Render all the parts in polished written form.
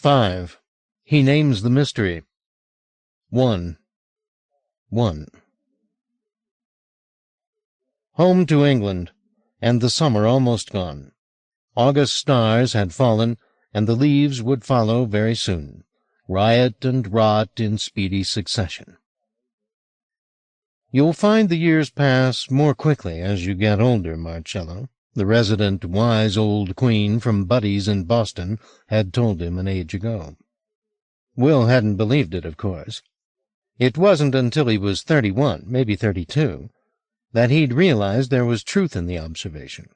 5. He names the mystery. 1. Home to England, and the summer almost gone. August stars had fallen, and the leaves would follow very soon, riot and rot in speedy succession. You'll find the years pass more quickly as you get older, Marcello, the resident wise old queen from Buddy's in Boston had told him an age ago. Will hadn't believed it, of course. It wasn't until he was 31, maybe 32, that he'd realized there was truth in the observation.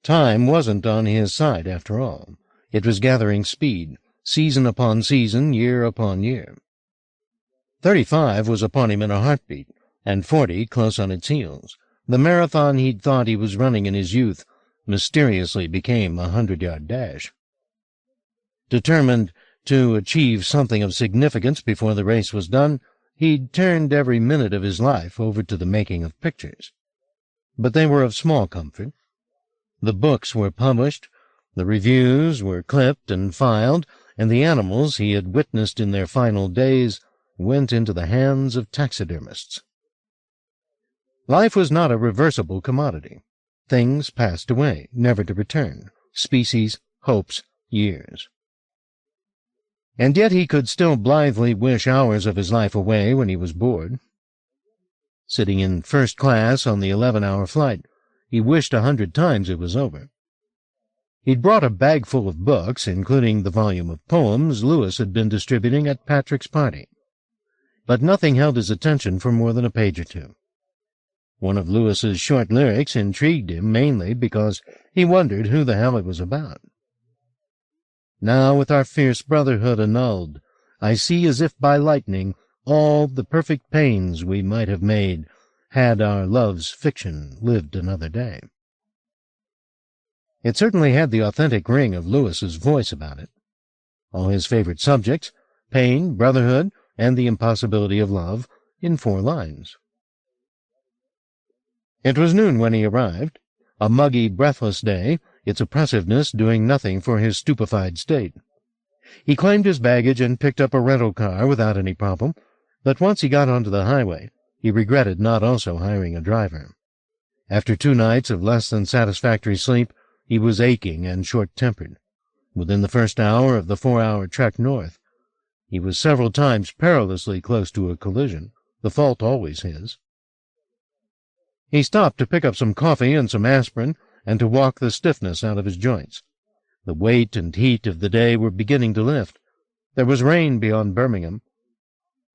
Time wasn't on his side, after all. It was gathering speed, season upon season, year upon year. 35 was upon him in a heartbeat, and 40 close on its heels. The marathon he'd thought he was running in his youth mysteriously became a 100-yard dash. Determined to achieve something of significance before the race was done, he'd turned every minute of his life over to the making of pictures. But they were of small comfort. The books were published, the reviews were clipped and filed, and the animals he had witnessed in their final days went into the hands of taxidermists. Life was not a reversible commodity. Things passed away, never to return. Species, hopes, years. And yet he could still blithely wish hours of his life away when he was bored. Sitting in first class on the 11-hour flight, he wished 100 times it was over. He'd brought a bag full of books, including the volume of poems Lewis had been distributing at Patrick's party. But nothing held his attention for more than a page or two. One of Lewis's short lyrics intrigued him mainly because he wondered who the hell it was about. Now, with our fierce brotherhood annulled, I see as if by lightning all the perfect pains we might have made had our love's fiction lived another day. It certainly had the authentic ring of Lewis's voice about it. All his favorite subjects, pain, brotherhood, and the impossibility of love, in 4 lines. It was noon when he arrived, a muggy, breathless day, its oppressiveness doing nothing for his stupefied state. He claimed his baggage and picked up a rental car without any problem, but once he got onto the highway, he regretted not also hiring a driver. After 2 nights of less than satisfactory sleep, he was aching and short-tempered. Within the first hour of the 4-hour trek north, he was several times perilously close to a collision, the fault always his. He stopped to pick up some coffee and some aspirin and to walk the stiffness out of his joints. The weight and heat of the day were beginning to lift. There was rain beyond Birmingham.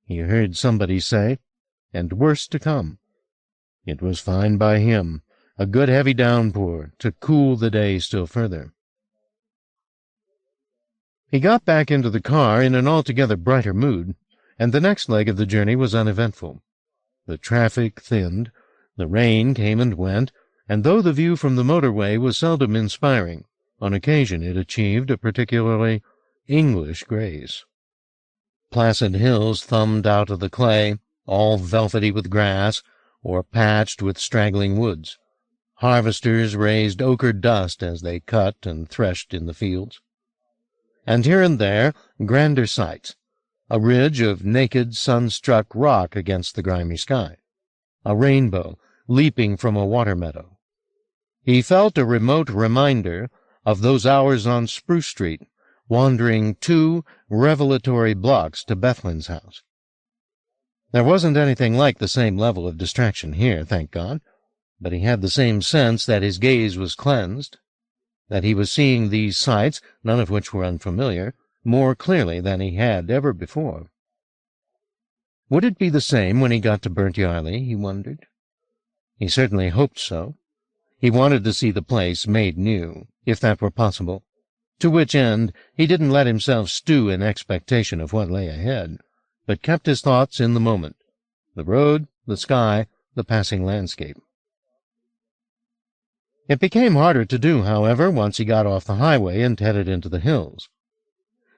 He heard somebody say, and worse to come. It was fine by him, a good heavy downpour to cool the day still further. He got back into the car in an altogether brighter mood, and the next leg of the journey was uneventful. The traffic thinned, the rain came and went, and though the view from the motorway was seldom inspiring, on occasion it achieved a particularly English grace. Placid hills thumbed out of the clay, all velvety with grass, or patched with straggling woods. Harvesters raised ochre dust as they cut and threshed in the fields. And here and there, grander sights, a ridge of naked, sun-struck rock against the grimy sky, a rainbow leaping from a water meadow. He felt a remote reminder of those hours on Spruce Street, wandering 2 revelatory blocks to Bethlyn's house. There wasn't anything like the same level of distraction here, thank God, but he had the same sense that his gaze was cleansed, that he was seeing these sights, none of which were unfamiliar, more clearly than he had ever before. Would it be the same when he got to Burnt Yarley, he wondered. He certainly hoped so. He wanted to see the place made new, if that were possible, to which end he didn't let himself stew in expectation of what lay ahead, but kept his thoughts in the moment, the road, the sky, the passing landscape. It became harder to do, however, once he got off the highway and headed into the hills.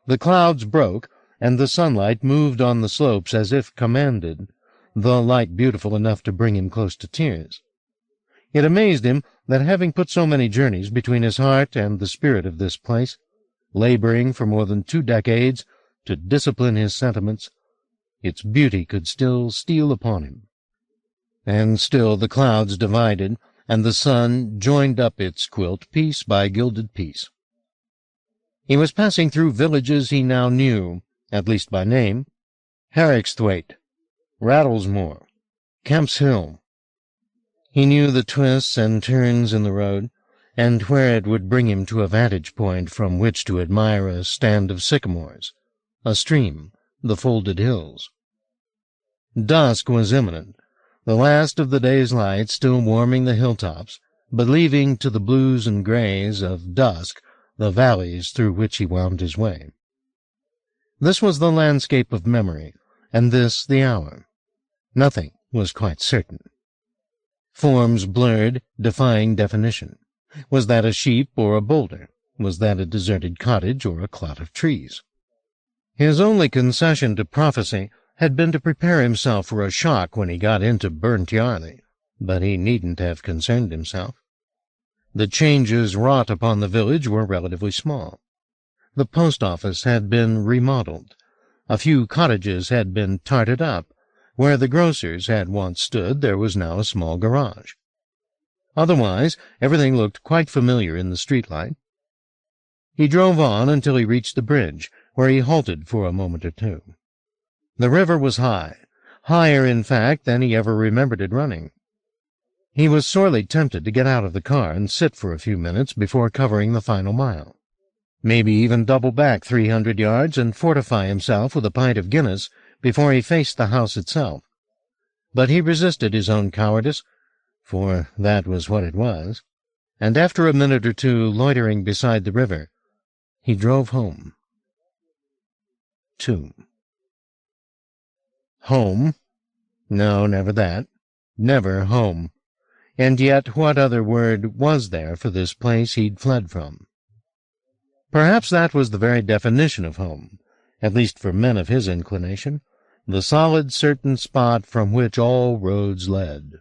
The clouds broke, and the sunlight moved on the slopes as if commanded, the light beautiful enough to bring him close to tears. It amazed him that, having put so many journeys between his heart and the spirit of this place, laboring for more than 2 decades to discipline his sentiments, its beauty could still steal upon him. And still the clouds divided, and the sun joined up its quilt piece by gilded piece. He was passing through villages he now knew, at least by name: Herricksthwaite, Rattlesmore, Kemp's Hill. He knew the twists and turns in the road, and where it would bring him to a vantage point from which to admire a stand of sycamores, a stream, the folded hills. Dusk was imminent, the last of the day's light still warming the hilltops, but leaving to the blues and grays of dusk the valleys through which he wound his way. This was the landscape of memory, and this the hour. Nothing was quite certain. Forms blurred, defying definition. Was that a sheep or a boulder? Was that a deserted cottage or a clot of trees? His only concession to prophecy had been to prepare himself for a shock when he got into Burnt Yarley, but he needn't have concerned himself. The changes wrought upon the village were relatively small. The post office had been remodeled. A few cottages had been tarted up. Where the grocer's had once stood, there was now a small garage. Otherwise, everything looked quite familiar in the streetlight. He drove on until he reached the bridge, where he halted for a moment or two. The river was high, higher, in fact, than he ever remembered it running. He was sorely tempted to get out of the car and sit for a few minutes before covering the final mile. Maybe even double back 300 yards and fortify himself with a pint of Guinness before he faced the house itself. But he resisted his own cowardice, for that was what it was, and after a minute or two loitering beside the river, he drove home. 2. Home? No, never that. Never home. And yet what other word was there for this place he'd fled from? Perhaps that was the very definition of home, at least for men of his inclination, the solid, certain spot from which all roads led.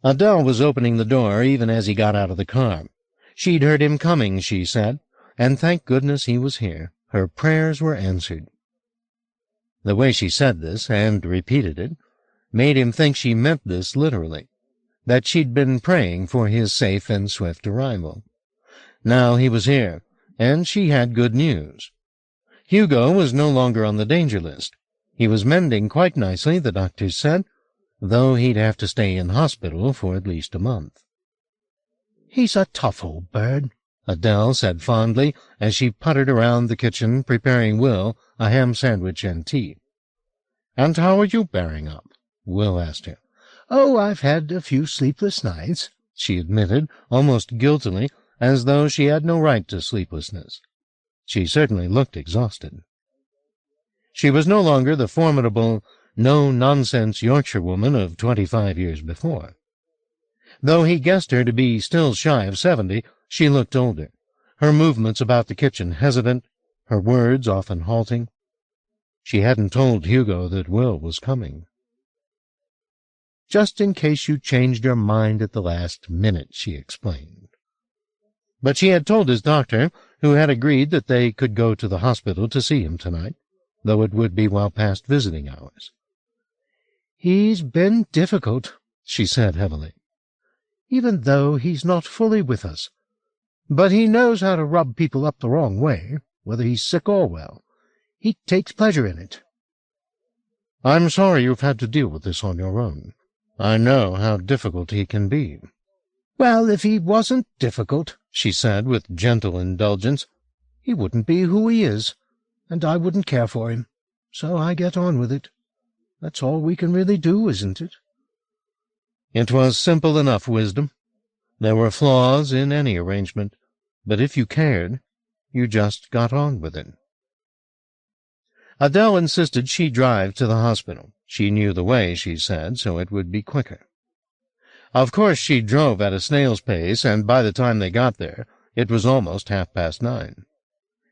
Adele was opening the door even as he got out of the car. She'd heard him coming, she said, and thank goodness he was here. Her prayers were answered. The way she said this, and repeated it, made him think she meant this literally, that she'd been praying for his safe and swift arrival. Now he was here, and she had good news. Hugo was no longer on the danger list. He was mending quite nicely, the doctors said, though he'd have to stay in hospital for at least a month. "He's a tough old bird," Adele said fondly as she puttered around the kitchen preparing Will a ham sandwich and tea. "And how are you bearing up?" Will asked her. "Oh, I've had a few sleepless nights," she admitted, almost guiltily, as though she had no right to sleeplessness. She certainly looked exhausted. She was no longer the formidable, no-nonsense Yorkshirewoman of 25 years before. Though he guessed her to be still shy of 70, she looked older, her movements about the kitchen hesitant, her words often halting. She hadn't told Hugo that Will was coming. "Just in case you changed your mind at the last minute," she explained. But she had told his doctor, who had agreed that they could go to the hospital to see him tonight, though it would be well past visiting hours. "He's been difficult," she said heavily, "even though he's not fully with us. But he knows how to rub people up the wrong way, whether he's sick or well. He takes pleasure in it." "I'm sorry you've had to deal with this on your own. I know how difficult he can be." "Well, if he wasn't difficult," she said with gentle indulgence, "he wouldn't be who he is, and I wouldn't care for him. So I get on with it. That's all we can really do, isn't it?" It was simple enough wisdom. There were flaws in any arrangement, but if you cared, you just got on with it. Adele insisted she drive to the hospital. She knew the way, she said, so it would be quicker. Of course she drove at a snail's pace, and by the time they got there, it was almost 9:30.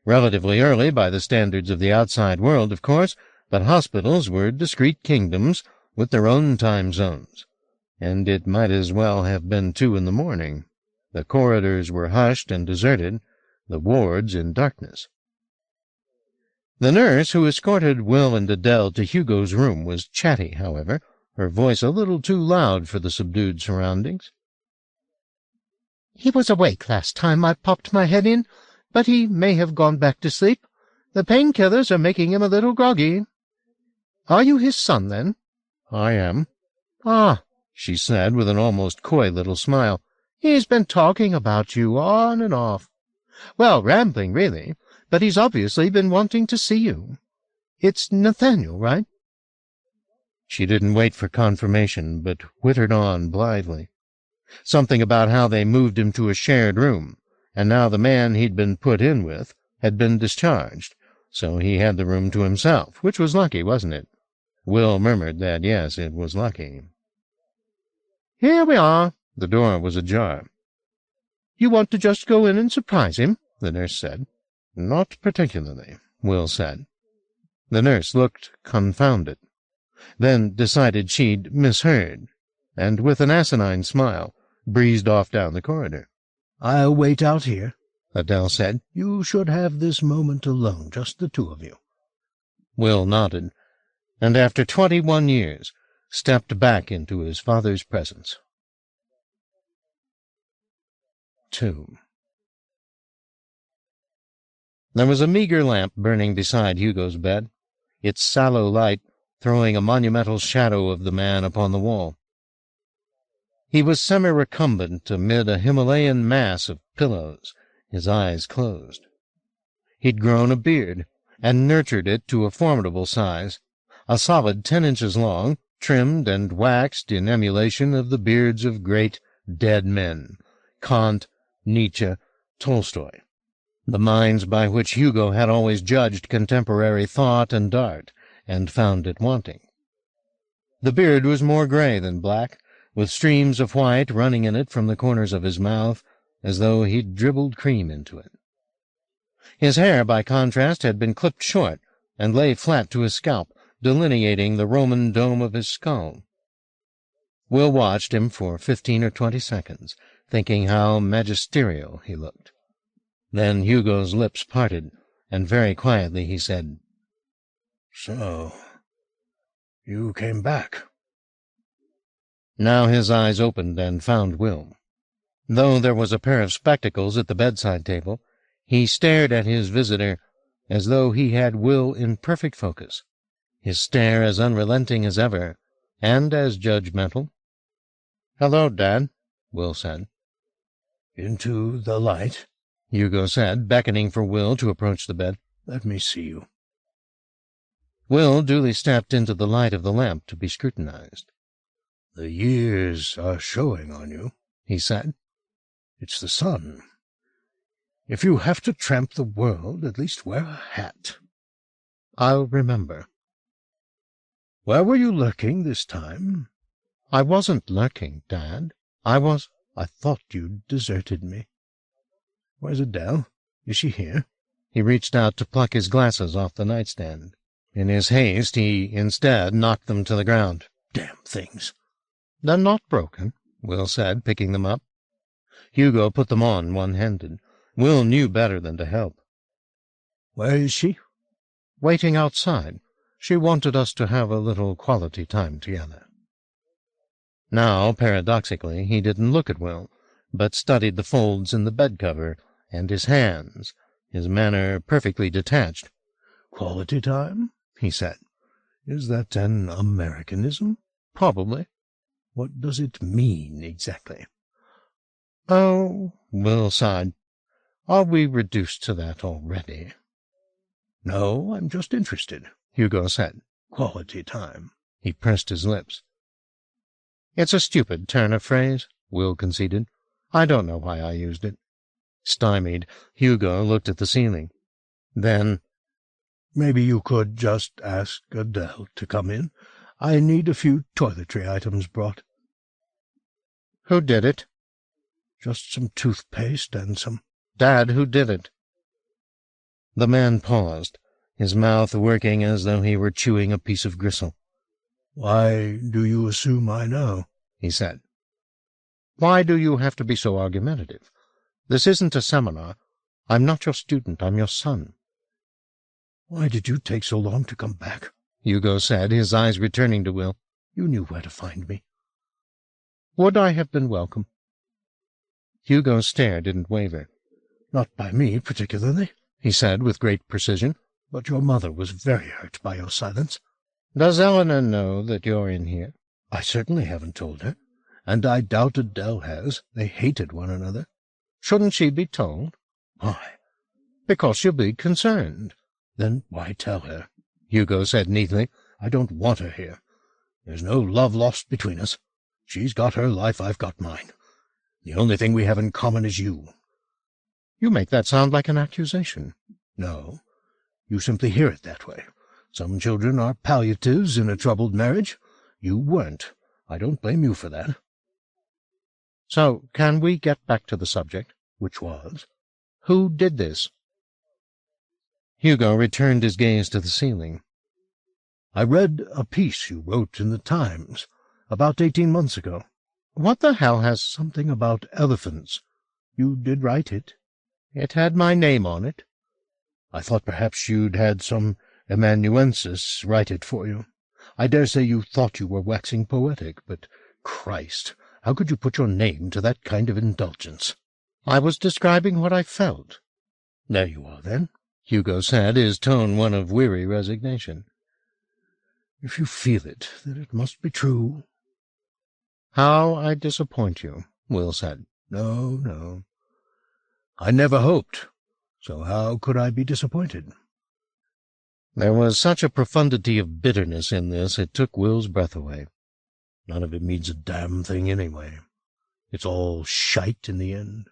Relatively early by the standards of the outside world, of course, but hospitals were discrete kingdoms with their own time zones, and it might as well have been 2 in the morning. The corridors were hushed and deserted. the wards in darkness. The nurse who escorted Will and Adele to Hugo's room was chatty, however, her voice a little too loud for the subdued surroundings. "He was awake last time I popped my head in, but he may have gone back to sleep. The painkillers are making him a little groggy." "Are you his son, then?" "I am." "Ah," she said with an almost coy little smile. "He's been talking about you on and off. Well, rambling, really, but he's obviously been wanting to see you. It's Nathaniel, right?" She didn't wait for confirmation, but whittered on blithely. Something about how they moved him to a shared room, and now the man he'd been put in with had been discharged, so he had the room to himself, which was lucky, wasn't it? Will murmured that, yes, it was lucky. "Here we are." The door was ajar. "You want to just go in and surprise him?" the nurse said. "Not particularly," Will said. The nurse looked confounded, then decided she'd misheard, and with an asinine smile breezed off down the corridor. "I'll wait out here," Adele said. "You should have this moment alone, just the two of you." Will nodded, and after 21 years stepped back into his father's presence. 2. There was a meager lamp burning beside Hugo's bed, its sallow light throwing a monumental shadow of the man upon the wall. He was semi-recumbent amid a Himalayan mass of pillows, his eyes closed. He'd grown a beard, and nurtured it to a formidable size, a solid 10 inches long, trimmed and waxed in emulation of the beards of great dead men, Kant, Nietzsche, Tolstoy, the minds by which Hugo had always judged contemporary thought and art, and found it wanting. The beard was more gray than black, with streams of white running in it from the corners of his mouth, as though he'd dribbled cream into it. His hair, by contrast, had been clipped short, and lay flat to his scalp, delineating the Roman dome of his skull. Will watched him for 15 or 20 seconds, thinking how magisterial he looked. Then Hugo's lips parted, and very quietly he said, "So, you came back." Now his eyes opened and found Will. Though there was a pair of spectacles at the bedside table, he stared at his visitor as though he had Will in perfect focus, his stare as unrelenting as ever, and as judgmental. "Hello, Dad," Will said. "Into the light," Hugo said, beckoning for Will to approach the bed. "Let me see you." Will duly stepped into the light of the lamp to be scrutinized. "The years are showing on you," he said. "It's the sun. If you have to tramp the world, at least wear a hat." "I'll remember." "Where were you lurking this time?" "I wasn't lurking, Dad. I thought you'd deserted me. Where's Adele? Is she here?" He reached out to pluck his glasses off the nightstand. In his haste, he instead knocked them to the ground. "Damn things." "They're not broken," Will said, picking them up. Hugo put them on one-handed. Will knew better than to help. "Where is she?" "Waiting outside. She wanted us to have a little quality time together." Now, paradoxically, he didn't look at Will, but studied the folds in the bed-cover and his hands, his manner perfectly detached. "Quality time?" he said. "Is that an Americanism?" "Probably." "What does it mean, exactly?" "Oh," Will sighed. "Are we reduced to that already?" "No, I'm just interested," Hugo said. "Quality time." He pursed his lips. "It's a stupid turn of phrase," Will conceded. "I don't know why I used it." Stymied, Hugo looked at the ceiling. Then, "Maybe you could just ask Adele to come in. I need a few toiletry items brought." "Who did it?" "Just some toothpaste and some—" "Dad, who did it?" The man paused, his mouth working as though he were chewing a piece of gristle. "Why do you assume I know?" he said. "Why do you have to be so argumentative? This isn't a seminar. I'm not your student, I'm your son. Why did you take so long to come back? Hugo said, his eyes returning to Will. You knew where to find me. Would I have been welcome? Hugo's stare didn't waver. Not by me, particularly, he said with great precision. But your mother was very hurt by your silence. Does Eleanor know that you're in here? I certainly haven't told her, and I doubt Adele has. They hated one another. Shouldn't she be told? Why? Because she'll be concerned. Then why tell her? Hugo said neatly. I don't want her here. There's no love lost between us. She's got her life, I've got mine. The only thing we have in common is you. You make that sound like an accusation. No, you simply hear it that way. Some children are palliatives in a troubled marriage. You weren't. I don't blame you for that. So, can we get back to the subject? Which was? Who did this? Hugo returned his gaze to the ceiling. I read a piece you wrote in the Times about 18 months ago. What the hell has... Something about elephants. You did write it. It had my name on it. I thought perhaps you'd had some amanuensis write it for you. I dare say you thought you were waxing poetic, but, Christ, how could you put your name to that kind of indulgence? I was describing what I felt. There you are, then, Hugo said, his tone one of weary resignation. If you feel it, then it must be true. How I disappoint you, Will said. No, no. I never hoped, so how could I be disappointed? There was such a profundity of bitterness in this, it took Will's breath away. None of it means a damn thing anyway. It's all shite in the end.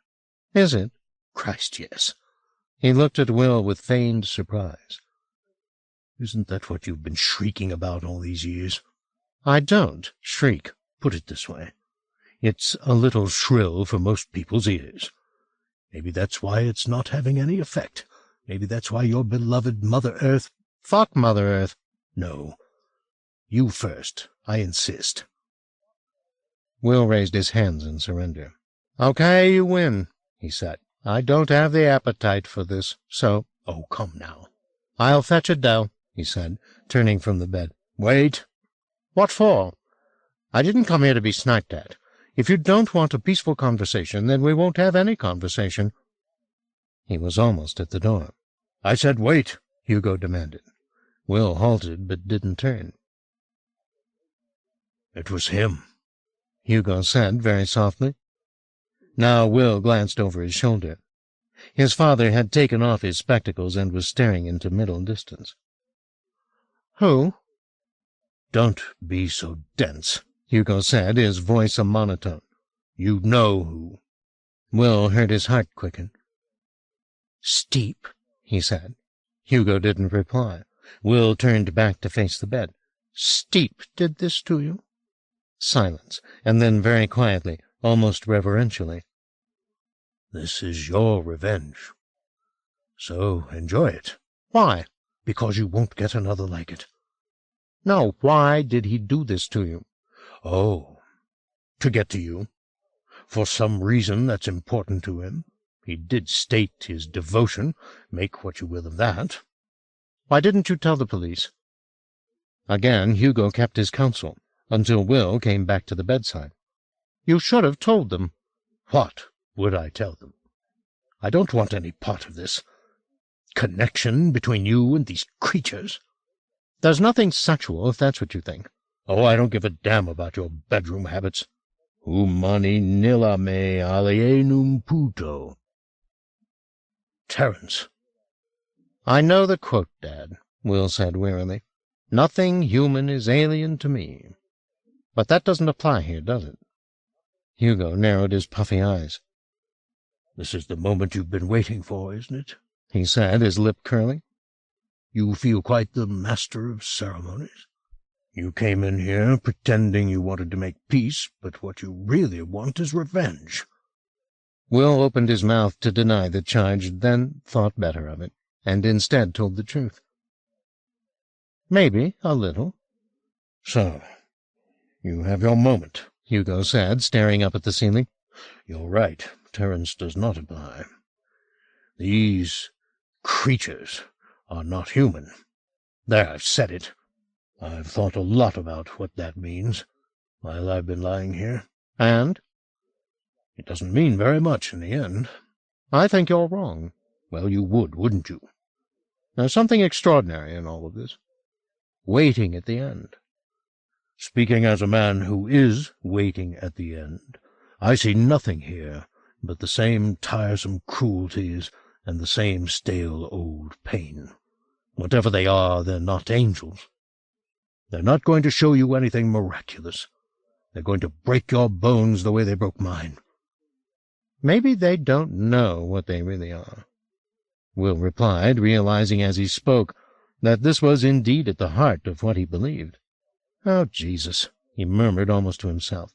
Is it? Christ, yes. He looked at Will with feigned surprise. Isn't that what you've been shrieking about all these years? I don't shriek. Put it this way. It's a little shrill for most people's ears. Maybe that's why it's not having any effect. Maybe that's why your beloved Mother Earth— Fuck Mother Earth. No. You first. I insist. Will raised his hands in surrender. Okay, you win, he said. I don't have the appetite for this, so— Oh, come now. I'll fetch Adele, he said, turning from the bed. Wait. What for? I didn't come here to be sniped at. If you don't want a peaceful conversation, then we won't have any conversation. He was almost at the door. I said wait, Hugo demanded. Will halted but didn't turn. It was him, Hugo said very softly. Now Will glanced over his shoulder. His father had taken off his spectacles and was staring into middle distance. Who? Don't be so dense, Hugo said, his voice a monotone. You know who. Will heard his heart quicken. Steep, he said. Hugo didn't reply. Will turned back to face the bed. Steep did this to you? Silence, and then very quietly, almost reverentially. This is your revenge. So enjoy it. Why? Because you won't get another like it. No, why did he do this to you? Oh, to get to you. For some reason that's important to him. He did state his devotion. Make what you will of that. Why didn't you tell the police? Again Hugo kept his counsel, until Will came back to the bedside. You should have told them. What would I tell them? I don't want any part of this connection between you and these creatures. There's nothing sexual, if that's what you think. Oh, I don't give a damn about your bedroom habits. Humani nilla me alienum puto. Terence. I know the quote, Dad, Will said wearily. Nothing human is alien to me. But that doesn't apply here, does it? Hugo narrowed his puffy eyes. This is the moment you've been waiting for, isn't it? He said, his lip curling. You feel quite the master of ceremonies. You came in here pretending you wanted to make peace, but what you really want is revenge. Will opened his mouth to deny the charge, then thought better of it, and instead told the truth. Maybe a little. So, you have your moment, Hugo said, staring up at the ceiling. You're right, Terence does not apply. These creatures are not human. There, I've said it. I've thought a lot about what that means while I've been lying here. And? It doesn't mean very much in the end. I think you're wrong. Well, you would, wouldn't you? There's something extraordinary in all of this. Waiting at the end. Speaking as a man who is waiting at the end, I see nothing here but the same tiresome cruelties and the same stale old pain. Whatever they are, they're not angels. They're not going to show you anything miraculous. They're going to break your bones the way they broke mine. Maybe they don't know what they really are, Will replied, realizing as he spoke that this was indeed at the heart of what he believed. Oh, Jesus, he murmured almost to himself.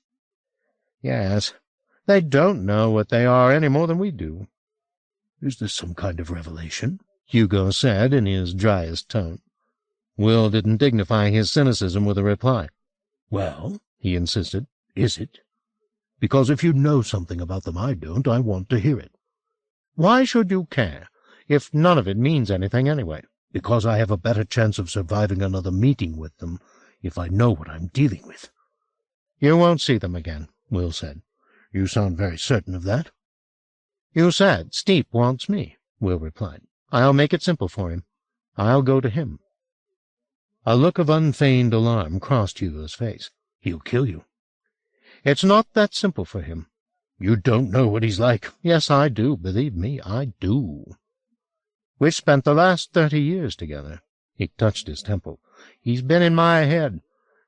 Yes, they don't know what they are any more than we do. Is this some kind of revelation? Hugo said in his driest tone. Will didn't dignify his cynicism with a reply. Well, he insisted, is it? Because if you know something about them I don't, I want to hear it. Why should you care, if none of it means anything anyway? Because I have a better chance of surviving another meeting with them if I know what I'm dealing with. You won't see them again, Will said. You sound very certain of that. You said Steep wants me, Will replied. I'll make it simple for him. I'll go to him. A look of unfeigned alarm crossed Hugo's face. He'll kill you. It's not that simple for him. You don't know what he's like. Yes, I do. Believe me, I do. We've spent the last 30 years together. He touched his temple. He's been in my head,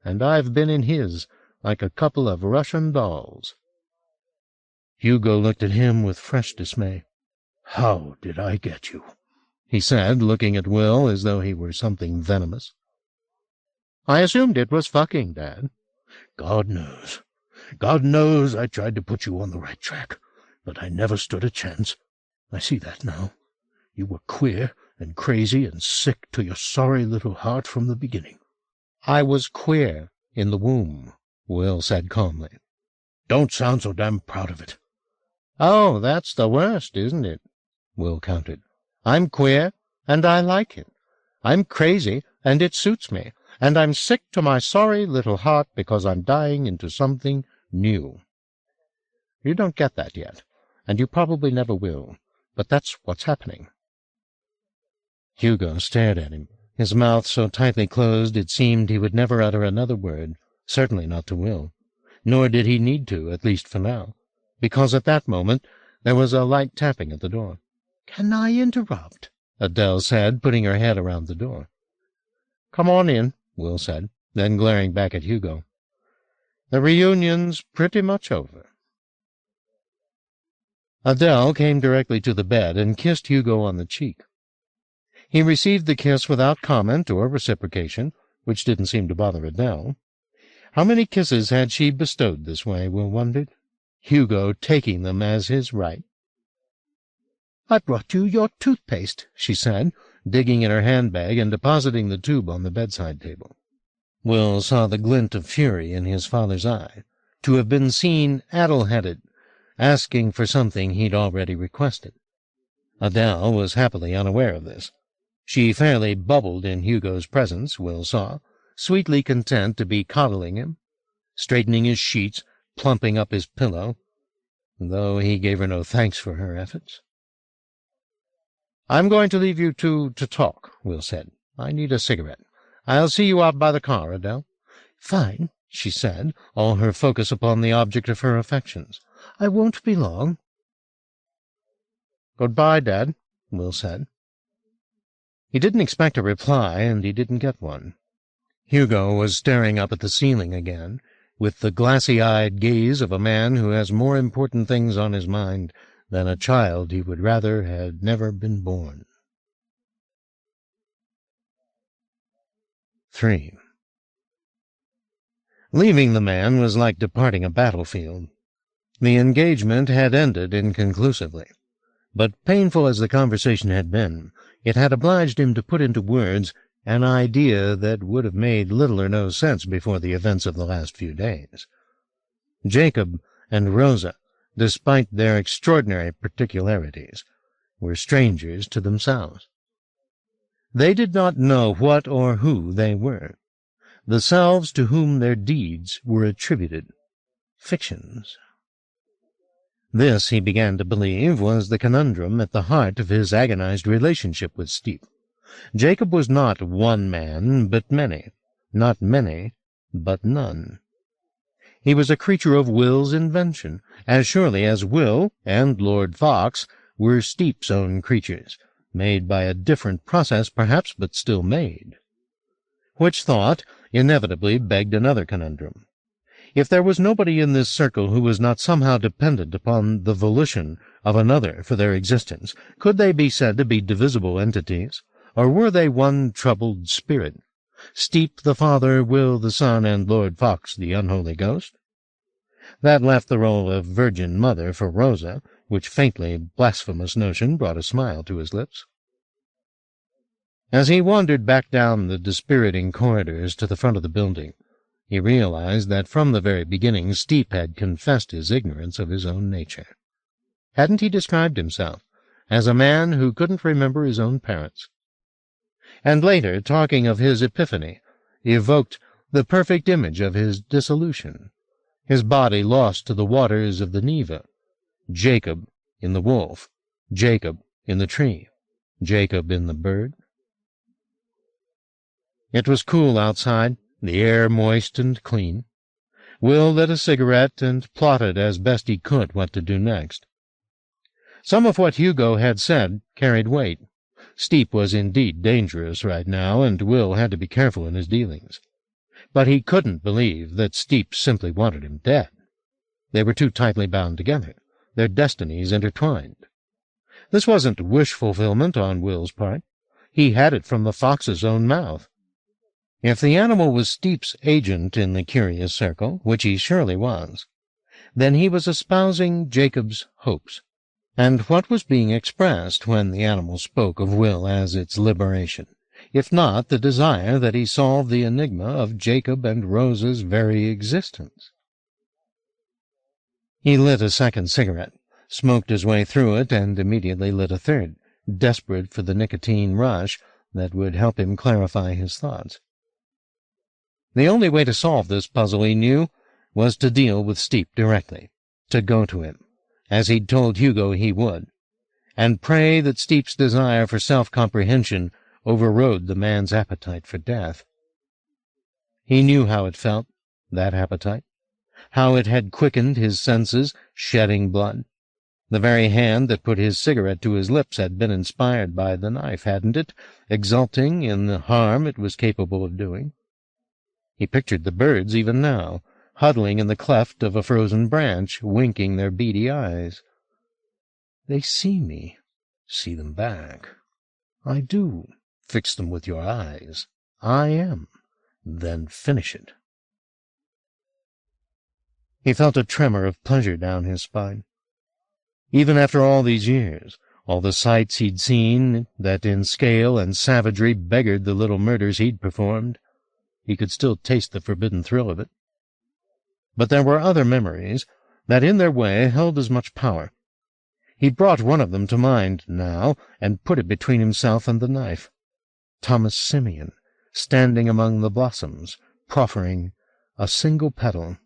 and I've been in his, like a couple of Russian dolls. Hugo looked at him with fresh dismay. How did I get you? He said, looking at Will as though he were something venomous. I assumed it was fucking, Dad. God knows. God knows I tried to put you on the right track, but I never stood a chance. I see that now. You were queer and crazy and sick to your sorry little heart from the beginning. I was queer in the womb, Will said calmly. Don't sound so damn proud of it. Oh, that's the worst, isn't it? Will countered. I'm queer, and I like it. I'm crazy, and it suits me, and I'm sick to my sorry little heart because I'm dying into something new. You don't get that yet, and you probably never will, but that's what's happening. Hugo stared at him, his mouth so tightly closed it seemed he would never utter another word, certainly not to Will. Nor did he need to, at least for now, because at that moment there was a light tapping at the door. "Can I interrupt?" Adele said, putting her head around the door. "Come on in," Will said, then glaring back at Hugo. "The reunion's pretty much over." Adele came directly to the bed and kissed Hugo on the cheek. He received the kiss without comment or reciprocation, which didn't seem to bother Adele. How many kisses had she bestowed this way, Will wondered, Hugo taking them as his right? "I brought you your toothpaste," she said, digging in her handbag and depositing the tube on the bedside table. Will saw the glint of fury in his father's eye, to have been seen addle-headed, asking for something he'd already requested. Adele was happily unaware of this. She fairly bubbled in Hugo's presence, Will saw, sweetly content to be coddling him, straightening his sheets, plumping up his pillow, though he gave her no thanks for her efforts. "I'm going to leave you two to talk," Will said. "I need a cigarette. I'll see you out by the car, Adele." "Fine," she said, all her focus upon the object of her affections. "I won't be long." "Goodbye, Dad," Will said. He didn't expect a reply, and he didn't get one. Hugo was staring up at the ceiling again, with the glassy-eyed gaze of a man who has more important things on his mind than a child he would rather had never been born. 3. Leaving the man was like departing a battlefield. The engagement had ended inconclusively, but painful as the conversation had been, it had obliged him to put into words an idea that would have made little or no sense before the events of the last few days. Jacob and Rosa, despite their extraordinary particularities, were strangers to themselves. They did not know what or who they were, the selves to whom their deeds were attributed, fictions. This, he began to believe, was the conundrum at the heart of his agonized relationship with Steep. Jacob was not one man, but many, not many, but none. He was a creature of Will's invention, as surely as Will and Lord Fox were Steep's own creatures, made by a different process perhaps, but still made. Which thought inevitably begged another conundrum. If there was nobody in this circle who was not somehow dependent upon the volition of another for their existence, could they be said to be divisible entities, or were they one troubled spirit? Steep the Father, Will the Son, and Lord Fox the unholy ghost? That left the role of Virgin Mother for Rosa, which faintly blasphemous notion brought a smile to his lips. As he wandered back down the dispiriting corridors to the front of the building, he realized that from the very beginning Steep had confessed his ignorance of his own nature. Hadn't he described himself as a man who couldn't remember his own parents? And later, talking of his epiphany, evoked the perfect image of his dissolution, his body lost to the waters of the Neva, Jacob in the wolf, Jacob in the tree, Jacob in the bird. It was cool outside, the air moist and clean. Will lit a cigarette and plotted as best he could what to do next. Some of what Hugo had said carried weight. Steep was indeed dangerous right now, and Will had to be careful in his dealings. But he couldn't believe that Steep simply wanted him dead. They were too tightly bound together, their destinies intertwined. This wasn't wish fulfillment on Will's part. He had it from the fox's own mouth. If the animal was Steep's agent in the curious circle, which he surely was, then he was espousing Jacob's hopes. And what was being expressed when the animal spoke of Will as its liberation, if not the desire that he solve the enigma of Jacob and Rosa's very existence? He lit a second cigarette, smoked his way through it, and immediately lit a third, desperate for the nicotine rush that would help him clarify his thoughts. The only way to solve this puzzle, he knew, was to deal with Steep directly, to go to him, as he'd told Hugo he would, and pray that Steep's desire for self-comprehension overrode the man's appetite for death. He knew how it felt, that appetite, how it had quickened his senses, shedding blood. The very hand that put his cigarette to his lips had been inspired by the knife, hadn't it, exulting in the harm it was capable of doing? He pictured the birds even now, huddling in the cleft of a frozen branch, winking their beady eyes. They see me. See them back. I do. Fix them with your eyes. I am. Then finish it. He felt a tremor of pleasure down his spine. Even after all these years, all the sights he'd seen that in scale and savagery beggared the little murders he'd performed, he could still taste the forbidden thrill of it. But there were other memories that in their way held as much power. He brought one of them to mind now and put it between himself and the knife. Thomas Simeon, standing among the blossoms, proffering a single petal.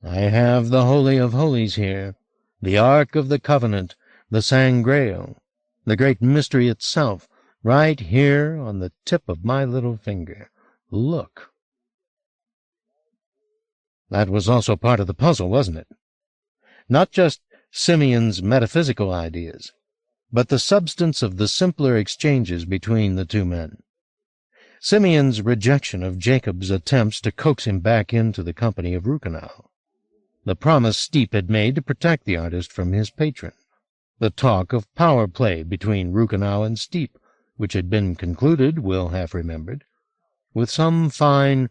I have the Holy of Holies here, the Ark of the Covenant, the Sangreal, the great mystery itself, right here on the tip of my little finger. Look. That was also part of the puzzle, wasn't it? Not just Simeon's metaphysical ideas, but the substance of the simpler exchanges between the two men. Simeon's rejection of Jacob's attempts to coax him back into the company of Rukenau, the promise Steep had made to protect the artist from his patron, the talk of power play between Rukenau and Steep, which had been concluded, Will half remembered, with some fine,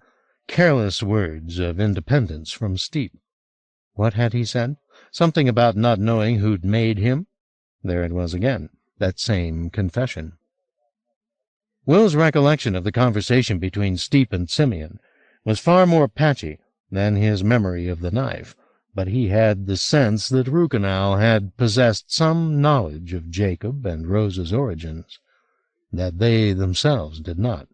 careless words of independence from Steep. What had he said? Something about not knowing who'd made him? There it was again, that same confession. Will's recollection of the conversation between Steep and Simeon was far more patchy than his memory of the knife, but he had the sense that Rukenau had possessed some knowledge of Jacob and Rosa's origins, that they themselves did not.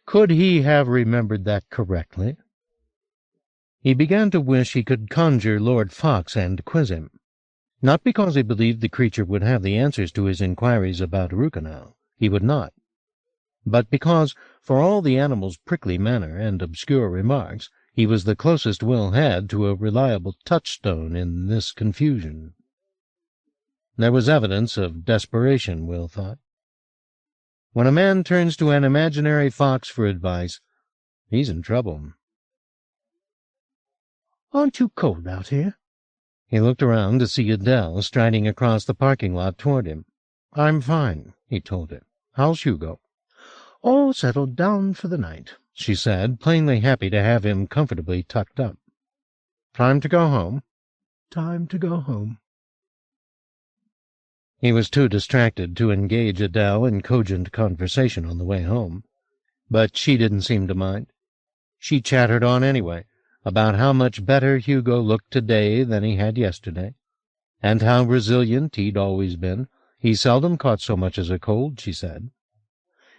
Could he have remembered that correctly? He began to wish he could conjure Lord Fox and quiz him, not because he believed the creature would have the answers to his inquiries about Rukenau. He would not. But because, for all the animal's prickly manner and obscure remarks, he was the closest Will had to a reliable touchstone in this confusion. There was evidence of desperation, Will thought. When a man turns to an imaginary fox for advice, he's in trouble. "Aren't you cold out here?" He looked around to see Adele striding across the parking lot toward him. "I'm fine," he told her. "How's Hugo?" "All settled down for the night," she said, plainly happy to have him comfortably tucked up. "Time to go home?" "Time to go home." He was too distracted to engage Adele in cogent conversation on the way home, but she didn't seem to mind. She chattered on anyway, about how much better Hugo looked today than he had yesterday, and how resilient he'd always been. He seldom caught so much as a cold, she said.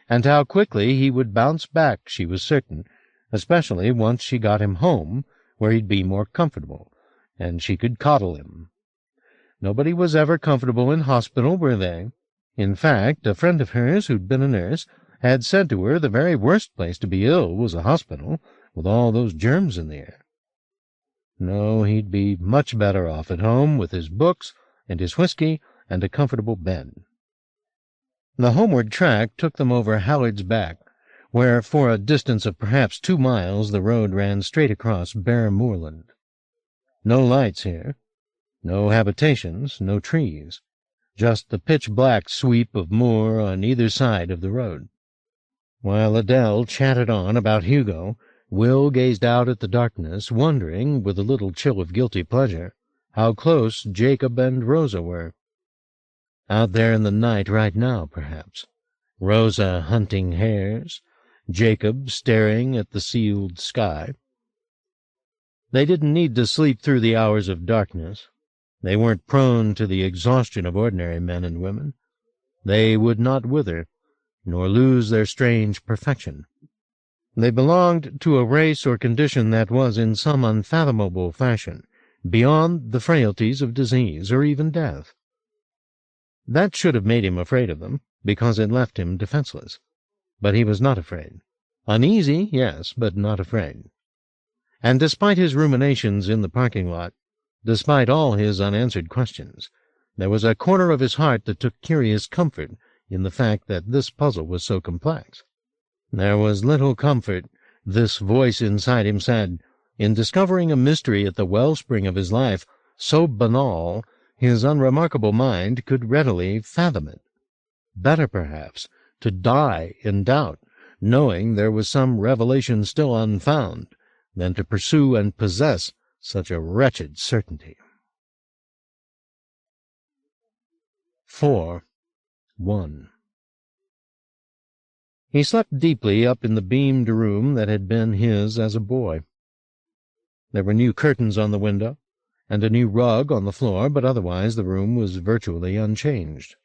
And how quickly he would bounce back, she was certain, especially once she got him home, where he'd be more comfortable, and she could coddle him. Nobody was ever comfortable in hospital, were they? In fact, a friend of hers who'd been a nurse had said to her the very worst place to be ill was a hospital, with all those germs in the air. No, he'd be much better off at home with his books and his whiskey and a comfortable bed. The homeward track took them over Hallard's Back, where for a distance of perhaps 2 miles the road ran straight across bare moorland. No lights here, no habitations, no trees, just the pitch-black sweep of moor on either side of the road. While Adele chatted on about Hugo, Will gazed out at the darkness, wondering, with a little chill of guilty pleasure, how close Jacob and Rosa were. Out there in the night right now, perhaps. Rosa hunting hares, Jacob staring at the sealed sky. They didn't need to sleep through the hours of darkness. They weren't prone to the exhaustion of ordinary men and women. They would not wither, nor lose their strange perfection. They belonged to a race or condition that was in some unfathomable fashion beyond the frailties of disease or even death. That should have made him afraid of them, because it left him defenseless. But he was not afraid. Uneasy, yes, but not afraid. And despite his ruminations in the parking lot, despite all his unanswered questions, there was a corner of his heart that took curious comfort in the fact that this puzzle was so complex. There was little comfort, this voice inside him said, in discovering a mystery at the wellspring of his life so banal his unremarkable mind could readily fathom it. Better, perhaps, to die in doubt, knowing there was some revelation still unfound, than to pursue and possess such a wretched certainty. 4:1 He slept deeply up in the beamed room that had been his as a boy. There were new curtains on the window, and a new rug on the floor, but otherwise the room was virtually unchanged.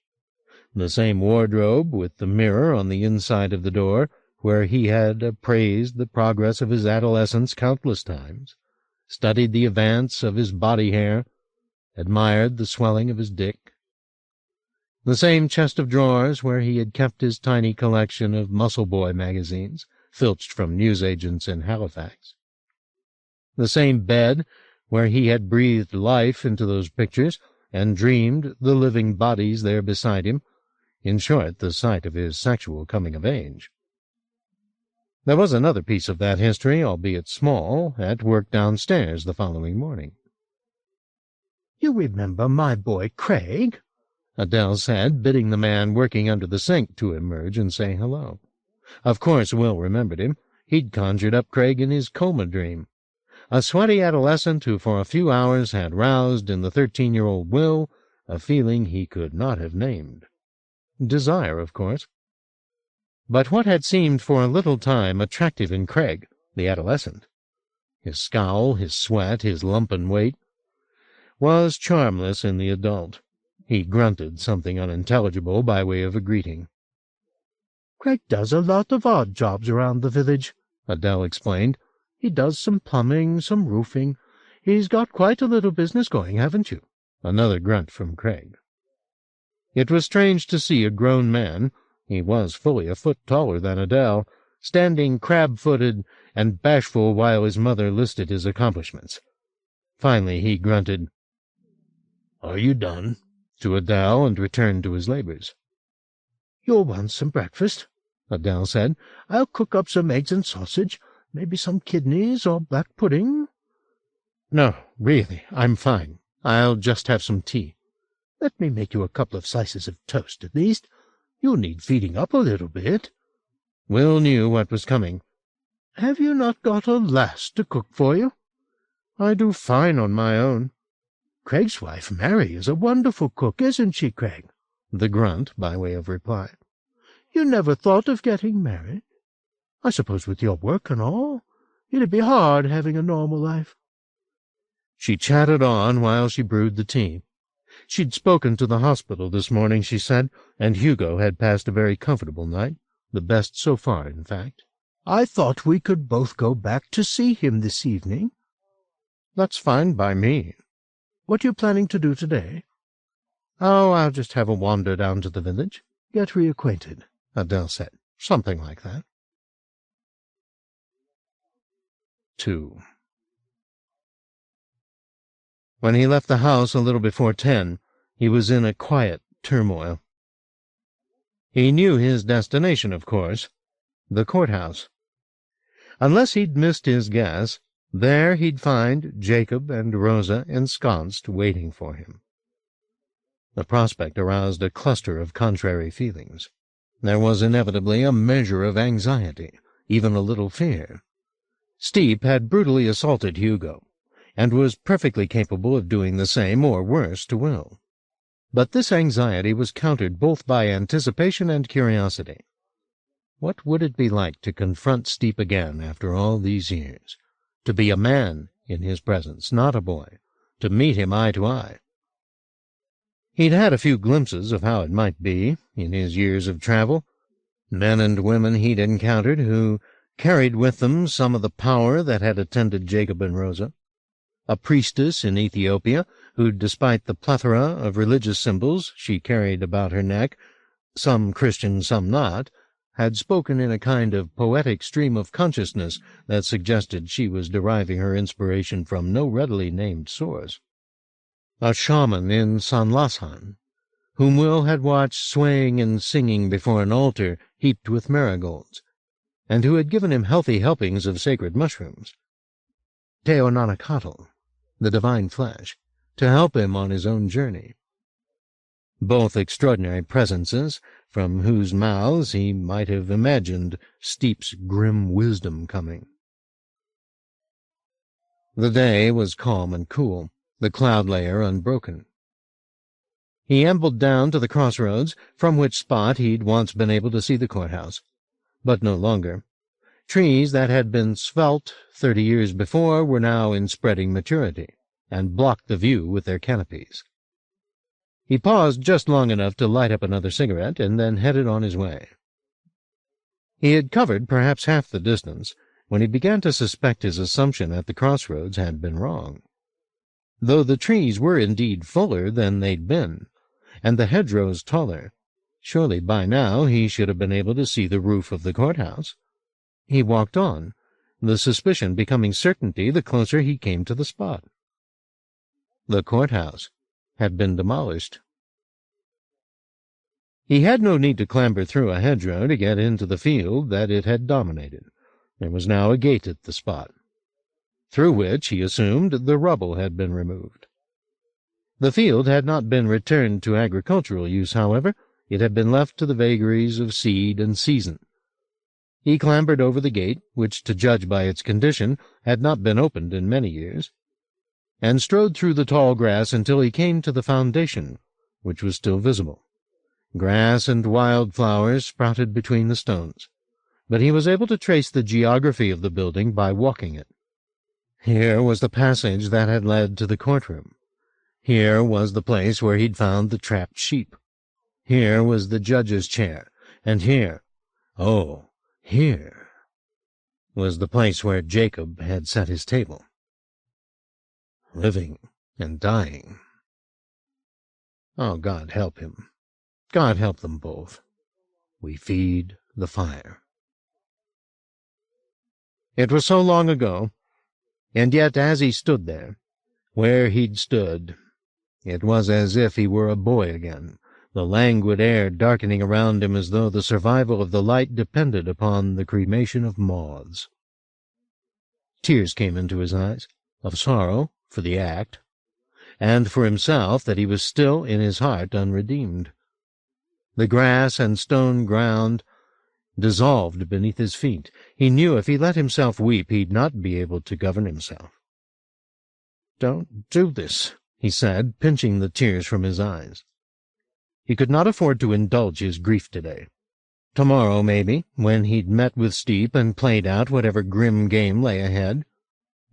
The same wardrobe, with the mirror on the inside of the door, where he had appraised the progress of his adolescence countless times, studied the advance of his body hair, admired the swelling of his dick. The same chest of drawers where he had kept his tiny collection of Muscle Boy magazines, filched from newsagents in Halifax. The same bed where he had breathed life into those pictures and dreamed the living bodies there beside him, in short, the site of his sexual coming-of-age. There was another piece of that history, albeit small, at work downstairs the following morning. "You remember my boy Craig?" Adele said, bidding the man working under the sink to emerge and say hello. Of course Will remembered him. He'd conjured up Craig in his coma dream. A sweaty adolescent who for a few hours had roused in the 13-year-old Will a feeling he could not have named. Desire, of course. But what had seemed for a little time attractive in Craig, the adolescent, his scowl, his sweat, his lumpen weight, was charmless in the adult. He grunted something unintelligible by way of a greeting. "Craig does a lot of odd jobs around the village," Adele explained. "He does some plumbing, some roofing. He's got quite a little business going, haven't you?" Another grunt from Craig. It was strange to see a grown man, he was fully a foot taller than Adele, standing crab-footed and bashful while his mother listed his accomplishments. Finally he grunted, "Are you done?" to Adele, and returned to his labors. "You'll want some breakfast," Adele said. "I'll cook up some eggs and sausage, maybe some kidneys or black pudding." "No, really, I'm fine. I'll just have some tea." "Let me make you a couple of slices of toast, at least. You'll need feeding up a little bit." Will knew what was coming. "Have you not got a lass to cook for you?" "I do fine on my own." "Craig's wife, Mary, is a wonderful cook, isn't she, Craig?" The grunt by way of reply. "You never thought of getting married? I suppose with your work and all, it'd be hard having a normal life." She chatted on while she brewed the tea. She'd spoken to the hospital this morning, she said, and Hugo had passed a very comfortable night, the best so far, in fact. "I thought we could both go back to see him this evening." "That's fine by me." "What are you planning to do today?" "Oh, I'll just have a wander down to the village." "Get reacquainted," Adele said. "Something like that." 2. When he left the house a little before 10, he was in a quiet turmoil. He knew his destination, of course, the courthouse. Unless he'd missed his guess, there he'd find Jacob and Rosa ensconced waiting for him. The prospect aroused a cluster of contrary feelings. There was inevitably a measure of anxiety, even a little fear. Steep had brutally assaulted Hugo, and was perfectly capable of doing the same or worse to Will. But this anxiety was countered both by anticipation and curiosity. What would it be like to confront Steep again after all these years? To be a man in his presence, not a boy, to meet him eye to eye. He'd had a few glimpses of how it might be in his years of travel. Men and women he'd encountered who carried with them some of the power that had attended Jacob and Rosa. A priestess in Ethiopia, who, despite the plethora of religious symbols she carried about her neck, some Christian, some not, had spoken in a kind of poetic stream of consciousness that suggested she was deriving her inspiration from no readily named source. A shaman in Sanlasan, whom Will had watched swaying and singing before an altar heaped with marigolds, and who had given him healthy helpings of sacred mushrooms. Teonanacatl, the divine flesh, to help him on his own journey. Both extraordinary presences, from whose mouths he might have imagined Steep's grim wisdom coming. The day was calm and cool, the cloud layer unbroken. He ambled down to the crossroads, from which spot he'd once been able to see the courthouse, but no longer. Trees that had been svelte 30 years before were now in spreading maturity, and blocked the view with their canopies. He paused just long enough to light up another cigarette, and then headed on his way. He had covered perhaps half the distance when he began to suspect his assumption at the crossroads had been wrong. Though the trees were indeed fuller than they'd been, and the hedgerows taller, surely by now he should have been able to see the roof of the courthouse. He walked on, the suspicion becoming certainty the closer he came to the spot. The courthouse had been demolished. He had no need to clamber through a hedgerow to get into the field that it had dominated. There was now a gate at the spot, through which, he assumed, the rubble had been removed. The field had not been returned to agricultural use, however. It had been left to the vagaries of seed and season. He clambered over the gate, which, to judge by its condition, had not been opened in many years, and strode through the tall grass until he came to the foundation, which was still visible. Grass and wild flowers sprouted between the stones, but he was able to trace the geography of the building by walking it. Here was the passage that had led to the courtroom. Here was the place where he'd found the trapped sheep. Here was the judge's chair, and here, oh, here, was the place where Jacob had set his table. Living and dying. Oh, God help him. God help them both. We feed the fire. It was so long ago, and yet as he stood there, where he'd stood, it was as if he were a boy again, the languid air darkening around him as though the survival of the light depended upon the cremation of moths. Tears came into his eyes, of sorrow for the act, and for himself that he was still in his heart unredeemed. The grass and stone ground dissolved beneath his feet. He knew if he let himself weep he'd not be able to govern himself. "Don't do this," he said, pinching the tears from his eyes. He could not afford to indulge his grief today. Tomorrow, maybe, when he'd met with Steep and played out whatever grim game lay ahead,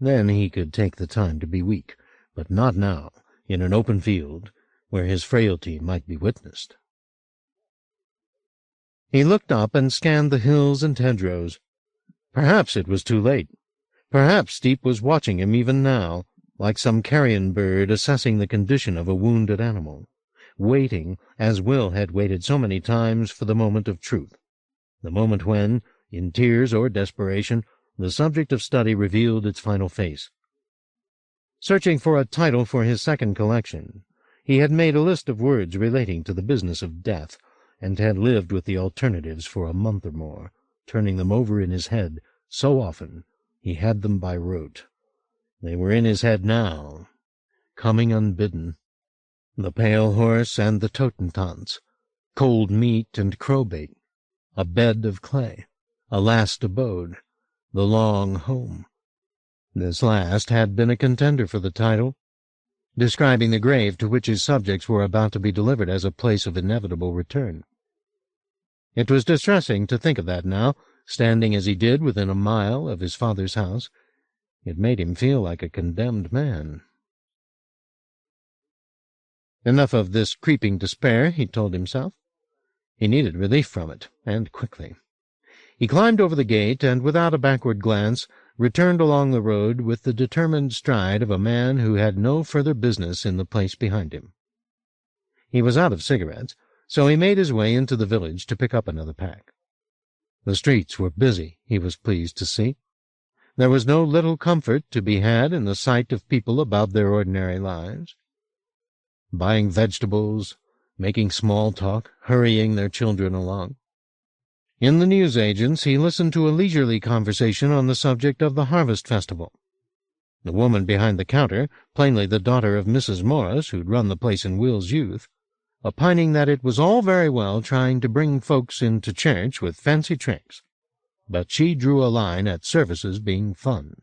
then he could take the time to be weak, but not now, in an open field, where his frailty might be witnessed. He looked up and scanned the hills and hedgerows. Perhaps it was too late. Perhaps Steep was watching him even now, like some carrion bird assessing the condition of a wounded animal, waiting, as Will had waited so many times, for the moment of truth, the moment when, in tears or desperation, the subject of study revealed its final face. Searching for a title for his second collection, he had made a list of words relating to the business of death, and had lived with the alternatives for a month or more, turning them over in his head so often he had them by rote. They were in his head now, coming unbidden. The pale horse and the Totentons, cold meat and crowbait, a bed of clay, a last abode, the long home. This last had been a contender for the title, describing the grave to which his subjects were about to be delivered as a place of inevitable return. It was distressing to think of that now, standing as he did within a mile of his father's house. It made him feel like a condemned man. Enough of this creeping despair, he told himself. He needed relief from it, and quickly. He climbed over the gate, and without a backward glance, returned along the road with the determined stride of a man who had no further business in the place behind him. He was out of cigarettes, so he made his way into the village to pick up another pack. The streets were busy, he was pleased to see. There was no little comfort to be had in the sight of people about their ordinary lives, buying vegetables, making small talk, hurrying their children along. In the newsagents he listened to a leisurely conversation on the subject of the Harvest Festival. The woman behind the counter, plainly the daughter of Mrs. Morris, who'd run the place in Will's youth, opining that it was all very well trying to bring folks into church with fancy tricks, but she drew a line at services being fun.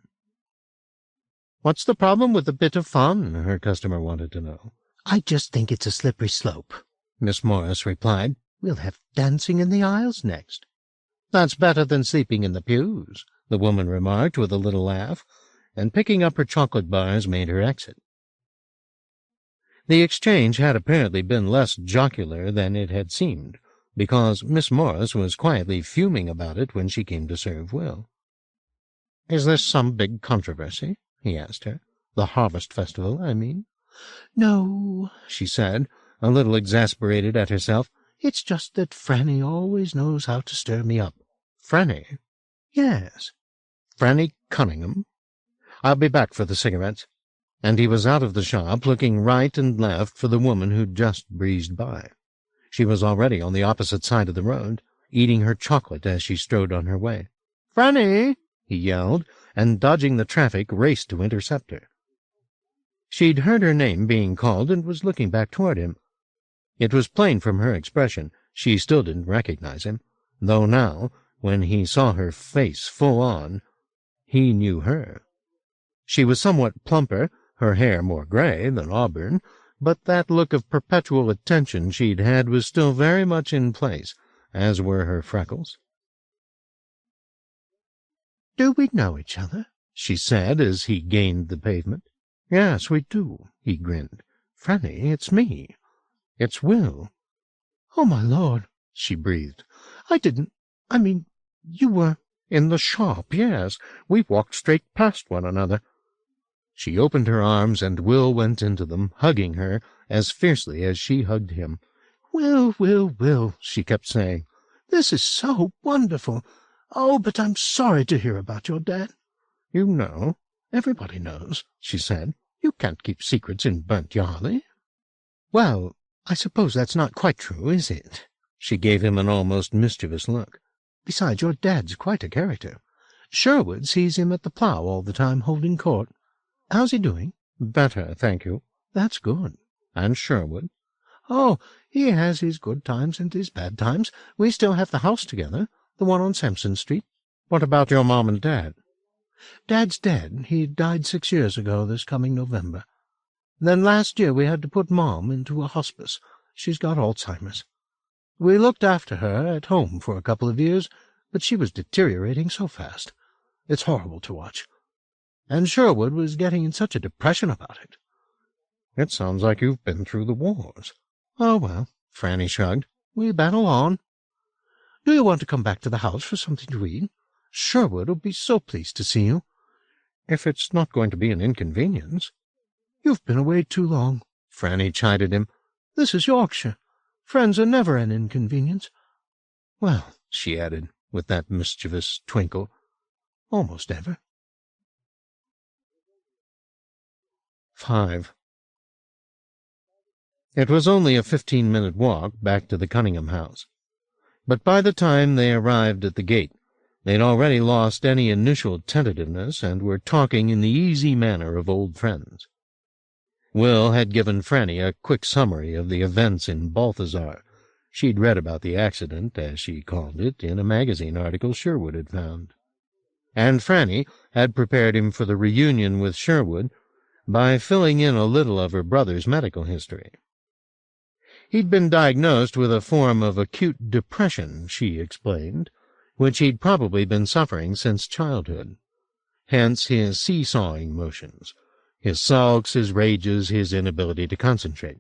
"What's the problem with a bit of fun?" her customer wanted to know. "I just think it's a slippery slope," Miss Morris replied. "We'll have dancing in the aisles next." "That's better than sleeping in the pews," the woman remarked with a little laugh, and picking up her chocolate bars made her exit. The exchange had apparently been less jocular than it had seemed, because Miss Morris was quietly fuming about it when she came to serve Will. "Is this some big controversy?" he asked her. "The Harvest Festival, I mean." "No," she said, a little exasperated at herself. "It's just that Franny always knows how to stir me up." "Franny?" "Yes." "Franny Cunningham? I'll be back for the cigarettes." And he was out of the shop, looking right and left for the woman who'd just breezed by. She was already on the opposite side of the road, eating her chocolate as she strode on her way. "Franny!" he yelled, and dodging the traffic, raced to intercept her. She'd heard her name being called and was looking back toward him. It was plain from her expression she still didn't recognize him, though now, when he saw her face full on, he knew her. She was somewhat plumper, her hair more gray than auburn, but that look of perpetual attention she'd had was still very much in place, as were her freckles. "Do we know each other?" she said as he gained the pavement. "Yes, we do," he grinned. "Franny, it's me. It's Will." "Oh, my Lord," she breathed. I mean, you were—" "In the shop, yes. We walked straight past one another." She opened her arms, and Will went into them, hugging her as fiercely as she hugged him. "Will, Will, Will," she kept saying. "This is so wonderful. Oh, but I'm sorry to hear about your dad." "You know, everybody knows," she said. "You can't keep secrets in Burnt Yarley." "Well, I suppose that's not quite true, is it?" She gave him an almost mischievous look. "Besides, your dad's quite a character. Sherwood sees him at the plough all the time, holding court. How's he doing?" "Better, thank you." "That's good." "And Sherwood?" "Oh, he has his good times and his bad times. We still have the house together, the one on Sampson Street." "What about your mom and dad?" "Dad's dead. He died 6 years ago this coming November. Then last year we had to put Mom into a hospice. She's got Alzheimer's. We looked after her at home for a couple of years, but she was deteriorating so fast. It's horrible to watch. And Sherwood was getting in such a depression about it." "It sounds like you've been through the wars." "Oh, well," Franny shrugged, "we battle on. Do you want to come back to the house for something to eat? Sherwood will be so pleased to see you." "If it's not going to be an inconvenience." "You've been away too long," Franny chided him. "This is Yorkshire. Friends are never an inconvenience." "Well," she added, with that mischievous twinkle, "almost ever." 5. It was only a 15-minute walk back to the Cunningham house, but by the time they arrived at the gate, they'd already lost any initial tentativeness and were talking in the easy manner of old friends. Will had given Franny a quick summary of the events in Balthazar. She'd read about the accident, as she called it, in a magazine article Sherwood had found. And Franny had prepared him for the reunion with Sherwood by filling in a little of her brother's medical history. He'd been diagnosed with a form of acute depression, she explained, which he'd probably been suffering since childhood. Hence his seesawing motions, his sulks, his rages, his inability to concentrate.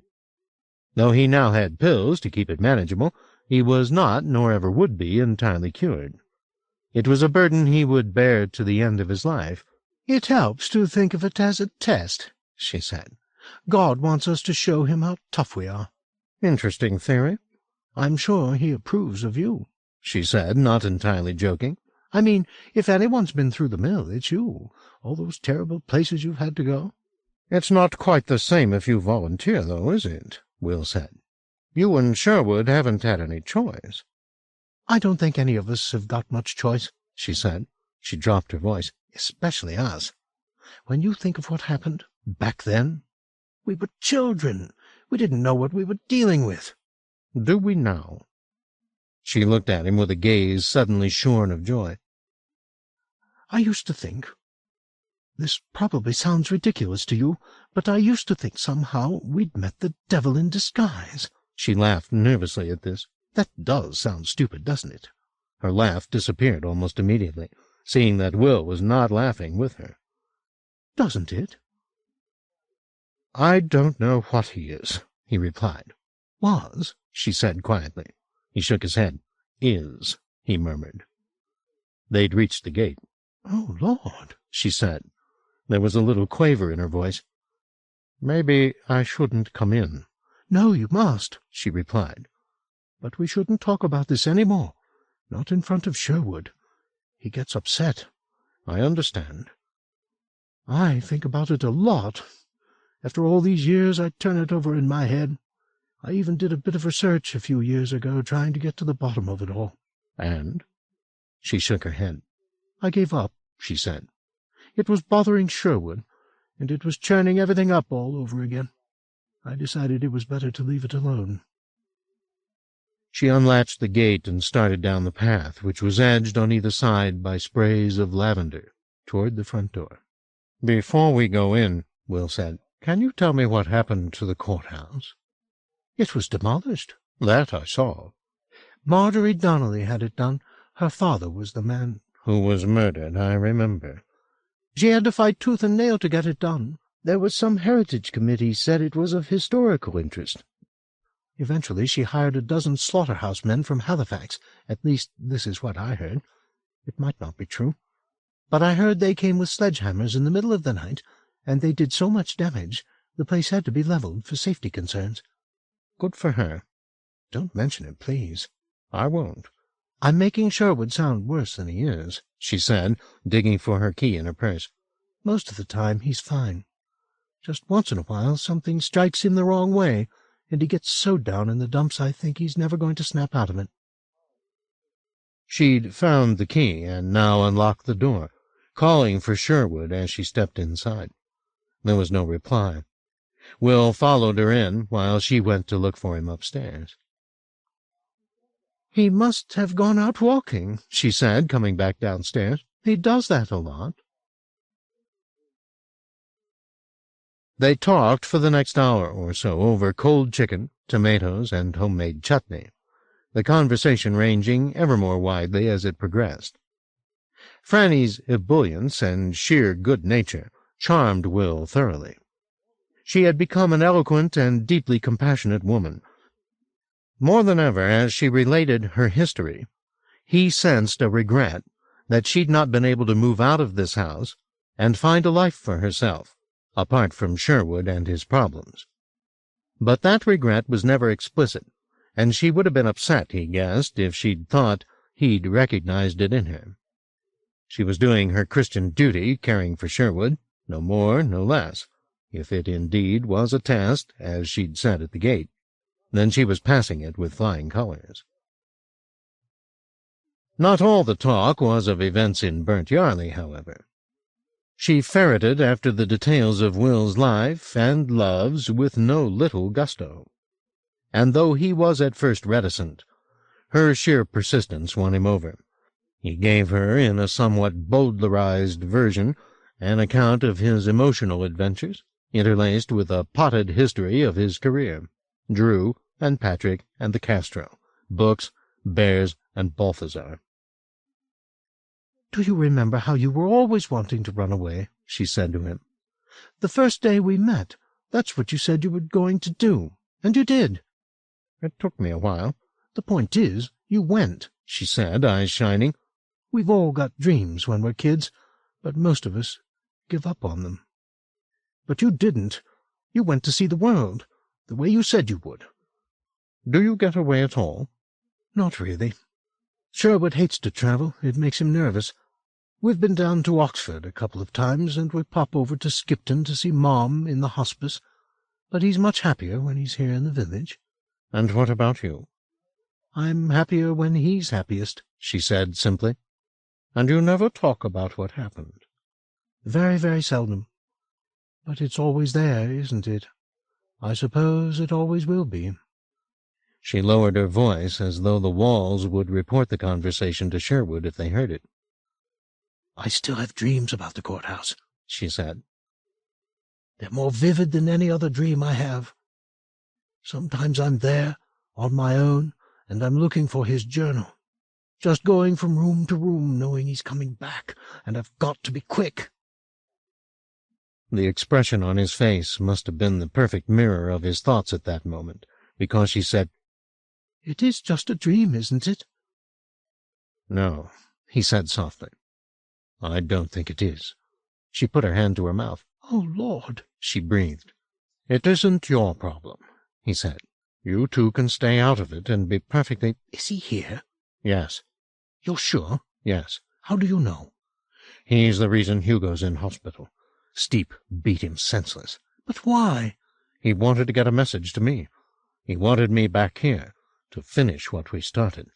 Though he now had pills to keep it manageable, he was not, nor ever would be, entirely cured. It was a burden he would bear to the end of his life. "It helps to think of it as a test," she said. "God wants us to show him how tough we are." "Interesting theory." "I'm sure he approves of you," she said, not entirely joking. "I mean, if anyone's been through the mill, it's you. All those terrible places you've had to go." "It's not quite the same if you volunteer, though, is it?" Will said. "You and Sherwood haven't had any choice." "I don't think any of us have got much choice," she said. She dropped her voice. "Especially us. When you think of what happened back then, we were children. We didn't know what we were dealing with." "Do we now?" She looked at him with a gaze suddenly shorn of joy. "I used to think— this probably sounds ridiculous to you, but I used to think somehow we'd met the devil in disguise." She laughed nervously at this. "That does sound stupid, doesn't it?" Her laugh disappeared almost immediately, seeing that Will was not laughing with her. "Doesn't it?" "I don't know what he is," he replied. "Was?" she said quietly. He shook his head. "Is," he murmured. They'd reached the gate. "Oh, Lord," she said. There was a little quaver in her voice. "Maybe I shouldn't come in." "No, you must," she replied. "But we shouldn't talk about this any more. Not in front of Sherwood. He gets upset." "I understand." "I think about it a lot. After all these years, I turn it over in my head. I even did a bit of research a few years ago, trying to get to the bottom of it all." "And?" She shook her head. "I gave up," she said. "It was bothering Sherwood, and it was churning everything up all over again. I decided it was better to leave it alone." She unlatched the gate and started down the path, which was edged on either side by sprays of lavender, toward the front door. "Before we go in," Will said, "can you tell me what happened to the courthouse?" "It was demolished." "That I saw." "Marjorie Donnelly had it done. Her father was the man—" "Who was murdered, I remember." She had to fight tooth and nail to get it done. There was some heritage committee said it was of historical interest. Eventually she hired a dozen slaughterhouse men from Halifax. At least this is what I heard. It might not be true. But I heard they came with sledgehammers in the middle of the night, and they did so much damage the place had to be leveled for safety concerns. Good for her. Don't mention it, please. I won't. I'm making Sherwood sound worse than he is, she said, digging for her key in her purse. Most of the time he's fine. Just once in a while something strikes him the wrong way, and he gets so down in the dumps I think he's never going to snap out of it. She'd found the key and now unlocked the door, calling for Sherwood as she stepped inside. There was no reply. Will followed her in while she went to look for him upstairs. "He must have gone out walking," she said, coming back downstairs. "He does that a lot." They talked for the next hour or so over cold chicken, tomatoes, and homemade chutney, the conversation ranging ever more widely as it progressed. Franny's ebullience and sheer good nature charmed Will thoroughly. She had become an eloquent and deeply compassionate woman. More than ever, as she related her history, he sensed a regret that she'd not been able to move out of this house and find a life for herself, apart from Sherwood and his problems. But that regret was never explicit, and she would have been upset, he guessed, if she'd thought he'd recognized it in her. She was doing her Christian duty, caring for Sherwood, no more, no less. If it indeed was a test, as she'd said at the gate, then she was passing it with flying colors. Not all the talk was of events in Burnt Yarley, however. She ferreted after the details of Will's life and loves with no little gusto. And though he was at first reticent, her sheer persistence won him over. He gave her, in a somewhat bowdlerized version, an account of his emotional adventures, interlaced with a potted history of his career. Drew and Patrick and the Castro, books, bears, and Balthazar. "Do you remember how you were always wanting to run away?" she said to him. "The first day we met, that's what you said you were going to do, and you did." "It took me a while." "The point is, you went," she said, eyes shining. "We've all got dreams when we're kids, but most of us give up on them. But you didn't. You went to see the world, the way you said you would." "Do you get away at all?" "Not really. Sherwood hates to travel. It makes him nervous. We've been down to Oxford a couple of times, and we pop over to Skipton to see Mom in the hospice, but he's much happier when he's here in the village." "And what about you?" "I'm happier when he's happiest," she said simply. "And you never talk about what happened?" "Very, very seldom. But it's always there, isn't it? I suppose it always will be." She lowered her voice as though the walls would report the conversation to Sherwood if they heard it. "I still have dreams about the courthouse," she said. "They're more vivid than any other dream I have. Sometimes I'm there, on my own, and I'm looking for his journal. Just going from room to room, knowing he's coming back, and I've got to be quick." The expression on his face must have been the perfect mirror of his thoughts at that moment, because she said, "It is just a dream, isn't it?" "No," he said softly. "I don't think it is." She put her hand to her mouth. "Oh, Lord," she breathed. "It isn't your problem," he said. "You two can stay out of it and be perfectly—" "Is he here?" "Yes." "You're sure?" "Yes." "How do you know?" "He's the reason Hugo's in hospital. Steep beat him senseless." "But why?" "He wanted to get a message to me. He wanted me back here to finish what we started."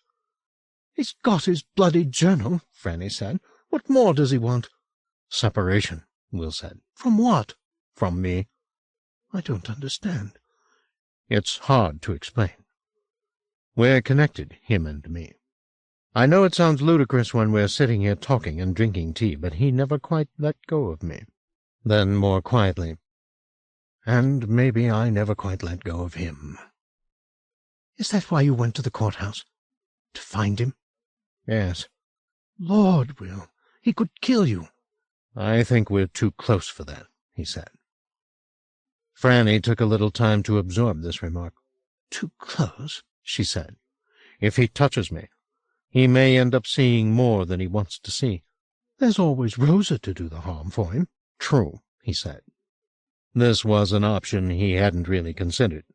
"He's got his bloody journal," Franny said. "What more does he want?" "Separation," Will said. "From what?" "From me." "I don't understand." "It's hard to explain. We're connected, him and me. I know it sounds ludicrous when we're sitting here talking and drinking tea, but he never quite let go of me." Then, more quietly, "And maybe I never quite let go of him." "Is that why you went to the courthouse? To find him?" "Yes." "Lord, Will, he could kill you." "I think we're too close for that," he said. Franny took a little time to absorb this remark. "Too close?" she said. "If he touches me, he may end up seeing more than he wants to see." "There's always Rosa to do the harm for him." "True," he said. This was an option he hadn't really considered.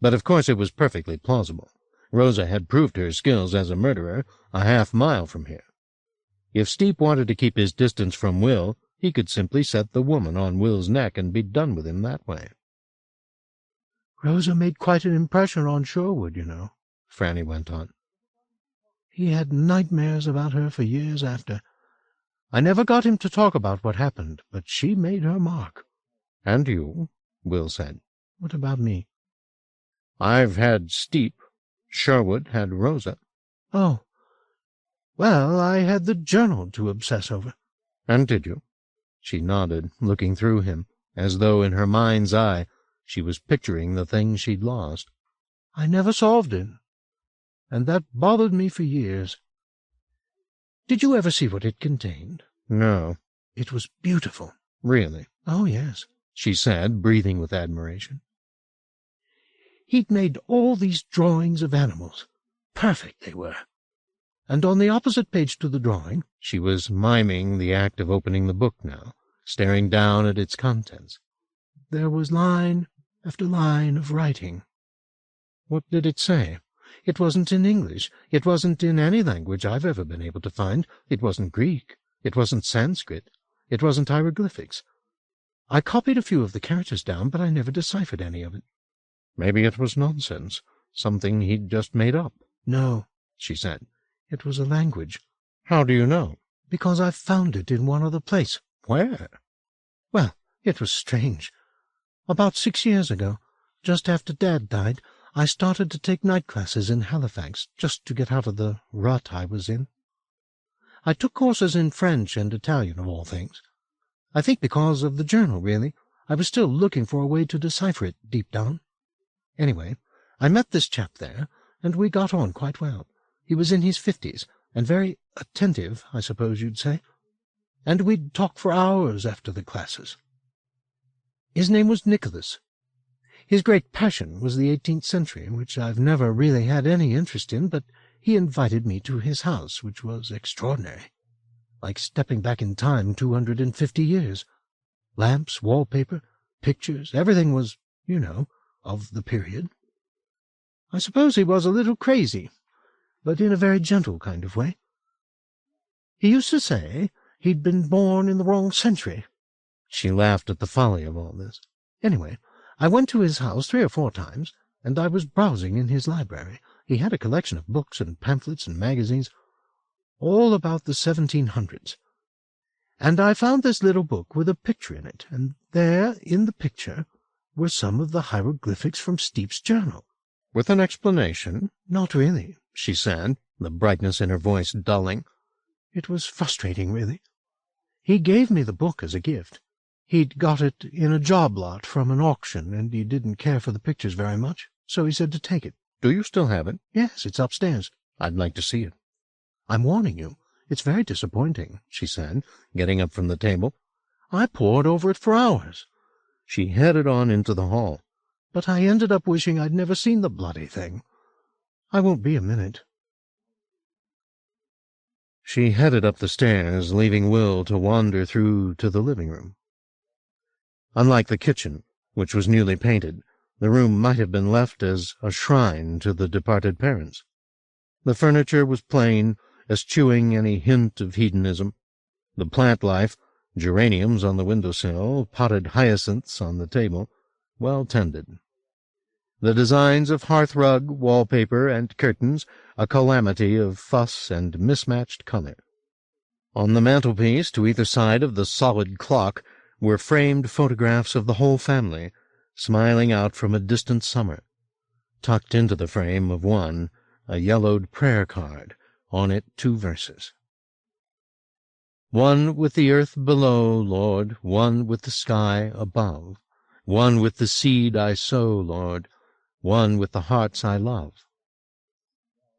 But of course it was perfectly plausible. Rosa had proved her skills as a murderer a half-mile from here. If Steep wanted to keep his distance from Will, he could simply set the woman on Will's neck and be done with him that way. "Rosa made quite an impression on Sherwood, you know," Franny went on. "He had nightmares about her for years after. I never got him to talk about what happened, but she made her mark." "And you?" Will said. "What about me?" "I've had Steep. Sherwood had Rosa." "Oh. Well, I had the journal to obsess over." "And did you?" She nodded, looking through him, as though in her mind's eye she was picturing the thing she'd lost. "I never solved it, and that bothered me for years. Did you ever see what it contained?" "No." "It was beautiful." "Really?" "Oh, yes," she said, breathing with admiration. "He'd made all these drawings of animals. Perfect they were. And on the opposite page to the drawing—" She was miming the act of opening the book now, staring down at its contents. "There was line after line of writing." "What did it say?" "It wasn't in English. It wasn't in any language I've ever been able to find. It wasn't Greek. It wasn't Sanskrit. It wasn't hieroglyphics. I copied a few of the characters down, but I never deciphered any of it." "Maybe it was nonsense, something he'd just made up." "No," she said. "It was a language." "How do you know?" "Because I found it in one other place." "Where?" "Well, it was strange. About 6 years ago, just after Dad died, I started to take night classes in Halifax, just to get out of the rut I was in. I took courses in French and Italian, of all things. I think because of the journal, really. I was still looking for a way to decipher it deep down. Anyway, I met this chap there, and we got on quite well. He was in his 50s, and very attentive, I suppose you'd say. And we'd talk for hours after the classes. His name was Nicholas. His great passion was the 18th century, which I've never really had any interest in, but he invited me to his house, which was extraordinary. Like stepping back in time 250 years. Lamps, wallpaper, pictures, everything was, you know, of the period. I suppose he was a little crazy, but in a very gentle kind of way. He used to say he'd been born in the wrong century." She laughed at the folly of all this. "Anyway, I went to his house 3 or 4 times, and I was browsing in his library. He had a collection of books and pamphlets and magazines, all about the 1700s. And I found this little book with a picture in it, and there, in the picture, were some of the hieroglyphics from Steep's journal." "With an explanation?" "Not really," she said, the brightness in her voice dulling. "It was frustrating, really. He gave me the book as a gift. He'd got it in a job lot from an auction, and he didn't care for the pictures very much, so he said to take it." "Do you still have it?" "Yes, it's upstairs." "I'd like to see it." "I'm warning you, it's very disappointing," she said, getting up from the table. "I pored over it for hours." She headed on into the hall. "But I ended up wishing I'd never seen the bloody thing. I won't be a minute." She headed up the stairs, leaving Will to wander through to the living room. Unlike the kitchen, which was newly painted, the room might have been left as a shrine to the departed parents. The furniture was plain, eschewing any hint of hedonism. The plant life, geraniums on the window-sill, potted hyacinths on the table, well tended. The designs of hearth-rug, wallpaper, and curtains, a calamity of fuss and mismatched color. On the mantelpiece, to either side of the solid clock, were framed photographs of the whole family, smiling out from a distant summer. Tucked into the frame of one, a yellowed prayer card, on it 2 verses. "One with the earth below, Lord, one with the sky above, one with the seed I sow, Lord, one with the hearts I love.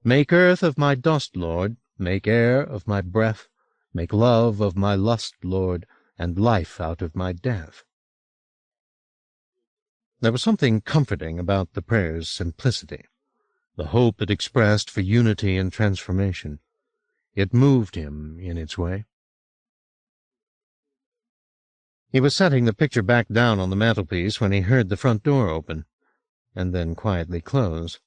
Make earth of my dust, Lord, make air of my breath, make love of my lust, Lord, and life out of my death." There was something comforting about the prayer's simplicity, the hope it expressed for unity and transformation. It moved him in its way. He was setting the picture back down on the mantelpiece when he heard the front door open, and then quietly close.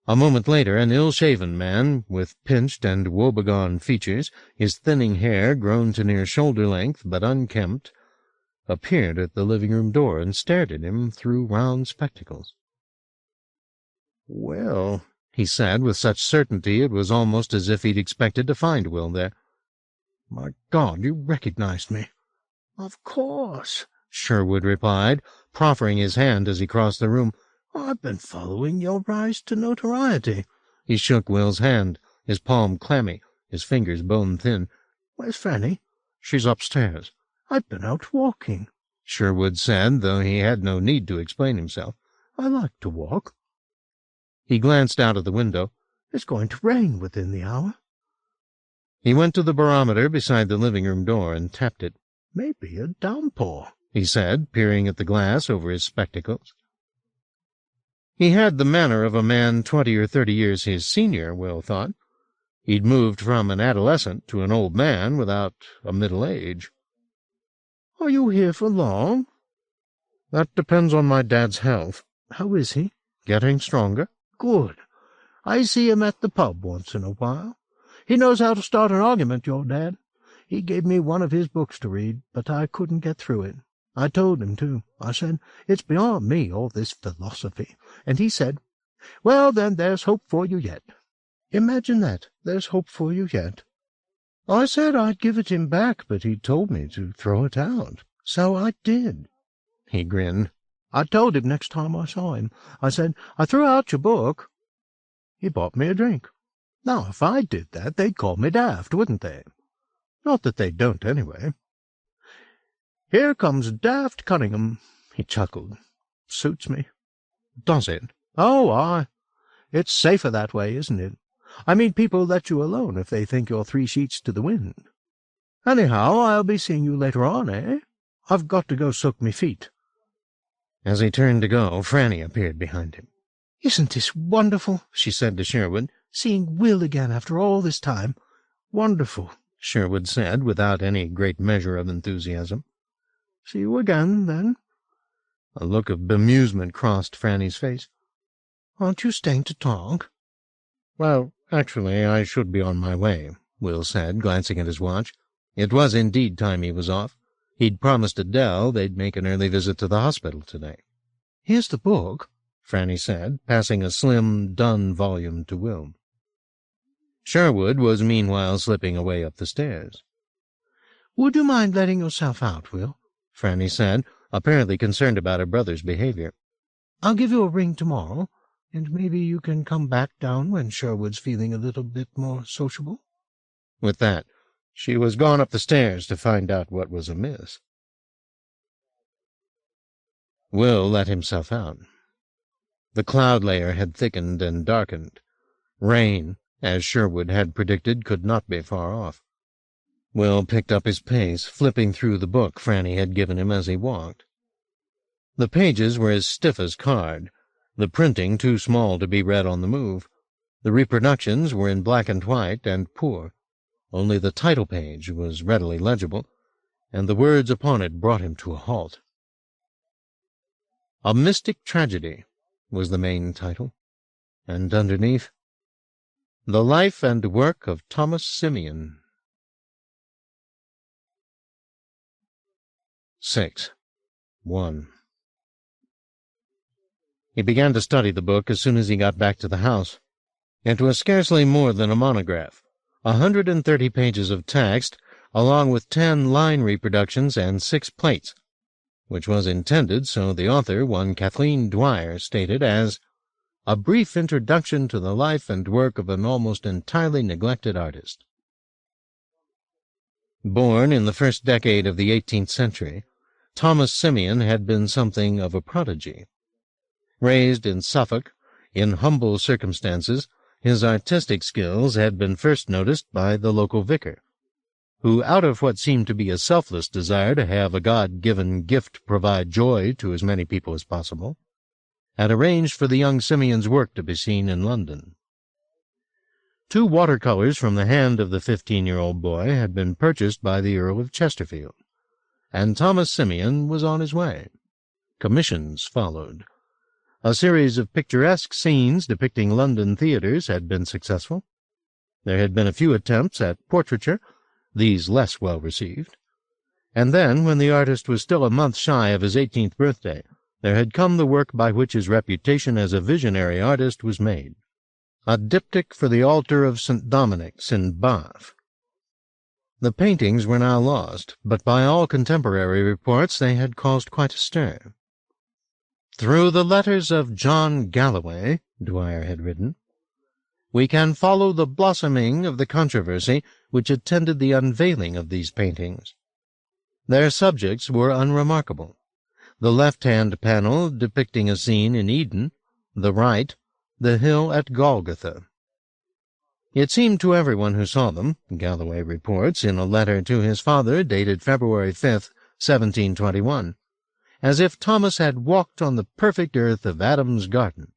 A moment later, an ill-shaven man, with pinched and woebegone features, his thinning hair grown to near shoulder-length but unkempt, appeared at the living-room door and stared at him through round spectacles. "Well," he said, with such certainty it was almost as if he'd expected to find Will there. "My God, you recognized me." "Of course," Sherwood replied, proffering his hand as he crossed the room. "I've been following your rise to notoriety." He shook Will's hand, his palm clammy, his fingers bone-thin. "Where's Fanny?" "She's upstairs." "I've been out walking," Sherwood said, though he had no need to explain himself. "I like to walk." He glanced out of the window. "It's going to rain within the hour." He went to the barometer beside the living-room door and tapped it. "Maybe a downpour," he said, peering at the glass over his spectacles. He had the manner of a man 20 or 30 years his senior, Will thought. He'd moved from an adolescent to an old man without a middle age. "Are you here for long?" "That depends on my dad's health." "How is he?" "Getting stronger." "Good. I see him at the pub once in a while. He knows how to start an argument, your dad. He gave me one of his books to read, but I couldn't get through it. I told him, too. I said, 'It's beyond me, all this philosophy.' And he said, 'Well, then there's hope for you yet.' Imagine that, there's hope for you yet. I said I'd give it him back, but he told me to throw it out. So I did." He grinned. "I told him next time I saw him. I said, 'I threw out your book.' He bought me a drink. Now, if I did that, they'd call me daft, wouldn't they? Not that they don't, anyway. Here comes Daft Cunningham." He chuckled. "Suits me." "Does it?" "Oh, it's safer that way, isn't it? I mean, people let you alone if they think you're 3 sheets to the wind. Anyhow, I'll be seeing you later on, eh? I've got to go soak me feet." As he turned to go, Franny appeared behind him. "Isn't this wonderful?" she said to Sherwood. "Seeing Will again after all this time." "Wonderful," Sherwood said, without any great measure of enthusiasm. "See you again, then?" A look of bemusement crossed Franny's face. "Aren't you staying to talk?" "Well, actually, I should be on my way," Will said, glancing at his watch. It was indeed time he was off. He'd promised Adele they'd make an early visit to the hospital today. "Here's the book," Franny said, passing a slim, dun volume to Will. Sherwood was meanwhile slipping away up the stairs. "Would you mind letting yourself out, Will?" Franny said, apparently concerned about her brother's behavior. "I'll give you a ring tomorrow, and maybe you can come back down when Sherwood's feeling a little bit more sociable." With that, she was gone up the stairs to find out what was amiss. Will let himself out. The cloud layer had thickened and darkened. Rain, as Sherwood had predicted, could not be far off. Will picked up his pace, flipping through the book Franny had given him as he walked. The pages were as stiff as card, the printing too small to be read on the move. The reproductions were in black and white and poor. Only the title page was readily legible, and the words upon it brought him to a halt. "A Mystic Tragedy" was the main title, and underneath, "The Life and Work of Thomas Simeon." 6.1. He began to study the book as soon as he got back to the house. It was scarcely more than a monograph, 130 pages of text, along with 10 line reproductions and 6 plates, which was intended, so the author, one Kathleen Dwyer, stated, as a brief introduction to the life and work of an almost entirely neglected artist. Born in the first decade of the 18th century, Thomas Simeon had been something of a prodigy. Raised in Suffolk, in humble circumstances, his artistic skills had been first noticed by the local vicar. who, out of what seemed to be a selfless desire to have a God-given gift provide joy to as many people as possible, had arranged for the young Simeon's work to be seen in London. 2 watercolors from the hand of the 15-year-old boy had been purchased by the Earl of Chesterfield, and Thomas Simeon was on his way. Commissions followed. A series of picturesque scenes depicting London theatres had been successful. There had been a few attempts at portraiture, these less well received. And then, when the artist was still a month shy of his 18th birthday, there had come the work by which his reputation as a visionary artist was made, a diptych for the altar of St. Dominic's in Bath. The paintings were now lost, but by all contemporary reports they had caused quite a stir. "Through the letters of John Galloway," Dwyer had written, "we can follow the blossoming of the controversy which attended the unveiling of these paintings. Their subjects were unremarkable. The left-hand panel depicting a scene in Eden, the right, the hill at Golgotha. It seemed to everyone who saw them," Galloway reports in a letter to his father dated February 5, 1721, "as if Thomas had walked on the perfect earth of Adam's garden,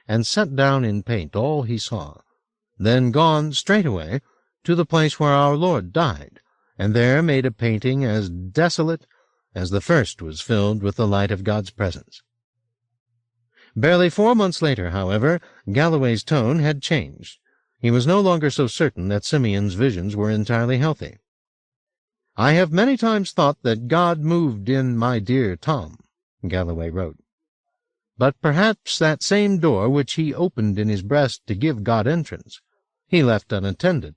and set down in paint all he saw, then gone straightway to the place where our Lord died, and there made a painting as desolate as the first was filled with the light of God's presence." Barely 4 months later, however, Galloway's tone had changed. He was no longer so certain that Simeon's visions were entirely healthy. "I have many times thought that God moved in my dear Tom," Galloway wrote. "But perhaps that same door which he opened in his breast to give God entrance, he left unattended.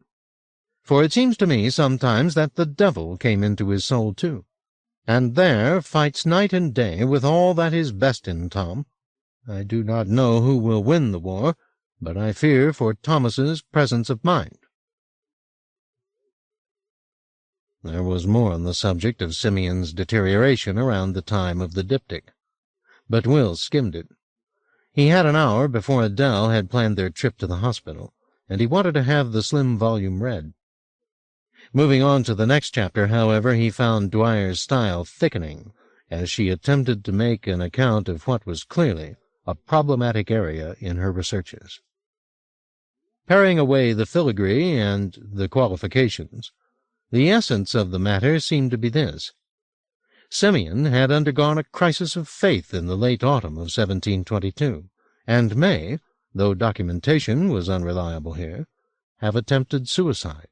For it seems to me sometimes that the devil came into his soul too, and there fights night and day with all that is best in Tom. I do not know who will win the war, but I fear for Thomas's presence of mind." There was more on the subject of Simeon's deterioration around the time of the diptych, but Will skimmed it. He had an hour before Adele had planned their trip to the hospital, and he wanted to have the slim volume read. Moving on to the next chapter, however, he found Dwyer's style thickening as she attempted to make an account of what was clearly a problematic area in her researches. Paring away the filigree and the qualifications, the essence of the matter seemed to be this. Simeon had undergone a crisis of faith in the late autumn of 1722, and may, though documentation was unreliable here, have attempted suicide.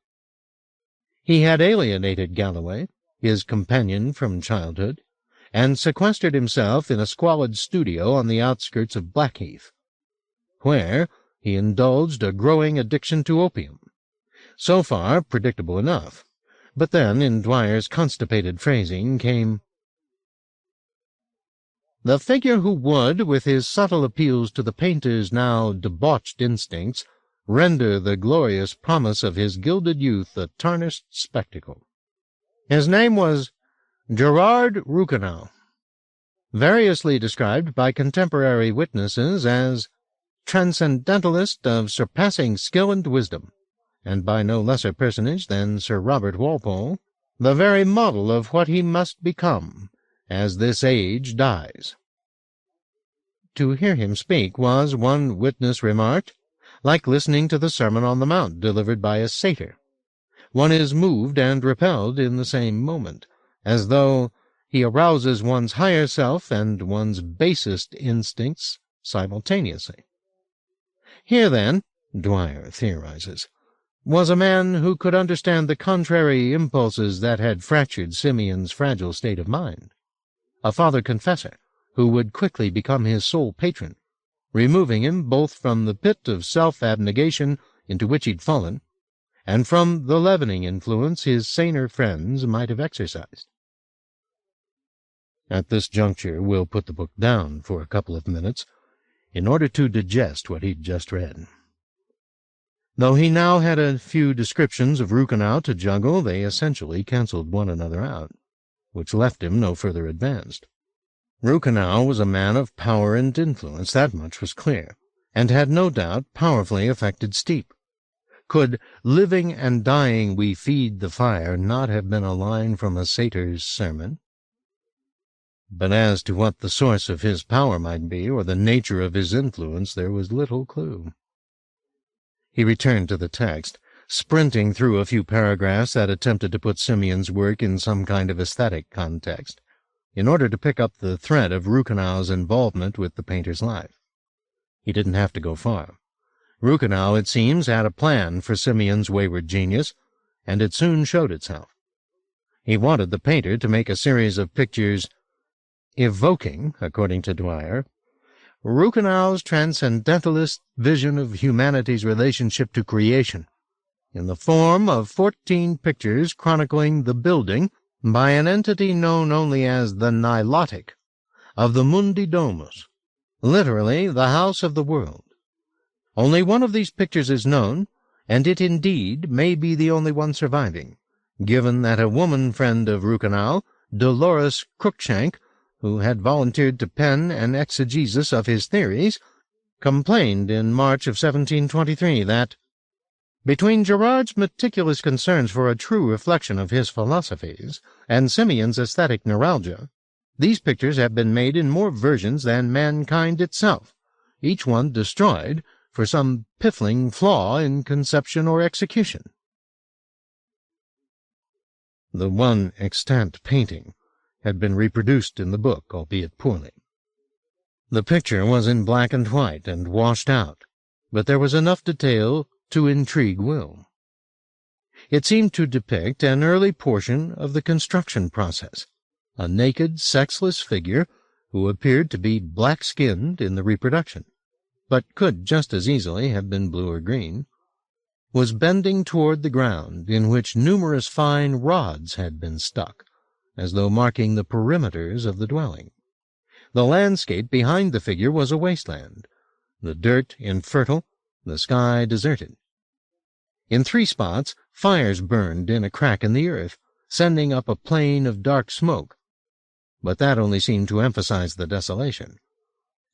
He had alienated Galloway, his companion from childhood, and sequestered himself in a squalid studio on the outskirts of Blackheath, where he indulged a growing addiction to opium. So far, predictable enough. But then, in Dwyer's constipated phrasing, came the figure who would, with his subtle appeals to the painter's now debauched instincts, render the glorious promise of his gilded youth a tarnished spectacle. His name was Gerard Rukenau, variously described by contemporary witnesses as transcendentalist of surpassing skill and wisdom, and by no lesser personage than Sir Robert Walpole, the very model of what he must become as this age dies. To hear him speak was, one witness remarked, like listening to the Sermon on the Mount delivered by a satyr. One is moved and repelled in the same moment, as though he arouses one's higher self and one's basest instincts simultaneously. Here, then, Dwyer theorizes, was a man who could understand the contrary impulses that had fractured Simeon's fragile state of mind, a father-confessor who would quickly become his sole patron, removing him both from the pit of self-abnegation into which he'd fallen, and from the leavening influence his saner friends might have exercised. At this juncture, Will put the book down for a couple of minutes in order to digest what he'd just read. Though he now had a few descriptions of Rukenau to juggle, they essentially cancelled one another out, which left him no further advanced. Rukenau was a man of power and influence, that much was clear, and had no doubt powerfully affected Steep. Could "living and dying we feed the fire" not have been a line from a satyr's sermon? But as to what the source of his power might be, or the nature of his influence, there was little clue. He returned to the text, sprinting through a few paragraphs that attempted to put Simeon's work in some kind of aesthetic context, in order to pick up the thread of Ruchenau's involvement with the painter's life. He didn't have to go far. Ruchenau, it seems, had a plan for Simeon's wayward genius, and it soon showed itself. He wanted the painter to make a series of pictures evoking, according to Dwyer, Ruchenau's transcendentalist vision of humanity's relationship to creation, in the form of 14 pictures chronicling the building, by an entity known only as the Nilotic, of the Mundi Domus, literally the house of the world. Only one of these pictures is known, and it indeed may be the only one surviving, given that a woman friend of Ruchenau, Dolores Cruikshank, who had volunteered to pen an exegesis of his theories, complained in March of 1723 that, between Gerard's meticulous concerns for a true reflection of his philosophies and Simeon's aesthetic neuralgia, these pictures have been made in more versions than mankind itself, each one destroyed for some piffling flaw in conception or execution. The one extant painting had been reproduced in the book, albeit poorly. The picture was in black and white and washed out, but there was enough detail to intrigue Will. It seemed to depict an early portion of the construction process, a naked, sexless figure who appeared to be black-skinned in the reproduction, but could just as easily have been blue or green, was bending toward the ground, in which numerous fine rods had been stuck, as though marking the perimeters of the dwelling. The landscape behind the figure was a wasteland, the dirt infertile, the sky deserted. In 3 spots, fires burned in a crack in the earth, sending up a plain of dark smoke, but that only seemed to emphasize the desolation.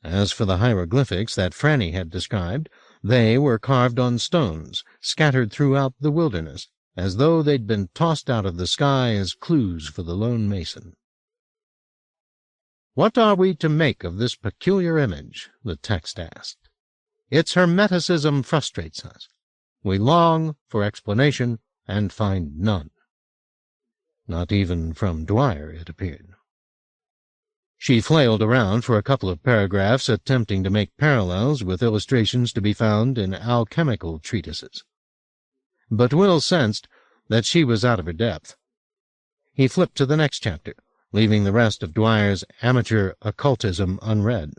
As for the hieroglyphics that Franny had described, they were carved on stones, scattered throughout the wilderness, as though they'd been tossed out of the sky as clues for the lone mason. "What are we to make of this peculiar image?" the text asked. "Its hermeticism frustrates us. We long for explanation and find none." Not even from Dwyer, it appeared. She flailed around for a couple of paragraphs, attempting to make parallels with illustrations to be found in alchemical treatises. But Will sensed that she was out of her depth. He flipped to the next chapter, leaving the rest of Dwyer's amateur occultism unread,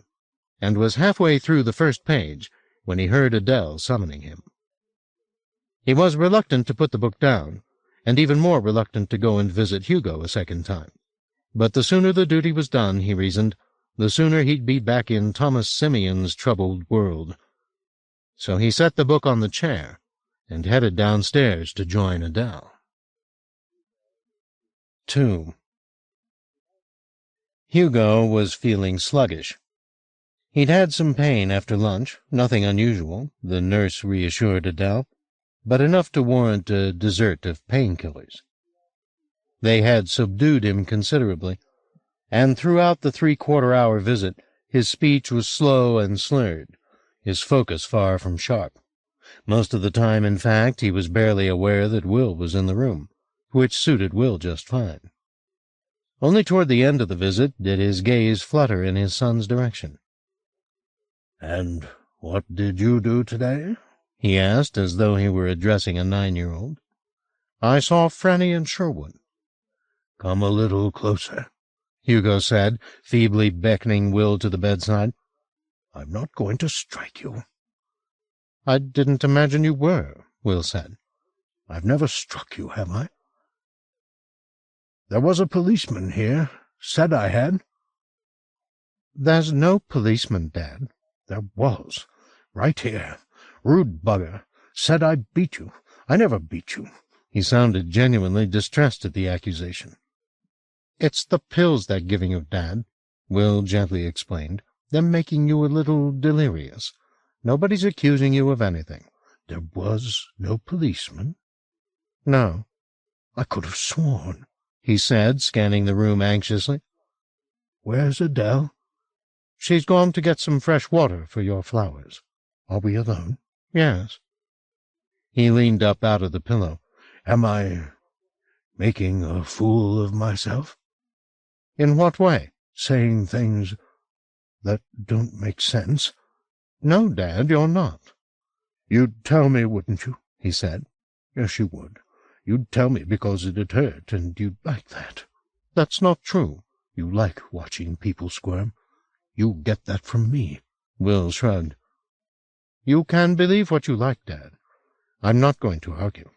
and was halfway through the first page when he heard Adele summoning him. He was reluctant to put the book down, and even more reluctant to go and visit Hugo a second time. But the sooner the duty was done, he reasoned, the sooner he'd be back in Thomas Simeon's troubled world. So he set the book on the chair and headed downstairs to join Adele. 2. Hugo was feeling sluggish. He'd had some pain after lunch, nothing unusual, the nurse reassured Adele, but enough to warrant a dessert of painkillers. They had subdued him considerably, and throughout the 3/4-hour visit his speech was slow and slurred, his focus far from sharp. Most of the time, in fact, he was barely aware that Will was in the room, which suited Will just fine. Only toward the end of the visit did his gaze flutter in his son's direction. "And what did you do today?" he asked, as though he were addressing a 9-year-old. "I saw Franny and Sherwood." "Come a little closer," Hugo said, feebly beckoning Will to the bedside. "I'm not going to strike you." "I didn't imagine you were," Will said. "I've never struck you, have I?" "There was a policeman here. Said I had." "There's no policeman, Dad." "There was. Right here. Rude bugger. Said I beat you. I never beat you." He sounded genuinely distressed at the accusation. "It's the pills they're giving you, Dad," Will gently explained. "They're making you a little delirious. Nobody's accusing you of anything. There was no policeman? No. I could have sworn, he said, scanning the room anxiously. Where's Adele? She's gone to get some fresh water for your flowers. Are we alone? Yes. He leaned up out of the pillow. Am I making a fool of myself? In what way? Saying things that don't make sense. No, Dad, you're not. You'd tell me, wouldn't you? He said. Yes, you would. You'd tell me because it'd hurt, and you'd like that. That's not true. You like watching people squirm. You get that from me. Will shrugged. You can believe what you like, Dad. I'm not going to argue.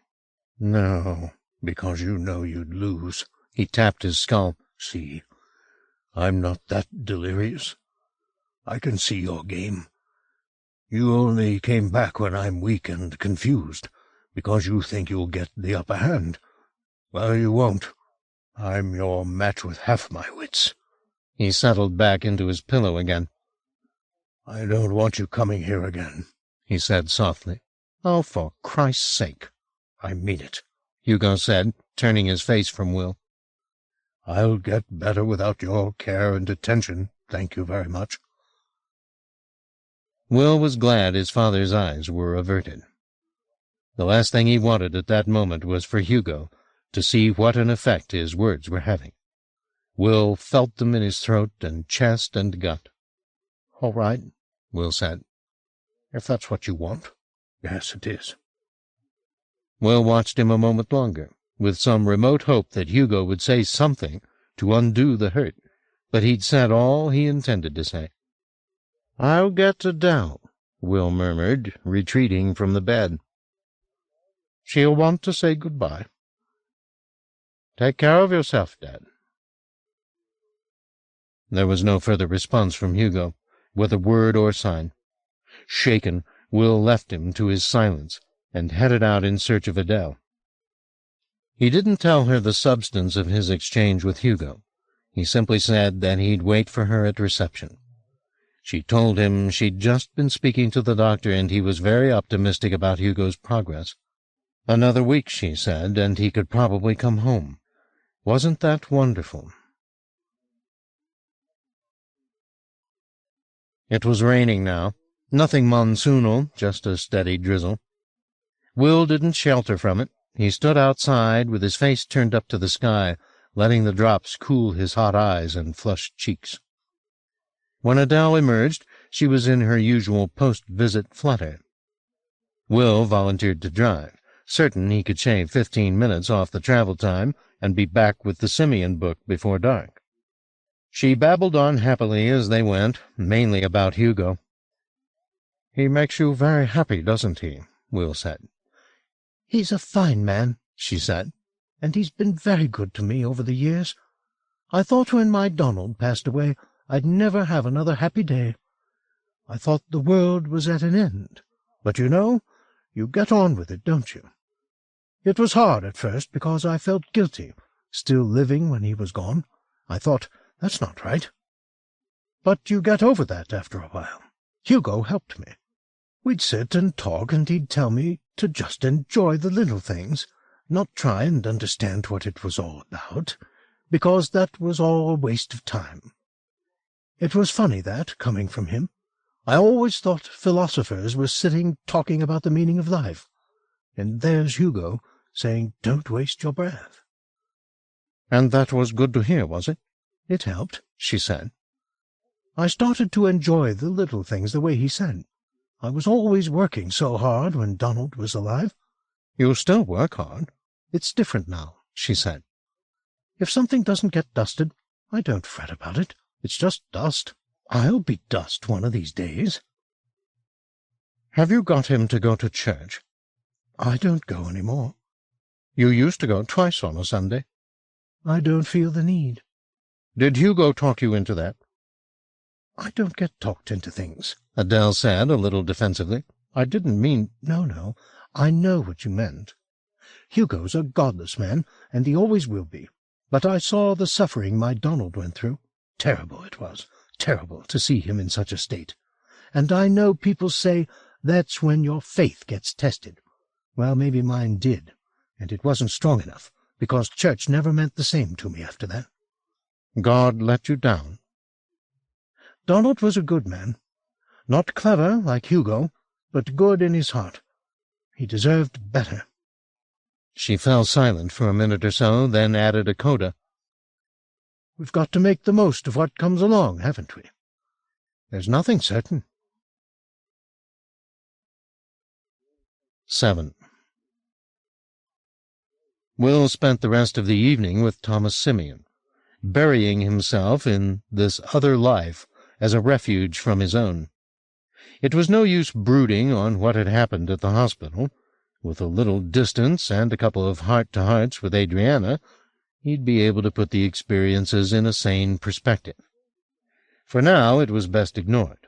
No, because you know you'd lose. He tapped his skull. See, I'm not that delirious. I can see your game. You only came back when I'm weak and confused, because you think you'll get the upper hand. Well, you won't. I'm your match with half my wits. He settled back into his pillow again. I don't want you coming here again, he said softly. Oh, for Christ's sake. I mean it, Hugo said, turning his face from Will. I'll get better without your care and attention, thank you very much. Will was glad his father's eyes were averted. The last thing he wanted at that moment was for Hugo to see what an effect his words were having. Will felt them in his throat and chest and gut. All right, Will said. If that's what you want. Yes, it is. Will watched him a moment longer, with some remote hope that Hugo would say something to undo the hurt, but he'd said all he intended to say. I'll get Adele, Will murmured, retreating from the bed. She'll want to say goodbye. Take care of yourself, Dad. There was no further response from Hugo, whether word or sign. Shaken, Will left him to his silence and headed out in search of Adele. He didn't tell her the substance of his exchange with Hugo. He simply said that he'd wait for her at reception. She told him she'd just been speaking to the doctor and he was very optimistic about Hugo's progress. Another week, she said, and he could probably come home. Wasn't that wonderful? It was raining now. Nothing monsoonal, just a steady drizzle. Will didn't shelter from it. He stood outside with his face turned up to the sky, letting the drops cool his hot eyes and flushed cheeks. When Adele emerged, she was in her usual post-visit flutter. Will volunteered to drive, certain he could shave 15 minutes off the travel time and be back with the Simeon book before dark. She babbled on happily as they went, mainly about Hugo. He makes you very happy, doesn't he? Will said. He's a fine man, she said, and he's been very good to me over the years. I thought when my Donald passed away I'd never have another happy day. I thought the world was at an end. But you know, you get on with it, don't you? It was hard at first because I felt guilty, still living when he was gone. I thought, that's not right. But you get over that after a while. Hugo helped me. We'd sit and talk, and he'd tell me to just enjoy the little things, not try and understand what it was all about, because that was all a waste of time. It was funny that, coming from him, I always thought philosophers were sitting talking about the meaning of life, and there's Hugo saying, don't waste your breath. And that was good to hear, was it? It helped, she said. I started to enjoy the little things the way he said. I was always working so hard when Donald was alive. You still work hard. It's different now, she said. If something doesn't get dusted, I don't fret about it. It's just dust. I'll be dust one of these days. Have you got him to go to church? I don't go any more. You used to go twice on a Sunday. I don't feel the need. Did Hugo talk you into that? I don't get talked into things, Adele said a little defensively. I didn't mean— No, I know what you meant. Hugo's a godless man, and he always will be. But I saw the suffering my Donald went through. Terrible it was, terrible to see him in such a state. And I know people say, That's when your faith gets tested. Well, maybe mine did, and it wasn't strong enough, because church never meant the same to me after that. God let you down? Donald was a good man. Not clever, like Hugo, but good in his heart. He deserved better. She fell silent for a minute or so, then added a coda. We've got to make the most of what comes along, haven't we? There's nothing certain. 7. Will spent the rest of the evening with Thomas Simeon, burying himself in this other life as a refuge from his own. It was no use brooding on what had happened at the hospital. With a little distance and a couple of heart-to-hearts with Adriana, he'd be able to put the experiences in a sane perspective. For now, it was best ignored.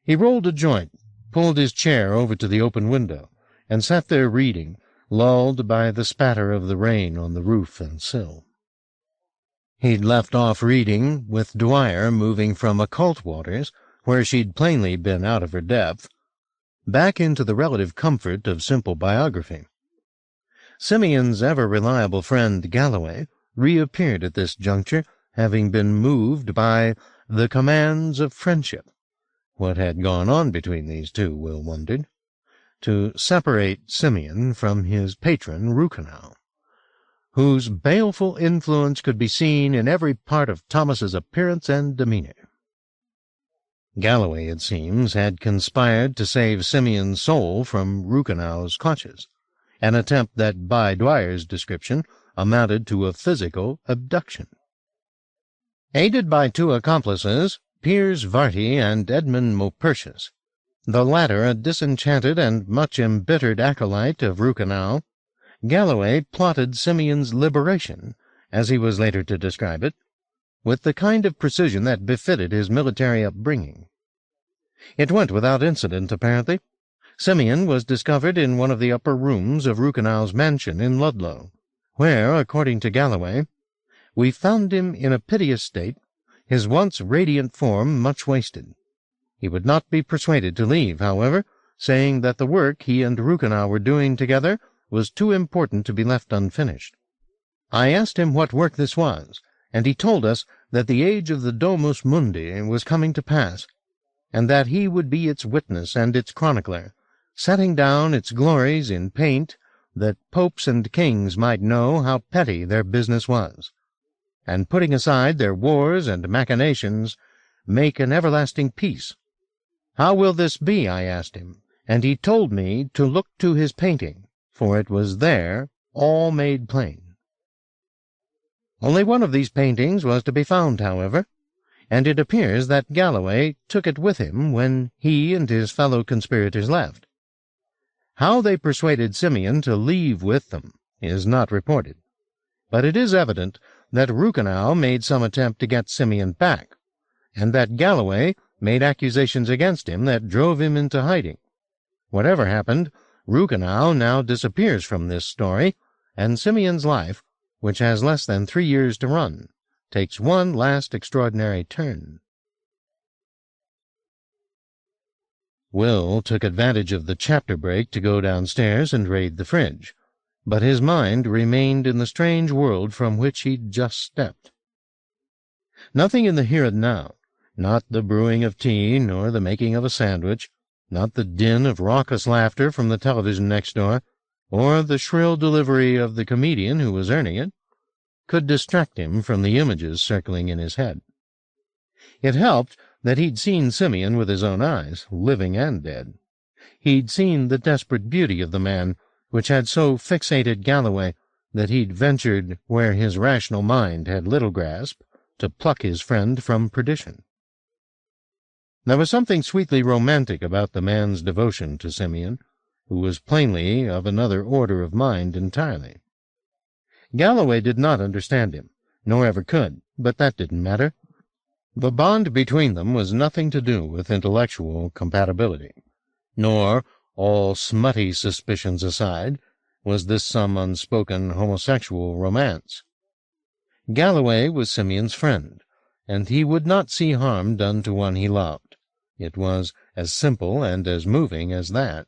He rolled a joint, pulled his chair over to the open window, and sat there reading, lulled by the spatter of the rain on the roof and sill. He'd left off reading, with Dwyer moving from occult waters, where she'd plainly been out of her depth, back into the relative comfort of simple biography. Simeon's ever-reliable friend Galloway reappeared at this juncture, having been moved by the commands of friendship. What had gone on between these two, Will wondered, to separate Simeon from his patron Rukenau, whose baleful influence could be seen in every part of Thomas's appearance and demeanor. Galloway, it seems, had conspired to save Simeon's soul from Rukenau's clutches, an attempt that, by Dwyer's description, amounted to a physical abduction. Aided by two accomplices, Piers Varty and Edmund Maupertius, the latter a disenchanted and much embittered acolyte of Rukenau, Galloway plotted Simeon's liberation, as he was later to describe it, with the kind of precision that befitted his military upbringing. It went without incident, apparently. Simeon was discovered in one of the upper rooms of Rukenau's mansion in Ludlow, where, according to Galloway, we found him in a piteous state, his once radiant form much wasted. He would not be persuaded to leave, however, saying that the work he and Rukenau were doing together was too important to be left unfinished. I asked him what work this was, and he told us that the age of the Domus Mundi was coming to pass, and that he would be its witness and its chronicler, setting down its glories in paint, that popes and kings might know how petty their business was, and putting aside their wars and machinations, make an everlasting peace. How will this be, I asked him, and he told me to look to his painting, for it was there all made plain. Only one of these paintings was to be found, however, and it appears that Galloway took it with him when he and his fellow conspirators left. How they persuaded Simeon to leave with them is not reported, but it is evident that Rukenau made some attempt to get Simeon back, and that Galloway made accusations against him that drove him into hiding. Whatever happened, Rukenau now disappears from this story, and Simeon's life, which has less than 3 years to run, takes one last extraordinary turn. Will took advantage of the chapter break to go downstairs and raid the fridge, but his mind remained in the strange world from which he'd just stepped. Nothing in the here and now, not the brewing of tea nor the making of a sandwich, not the din of raucous laughter from the television next door, or the shrill delivery of the comedian who was earning it, could distract him from the images circling in his head. It helped that he'd seen Simeon with his own eyes, living and dead. He'd seen the desperate beauty of the man, which had so fixated Galloway that he'd ventured, where his rational mind had little grasp, to pluck his friend from perdition. There was something sweetly romantic about the man's devotion to Simeon, who was plainly of another order of mind entirely. Galloway did not understand him, nor ever could, but that didn't matter. The bond between them was nothing to do with intellectual compatibility, nor, all smutty suspicions aside, was this some unspoken homosexual romance. Galloway was Simeon's friend, and he would not see harm done to one he loved. It was as simple and as moving as that.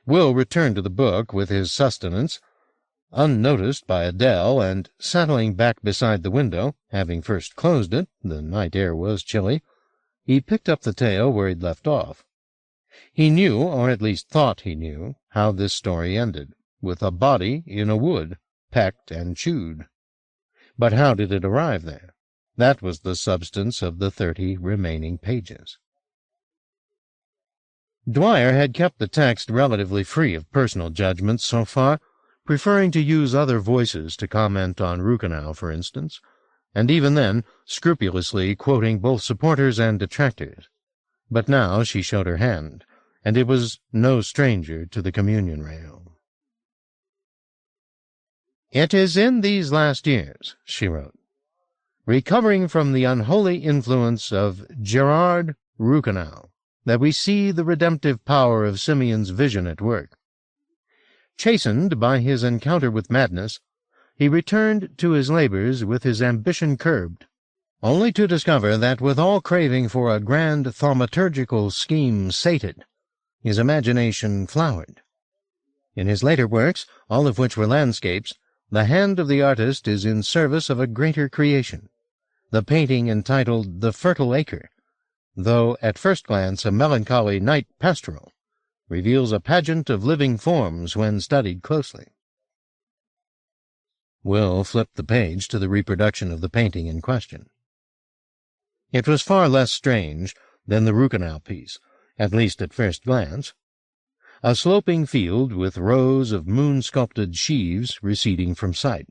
Will returned to the book with his sustenance, unnoticed by Adele, and settling back beside the window, having first closed it, the night air was chilly, he picked up the tale where he'd left off. He knew, or at least thought he knew, how this story ended, with a body in a wood, pecked and chewed. But how did it arrive there? That was the substance of the 30 remaining pages. Dwyer had kept the text relatively free of personal judgments so far, preferring to use other voices to comment on Rukenau, for instance, and even then scrupulously quoting both supporters and detractors. But now she showed her hand, and it was no stranger to the communion rail. "It is in these last years," she wrote, "recovering from the unholy influence of Gerard Rukenau, that we see the redemptive power of Simeon's vision at work. Chastened by his encounter with madness, he returned to his labors with his ambition curbed, only to discover that with all craving for a grand thaumaturgical scheme sated, his imagination flowered. In his later works, all of which were landscapes, the hand of the artist is in service of a greater creation. The painting entitled The Fertile Acre, though at first glance a melancholy night pastoral, reveals a pageant of living forms when studied closely." Will flipped the page to the reproduction of the painting in question. It was far less strange than the Rukenau piece, at least at first glance. A sloping field with rows of moon-sculpted sheaves receding from sight.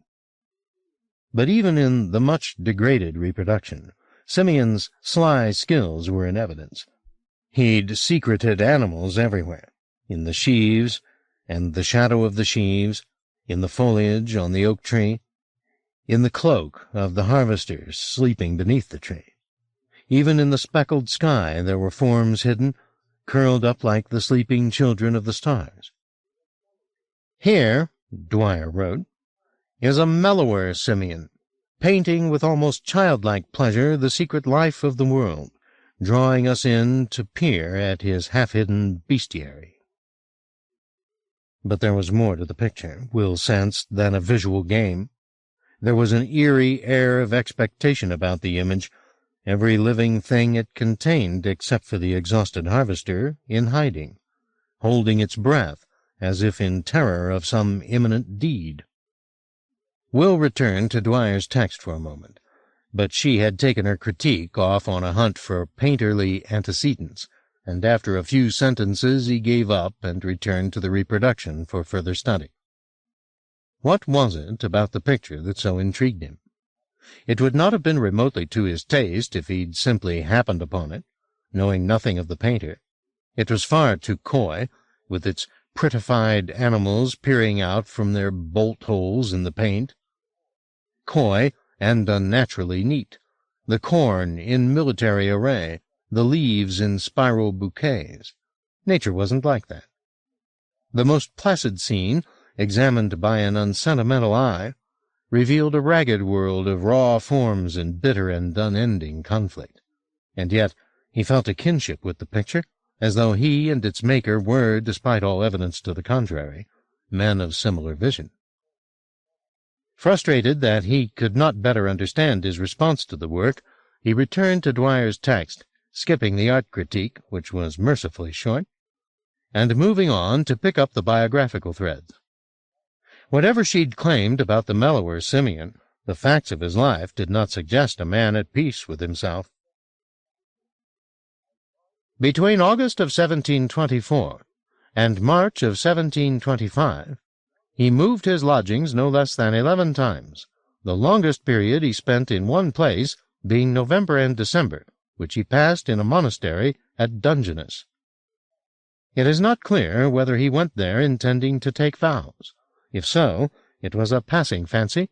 But even in the much degraded reproduction, Simeon's sly skills were in evidence. He'd secreted animals everywhere, in the sheaves and the shadow of the sheaves, in the foliage on the oak tree, in the cloak of the harvesters sleeping beneath the tree. Even in the speckled sky there were forms hidden, curled up like the sleeping children of the stars. "Here," Dwyer wrote, "is a mellower Simeon, painting with almost childlike pleasure the secret life of the world, drawing us in to peer at his half-hidden bestiary." But there was more to the picture, Will sensed, than a visual game. There was an eerie air of expectation about the image, every living thing it contained, except for the exhausted harvester, in hiding, holding its breath as if in terror of some imminent deed. Will returned to Dwyer's text for a moment, but she had taken her critique off on a hunt for painterly antecedents, and after a few sentences he gave up and returned to the reproduction for further study. What was it about the picture that so intrigued him? It would not have been remotely to his taste if he'd simply happened upon it, knowing nothing of the painter. It was far too coy, with its prettified animals peering out from their bolt-holes in the paint. Coy and unnaturally neat, the corn in military array, the leaves in spiral bouquets. Nature wasn't like that. The most placid scene, examined by an unsentimental eye, revealed a ragged world of raw forms in bitter and unending conflict. And yet he felt a kinship with the picture, as though he and its maker were, despite all evidence to the contrary, men of similar vision. Frustrated that he could not better understand his response to the work, he returned to Dwyer's text, skipping the art critique, which was mercifully short, and moving on to pick up the biographical threads. Whatever she'd claimed about the mellower Simeon, the facts of his life did not suggest a man at peace with himself. Between August of 1724 and March of 1725, he moved his lodgings no less than 11 times, the longest period he spent in one place being November and December, which he passed in a monastery at Dungeness. It is not clear whether he went there intending to take vows. If so, it was a passing fancy.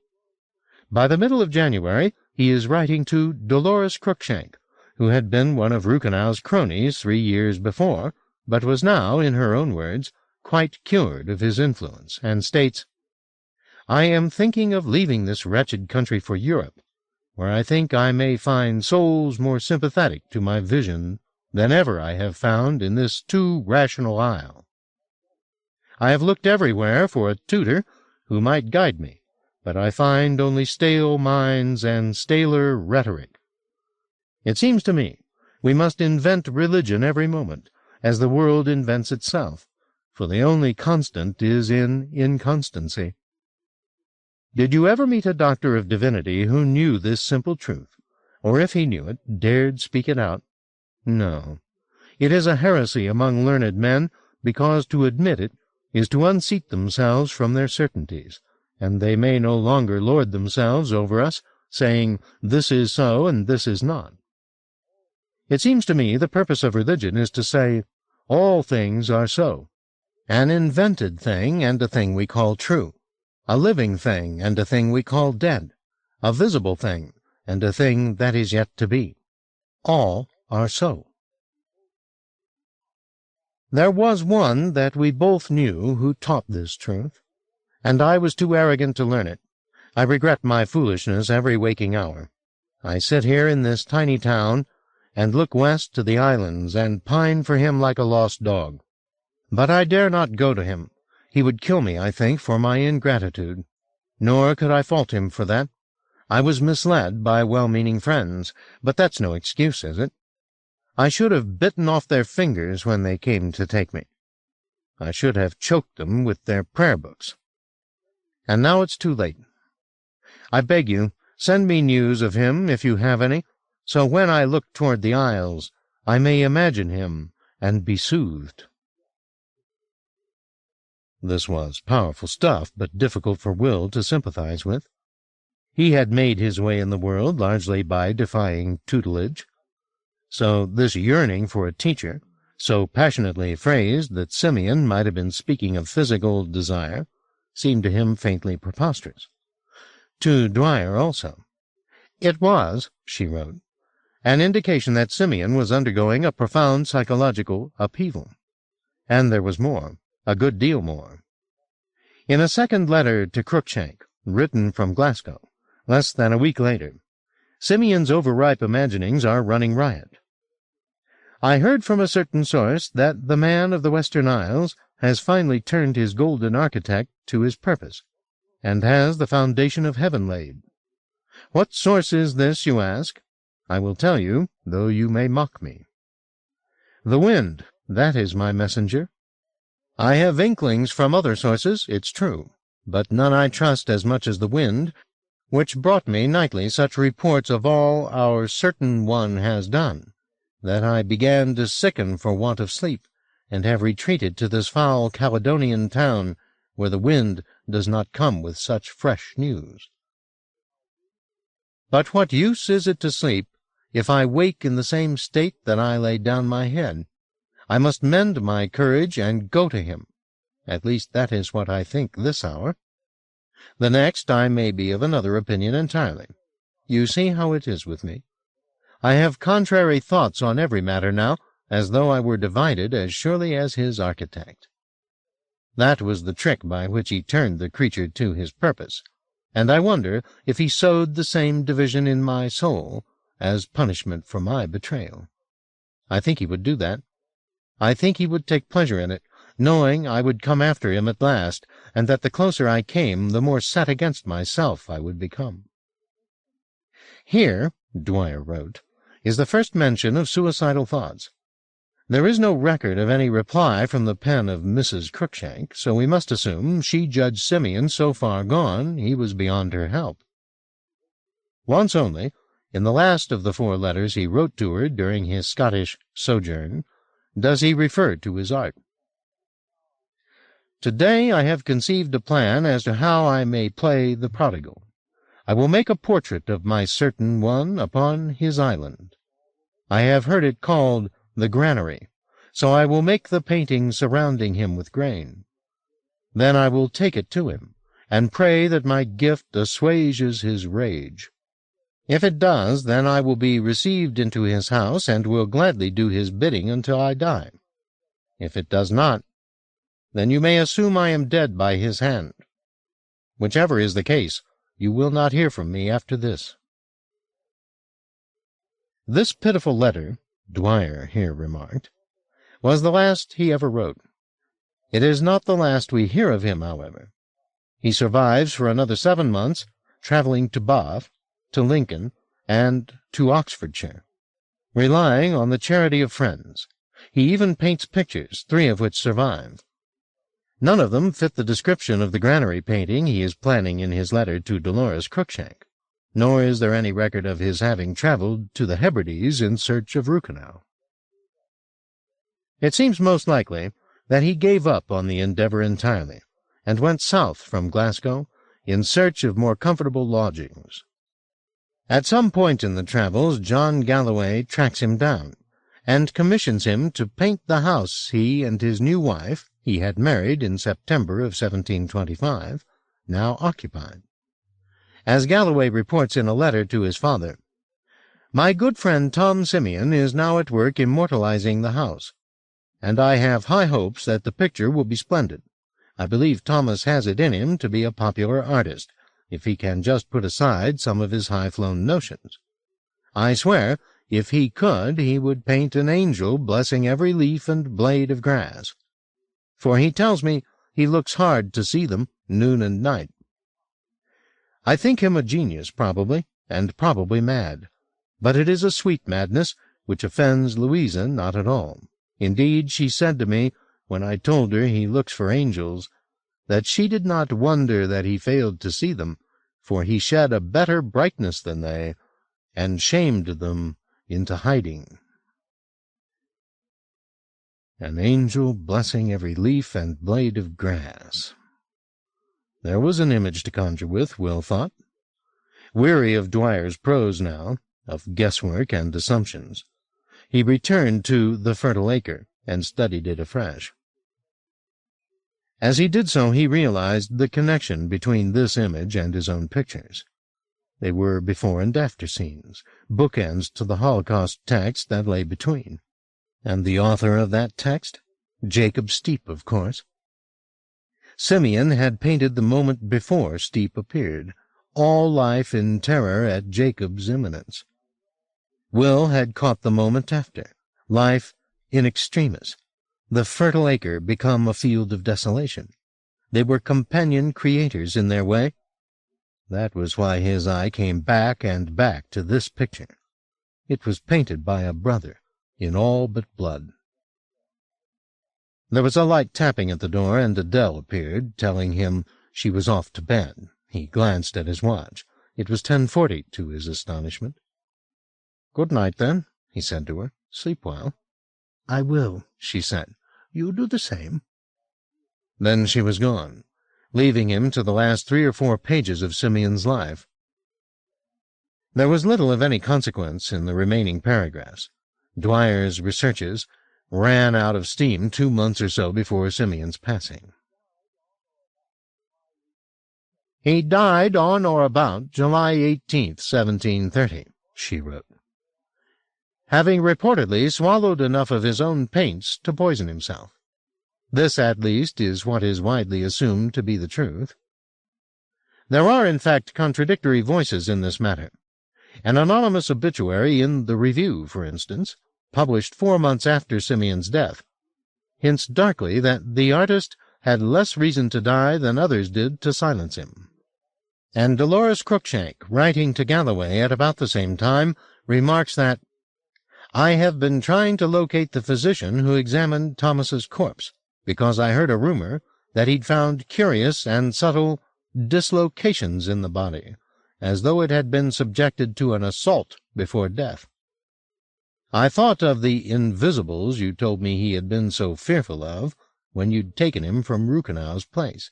By the middle of January he is writing to Dolores Cruikshank, who had been one of Rukenau's cronies 3 years before, but was now, in her own words, quite cured of his influence, and states, "I am thinking of leaving this wretched country for Europe, where I think I may find souls more sympathetic to my vision than ever I have found in this too rational isle. I have looked everywhere for a tutor who might guide me, but I find only stale minds and staler rhetoric. It seems to me we must invent religion every moment, as the world invents itself, for the only constant is in inconstancy. Did you ever meet a doctor of divinity who knew this simple truth, or if he knew it, dared speak it out? No. It is a heresy among learned men, because to admit it is to unseat themselves from their certainties, and they may no longer lord themselves over us, saying, this is so and this is not. It seems to me the purpose of religion is to say, all things are so, an invented thing and a thing we call true, a living thing and a thing we call dead, a visible thing and a thing that is yet to be. All are so. There was one that we both knew who taught this truth, and I was too arrogant to learn it. I regret my foolishness every waking hour. I sit here in this tiny town and look west to the islands and pine for him like a lost dog. But I dare not go to him. He would kill me, I think, for my ingratitude. Nor could I fault him for that. I was misled by well-meaning friends, but that's no excuse, is it? I should have bitten off their fingers when they came to take me. I should have choked them with their prayer books. And now it's too late. I beg you, send me news of him if you have any, so when I look toward the isles, I may imagine him and be soothed. This was powerful stuff, but difficult for Will to sympathize with. He had made his way in the world largely by defying tutelage. So this yearning for a teacher, so passionately phrased that Simeon might have been speaking of physical desire, seemed to him faintly preposterous. To Dwyer also. It was, she wrote, an indication that Simeon was undergoing a profound psychological upheaval. And there was more, a good deal more. In a second letter to Cruikshank, written from Glasgow, less than a week later, Simeon's overripe imaginings are running riot. I heard from a certain source that the man of the Western Isles has finally turned his golden architect to his purpose, and has the foundation of heaven laid. What source is this, you ask? I will tell you, though you may mock me. The wind, that is my messenger. I have inklings from other sources, it's true, but none I trust as much as the wind, which brought me nightly such reports of all our certain one has done, that I began to sicken for want of sleep, and have retreated to this foul Caledonian town, where the wind does not come with such fresh news. But what use is it to sleep, if I wake in the same state that I lay down my head? I must mend my courage and go to him. At least that is what I think this hour. The next I may be of another opinion entirely. You see how it is with me. I have contrary thoughts on every matter now, as though I were divided as surely as his architect. That was the trick by which he turned the creature to his purpose, and I wonder if he sowed the same division in my soul as punishment for my betrayal. I think he would do that. I think he would take pleasure in it, knowing I would come after him at last, and that the closer I came, the more set against myself I would become. Here, Dwyer wrote, is the first mention of suicidal thoughts. There is no record of any reply from the pen of Mrs. Cruikshank, so we must assume she judged Simeon so far gone he was beyond her help. Once only, in the last of the 4 letters he wrote to her during his Scottish sojourn, does he refer to his art. Today I have conceived a plan as to how I may play the prodigal. I will make a portrait of my certain one upon his island. I have heard it called the granary, so I will make the painting surrounding him with grain. Then I will take it to him, and pray that my gift assuages his rage. If it does, then I will be received into his house, and will gladly do his bidding until I die. If it does not, then you may assume I am dead by his hand. Whichever is the case, you will not hear from me after this. This pitiful letter, Dwyer here remarked, was the last he ever wrote. It is not the last we hear of him, however. He survives for another 7 months, traveling to Bath, to Lincoln, and to Oxfordshire, relying on the charity of friends. He even paints pictures, 3 of which survive. None of them fit the description of the granary painting he is planning in his letter to Dolores Cruikshank, nor is there any record of his having traveled to the Hebrides in search of Rukenau. It seems most likely that he gave up on the endeavor entirely, and went south from Glasgow in search of more comfortable lodgings. At some point in the travels, John Galloway tracks him down, and commissions him to paint the house he and his new wife, he had married in September of 1725, now occupied. As Galloway reports in a letter to his father, "My good friend Tom Simeon is now at work immortalizing the house, and I have high hopes that the picture will be splendid. I believe Thomas has it in him to be a popular artist, if he can just put aside some of his high-flown notions. I swear, if he could, he would paint an angel blessing every leaf and blade of grass. For he tells me he looks hard to see them, noon and night. I think him a genius, probably, and probably mad. But it is a sweet madness, which offends Louisa not at all. Indeed, she said to me, when I told her he looks for angels, that she did not wonder that he failed to see them, for he shed a better brightness than they, and shamed them into hiding." An angel blessing every leaf and blade of grass. There was an image to conjure with, Will thought. Weary of Dwyer's prose now, of guesswork and assumptions, he returned to The Fertile Acre and studied it afresh. As he did so, he realized the connection between this image and his own pictures. They were before and after scenes, bookends to the Holocaust text that lay between. And the author of that text? Jacob Steep, of course. Simeon had painted the moment before Steep appeared, all life in terror at Jacob's imminence. Will had caught the moment after, life in extremis, the fertile acre become a field of desolation. They were companion creators in their way. That was why his eye came back and back to this picture. It was painted by a brother, in all but blood. There was a light tapping at the door, and Adele appeared, telling him she was off to bed. He glanced at his watch. It was 10:40, to his astonishment. "Good night, then," he said to her. "Sleep well." "I will," she said. "You do the same." Then she was gone, leaving him to the last 3 or 4 pages of Simeon's life. There was little of any consequence in the remaining paragraphs. Dwyer's researches ran out of steam 2 months or so before Simeon's passing. "He died on or about July 18th, 1730, she wrote, having reportedly swallowed enough of his own paints to poison himself. This, at least, is what is widely assumed to be the truth. There are, in fact, contradictory voices in this matter. An anonymous obituary in the Review, for instance, published 4 months after Simeon's death, hints darkly that the artist had less reason to die than others did to silence him. And Dolores Cruikshank, writing to Galloway at about the same time, remarks that, "I have been trying to locate the physician who examined Thomas's corpse, because I heard a rumor that he'd found curious and subtle dislocations in the body, as though it had been subjected to an assault before death. I thought of the invisibles you told me he had been so fearful of when you'd taken him from Rukenau's place.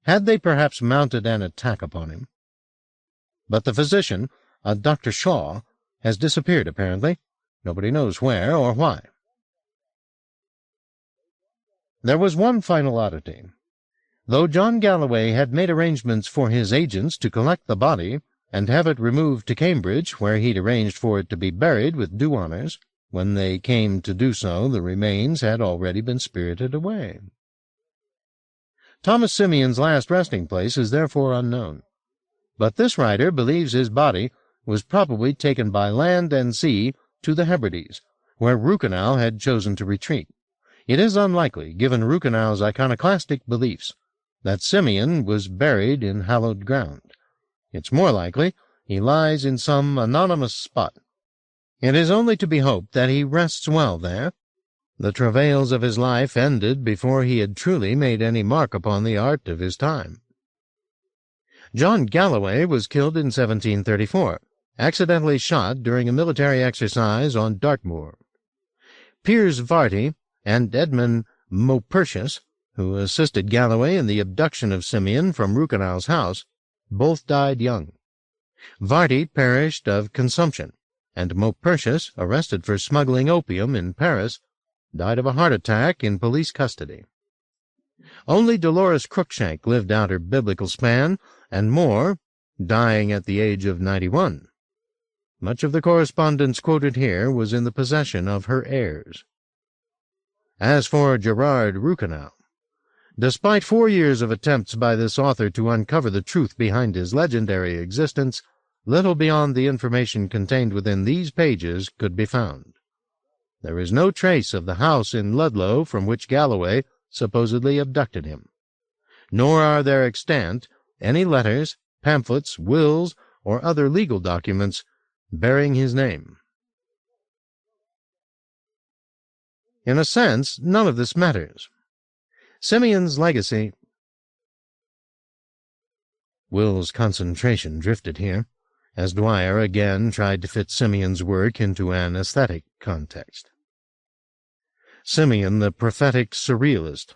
Had they perhaps mounted an attack upon him? But the physician, a Dr. Shaw, has disappeared apparently. Nobody knows where or why." There was one final oddity. Though John Galloway had made arrangements for his agents to collect the body and have it removed to Cambridge, where he'd arranged for it to be buried with due honors, when they came to do so the remains had already been spirited away. Thomas Simeon's last resting place is therefore unknown, but this writer believes his body was probably taken by land and sea to the Hebrides, where Rukenau had chosen to retreat. It is unlikely, given Rukenau's iconoclastic beliefs, that Simeon was buried in hallowed ground. It's more likely he lies in some anonymous spot. It is only to be hoped that he rests well there. The travails of his life ended before he had truly made any mark upon the art of his time. John Galloway was killed in 1734, accidentally shot during a military exercise on Dartmoor. Piers Varty and Edmund Maupertuis, who assisted Galloway in the abduction of Simeon from Rukenau's house, both died young. Varty perished of consumption, and Maupertuis, arrested for smuggling opium in Paris, died of a heart attack in police custody. Only Dolores Cruikshank lived out her biblical span, and more, dying at the age of 91. Much of the correspondence quoted here was in the possession of her heirs. As for Gerard Rukenau, despite 4 years of attempts by this author to uncover the truth behind his legendary existence, little beyond the information contained within these pages could be found. There is no trace of the house in Ludlow from which Galloway supposedly abducted him, nor are there extant any letters, pamphlets, wills, or other legal documents bearing his name. In a sense, none of this matters. Simeon's legacy— Will's concentration drifted here, as Dwyer again tried to fit Simeon's work into an aesthetic context. Simeon the prophetic surrealist,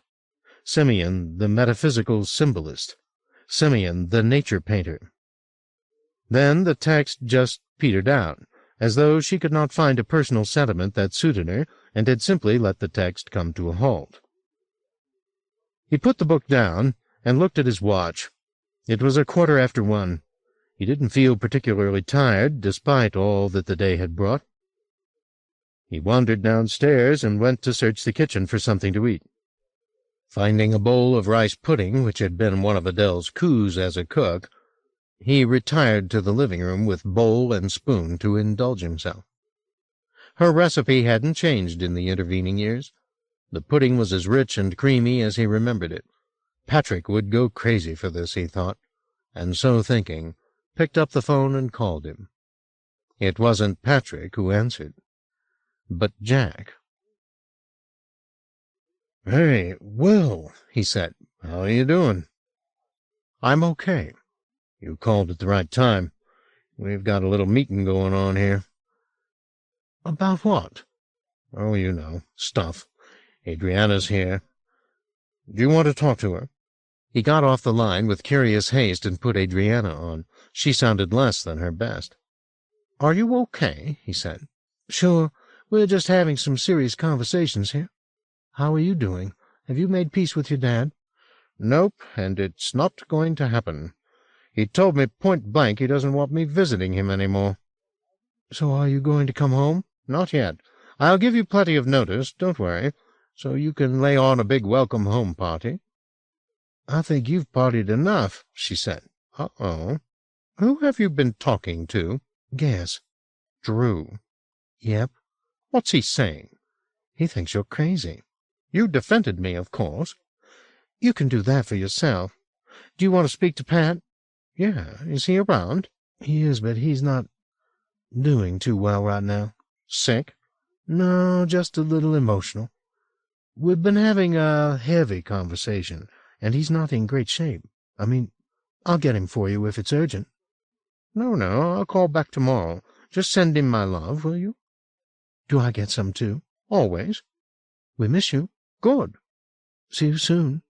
Simeon the metaphysical symbolist, Simeon the nature painter. Then the text just petered out, as though she could not find a personal sentiment that suited her, and had simply let the text come to a halt. He put the book down and looked at his watch. It was 1:15. He didn't feel particularly tired, despite all that the day had brought. He wandered downstairs and went to search the kitchen for something to eat. Finding a bowl of rice pudding, which had been one of Adele's coups as a cook, he retired to the living room with bowl and spoon to indulge himself. Her recipe hadn't changed in the intervening years. The pudding was as rich and creamy as he remembered it. Patrick would go crazy for this, he thought, and so thinking, picked up the phone and called him. It wasn't Patrick who answered, but Jack. "Hey, Will," he said. "How are you doing?" "I'm okay." "You called at the right time. We've got a little meeting going on here." "About what?" "Oh, you know, stuff. Adriana's here. Do you want to talk to her?" He got off the line with curious haste and put Adriana on. She sounded less than her best. "Are you okay?" he said. "Sure. We're just having some serious conversations here. How are you doing? Have you made peace with your dad?" "Nope, and it's not going to happen. He told me point blank he doesn't want me visiting him any more." "So are you going to come home?" "Not yet. I'll give you plenty of notice, don't worry, so you can lay on a big welcome home party." "I think you've partied enough," she said. "Uh-oh. Who have you been talking to?" "Guess." "Drew." "Yep." "What's he saying?" "He thinks you're crazy." "You defended me, of course." "You can do that for yourself. Do you want to speak to Pat?" "Yeah. Is he around?" "He is, but he's not doing too well right now." "Sick?" "No, just a little emotional. We've been having a heavy conversation, and he's not in great shape. I mean, I'll get him for you if it's urgent." No, I'll call back tomorrow. Just send him my love, will you?" "Do I get some, too?" "Always." "We miss you." "Good." "See you soon."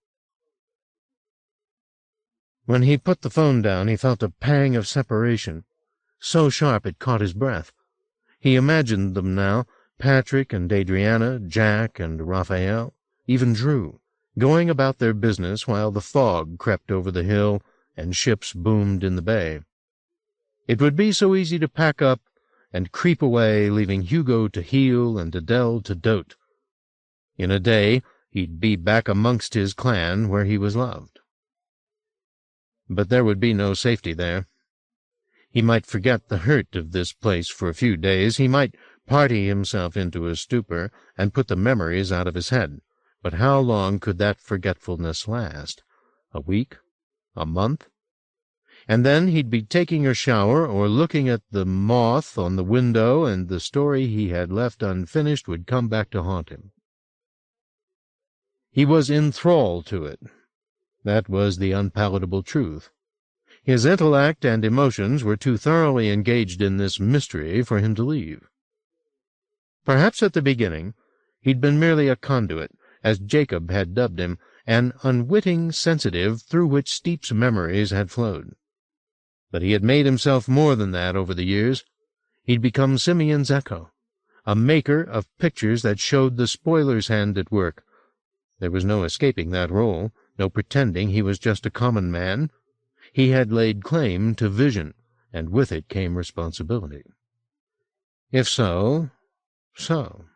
When he put the phone down, he felt a pang of separation, so sharp it caught his breath. He imagined them now, Patrick and Adriana, Jack and Raphael, even Drew, going about their business while the fog crept over the hill and ships boomed in the bay. It would be so easy to pack up and creep away, leaving Hugo to heal and Adele to dote. In a day he'd be back amongst his clan where he was loved. But there would be no safety there. He might forget the hurt of this place for a few days. He might party himself into a stupor and put the memories out of his head. But how long could that forgetfulness last? A week? A month? And then he'd be taking a shower or looking at the moth on the window, and the story he had left unfinished would come back to haunt him. He was enthralled to it. That was the unpalatable truth. His intellect and emotions were too thoroughly engaged in this mystery for him to leave. Perhaps at the beginning he'd been merely a conduit, as Jacob had dubbed him, an unwitting sensitive through which Steep's memories had flowed. But he had made himself more than that over the years. He'd become Simeon's echo, a maker of pictures that showed the spoiler's hand at work. There was no escaping that role, no pretending he was just a common man. He had laid claim to vision, and with it came responsibility. If so, so.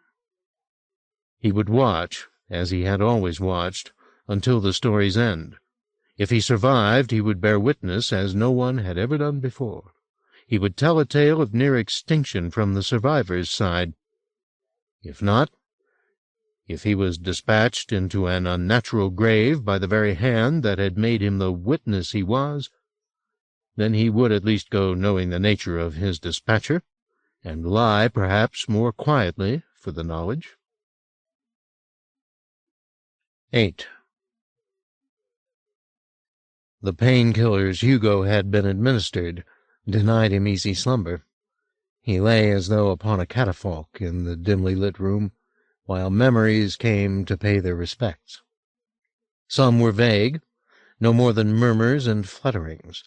He would watch, as he had always watched, until the story's end. If he survived, he would bear witness as no one had ever done before. He would tell a tale of near extinction from the survivor's side. If not, if he was dispatched into an unnatural grave by the very hand that had made him the witness he was, then he would at least go knowing the nature of his dispatcher, and lie perhaps more quietly for the knowledge. 8. The painkillers Hugo had been administered denied him easy slumber. He lay as though upon a catafalque in the dimly lit room, while memories came to pay their respects. Some were vague, no more than murmurs and flutterings,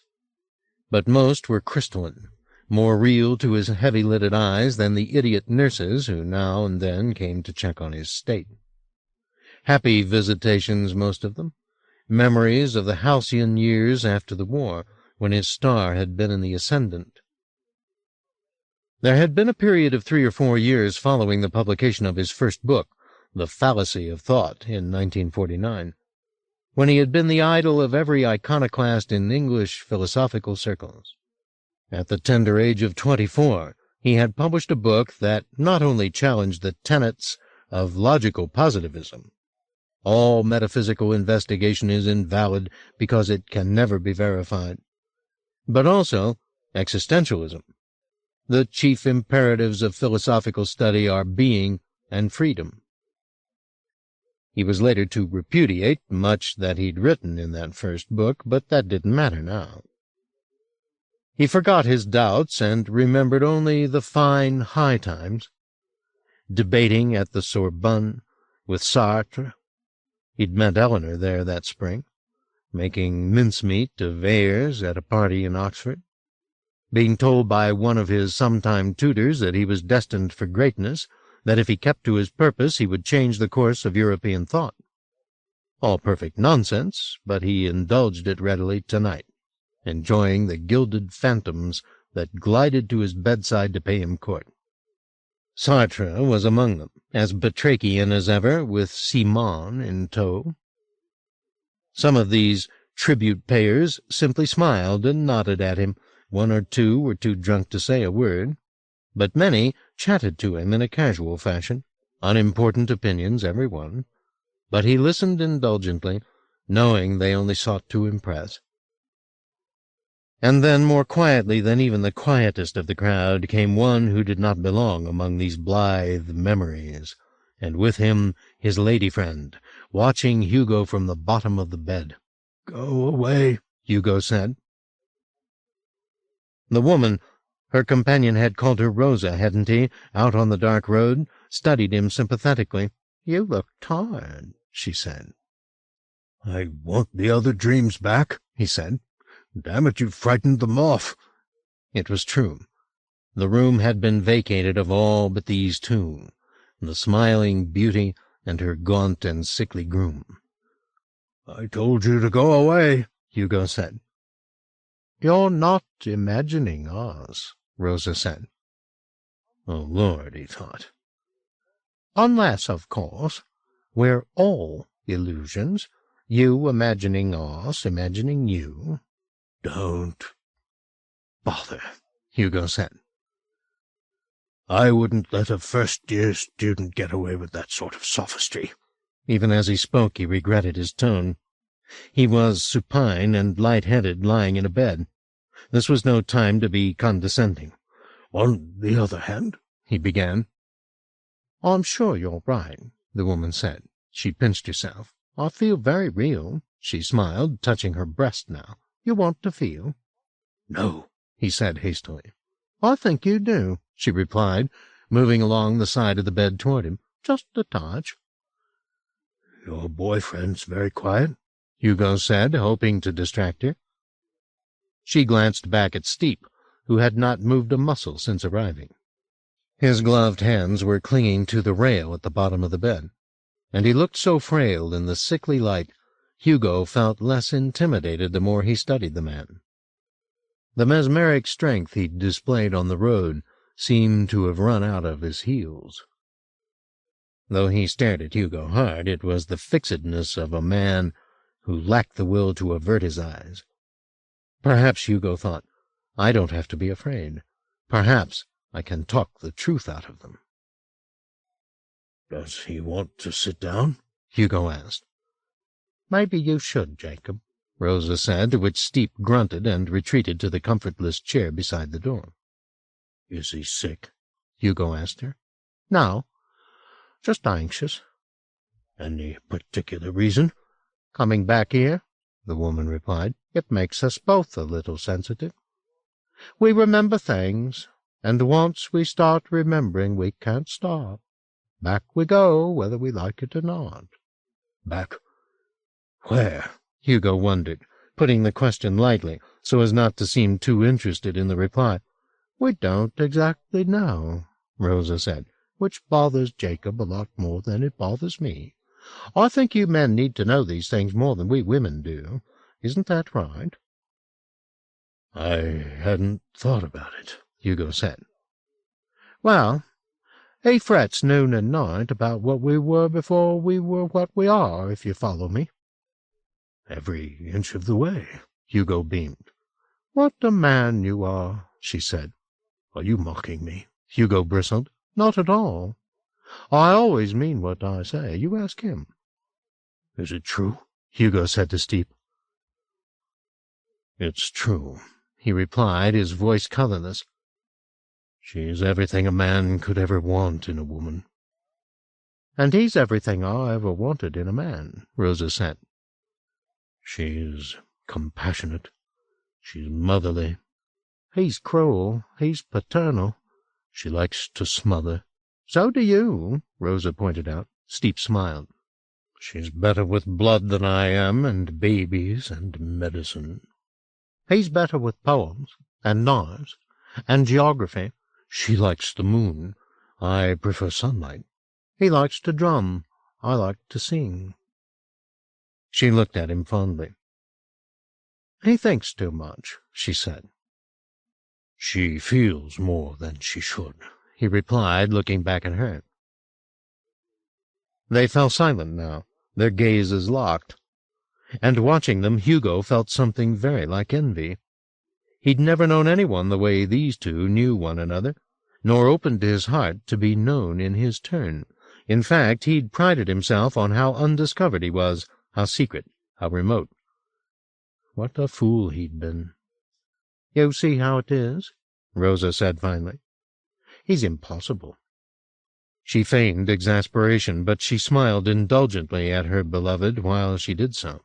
but most were crystalline, more real to his heavy-lidded eyes than the idiot nurses who now and then came to check on his state. Happy visitations, most of them, memories of the halcyon years after the war, when his star had been in the ascendant. There had been a period of 3 or 4 years following the publication of his first book, The Fallacy of Thought, in 1949, when he had been the idol of every iconoclast in English philosophical circles. At the tender age of 24, he had published a book that not only challenged the tenets of logical positivism, all metaphysical investigation is invalid because it can never be verified, but also existentialism. The chief imperatives of philosophical study are being and freedom. He was later to repudiate much that he'd written in that first book, but that didn't matter now. He forgot his doubts and remembered only the fine high times, debating at the Sorbonne with Sartre. He'd met Eleanor there that spring, making mincemeat of Ayres at a party in Oxford, being told by one of his sometime tutors that he was destined for greatness, that if he kept to his purpose he would change the course of European thought. All perfect nonsense, but he indulged it readily tonight, enjoying the gilded phantoms that glided to his bedside to pay him court. Sartre was among them, as batrachian as ever, with Simon in tow. Some of these tribute-payers simply smiled and nodded at him. 1 or 2 were too drunk to say a word, but many chatted to him in a casual fashion, unimportant opinions, every one, but he listened indulgently, knowing they only sought to impress. And then, more quietly than even the quietest of the crowd, came one who did not belong among these blithe memories, and with him his lady friend, watching Hugo from the bottom of the bed. "Go away," Hugo said. The woman, her companion had called her Rosa, hadn't he, out on the dark road, studied him sympathetically. "You look tired," she said. "I want the other dreams back," he said. "Damn it, you frightened them off." It was true. The room had been vacated of all but these two, the smiling beauty and her gaunt and sickly groom. "I told you to go away," Hugo said. "You're not imagining us," Rosa said. Oh, Lord, he thought. "Unless, of course, we're all illusions, you imagining us, imagining you." "Don't bother," Hugo said. I wouldn't let a first-year student get away with that sort of sophistry." Even as he spoke, he regretted his tone. He was supine and light-headed, lying in a bed. This was no time to be condescending. "On the other hand," he began. "I'm sure you're right," the woman said. She pinched herself. "I feel very real," she smiled, touching her breast now. "You want to feel?" "No," he said hastily. "I think you do," she replied, moving along the side of the bed toward him. "Just a touch." "Your boyfriend's very quiet," Hugo said, hoping to distract her. She glanced back at Steep, who had not moved a muscle since arriving. His gloved hands were clinging to the rail at the bottom of the bed, and he looked so frail in the sickly light, Hugo felt less intimidated the more he studied the man. The mesmeric strength he'd displayed on the road seemed to have run out of his heels. Though he stared at Hugo hard, it was the fixedness of a man who lacked the will to avert his eyes. Perhaps, Hugo thought, I don't have to be afraid. Perhaps I can talk the truth out of them. "Does he want to sit down?" Hugo asked. "Maybe you should, Jacob," Rosa said, to which Steep grunted and retreated to the comfortless chair beside the door. "Is he sick?" Hugo asked her. "No, just anxious." "Any particular reason?" "Coming back here," the woman replied. "It makes us both a little sensitive. We remember things, and once we start remembering, we can't stop. Back we go, whether we like it or not." "Back where?" Hugo wondered, putting the question lightly so as not to seem too interested in the reply. "We don't exactly know," Rosa said, "which bothers Jacob a lot more than it bothers me. I think you men need to know these things more than we women do. Isn't that right?" "I hadn't thought about it," Hugo said. "Well, he frets noon and night about what we were before we were what we are, if you follow me." "Every inch of the way," Hugo beamed. "What a man you are," she said. "Are you mocking me?" Hugo bristled. "Not at all. I always mean what I say. You ask him." "Is it true?" Hugo said to Steep. "It's true," he replied, his voice colorless. "She's everything a man could ever want in a woman." "And he's everything I ever wanted in a man," Rosa said. "She's compassionate. She's motherly." "He's cruel. He's paternal." "She likes to smother." "So do you," Rosa pointed out. Steep smiled. "She's better with blood than I am, and babies, and medicine." "He's better with poems, and knives, and geography." "She likes the moon. I prefer sunlight." "He likes to drum. I like to sing." She looked at him fondly. "He thinks too much," she said. "She feels more than she should," he replied, looking back at her. They fell silent now, their gazes locked. And watching them, Hugo felt something very like envy. He'd never known anyone the way these two knew one another, nor opened his heart to be known in his turn. In fact, he'd prided himself on how undiscovered he was, how secret, how remote. What a fool he'd been. "You see how it is?" Rosa said finally. "He's impossible." She feigned exasperation, but she smiled indulgently at her beloved while she did so.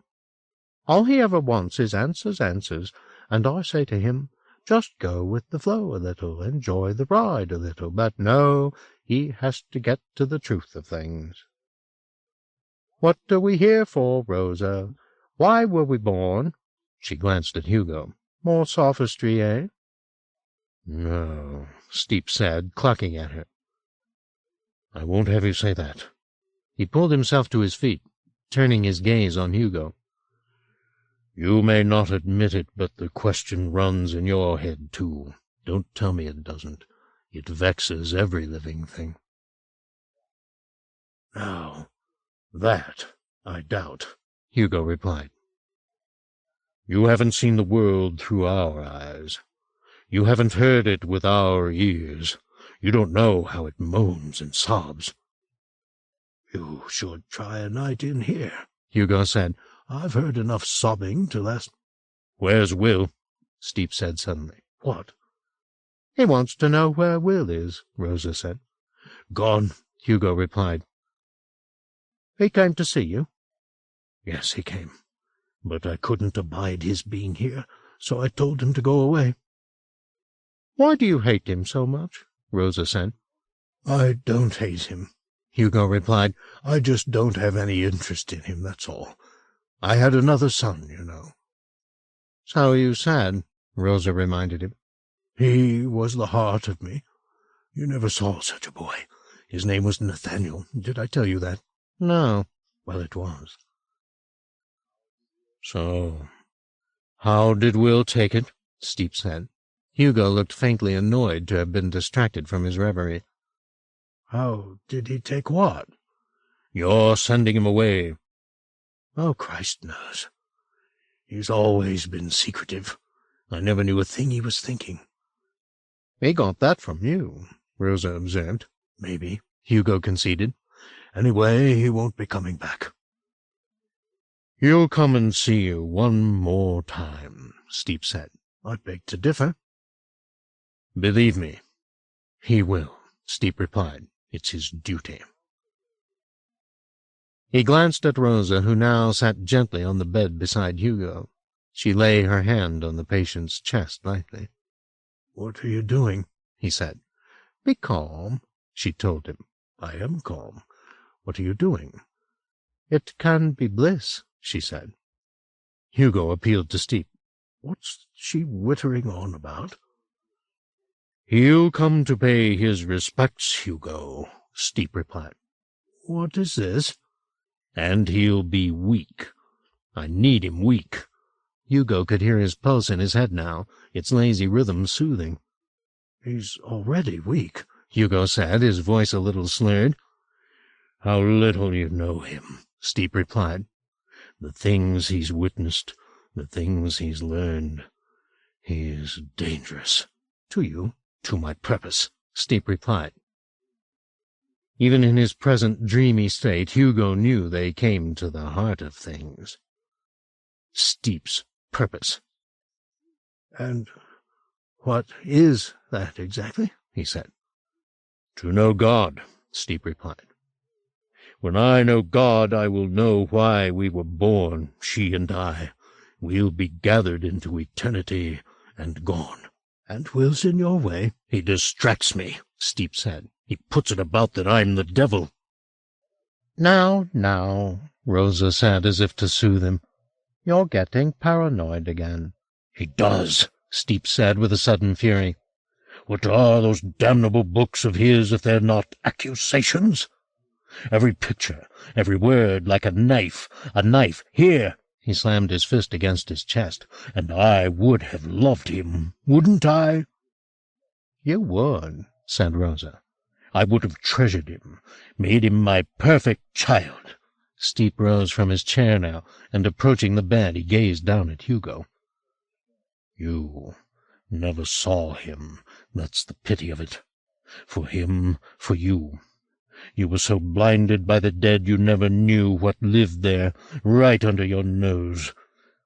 "All he ever wants is answers, and I say to him, just go with the flow a little, enjoy the ride a little, but no, he has to get to the truth of things. What are we here for, Rosa? Why were we born?" She glanced at Hugo. "More sophistry, eh?" "No," Steep said, clucking at her. "I won't have you say that." He pulled himself to his feet, turning his gaze on Hugo. "You may not admit it, but the question runs in your head, too. Don't tell me it doesn't. It vexes every living thing." "Now, that I doubt," Hugo replied. "You haven't seen the world through our eyes. You haven't heard it with our ears. You don't know how it moans and sobs." "You should try a night in here," Hugo said. "I've heard enough sobbing to last—" "Where's Will?" Steep said suddenly. "What?" "He wants to know where Will is," Rosa said. "Gone," Hugo replied. "He came to see you?" "Yes, he came. But I couldn't abide his being here, so I told him to go away." "Why do you hate him so much?" Rosa said. "I don't hate him," Hugo replied. "I just don't have any interest in him, that's all. I had another son, you know." "So you said," Rosa reminded him. "He was the heart of me. You never saw such a boy. His name was Nathaniel. Did I tell you that?" "No." "Well, it was." "So, how did Will take it?" Steep said. Hugo looked faintly annoyed to have been distracted from his reverie. "How did he take what?" "You're sending him away." "Oh, Christ knows. He's always been secretive. I never knew a thing he was thinking." "He got that from you," Rosa observed. "Maybe," Hugo conceded. "Anyway, he won't be coming back." "He'll come and see you one more time," Steep said. "I beg to differ." "Believe me, he will," Steep replied. "It's his duty." He glanced at Rosa, who now sat gently on the bed beside Hugo. She lay her hand on the patient's chest lightly. "What are you doing?" he said. "Be calm," she told him. "I am calm. What are you doing?" "It can be bliss," she said. Hugo appealed to Steep. "What's she wittering on about?" "He'll come to pay his respects, Hugo," Steep replied. "What is this?" "And he'll be weak. I need him weak." Hugo could hear his pulse in his head now, its lazy rhythm soothing. "He's already weak," Hugo said, his voice a little slurred. "How little you know him," Steep replied. "The things he's witnessed, the things he's learned. He is dangerous." "To you?" "To my purpose," Steep replied. Even in his present dreamy state, Hugo knew they came to the heart of things. Steep's purpose. "And what is that exactly?" he said. "To know God," Steep replied. "When I know God, I will know why we were born, she and I. We'll be gathered into eternity and gone." "And Will's in your way?" "He distracts me," Steep said. "He puts it about that I'm the devil." Now, Rosa said as if to soothe him. "You're getting paranoid again." "He does," Steep said with a sudden fury. "What are those damnable books of his if they're not accusations? Every picture, every word, like a knife, here." He slammed his fist against his chest. "And I would have loved him, wouldn't I?" "You would," said Rosa. "I would have treasured him, made him my perfect child." Steep rose from his chair now, and approaching the bed, he gazed down at Hugo. "You never saw him, that's the pity of it. For him, for you. You were so blinded by the dead you never knew what lived there, right under your nose.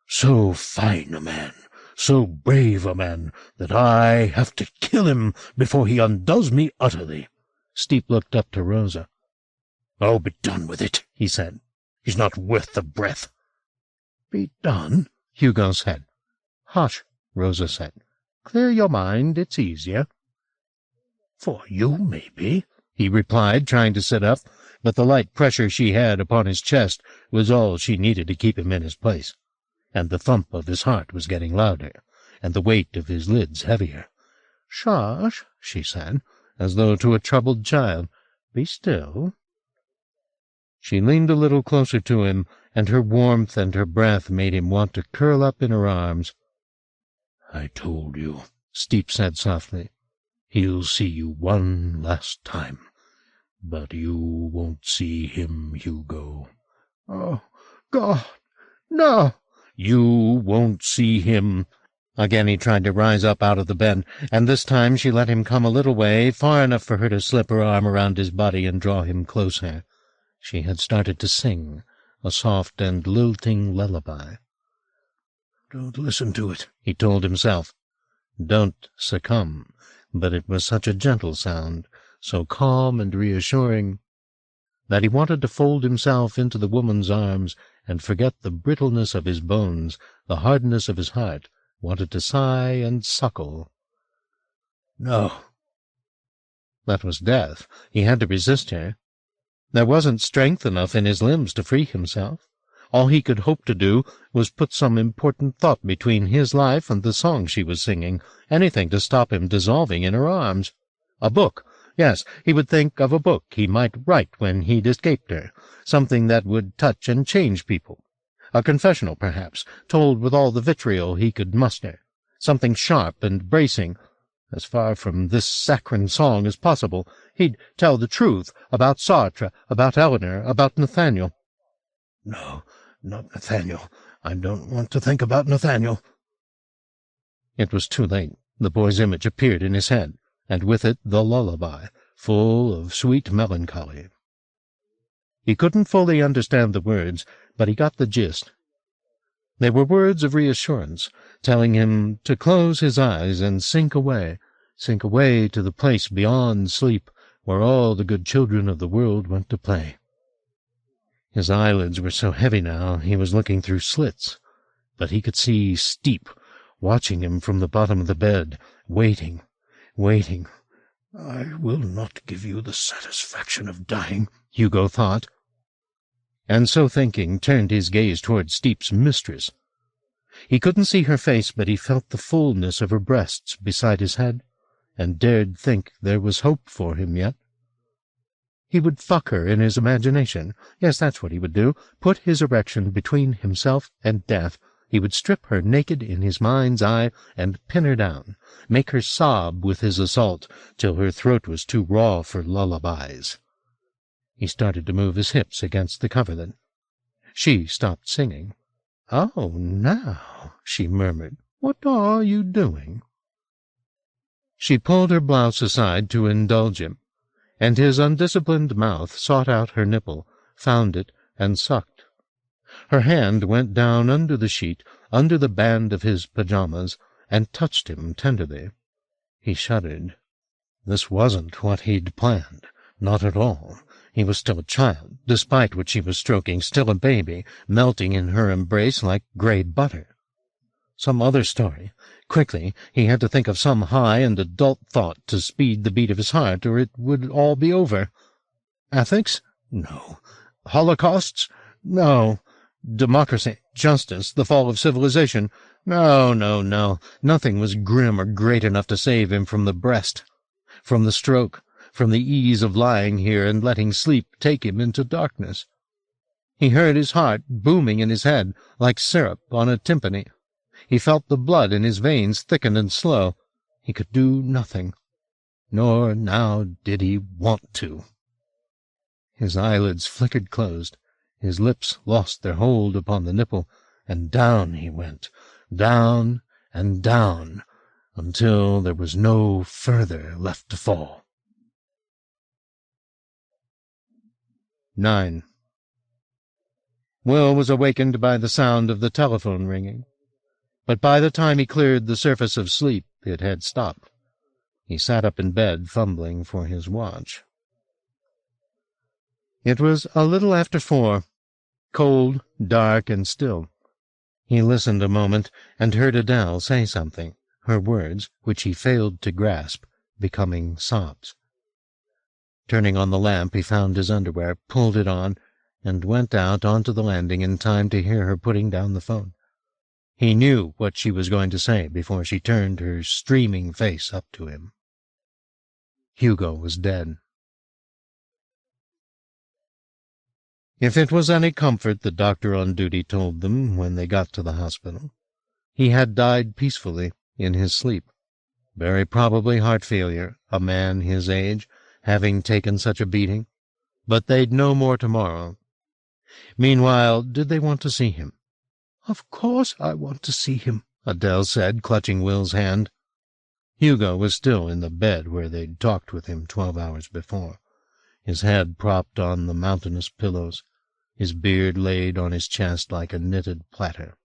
So fine a man, so brave a man, that I have to kill him before he undoes me utterly." Steep looked up to Rosa. "Oh, be done with it," he said. "He's not worth the breath." "Be done?" Hugo said. "Hush," Rosa said. "Clear your mind, it's easier." "For you, maybe," he replied, trying to sit up, but the light pressure she had upon his chest was all she needed to keep him in his place, and the thump of his heart was getting louder, and the weight of his lids heavier. "Shush," she said, as though to a troubled child. "Be still." She leaned a little closer to him, and her warmth and her breath made him want to curl up in her arms. "I told you," Steep said softly. "He'll see you one last time. But you won't see him, Hugo." "Oh, God, no!" "You won't see him Again he tried to rise up out of the bed, and this time she let him come a little way, far enough for her to slip her arm around his body and draw him closer. She had started to sing, a soft and lilting lullaby. "Don't listen to it," he told himself. Don't succumb. But it was such a gentle sound, so calm and reassuring, that he wanted to fold himself into the woman's arms and forget the brittleness of his bones, the hardness of his heart, wanted to sigh and suckle. No. That was death. He had to resist her. There wasn't strength enough in his limbs to free himself. All he could hope to do was put some important thought between his life and the song she was singing, anything to stop him dissolving in her arms. A book. Yes, he would think of a book he might write when he'd escaped her, something that would touch and change people. A confessional, perhaps, told with all the vitriol he could muster, something sharp and bracing. As far from this saccharine song as possible, he'd tell the truth about Sartre, about Eleanor, about Nathaniel. No, not Nathaniel. I don't want to think about Nathaniel. It was too late. The boy's image appeared in his head, and with it the lullaby, full of sweet melancholy. He couldn't fully understand the words, but he got the gist. They were words of reassurance, telling him to close his eyes and sink away to the place beyond sleep, where all the good children of the world went to play. His eyelids were so heavy now he was looking through slits, but he could see Steep watching him from the bottom of the bed, waiting. I will not give you the satisfaction of dying, Hugo thought, and so thinking turned his gaze toward Steep's mistress. He couldn't see her face, but he felt the fullness of her breasts beside his head, and dared think there was hope for him yet. He would fuck her in his imagination. Yes, that's what he would do. Put his erection between himself and death. He would strip her naked in his mind's eye and pin her down, make her sob with his assault till her throat was too raw for lullabies. He started to move his hips against the coverlet. She stopped singing. "Oh, now," she murmured, "what are you doing?" She pulled her blouse aside to indulge him, and his undisciplined mouth sought out her nipple, found it, and sucked. Her hand went down under the sheet, under the band of his pajamas, and touched him tenderly. He shuddered. This wasn't what he'd planned. Not at all. He was still a child, despite what she was stroking, still a baby, melting in her embrace like grey butter. Some other story. Quickly, he had to think of some high and adult thought to speed the beat of his heart, or it would all be over. Ethics? No. Holocausts? No. Democracy, justice, the fall of civilization? No. Nothing was grim or great enough to save him from the breast, from the stroke, from the ease of lying here and letting sleep take him into darkness. He heard his heart booming in his head like syrup on a timpani. He felt the blood in his veins thicken and slow. He could do nothing, nor now did he want to. His eyelids flickered closed, his lips lost their hold upon the nipple, and down he went, down and down, until there was no further left to fall. 9. Will was awakened by the sound of the telephone ringing, but by the time he cleared the surface of sleep it had stopped. He sat up in bed, fumbling for his watch. It was a little after 4, cold, dark, and still. He listened a moment and heard Adele say something, her words, which he failed to grasp, becoming sobs. Turning on the lamp, he found his underwear, pulled it on, and went out onto the landing in time to hear her putting down the phone. He knew what she was going to say before she turned her streaming face up to him. Hugo was dead. If it was any comfort, the doctor on duty told them when they got to the hospital, he had died peacefully in his sleep. Very probably heart failure, a man his age, having taken such a beating. But they'd know more tomorrow. Meanwhile, did they want to see him? "Of course I want to see him," Adele said, clutching Will's hand. Hugo was still in the bed where they'd talked with him 12 hours before, his head propped on the mountainous pillows, his beard laid on his chest like a knitted platter.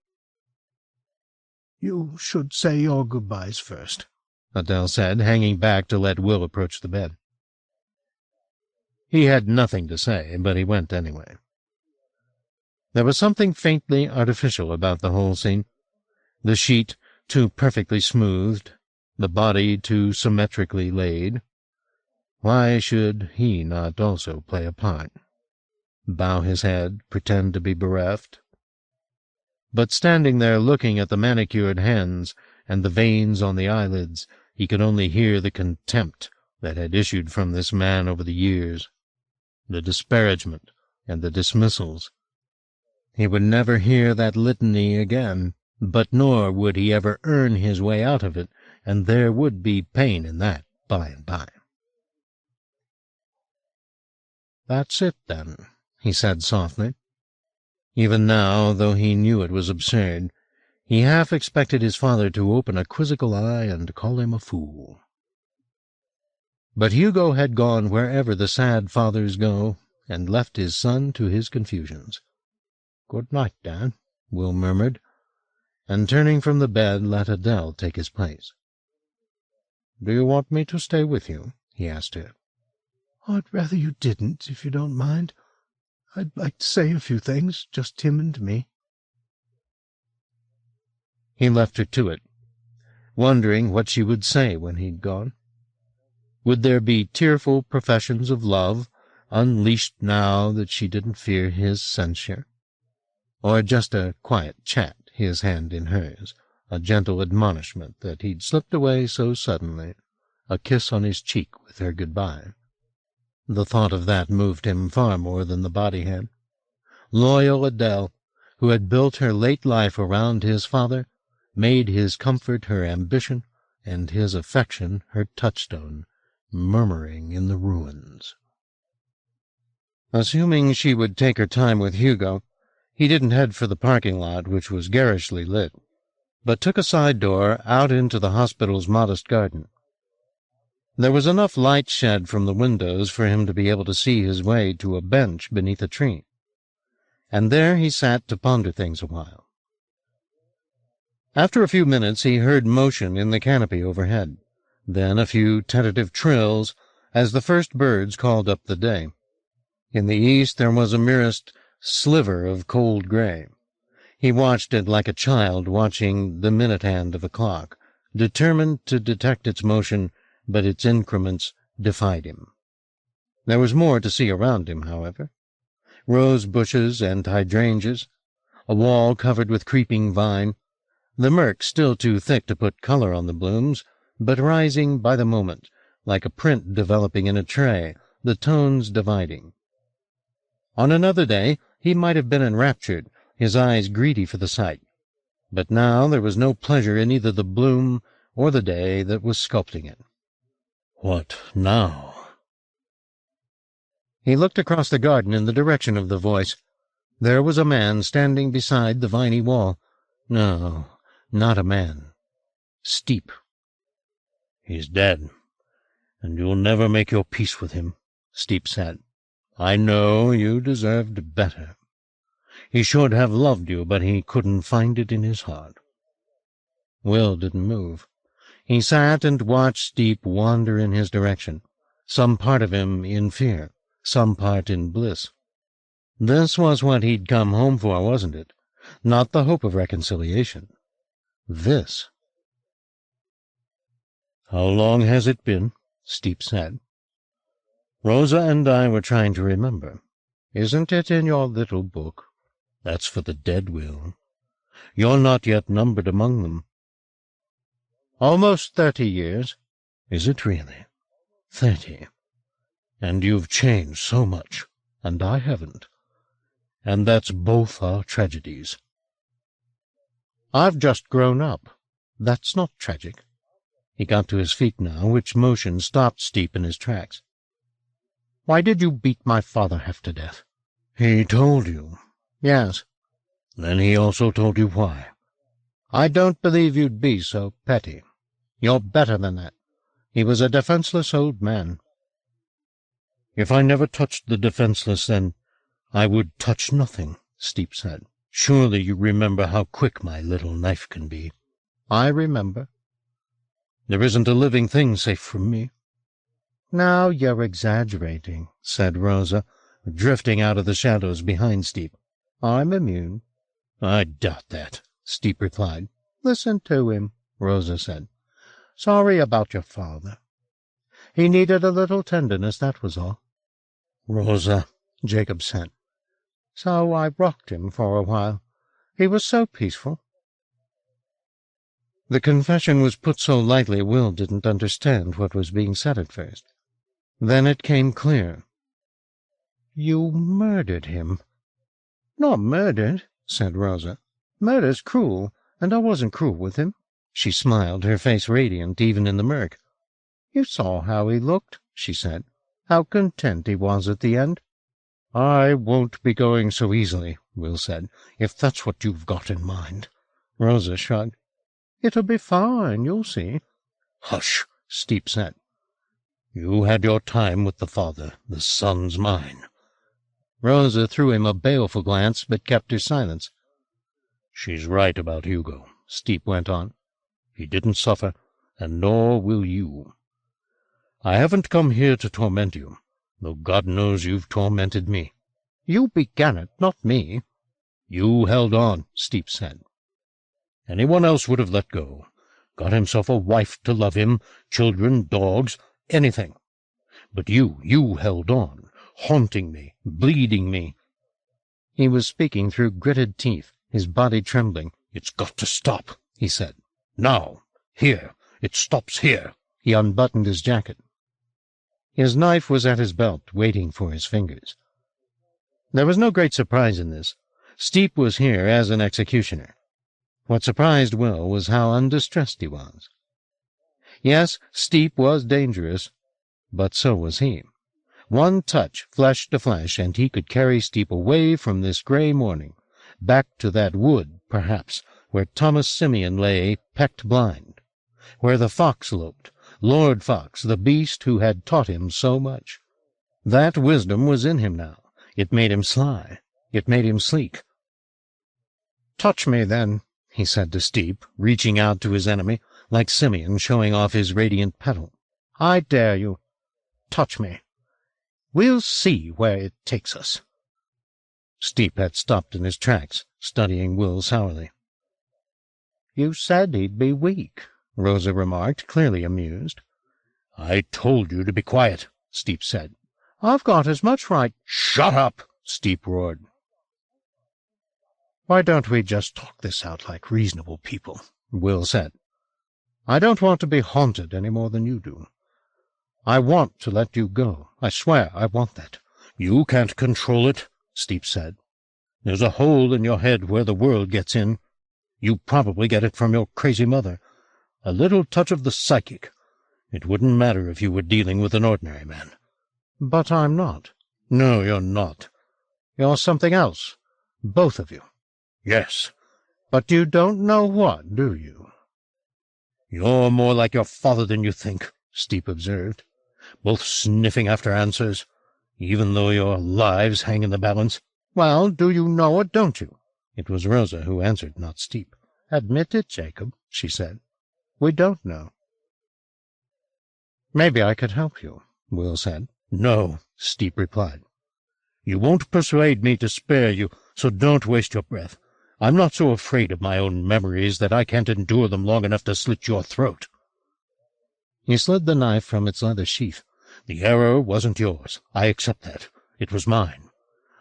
"You should say your goodbyes first," Adele said, hanging back to let Will approach the bed. He had nothing to say, but he went anyway. There was something faintly artificial about the whole scene. The sheet too perfectly smoothed, the body too symmetrically laid. Why should he not also play a part? Bow his head, pretend to be bereft? But standing there looking at the manicured hands and the veins on the eyelids, he could only hear the contempt that had issued from this man over the years, the disparagement and the dismissals. He would never hear that litany again, but nor would he ever earn his way out of it, and there would be pain in that by and by. "That's it, then," he said softly. Even now, though he knew it was absurd, he half expected his father to open a quizzical eye and call him a fool. But Hugo had gone wherever the sad fathers go, and left his son to his confusions. "Good night, Dad," Will murmured, and turning from the bed let Adele take his place. "Do you want me to stay with you?" he asked her. "I'd rather you didn't, if you don't mind. I'd like to say a few things, just him and me." He left her to it, wondering what she would say when he'd gone. Would there be tearful professions of love, unleashed now that she didn't fear his censure? Or just a quiet chat, his hand in hers, a gentle admonishment that he'd slipped away so suddenly, a kiss on his cheek with her goodbye? The thought of that moved him far more than the body had. Loyal Adele, who had built her late life around his father, made his comfort her ambition, and his affection her touchstone, murmuring in the ruins. Assuming she would take her time with Hugo, he didn't head for the parking lot, which was garishly lit, but took a side door out into the hospital's modest garden. There was enough light shed from the windows for him to be able to see his way to a bench beneath a tree, and there he sat to ponder things a while. After a few minutes he heard motion in the canopy overhead, then a few tentative trills as the first birds called up the day. In the east there was a merest sliver of cold gray. He watched it like a child watching the minute hand of a clock, determined to detect its motion, but its increments defied him. There was more to see around him, however. Rose bushes and hydrangeas, a wall covered with creeping vine, the murk still too thick to put color on the blooms, but rising by the moment, like a print developing in a tray, the tones dividing. On another day he might have been enraptured, his eyes greedy for the sight, but now there was no pleasure in either the bloom or the day that was sculpting it. What now? He looked across the garden in the direction of the voice. There was a man standing beside the viney wall. No, not a man. Steep. "He's dead, and you'll never make your peace with him," Steep said. "I know you deserved better. He should have loved you, but he couldn't find it in his heart." Will didn't move. He sat and watched Steep wander in his direction, some part of him in fear, some part in bliss. This was what he'd come home for, wasn't it? Not the hope of reconciliation. This. "How long has it been?" Steep said. "Rosa and I were trying to remember. Isn't it in your little book? That's for the dead, Will. You're not yet numbered among them." "Almost 30 years. "Is it really? 30? And you've changed so much, and I haven't. And that's both our tragedies." "I've just grown up. That's not tragic." He got to his feet now, which motion stopped Steep in his tracks. "Why did you beat my father half to death?" "He told you?" "Yes." "Then he also told you why?" I don't believe you'd be so petty. You're better than that. He was a defenseless old man. If I never touched the defenseless, then I would touch nothing, Steep said. Surely you remember how quick my little knife can be. I remember. There isn't a living thing safe from me. Now you're exaggerating, said Rosa, drifting out of the shadows behind Steep. I'm immune. I doubt that, Steep replied. Listen to him, Rosa said. Sorry about your father. He needed a little tenderness, that was all. Rosa, Jacob said. So I rocked him for a while. He was so peaceful. The confession was put so lightly Will didn't understand what was being said at first. Then it came clear. You murdered him. Not murdered, said Rosa. Murder's cruel, and I wasn't cruel with him. She smiled, her face radiant even in the murk. You saw how he looked, she said. How content he was at the end. I won't be going so easily, Will said, if that's what you've got in mind. Rosa shrugged. It'll be fine, you'll see. Hush, Steep said. You had your time with the father. The son's mine. Rosa threw him a baleful glance, but kept her silence. She's right about Hugo, Steep went on. He didn't suffer, and nor will you. I haven't come here to torment you, though God knows you've tormented me. You began it, not me. You held on, Steep said. Anyone else would have let go, got himself a wife to love him, children, dogs, anything. But you held on, haunting me, bleeding me. He was speaking through gritted teeth, his body trembling. It's got to stop, he said. Now, here, it stops here. He unbuttoned his jacket. His knife was at his belt, waiting for his fingers. There was no great surprise in this. Steep was here as an executioner. What surprised Will was how undistressed he was. Yes, Steep was dangerous, but so was he. One touch, flesh to flesh, and he could carry Steep away from this gray morning, back to that wood, perhaps, where Thomas Simeon lay pecked blind, where the fox loped, Lord Fox, the beast who had taught him so much. That wisdom was in him now. It made him sly. It made him sleek. "Touch me, then," he said to Steep, reaching out to his enemy, like Simeon showing off his radiant petal. "I dare you. Touch me. We'll see where it takes us." Steep had stopped in his tracks, studying Will sourly. "You said he'd be weak," Rosa remarked, clearly amused. "I told you to be quiet," Steep said. "I've got as much right—" "Shut up!" Steep roared. "Why don't we just talk this out like reasonable people?" Will said. "I don't want to be haunted any more than you do. I want to let you go. I swear I want that." "You can't control it," Steep said. "There's a hole in your head where the world gets in. You probably get it from your crazy mother. A little touch of the psychic. It wouldn't matter if you were dealing with an ordinary man." "But I'm not." "No, you're not." "You're something else, both of you." "Yes." "But you don't know what, do you?" "You're more like your father than you think," Steep observed. "Both sniffing after answers, even though your lives hang in the balance." "Well, do you know or don't you?" It was Rosa who answered, not Steep. "Admit it, Jacob," she said. "We don't know." "Maybe I could help you," Will said. "No," Steep replied. "You won't persuade me to spare you, so don't waste your breath. I'm not so afraid of my own memories that I can't endure them long enough to slit your throat." He slid the knife from its leather sheath. "The error wasn't yours. I accept that. It was mine.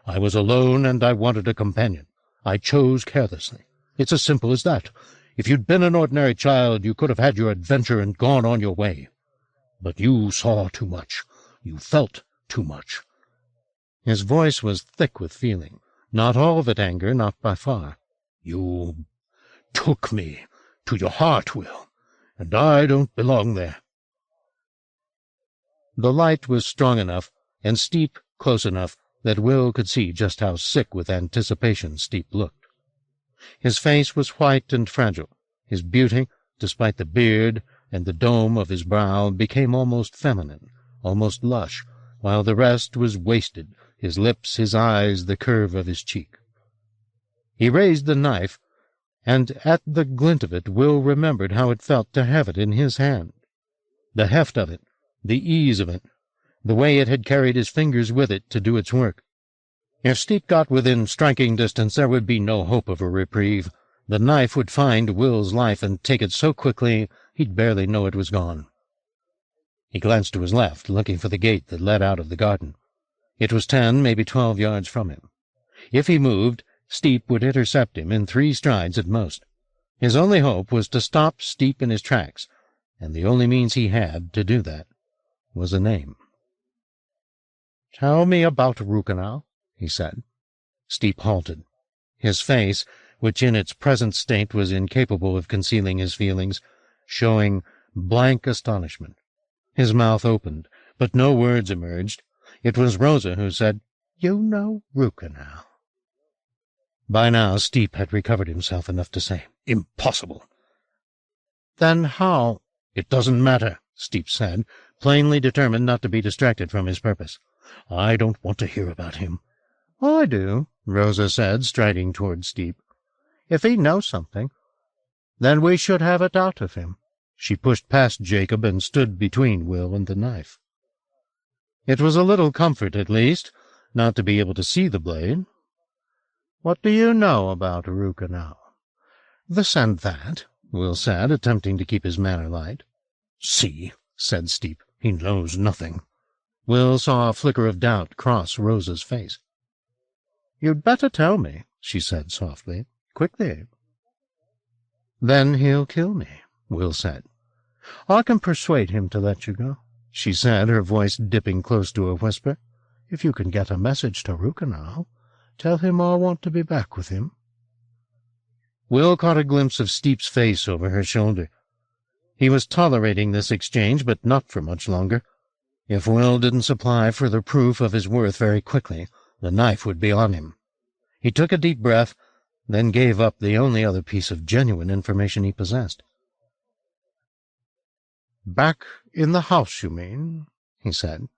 I was alone, and I wanted a companion. I chose carelessly. It's as simple as that. If you'd been an ordinary child, you could have had your adventure and gone on your way. But you saw too much. You felt too much." His voice was thick with feeling, not all of it anger, not by far. "You took me to your heart, Will, and I don't belong there." The light was strong enough, and Steep close enough, that Will could see just how sick with anticipation Steep looked. His face was white and fragile, His beauty, despite the beard and the dome of his brow, became almost feminine, almost lush, while the rest was wasted, his lips, his eyes, the curve of his cheek. He raised the knife, and at the glint of it Will remembered how it felt to have it in his hand. The heft of it, the ease of it, the way it had carried his fingers with it to do its work. If Steep got within striking distance, there would be no hope of a reprieve. The knife would find Will's life and take it so quickly he'd barely know it was gone. He glanced to his left, looking for the gate that led out of the garden. It was 10, maybe 12 yards from him. If he moved, Steep would intercept him in 3 strides at most. His only hope was to stop Steep in his tracks, and the only means he had to do that was a name. "Tell me about Rukenau," he said. Steep halted. His face, which in its present state was incapable of concealing his feelings, showing blank astonishment. His mouth opened, but no words emerged. It was Rosa who said, "You know Rukenau." By now Steep had recovered himself enough to say, "Impossible." "Then how—" "It doesn't matter," Steep said, plainly determined not to be distracted from his purpose. "I don't want to hear about him." "I do," Rosa said, striding toward Steep. "If he knows something, then we should have it out of him." She pushed past Jacob and stood between Will and the knife. It was a little comfort, at least, not to be able to see the blade. "What do you know about Rukenau?" "This and that," Will said, attempting to keep his manner light. "See," said Steep, "he knows nothing." Will saw a flicker of doubt cross Rosa's face. "You'd better tell me," she said softly. "Quickly." "Then he'll kill me," Will said. "I can persuade him to let you go," she said, her voice dipping close to a whisper. "If you can get a message to Rukenau, tell him I want to be back with him." Will caught a glimpse of Steep's face over her shoulder. He was tolerating this exchange, but not for much longer. If Will didn't supply further proof of his worth very quickly, the knife would be on him. He took a deep breath, then gave up the only other piece of genuine information he possessed. "Back in the house, you mean?" he said.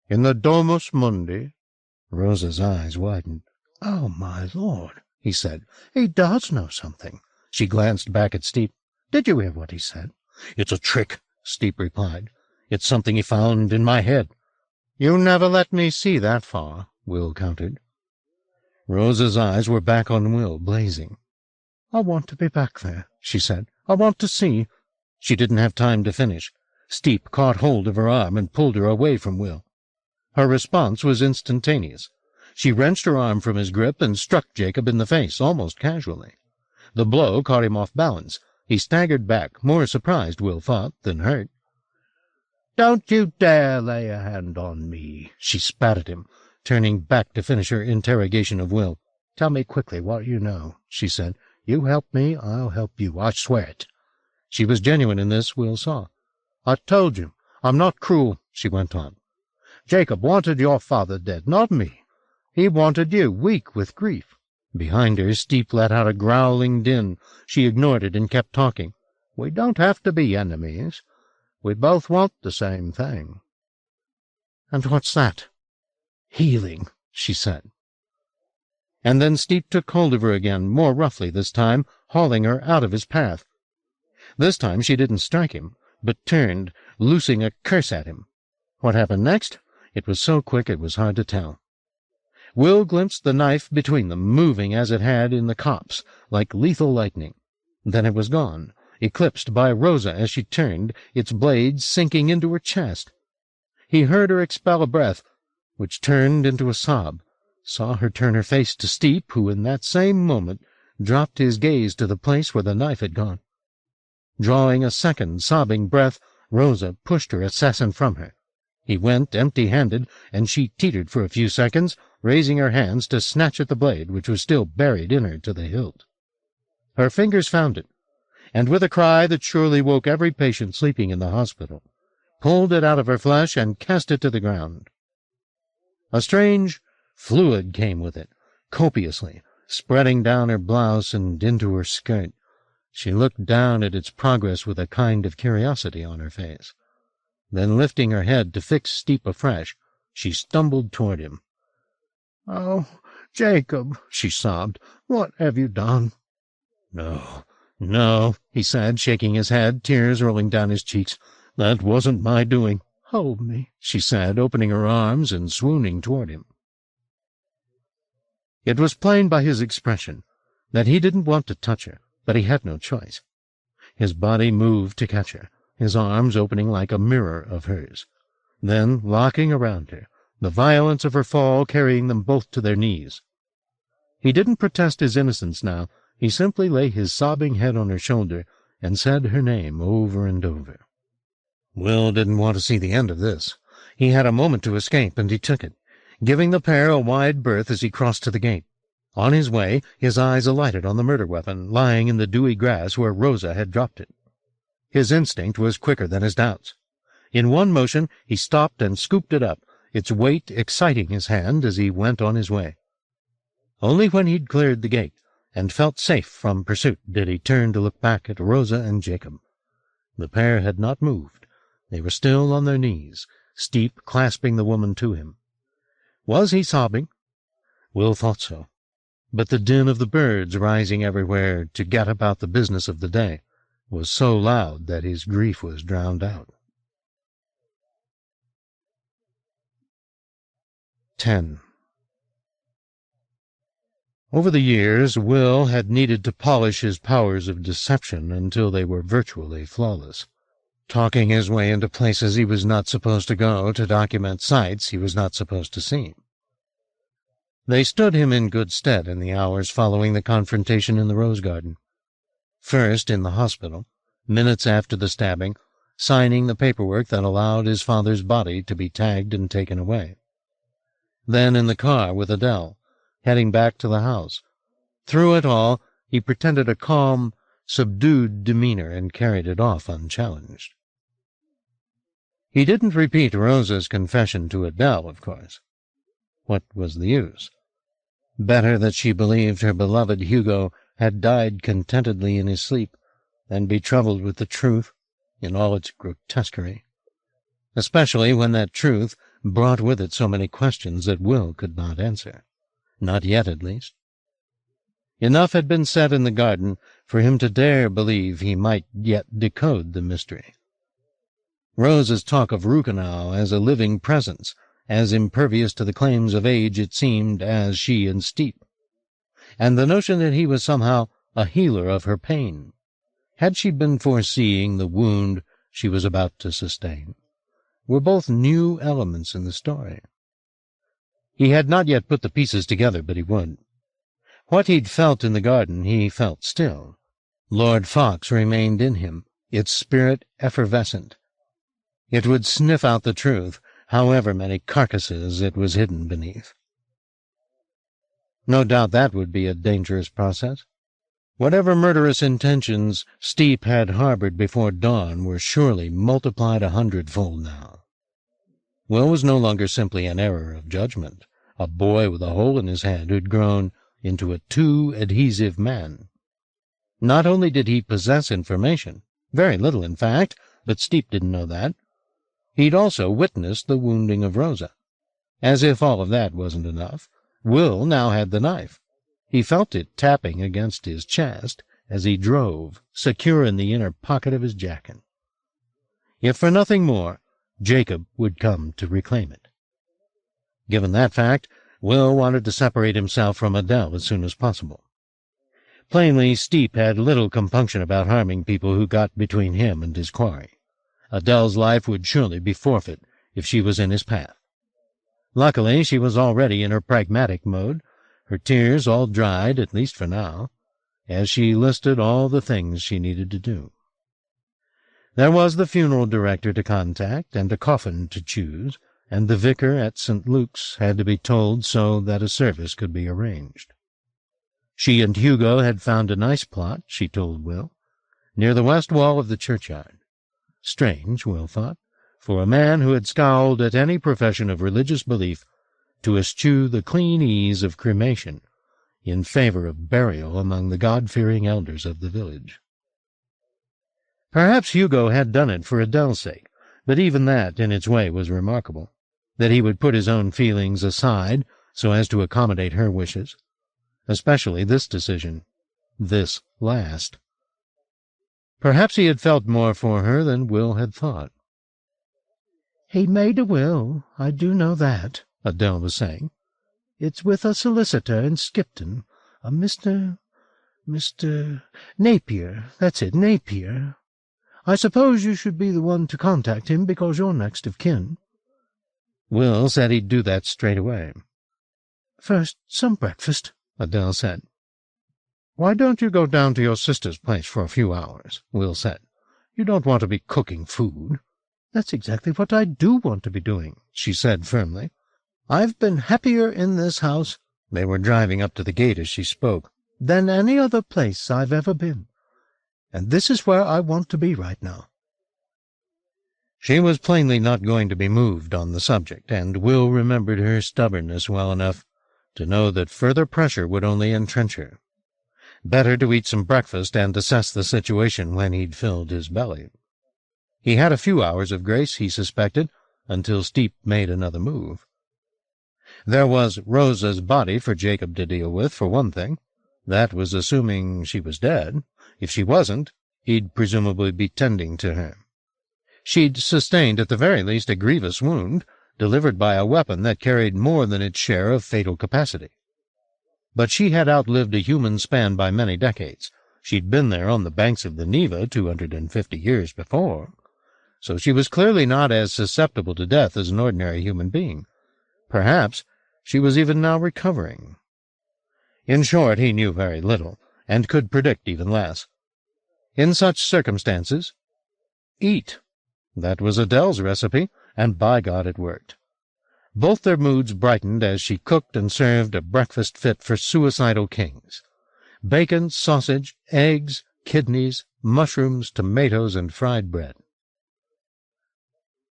"In the Domus Mundi?" Rosa's eyes widened. "Oh, my Lord," he said. "He does know something." She glanced back at Steep. "Did you hear what he said?" "It's a trick," Steep replied. "It's something he found in my head." "You never let me see that far," Will countered. Rosa's eyes were back on Will, blazing. "I want to be back there," she said. "I want to see—" She didn't have time to finish. Steep caught hold of her arm and pulled her away from Will. Her response was instantaneous. She wrenched her arm from his grip and struck Jacob in the face, almost casually. The blow caught him off balance. He staggered back, more surprised, Will thought, than hurt. "Don't you dare lay a hand on me," she spat at him, turning back to finish her interrogation of Will. "Tell me quickly what you know," she said. "You help me, I'll help you, I swear it." She was genuine in this, Will saw. "I told you, I'm not cruel," she went on. "Jacob wanted your father dead, not me. He wanted you, weak with grief." Behind her, Steep let out a growling din. She ignored it and kept talking. "We don't have to be enemies. We both want the same thing." "And what's that?" "Healing," she said. And then Steep took hold of her again, more roughly this time, hauling her out of his path. This time she didn't strike him, but turned, loosing a curse at him. What happened next? It was so quick it was hard to tell. Will glimpsed the knife between them, moving as it had in the copse, like lethal lightning. Then it was gone, eclipsed by Rosa as she turned, its blade sinking into her chest. He heard her expel a breath, which turned into a sob, saw her turn her face to Steep, who in that same moment dropped his gaze to the place where the knife had gone. Drawing a second sobbing breath, Rosa pushed her assassin from her. He went empty-handed, and she teetered for a few seconds, raising her hands to snatch at the blade, which was still buried in her to the hilt. Her fingers found it, and with a cry that surely woke every patient sleeping in the hospital, pulled it out of her flesh and cast it to the ground. A strange fluid came with it, copiously, spreading down her blouse and into her skirt. She looked down at its progress with a kind of curiosity on her face. Then, lifting her head to fix Steep afresh, she stumbled toward him. "Oh, Jacob," she sobbed, "what have you done?" "No, no," he said, shaking his head, tears rolling down his cheeks. "That wasn't my doing." "Hold me," she said, opening her arms and swooning toward him. It was plain by his expression that he didn't want to touch her, but he had no choice. His body moved to catch her, his arms opening like a mirror of hers. Then, locking around her, the violence of her fall carrying them both to their knees. He didn't protest his innocence now. He simply lay his sobbing head on her shoulder and said her name over and over. Will didn't want to see the end of this. He had a moment to escape, and he took it, giving the pair a wide berth as he crossed to the gate. On his way, his eyes alighted on the murder weapon lying in the dewy grass where Rosa had dropped it. His instinct was quicker than his doubts. In one motion, he stopped and scooped it up, its weight exciting his hand as he went on his way. Only when he'd cleared the gate and felt safe from pursuit did he turn to look back at Rosa and Jacob. The pair had not moved. They were still on their knees, Steep clasping the woman to him. Was he sobbing? Will thought so. But the din of the birds rising everywhere to get about the business of the day was so loud that his grief was drowned out. 10. Over the years, Will had needed to polish his powers of deception until they were virtually flawless, talking his way into places he was not supposed to go to document sights he was not supposed to see. They stood him in good stead in the hours following the confrontation in the rose garden. First in the hospital, minutes after the stabbing, signing the paperwork that allowed his father's body to be tagged and taken away. Then in the car with Adele, heading back to the house. Through it all, he pretended a calm, subdued demeanor and carried it off unchallenged. He didn't repeat Rosa's confession to Adele, of course. What was the use? Better that she believed her beloved Hugo had died contentedly in his sleep than be troubled with the truth in all its grotesquerie, especially when that truth brought with it so many questions that Will could not answer. Not yet, at least. Enough had been said in the garden for him to dare believe he might yet decode the mystery. Rosa's talk of Rukenau as a living presence, as impervious to the claims of age it seemed as she and Steep, and the notion that he was somehow a healer of her pain. Had she been foreseeing the wound she was about to sustain? Were both new elements in the story. He had not yet put the pieces together, but he would. What he'd felt in the garden he felt still. Lord Fox remained in him, its spirit effervescent. It would sniff out the truth, however many carcasses it was hidden beneath. No doubt that would be a dangerous process. Whatever murderous intentions Steep had harbored before dawn were surely multiplied 100-fold now. Will was no longer simply an error of judgment, a boy with a hole in his head who'd grown into a too adhesive man. Not only did he possess information, very little in fact, but Steep didn't know that, he'd also witnessed the wounding of Rosa. As if all of that wasn't enough, Will now had the knife. He felt it tapping against his chest as he drove, secure in the inner pocket of his jacket. If for nothing more, Jacob would come to reclaim it. Given that fact, Will wanted to separate himself from Adele as soon as possible. Plainly, Steep had little compunction about harming people who got between him and his quarry. Adele's life would surely be forfeit if she was in his path. Luckily, she was already in her pragmatic mode, her tears all dried, at least for now, as she listed all the things she needed to do. There was the funeral director to contact and a coffin to choose, and the vicar at St. Luke's had to be told so that a service could be arranged. She and Hugo had found a nice plot, she told Will, near the west wall of the churchyard. Strange, Will thought, for a man who had scowled at any profession of religious belief to eschew the clean ease of cremation in favor of burial among the God-fearing elders of the village. Perhaps Hugo had done it for Adele's sake, but even that, in its way, was remarkable, that he would put his own feelings aside so as to accommodate her wishes, especially this decision, this last. Perhaps he had felt more for her than Will had thought. "He made a will, I do know that," Adele was saying. "It's with a solicitor in Skipton, a Mr. Napier. That's it, Napier. I suppose you should be the one to contact him because you're next of kin." Will said he'd do that straight away. "First, some breakfast," Adele said. "Why don't you go down to your sister's place for a few hours?" Will said. "You don't want to be cooking food." "That's exactly what I do want to be doing," she said firmly. "I've been happier in this house," they were driving up to the gate as she spoke, "than any other place I've ever been. And this is where I want to be right now." She was plainly not going to be moved on the subject, and Will remembered her stubbornness well enough to know that further pressure would only entrench her. Better to eat some breakfast and assess the situation when he'd filled his belly. He had a few hours of grace, he suspected, until Steep made another move. There was Rosa's body for Jacob to deal with, for one thing. That was assuming she was dead. If she wasn't, he'd presumably be tending to her. She'd sustained at the very least a grievous wound, delivered by a weapon that carried more than its share of fatal capacity. But she had outlived a human span by many decades. She'd been there on the banks of the Neva 250 years before, so she was clearly not as susceptible to death as an ordinary human being. Perhaps she was even now recovering. In short, he knew very little, and could predict even less. In such circumstances, eat. That was Adele's recipe, and by God it worked. Both their moods brightened as she cooked and served a breakfast fit for suicidal kings. Bacon, sausage, eggs, kidneys, mushrooms, tomatoes, and fried bread.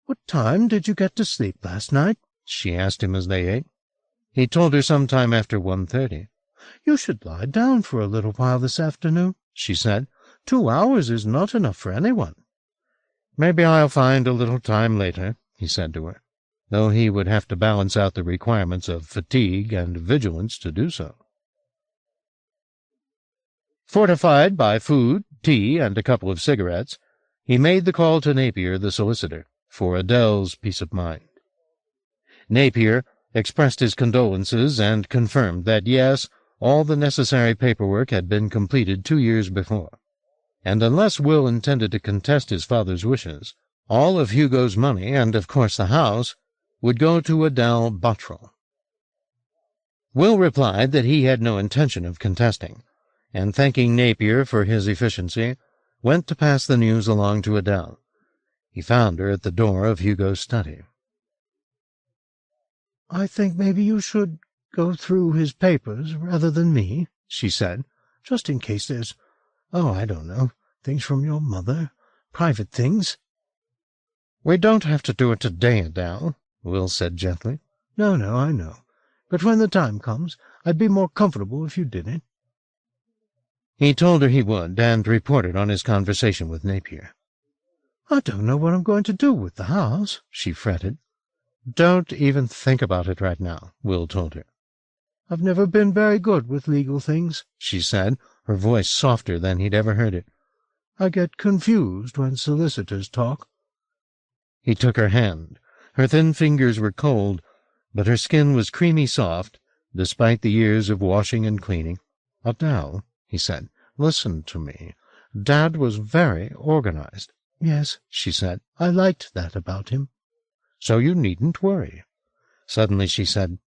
"What time did you get to sleep last night?" she asked him as they ate. He told her some time after 1:30. "You should lie down for a little while this afternoon," she said. 2 hours is not enough for anyone. "Maybe I'll find a little time later," he said to her, though he would have to balance out the requirements of fatigue and vigilance to do so. Fortified by food, tea, and a couple of cigarettes, he made the call to Napier, the solicitor, for Adele's peace of mind. Napier expressed his condolences and confirmed that, yes, all the necessary paperwork had been completed 2 years before, and unless Will intended to contest his father's wishes, all of Hugo's money, and of course the house, would go to Adele Bottrell. Will replied that he had no intention of contesting, and thanking Napier for his efficiency, went to pass the news along to Adele. He found her at the door of Hugo's study. "I think maybe you should go through his papers rather than me," she said, "just in case there's, I don't know, things from your mother, private things." "We don't have to do it today, Adele," Will said gently. No, I know. But when the time comes, I'd be more comfortable if you did it." He told her he would, and reported on his conversation with Napier. "I don't know what I'm going to do with the house," she fretted. "Don't even think about it right now," Will told her. "I've never been very good with legal things," she said, her voice softer than he'd ever heard it. "I get confused when solicitors talk." He took her hand. Her thin fingers were cold, but her skin was creamy soft, despite the years of washing and cleaning. "Adele," he said, "listen to me. Dad was very organized." "Yes," she said, "I liked that about him." "So you needn't worry." Suddenly she said,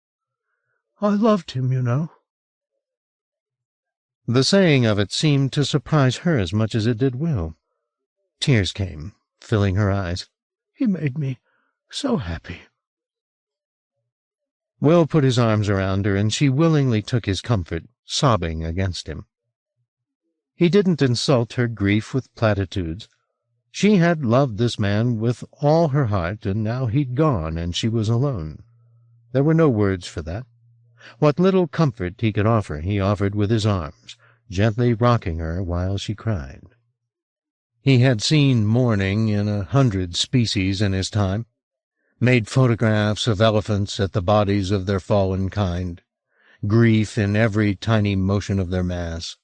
"I loved him, you know." The saying of it seemed to surprise her as much as it did Will. Tears came, filling her eyes. "He made me so happy." Will put his arms around her, and she willingly took his comfort, sobbing against him. He didn't insult her grief with platitudes. She had loved this man with all her heart, and now he'd gone, and she was alone. There were no words for that. What little comfort he could offer, he offered with his arms, gently rocking her while she cried. He had seen mourning in 100 species in his time, made photographs of elephants at the bodies of their fallen kind, grief in every tiny motion of their mass,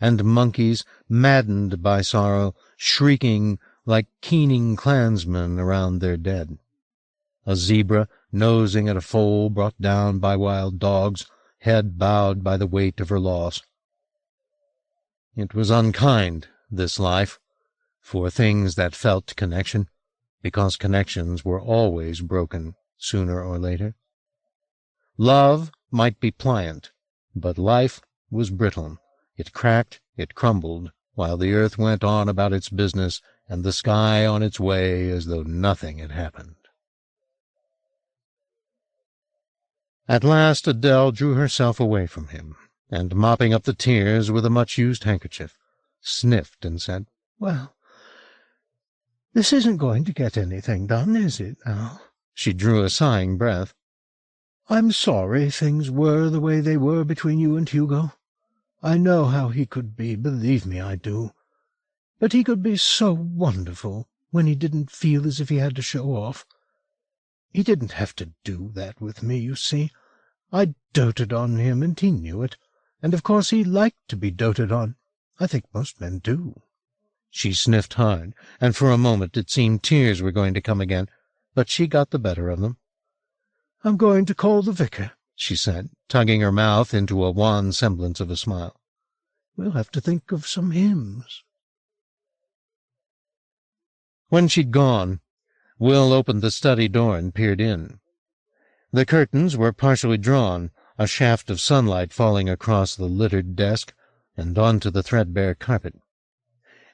and monkeys, maddened by sorrow, shrieking like keening clansmen around their dead. A zebra nosing at a foal brought down by wild dogs, head bowed by the weight of her loss. It was unkind, this life, for things that felt connection, because connections were always broken sooner or later. Love might be pliant, but life was brittle. It cracked, it crumbled, while the earth went on about its business and the sky on its way as though nothing had happened. At last Adele drew herself away from him, and, mopping up the tears with a much-used handkerchief, sniffed and said, "Well, this isn't going to get anything done, is it, now?" She drew a sighing breath. "I'm sorry things were the way they were between you and Hugo. I know how he could be, believe me, I do. But he could be so wonderful when he didn't feel as if he had to show off. He didn't have to do that with me, you see. I doted on him, and he knew it, and of course he liked to be doted on. I think most men do." She sniffed hard, and for a moment it seemed tears were going to come again, but she got the better of them. "I'm going to call the vicar," she said, tugging her mouth into a wan semblance of a smile. "We'll have to think of some hymns." When she'd gone, Will opened the study door and peered in. The curtains were partially drawn, a shaft of sunlight falling across the littered desk and onto the threadbare carpet.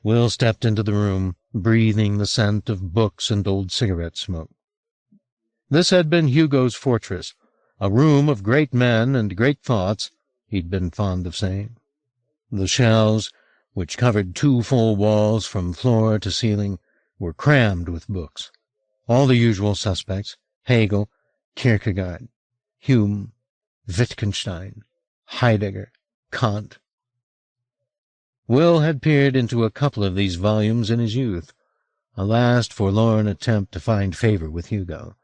Will stepped into the room, breathing the scent of books and old cigarette smoke. This had been Hugo's fortress, a room of great men and great thoughts, he'd been fond of saying. The shelves, which covered 2 full walls from floor to ceiling, were crammed with books. All the usual suspects: Hegel, Kierkegaard, Hume, Wittgenstein, Heidegger, Kant. Will had peered into a couple of these volumes in his youth, a last forlorn attempt to find favor with Hugo.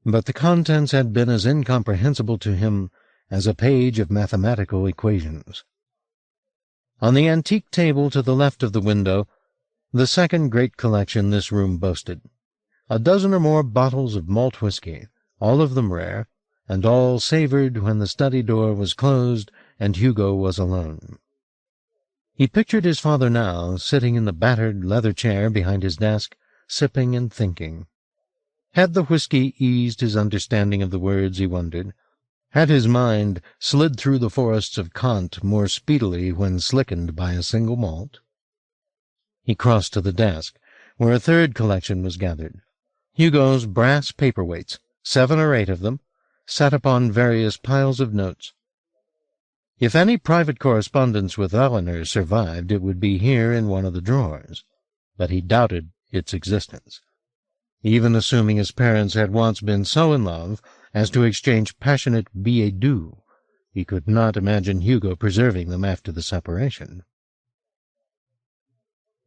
But the contents had been as incomprehensible to him as a page of mathematical equations. On the antique table to the left of the window, the second great collection this room boasted, a dozen or more bottles of malt whisky, all of them rare, and all savored when the study door was closed and Hugo was alone. He pictured his father now, sitting in the battered leather chair behind his desk, sipping and thinking. Had the whisky eased his understanding of the words, he wondered? Had his mind slid through the forests of Kant more speedily when slickened by a single malt? He crossed to the desk, where a third collection was gathered. Hugo's brass paperweights, 7 or 8 of them, sat upon various piles of notes. If any private correspondence with Eleanor survived, it would be here in one of the drawers, but he doubted its existence. Even assuming his parents had once been so in love as to exchange passionate billets doux, he could not imagine Hugo preserving them after the separation.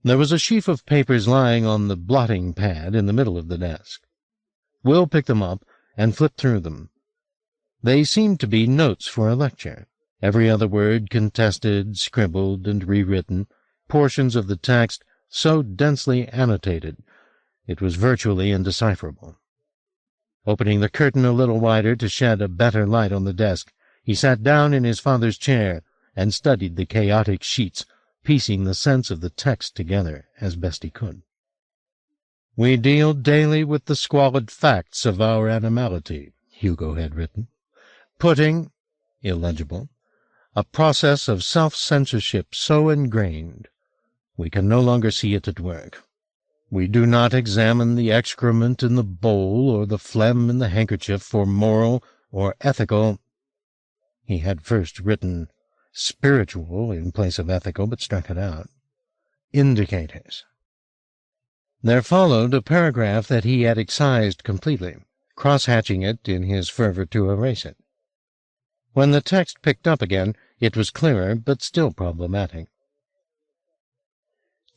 There was a sheaf of papers lying on the blotting pad in the middle of the desk. Will picked them up and flipped through them. They seemed to be notes for a lecture, every other word contested, scribbled, and rewritten, portions of the text so densely annotated it was virtually indecipherable. Opening the curtain a little wider to shed a better light on the desk, he sat down in his father's chair and studied the chaotic sheets, piecing the sense of the text together as best he could. "We deal daily with the squalid facts of our animality," Hugo had written, putting, illegible, a process of self-censorship so ingrained we can no longer see it at work. We do not examine the excrement in the bowl or the phlegm in the handkerchief for moral or ethical. He had first written spiritual in place of ethical, but struck it out. Indicators. There followed a paragraph that he had excised completely, cross-hatching it in his fervor to erase it. When the text picked up again, it was clearer, but still problematic.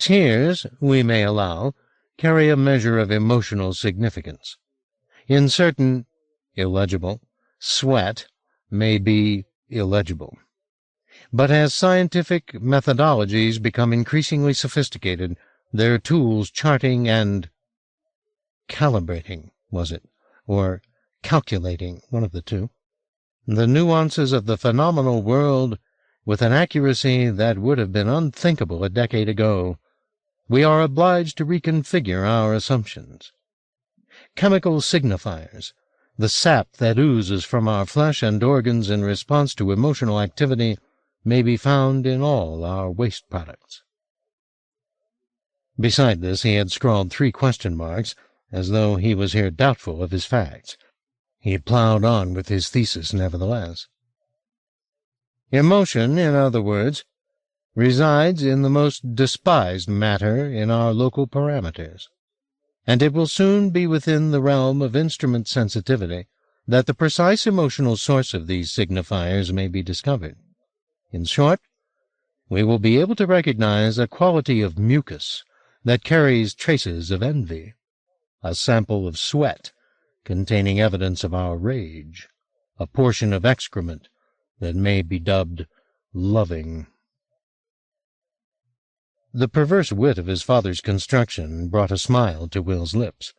Tears, we may allow, carry a measure of emotional significance. In certain, illegible, sweat may be illegible. But as scientific methodologies become increasingly sophisticated, their tools charting and calibrating, was it, or calculating, one of the two, the nuances of the phenomenal world with an accuracy that would have been unthinkable a decade ago, we are obliged to reconfigure our assumptions. Chemical signifiers, the sap that oozes from our flesh and organs in response to emotional activity, may be found in all our waste products. Beside this he had scrawled 3 question marks, as though he was here doubtful of his facts. He plowed on with his thesis nevertheless. Emotion, in other words, resides in the most despised matter in our local parameters, and it will soon be within the realm of instrument sensitivity that the precise emotional source of these signifiers may be discovered. In short, we will be able to recognize a quality of mucus that carries traces of envy, a sample of sweat containing evidence of our rage, a portion of excrement that may be dubbed loving. The perverse wit of his father's construction brought a smile to Will's lips.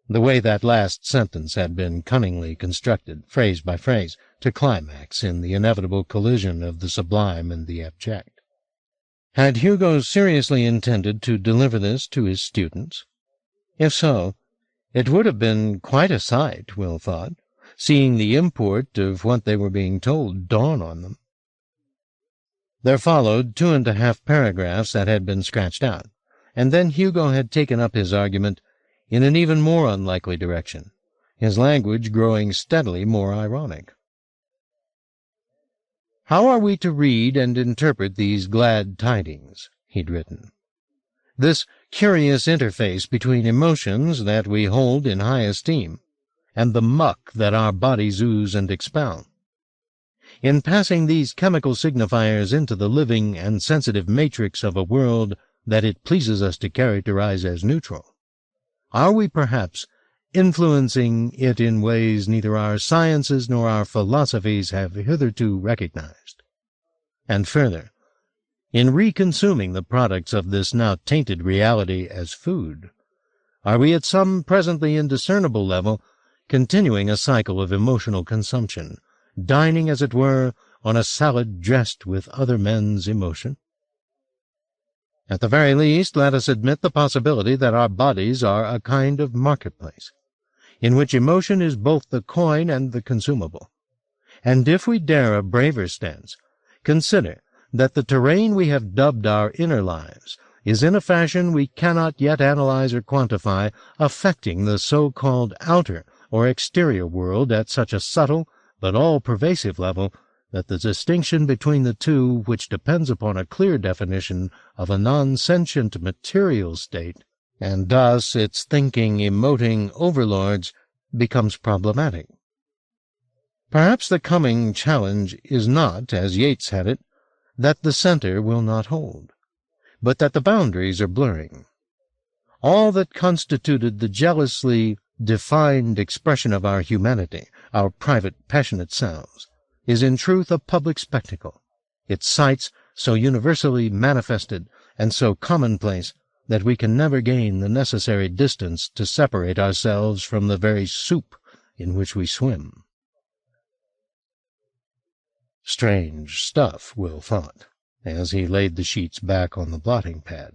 The way that last sentence had been cunningly constructed, phrase by phrase, to climax in the inevitable collision of the sublime and the abject. Had Hugo seriously intended to deliver this to his students? If so, it would have been quite a sight, Will thought, seeing the import of what they were being told dawn on them. There followed 2.5 paragraphs that had been scratched out, and then Hugo had taken up his argument in an even more unlikely direction, his language growing steadily more ironic. "How are we to read and interpret these glad tidings?" he'd written. "This curious interface between emotions that we hold in high esteem and the muck that our bodies ooze and expel. In passing these chemical signifiers into the living and sensitive matrix of a world that it pleases us to characterize as neutral, are we perhaps influencing it in ways neither our sciences nor our philosophies have hitherto recognized? And further, in reconsuming the products of this now tainted reality as food, are we at some presently indiscernible level continuing a cycle of emotional consumption, dining, as it were, on a salad dressed with other men's emotion? At the very least, let us admit the possibility that our bodies are a kind of marketplace, in which emotion is both the coin and the consumable. And if we dare a braver stance, consider that the terrain we have dubbed our inner lives is in a fashion we cannot yet analyze or quantify, affecting the so-called outer or exterior world at such a subtle but all-pervasive level that the distinction between the two, which depends upon a clear definition of a non-sentient material state, and thus its thinking, emoting overlords, becomes problematic. Perhaps the coming challenge is not, as Yeats had it, that the center will not hold, but that the boundaries are blurring. All that constituted the jealously defined expression of our humanity, our private, passionate selves, is in truth a public spectacle, its sights so universally manifested and so commonplace that we can never gain the necessary distance to separate ourselves from the very soup in which we swim. Strange stuff, Will thought, as he laid the sheets back on the blotting pad.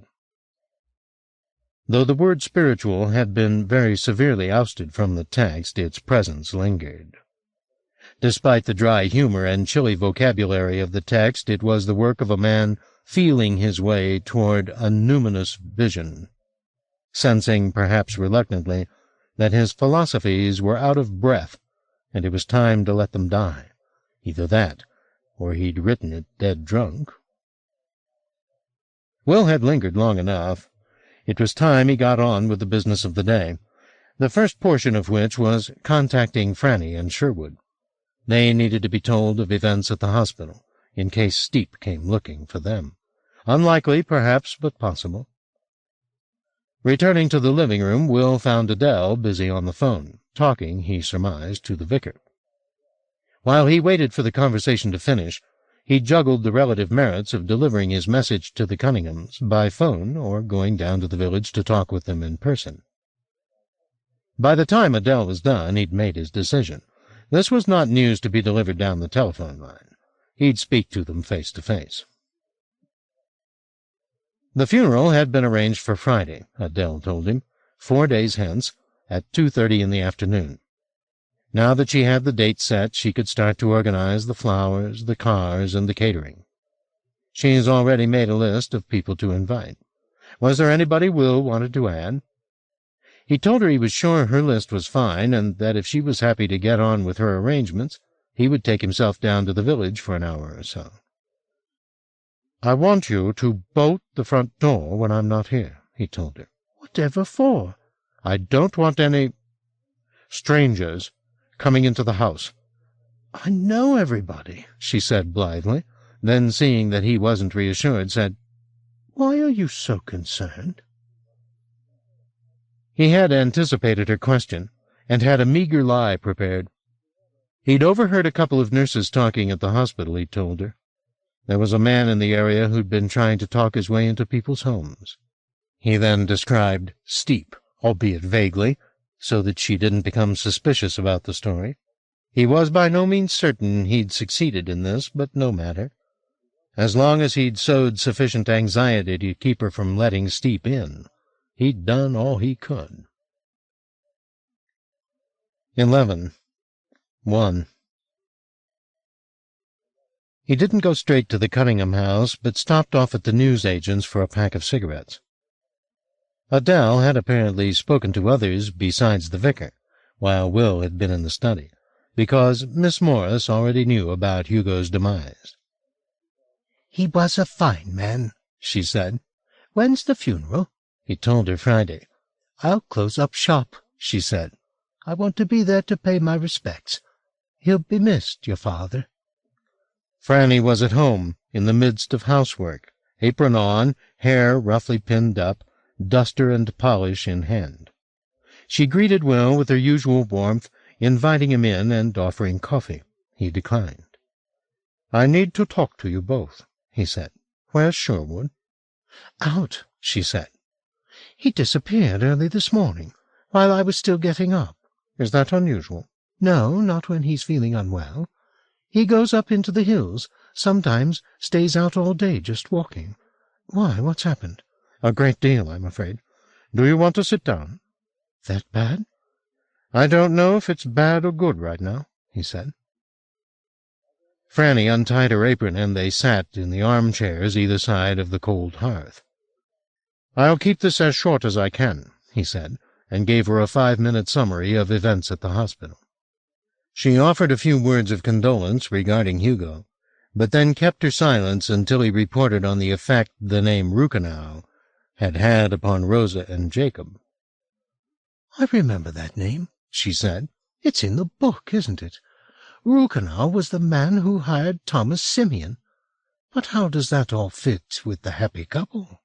Though the word spiritual had been very severely ousted from the text, its presence lingered. Despite the dry humor and chilly vocabulary of the text, it was the work of a man feeling his way toward a numinous vision, sensing, perhaps reluctantly, that his philosophies were out of breath, and it was time to let them die. Either that, or he'd written it dead drunk. Will had lingered long enough. It was time he got on with the business of the day, the first portion of which was contacting Franny and Sherwood. They needed to be told of events at the hospital, in case Steep came looking for them. Unlikely, perhaps, but possible. Returning to the living room, Will found Adele busy on the phone, talking, he surmised, to the vicar. While he waited for the conversation to finish, he juggled the relative merits of delivering his message to the Cunninghams by phone or going down to the village to talk with them in person. By the time Adele was done, he'd made his decision. This was not news to be delivered down the telephone line. He'd speak to them face to face. The funeral had been arranged for Friday, Adele told him, 4 days hence, at 2:30 in the afternoon. Now that she had the date set, she could start to organize the flowers, the cars, and the catering. She's already made a list of people to invite. Was there anybody Will wanted to add? He told her he was sure her list was fine, and that if she was happy to get on with her arrangements, he would take himself down to the village for an hour or so. "I want you to bolt the front door when I'm not here," he told her. "Whatever for?" "I don't want any strangers coming into the house." "I know everybody," she said blithely, then, seeing that he wasn't reassured, said, "Why are you so concerned?" He had anticipated her question, and had a meager lie prepared. He'd overheard a couple of nurses talking at the hospital, he told her. There was a man in the area who'd been trying to talk his way into people's homes. He then described Steep, albeit vaguely, so that she didn't become suspicious about the story. He was by no means certain he'd succeeded in this, but no matter. As long as he'd sowed sufficient anxiety to keep her from letting Steep in, he'd done all he could. 11:1 He didn't go straight to the Cunningham house, but stopped off at the newsagent's for a pack of cigarettes. Adele had apparently spoken to others besides the vicar, while Will had been in the study, because Miss Morris already knew about Hugo's demise. "He was a fine man," she said. "When's the funeral?" He told her Friday. "I'll close up shop," she said. "I want to be there to pay my respects. He'll be missed, your father." Franny was at home, in the midst of housework, apron on, hair roughly pinned up, duster and polish in hand. She greeted Will with her usual warmth, inviting him in and offering coffee. He declined. "I need to talk to you both," he said. "Where's Sherwood?" "Out," she said. "He disappeared early this morning, while I was still getting up." "Is that unusual?" "No, not when he's feeling unwell. He goes up into the hills, sometimes stays out all day just walking. Why, what's happened?" "A great deal, I'm afraid. Do you want to sit down?" "That bad?" "I don't know if it's bad or good right now," he said. Franny untied her apron, and they sat in the armchairs either side of the cold hearth. "I'll keep this as short as I can," he said, and gave her a 5-minute summary of events at the hospital. She offered a few words of condolence regarding Hugo, but then kept her silence until he reported on the effect the name Rukenau had had upon Rosa and Jacob. "I remember that name," she said. "It's in the book, isn't it? Rukenau was the man who hired Thomas Simeon. But how does that all fit with the happy couple?"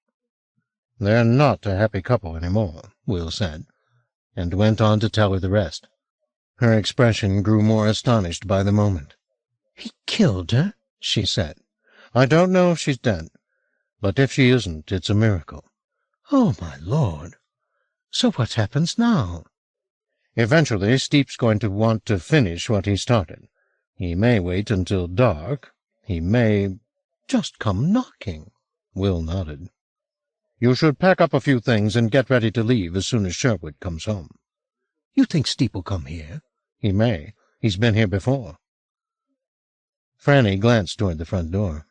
"They're not a happy couple any more," Will said, and went on to tell her the rest. Her expression grew more astonished by the moment. "He killed her?" she said. "I don't know if she's dead, but if she isn't, it's a miracle." "Oh, my Lord! So what happens now?" "Eventually, Steep's going to want to finish what he started. He may wait until dark. He may—" "Just come knocking." Will nodded. "You should pack up a few things and get ready to leave as soon as Sherwood comes home." "You think Steep will come here?" "He may. He's been here before." Franny glanced toward the front door.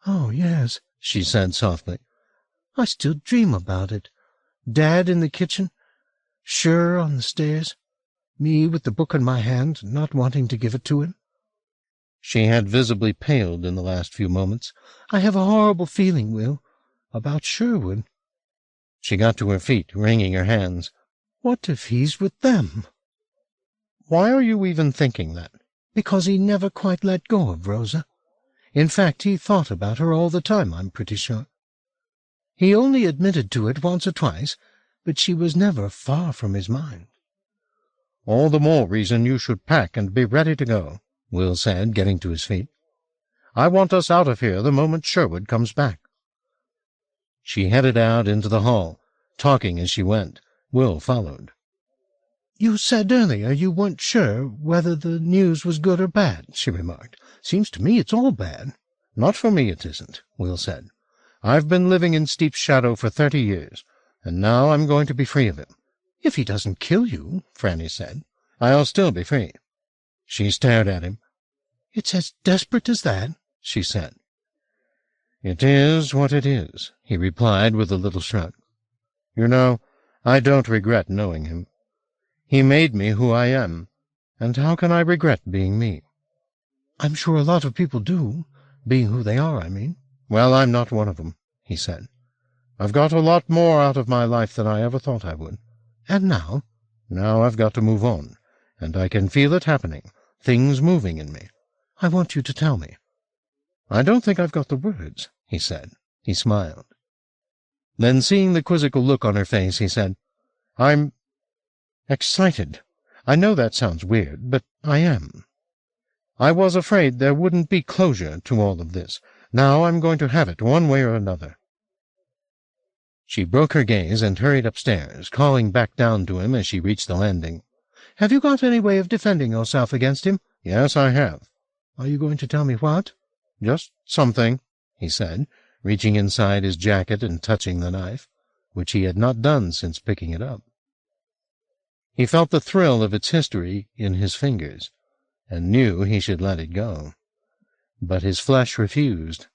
"Oh, yes," she said softly. "I still dream about it. Dad in the kitchen, Sher on the stairs, me with the book in my hand, not wanting to give it to him." She had visibly paled in the last few moments. "I have a horrible feeling, Will, about Sherwood." She got to her feet, wringing her hands. "What if he's with them?" "Why are you even thinking that?" "Because he never quite let go of Rosa. In fact, he thought about her all the time, I'm pretty sure. He only admitted to it once or twice, but she was never far from his mind. "All the more reason you should pack and be ready to go," Will said, getting to his feet. "I want us out of here the moment Sherwood comes back." She headed out into the hall, talking as she went. Will followed. "You said earlier you weren't sure whether the news was good or bad," she remarked. "Seems to me it's all bad." "Not for me it isn't," Will said. "I've been living in Steep's shadow for 30 years, and now I'm going to be free of him." "If he doesn't kill you," Franny said. "I'll still be free." She stared at him. "It's as desperate as that," she said. "It is what it is," he replied with a little shrug. "You know, I don't regret knowing him. He made me who I am, and how can I regret being me?" "I'm sure a lot of people do, being who they are, I mean." "Well, I'm not one of them," he said. "I've got a lot more out of my life than I ever thought I would." "And now?" "Now I've got to move on, and I can feel it happening, things moving in me." "I want you to tell me." "I don't think I've got the words," he said. He smiled. Then, seeing the quizzical look on her face, he said, "I'm excited. I know that sounds weird, but I am. I was afraid there wouldn't be closure to all of this. Now I'm going to have it one way or another." She broke her gaze and hurried upstairs, calling back down to him as she reached the landing. "Have you got any way of defending yourself against him?" "Yes, I have." "Are you going to tell me what?" "Just something," he said, reaching inside his jacket and touching the knife, which he had not done since picking it up. He felt the thrill of its history in his fingers, and knew he should let it go. But his flesh refused.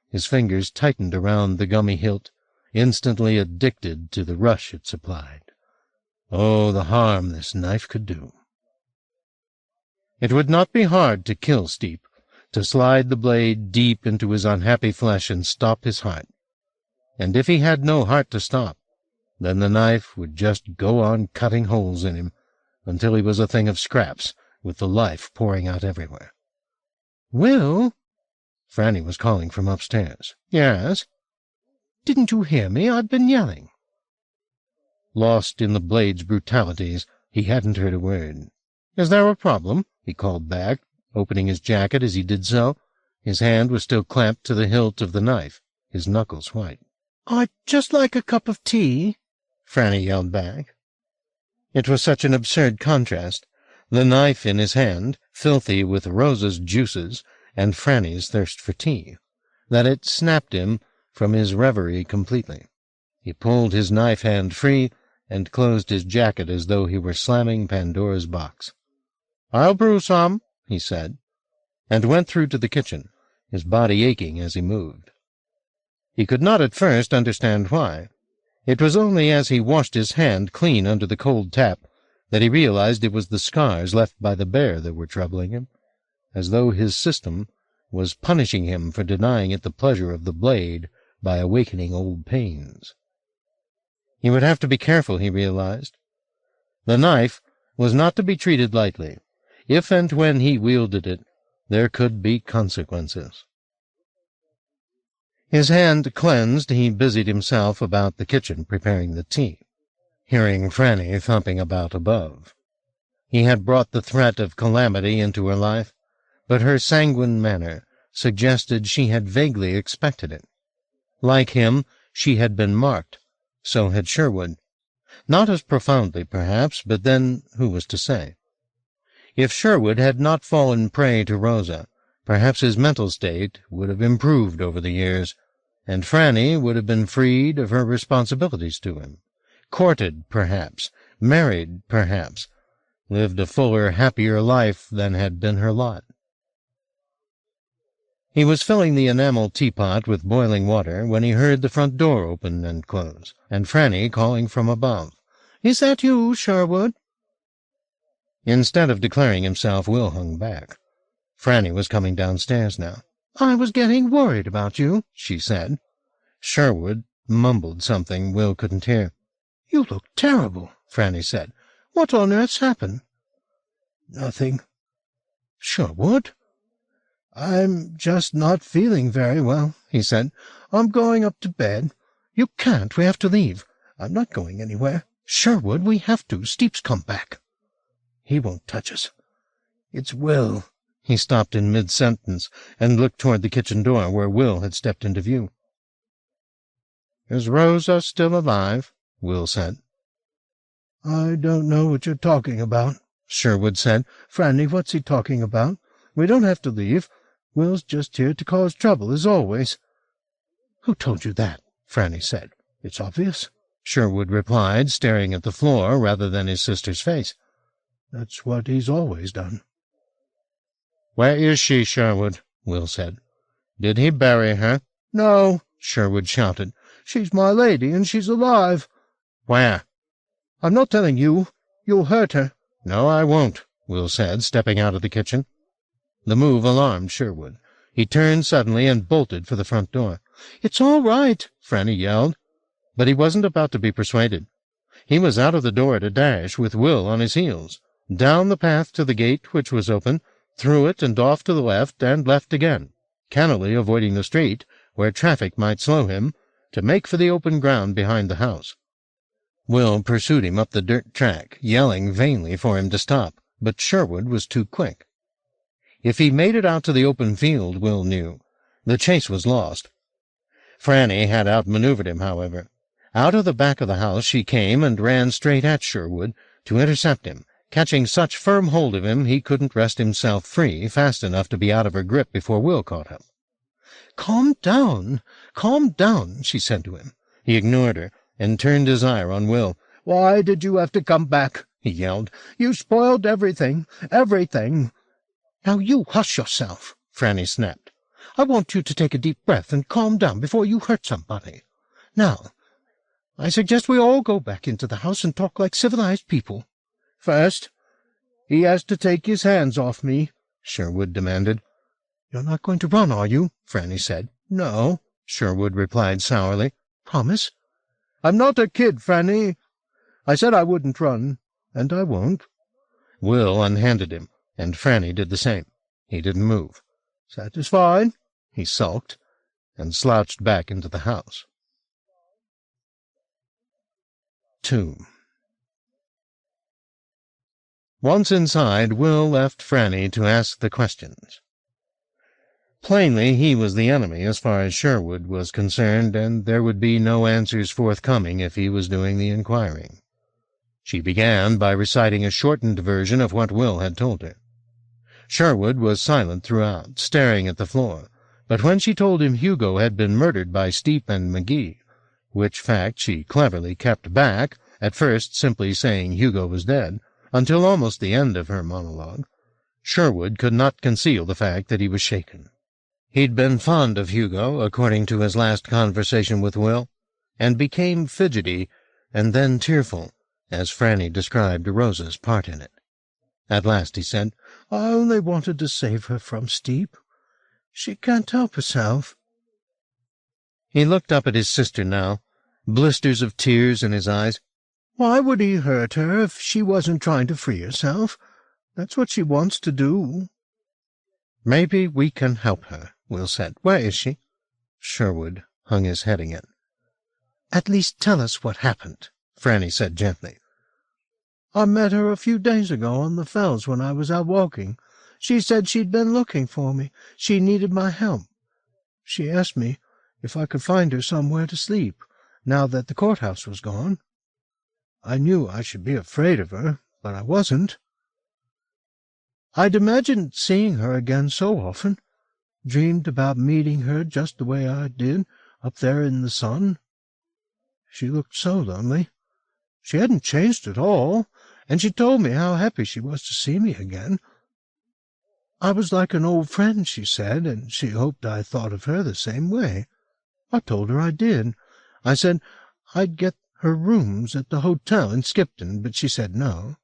His fingers tightened around the gummy hilt, instantly addicted to the rush it supplied. Oh, the harm this knife could do! It would not be hard to kill Steep, to slide the blade deep into his unhappy flesh and stop his heart. And if he had no heart to stop, then the knife would just go on cutting holes in him until he was a thing of scraps, with the life pouring out everywhere. "Will?" Franny was calling from upstairs. "Yes?" "Didn't you hear me? I've been yelling." Lost in the blade's brutalities, he hadn't heard a word. "Is there a problem?" he called back, opening his jacket as he did so. His hand was still clamped to the hilt of the knife, his knuckles white. "I'd just like a cup of tea," Franny yelled back. It was such an absurd contrast, the knife in his hand, filthy with Rosa's juices, and Franny's thirst for tea, that it snapped him from his reverie completely. He pulled his knife hand free and closed his jacket as though he were slamming Pandora's box. "I'll brew some," he said, and went through to the kitchen, his body aching as he moved. He could not at first understand why. It was only as he washed his hand clean under the cold tap that he realized it was the scars left by the bear that were troubling him, as though his system was punishing him for denying it the pleasure of the blade by awakening old pains. He would have to be careful, he realized. The knife was not to be treated lightly. If and when he wielded it, there could be consequences. His hand cleansed, he busied himself about the kitchen preparing the tea, hearing Franny thumping about above. He had brought the threat of calamity into her life, but her sanguine manner suggested she had vaguely expected it. Like him, she had been marked. So had Sherwood. Not as profoundly, perhaps, but then who was to say? If Sherwood had not fallen prey to Rosa, perhaps his mental state would have improved over the years, and Franny would have been freed of her responsibilities to him. Courted, perhaps, married, perhaps, lived a fuller, happier life than had been her lot. He was filling the enamel teapot with boiling water when he heard the front door open and close, and Franny calling from above. "Is that you, Sherwood?" Instead of declaring himself, Will hung back. Franny was coming downstairs now. "I was getting worried about you," she said. Sherwood mumbled something Will couldn't hear. "You look terrible," Franny said. "What on earth's happened?" "Nothing." "Sherwood?" "I'm just not feeling very well," he said. "I'm going up to bed." "You can't. We have to leave. I'm not going anywhere. Sherwood, we have to. Steep's come back. He won't touch us. It's Will. He stopped in mid-sentence and looked toward the kitchen door where Will had stepped into view. "Is Rosa still alive?" Will said. "I don't know what you're talking about," Sherwood said. "Franny, what's he talking about? We don't have to leave. Will's just here to cause trouble, as always." "Who told you that?" Franny said. "It's obvious," Sherwood replied, staring at the floor rather than his sister's face. "That's what he's always done." "Where is she, Sherwood?" Will said. "Did he bury her?" "No," Sherwood shouted. "She's my lady, and she's alive." "Where?" "I'm not telling you. You'll hurt her." "No, I won't," Will said, stepping out of the kitchen. The move alarmed Sherwood. He turned suddenly and bolted for the front door. "It's all right," Franny yelled. But he wasn't about to be persuaded. He was out of the door at a dash, with Will on his heels, down the path to the gate, which was open, through it and off to the left and left again, cannily avoiding the street, where traffic might slow him, to make for the open ground behind the house. Will pursued him up the dirt track, yelling vainly for him to stop, but Sherwood was too quick. If he made it out to the open field, Will knew, the chase was lost. Franny had outmaneuvered him, however. Out of the back of the house she came and ran straight at Sherwood to intercept him, catching such firm hold of him he couldn't wrest himself free fast enough to be out of her grip before Will caught up. Calm down, she said to him. He ignored her and turned his ire on Will. "Why did you have to come back?" he yelled. "You spoiled everything. "Now you hush yourself," Franny snapped. "I want you to take a deep breath and calm down before you hurt somebody. Now, I suggest we all go back into the house and talk like civilized people. First, he has to take his hands off me," Sherwood demanded. "You're not going to run, are you?" Franny said. "No," Sherwood replied sourly. "Promise?" "I'm not a kid, Franny. I said I wouldn't run, and I won't." Will unhanded him, and Franny did the same. He didn't move. "Satisfied?" He sulked, and slouched back into the house. 2. Once inside, Will left Franny to ask the questions. Plainly he was the enemy as far as Sherwood was concerned, and there would be no answers forthcoming if he was doing the inquiring. She began by reciting a shortened version of what Will had told her. Sherwood was silent throughout, staring at the floor, but when she told him Hugo had been murdered by Steep and McGee, which fact she cleverly kept back, at first simply saying Hugo was dead, until almost the end of her monologue, Sherwood could not conceal the fact that he was shaken. He'd been fond of Hugo, according to his last conversation with Will, and became fidgety and then tearful, as Franny described Rosa's part in it. At last he said, "I only wanted to save her from Steep. She can't help herself." He looked up at his sister now, blisters of tears in his eyes. "Why would he hurt her if she wasn't trying to free herself? That's what she wants to do." "Maybe we can help her," Will said. "Where is she?" Sherwood hung his head again. "At least tell us what happened," Franny said gently. "I met her a few days ago on the fells when I was out walking. She said she'd been looking for me. She needed my help. She asked me if I could find her somewhere to sleep, now that the courthouse was gone. I knew I should be afraid of her, but I wasn't. I'd imagined seeing her again so often, dreamed about meeting her just the way I did, up there in the sun. She looked so lonely. She hadn't changed at all, and she told me how happy she was to see me again. I was like an old friend, she said, and she hoped I thought of her the same way. I told her I did. I said I'd get her rooms at the hotel in Skipton, but she said no.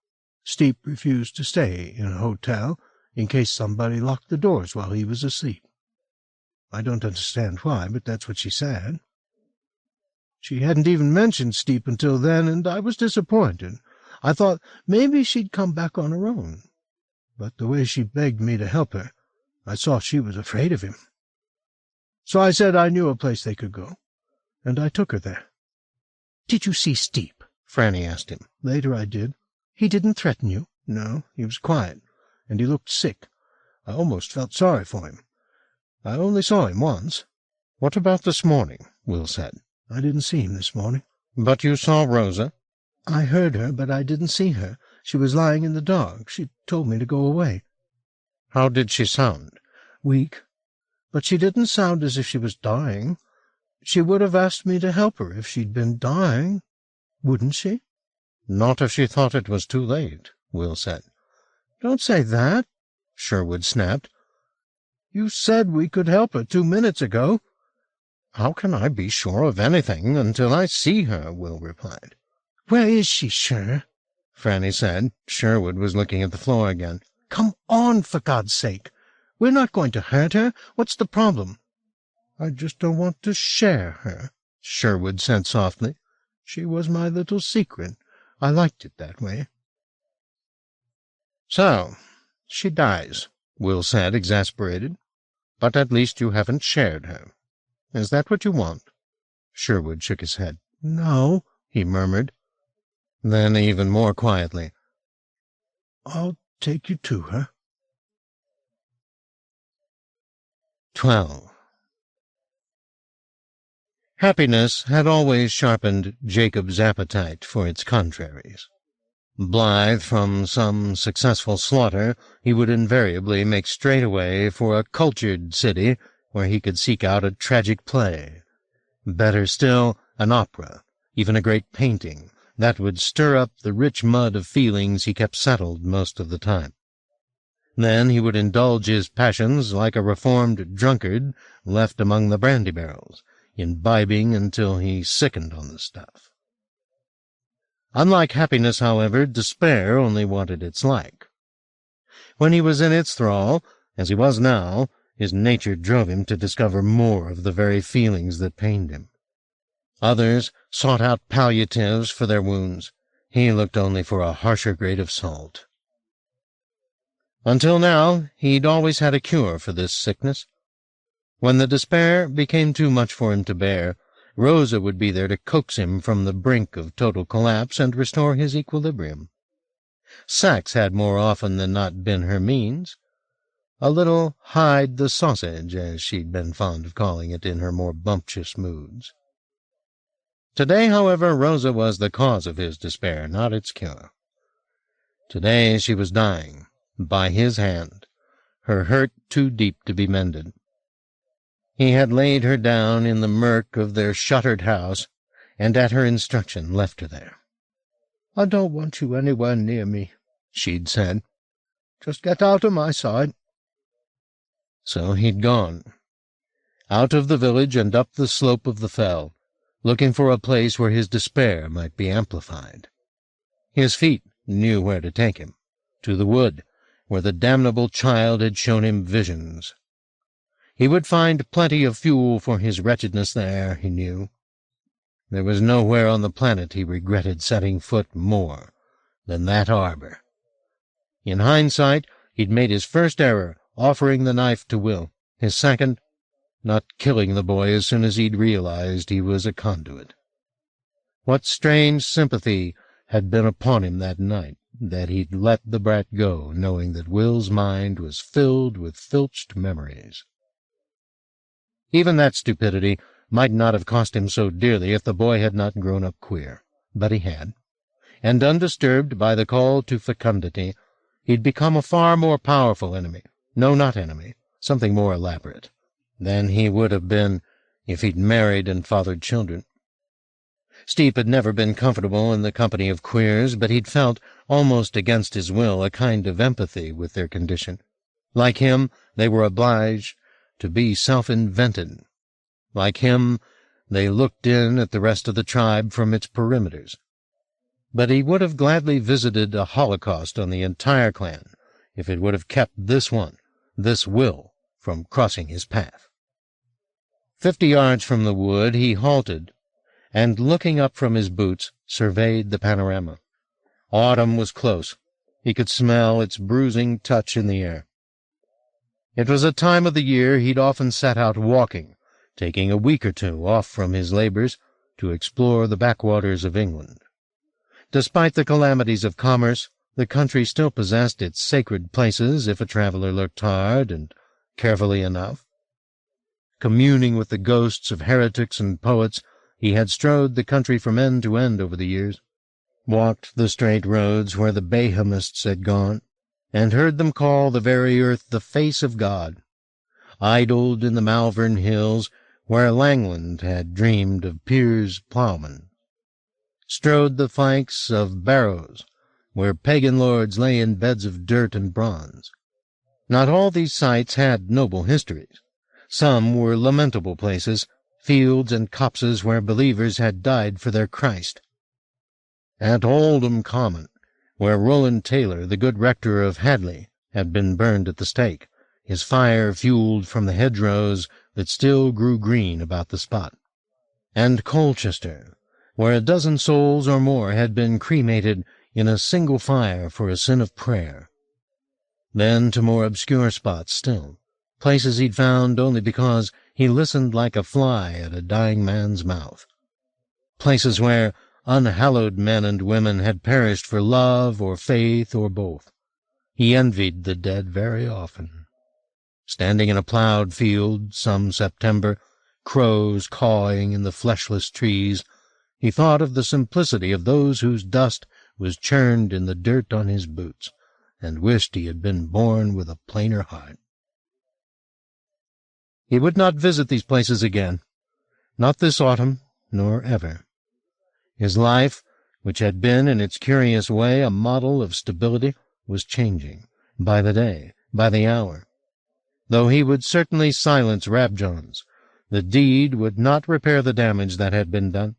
Steep refused to stay in a hotel in case somebody locked the doors while he was asleep. I don't understand why, but that's what she said. She hadn't even mentioned Steep until then, and I was disappointed. I thought maybe she'd come back on her own. But the way she begged me to help her, I saw she was afraid of him. So I said I knew a place they could go, and I took her there. "Did you see Steep?" Franny asked him. "Later I did." "He didn't threaten you?" "No, he was quiet, and he looked sick. I almost felt sorry for him. I only saw him once." "What about this morning?" Will said. "I didn't see him this morning." "But you saw Rosa?" "I heard her, but I didn't see her. She was lying in the dark. She told me to go away." "How did she sound?" "Weak. But she didn't sound as if she was dying. She would have asked me to help her if she'd been dying. Wouldn't she?" "Not if she thought it was too late," Will said. "Don't say that," Sherwood snapped. "You said we could help her 2 minutes ago." "How can I be sure of anything until I see her?" Will replied. "Where is she, Sher?" Franny said. Sherwood was looking at the floor again. "Come on, for God's sake. We're not going to hurt her. What's the problem?" "I just don't want to share her," Sherwood said softly. "She was my little secret. I liked it that way." "So, she dies," Will said, exasperated. "But at least you haven't shared her. Is that what you want?" Sherwood shook his head. "No," he murmured. Then, even more quietly, "I'll take you to her." 12. Happiness had always sharpened Jacob's appetite for its contraries. Blithe from some successful slaughter, he would invariably make straight away for a cultured city where he could seek out a tragic play. Better still, an opera, even a great painting, that would stir up the rich mud of feelings he kept settled most of the time. Then he would indulge his passions like a reformed drunkard left among the brandy barrels, imbibing until he sickened on the stuff. Unlike happiness, however, despair only wanted its like. When he was in its thrall, as he was now, his nature drove him to discover more of the very feelings that pained him. Others sought out palliatives for their wounds. He looked only for a harsher grade of salt. Until now, he'd always had a cure for this sickness. When the despair became too much for him to bear, Rosa would be there to coax him from the brink of total collapse and restore his equilibrium. Sex had more often than not been her means. A little hide the sausage, as she'd been fond of calling it in her more bumptious moods. Today, however, Rosa was the cause of his despair, not its cure. Today she was dying, by his hand, her hurt too deep to be mended. He had laid her down in the murk of their shuttered house, and at her instruction left her there. "I don't want you anywhere near me," she'd said. "Just get out of my sight." So he'd gone, out of the village and up the slope of the fell, looking for a place where his despair might be amplified. His feet knew where to take him, to the wood, where the damnable child had shown him visions. He would find plenty of fuel for his wretchedness there, he knew. There was nowhere on the planet he regretted setting foot more than that arbor. In hindsight, he'd made his first error, offering the knife to Will. His second, not killing the boy as soon as he'd realized he was a conduit. What strange sympathy had been upon him that night, that he'd let the brat go, knowing that Will's mind was filled with filched memories. Even that stupidity might not have cost him so dearly if the boy had not grown up queer. But he had. And undisturbed by the call to fecundity, he'd become a far more powerful enemy. No, not enemy, something more elaborate than he would have been if he'd married and fathered children. Steep had never been comfortable in the company of queers, but he'd felt, almost against his will, a kind of empathy with their condition. Like him, they were obliged to be self-invented. Like him, they looked in at the rest of the tribe from its perimeters. But he would have gladly visited a holocaust on the entire clan if it would have kept this one, this Will, from crossing his path. 50 yards from the wood he halted, and looking up from his boots, surveyed the panorama. Autumn was close. He could smell its bruising touch in the air. It was a time of the year he'd often set out walking, taking a week or two off from his labors to explore the backwaters of England. Despite the calamities of commerce, the country still possessed its sacred places if a traveler looked hard and carefully enough. Communing with the ghosts of heretics and poets, he had strode the country from end to end over the years, walked the straight roads where the Behemists had gone, and heard them call the very earth the face of God, idled in the Malvern Hills where Langland had dreamed of Piers Plowman, strode the flanks of Barrows, where pagan lords lay in beds of dirt and bronze. Not all these sites had noble histories. Some were lamentable places, fields and copses where believers had died for their Christ. At Oldham Common, where Roland Taylor, the good rector of Hadley, had been burned at the stake, his fire fueled from the hedgerows that still grew green about the spot. And Colchester, where a dozen souls or more had been cremated in a single fire for a sin of prayer. Then to more obscure spots still, places he'd found only because he listened like a fly at a dying man's mouth. Places where unhallowed men and women had perished for love or faith or both. He envied the dead very often. Standing in a plowed field some September, crows cawing in the fleshless trees, he thought of the simplicity of those whose dust was churned in the dirt on his boots, and wished he had been born with a plainer heart. He would not visit these places again, not this autumn, nor ever. His life, which had been in its curious way a model of stability, was changing, by the day, by the hour. Though he would certainly silence Rabjohns, the deed would not repair the damage that had been done.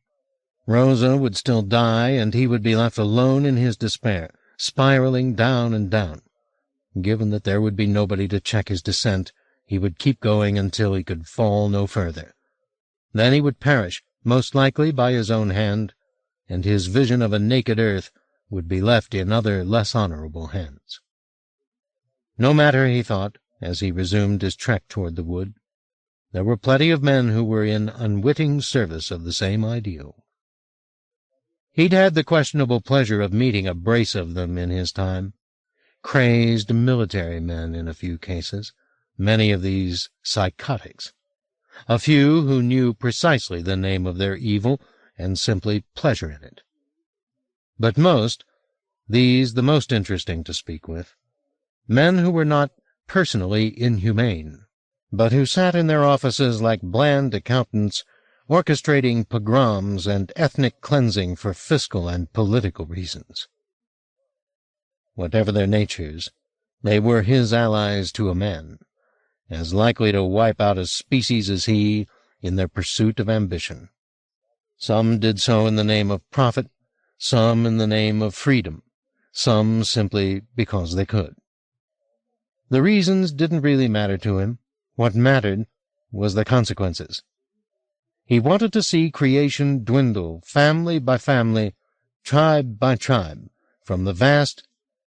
Rosa would still die, and he would be left alone in his despair, spiraling down and down. Given that there would be nobody to check his descent, he would keep going until he could fall no further. Then he would perish, most likely by his own hand, and his vision of a naked earth would be left in other less honorable hands. No matter, he thought, as he resumed his trek toward the wood. There were plenty of men who were in unwitting service of the same ideal. He'd had the questionable pleasure of meeting a brace of them in his time, crazed military men in a few cases, many of these psychotics, a few who knew precisely the name of their evil and simply pleasure in it. But most, these the most interesting to speak with, men who were not personally inhumane, but who sat in their offices like bland accountants, orchestrating pogroms and ethnic cleansing for fiscal and political reasons. Whatever their natures, they were his allies to a man, as likely to wipe out a species as he in their pursuit of ambition. Some did so in the name of profit, some in the name of freedom, some simply because they could. The reasons didn't really matter to him. What mattered was the consequences. He wanted to see creation dwindle, family by family, tribe by tribe, from the vast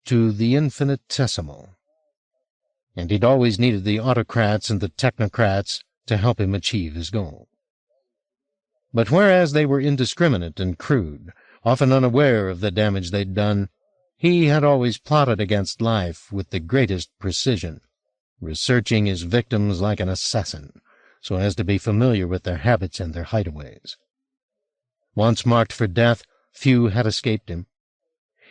to the infinitesimal. And he'd always needed the autocrats and the technocrats to help him achieve his goal. But whereas they were indiscriminate and crude, often unaware of the damage they'd done, he had always plotted against life with the greatest precision, researching his victims like an assassin, so as to be familiar with their habits and their hideaways. Once marked for death, few had escaped him.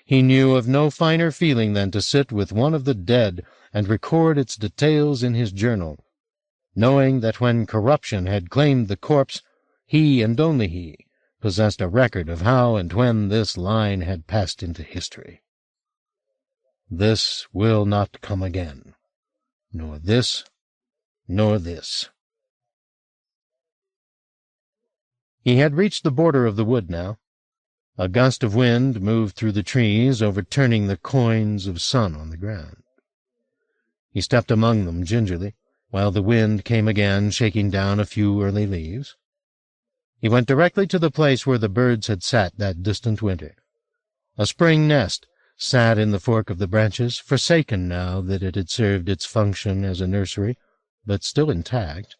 He knew of no finer feeling than to sit with one of the dead and record its details in his journal, knowing that when corruption had claimed the corpse, he and only he possessed a record of how and when this line had passed into history. This will not come again, nor this, nor this. He had reached the border of the wood now. A gust of wind moved through the trees, overturning the coins of sun on the ground. He stepped among them gingerly, while the wind came again, shaking down a few early leaves. He went directly to the place where the birds had sat that distant winter. A spring nest sat in the fork of the branches, forsaken now that it had served its function as a nursery, but still intact.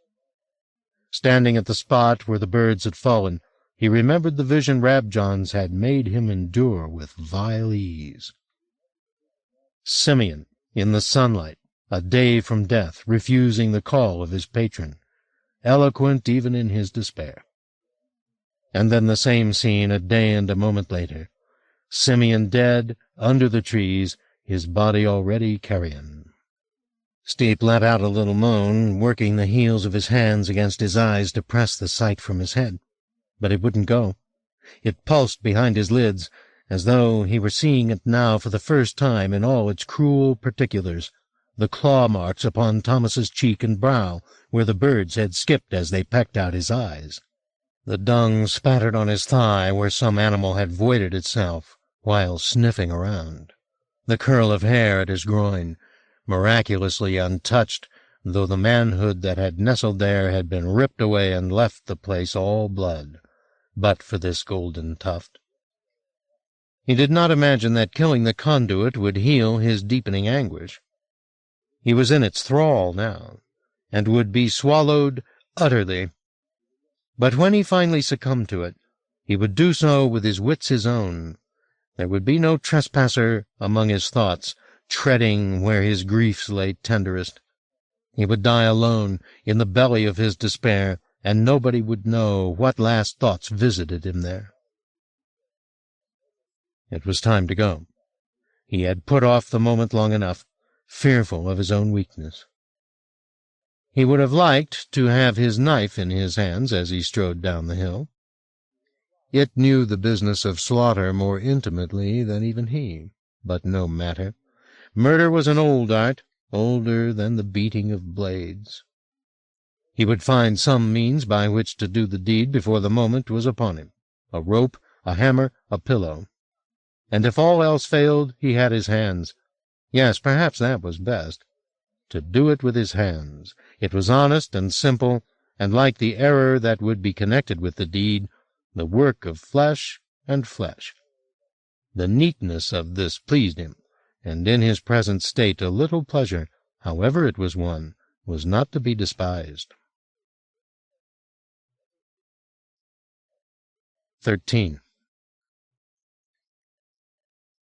Standing at the spot where the birds had fallen, He remembered the vision Rabjohns had made him endure with vile ease. Simeon, in the sunlight, a day from death, refusing the call of his patron, eloquent even in his despair. And then the same scene a day and a moment later, Simeon dead, under the trees, his body already carrion. Steep let out a little moan, working the heels of his hands against his eyes to press the sight from his head. But it wouldn't go. It pulsed behind his lids, as though he were seeing it now for the first time in all its cruel particulars, the claw marks upon Thomas's cheek and brow, where the birds had skipped as they pecked out his eyes. The dung spattered on his thigh where some animal had voided itself, while sniffing around. The curl of hair at his groin, miraculously untouched, though the manhood that had nestled there had been ripped away and left the place all blood, but for this golden tuft. He did not imagine that killing the conduit would heal his deepening anguish. He was in its thrall now, and would be swallowed utterly. But when he finally succumbed to it, he would do so with his wits his own. There would be no trespasser among his thoughts, treading where his griefs lay tenderest. He would die alone, in the belly of his despair, and nobody would know what last thoughts visited him there. It was time to go. He had put off the moment long enough, fearful of his own weakness. He would have liked to have his knife in his hands as he strode down the hill. It knew the business of slaughter more intimately than even he, but no matter. Murder was an old art, older than the beating of blades. He would find some means by which to do the deed before the moment was upon him, a rope, a hammer, a pillow. And if all else failed, he had his hands. Yes, perhaps that was best. To do it with his hands. It was honest and simple, and like the error that would be connected with the deed, the work of flesh and flesh. The neatness of this pleased him, and in his present state a little pleasure, however it was won, was not to be despised. 13.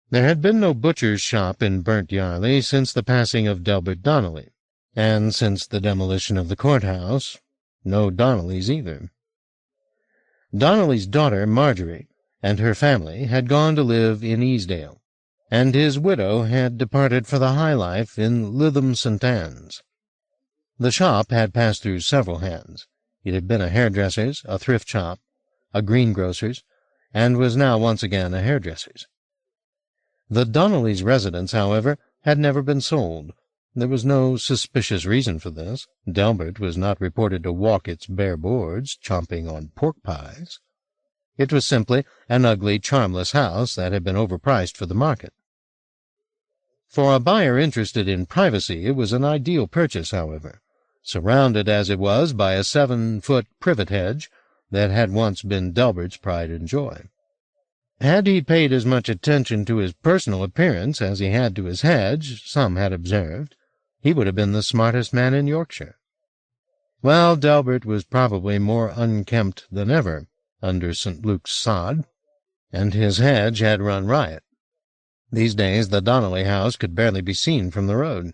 There had been no butcher's shop in Burnt Yarley since the passing of Delbert Donnelly, and since the demolition of the courthouse, no Donnellys either. Donnelly's daughter, Marjorie, and her family had gone to live in Easdale, and his widow had departed for the high life in Lytham St. Anne's. The shop had passed through several hands. It had been a hairdresser's, a thrift shop, a greengrocer's, and was now once again a hairdresser's. The Donnellys' residence, however, had never been sold. There was no suspicious reason for this. Delbert was not reported to walk its bare boards, chomping on pork pies. It was simply an ugly, charmless house that had been overpriced for the market. For a buyer interested in privacy, it was an ideal purchase, however, surrounded as it was by a 7-foot privet hedge that had once been Delbert's pride and joy. Had he paid as much attention to his personal appearance as he had to his hedge, some had observed, he would have been the smartest man in Yorkshire. Well, Delbert was probably more unkempt than ever under St. Luke's sod, and his hedge had run riot. These days the Donnelly house could barely be seen from the road.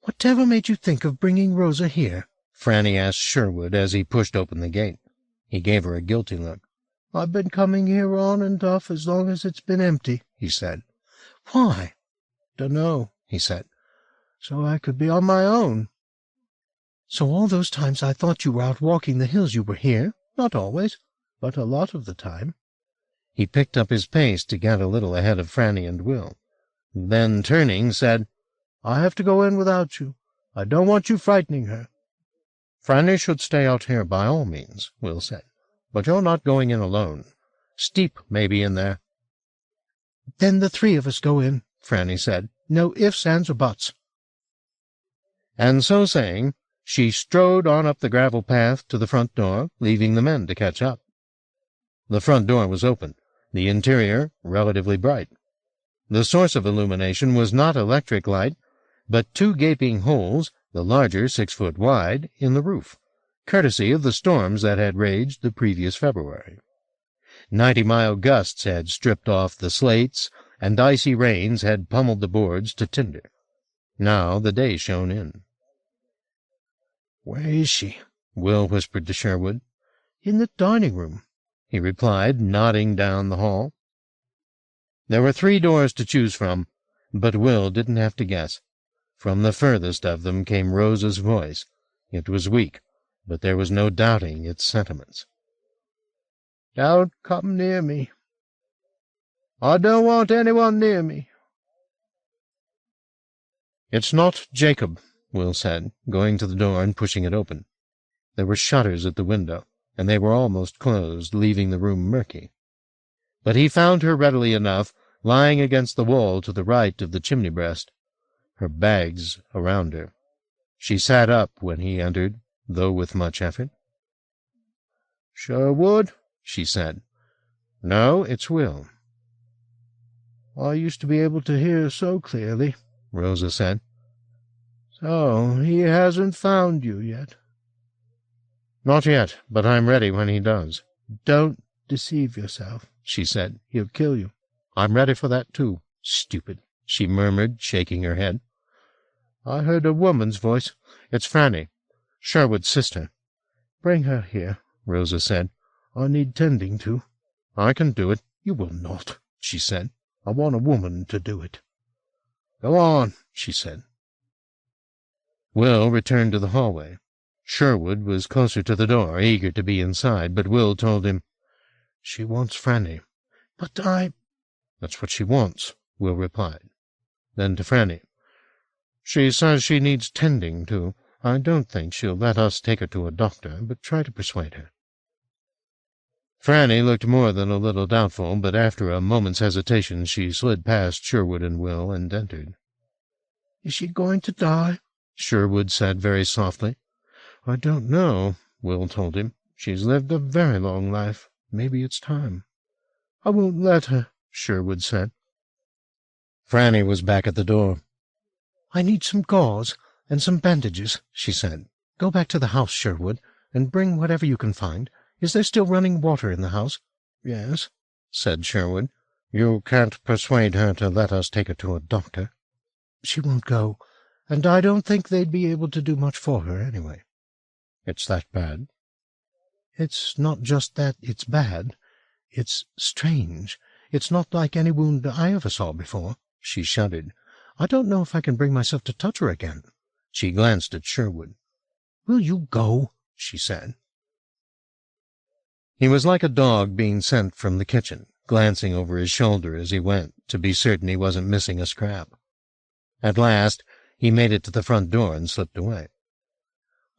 "Whatever made you think of bringing Rosa here?" Franny asked Sherwood as he pushed open the gate. He gave her a guilty look. "I've been coming here on and off as long as it's been empty," he said. "Why?" "Dunno," he said. "So I could be on my own." "So all those times I thought you were out walking the hills you were here? Not always, but a lot of the time." He picked up his pace to get a little ahead of Franny and Will. Then, turning, said, "I have to go in without you. I don't want you frightening her." "Franny should stay out here by all means," Will said. "But you're not going in alone. Steep may be in there." "Then the three of us go in," Franny said. "No ifs, ands, or buts." And so saying, she strode on up the gravel path to the front door, leaving the men to catch up. The front door was open, the interior relatively bright. The source of illumination was not electric light, but 2 gaping holes, the larger 6 foot wide, in the roof, courtesy of the storms that had raged the previous February. 90-mile gusts had stripped off the slates, and icy rains had pummeled the boards to tinder. Now the day shone in. "Where is she?" Will whispered to Sherwood. "In the dining room," he replied, nodding down the hall. There were 3 doors to choose from, but Will didn't have to guess. From the furthest of them came Rosa's voice. It was weak, but there was no doubting its sentiments. "Don't come near me. I don't want anyone near me." "It's not Jacob," Will said, going to the door and pushing it open. There were shutters at the window, and they were almost closed, leaving the room murky. But he found her readily enough, lying against the wall to the right of the chimney-breast, her bags around her. She sat up when he entered, though with much effort. "Sherwood?" she said. "No, it's Will." "I used to be able to hear so clearly," Rosa said. "So he hasn't found you yet?" "Not yet, but I'm ready when he does." "Don't deceive yourself," she said. "He'll kill you." "I'm ready for that, too." "Stupid," she murmured, shaking her head. "I heard a woman's voice." "It's Franny, Sherwood's sister." "Bring her here," Rosa said. "I need tending to." "I can do it." "You will not," she said. "I want a woman to do it." "Go on," she said. Will returned to the hallway. Sherwood was closer to the door, eager to be inside, but Will told him, "She wants Franny." "But "That's what she wants," Will replied. Then to Franny, "She says she needs tending to. I don't think she'll let us take her to a doctor, but try to persuade her." Franny looked more than a little doubtful, but after a moment's hesitation she slid past Sherwood and Will and entered. "Is she going to die?" Sherwood said very softly. "I don't know," Will told him. "She's lived a very long life. Maybe it's time." "I won't let her," Sherwood said. Franny was back at the door. "I need some gauze and some bandages," she said. "Go back to the house, Sherwood, and bring whatever you can find. Is there still running water in the house?" "Yes," said Sherwood. "You can't persuade her to let us take her to a doctor." "She won't go, and I don't think they'd be able to do much for her anyway." "It's that bad?" "It's not just that it's bad. It's strange. It's not like any wound I ever saw before." She shuddered. "I don't know if I can bring myself to touch her again." She glanced at Sherwood. "Will you go?" she said. He was like a dog being sent from the kitchen, glancing over his shoulder as he went, to be certain he wasn't missing a scrap. At last he made it to the front door and slipped away.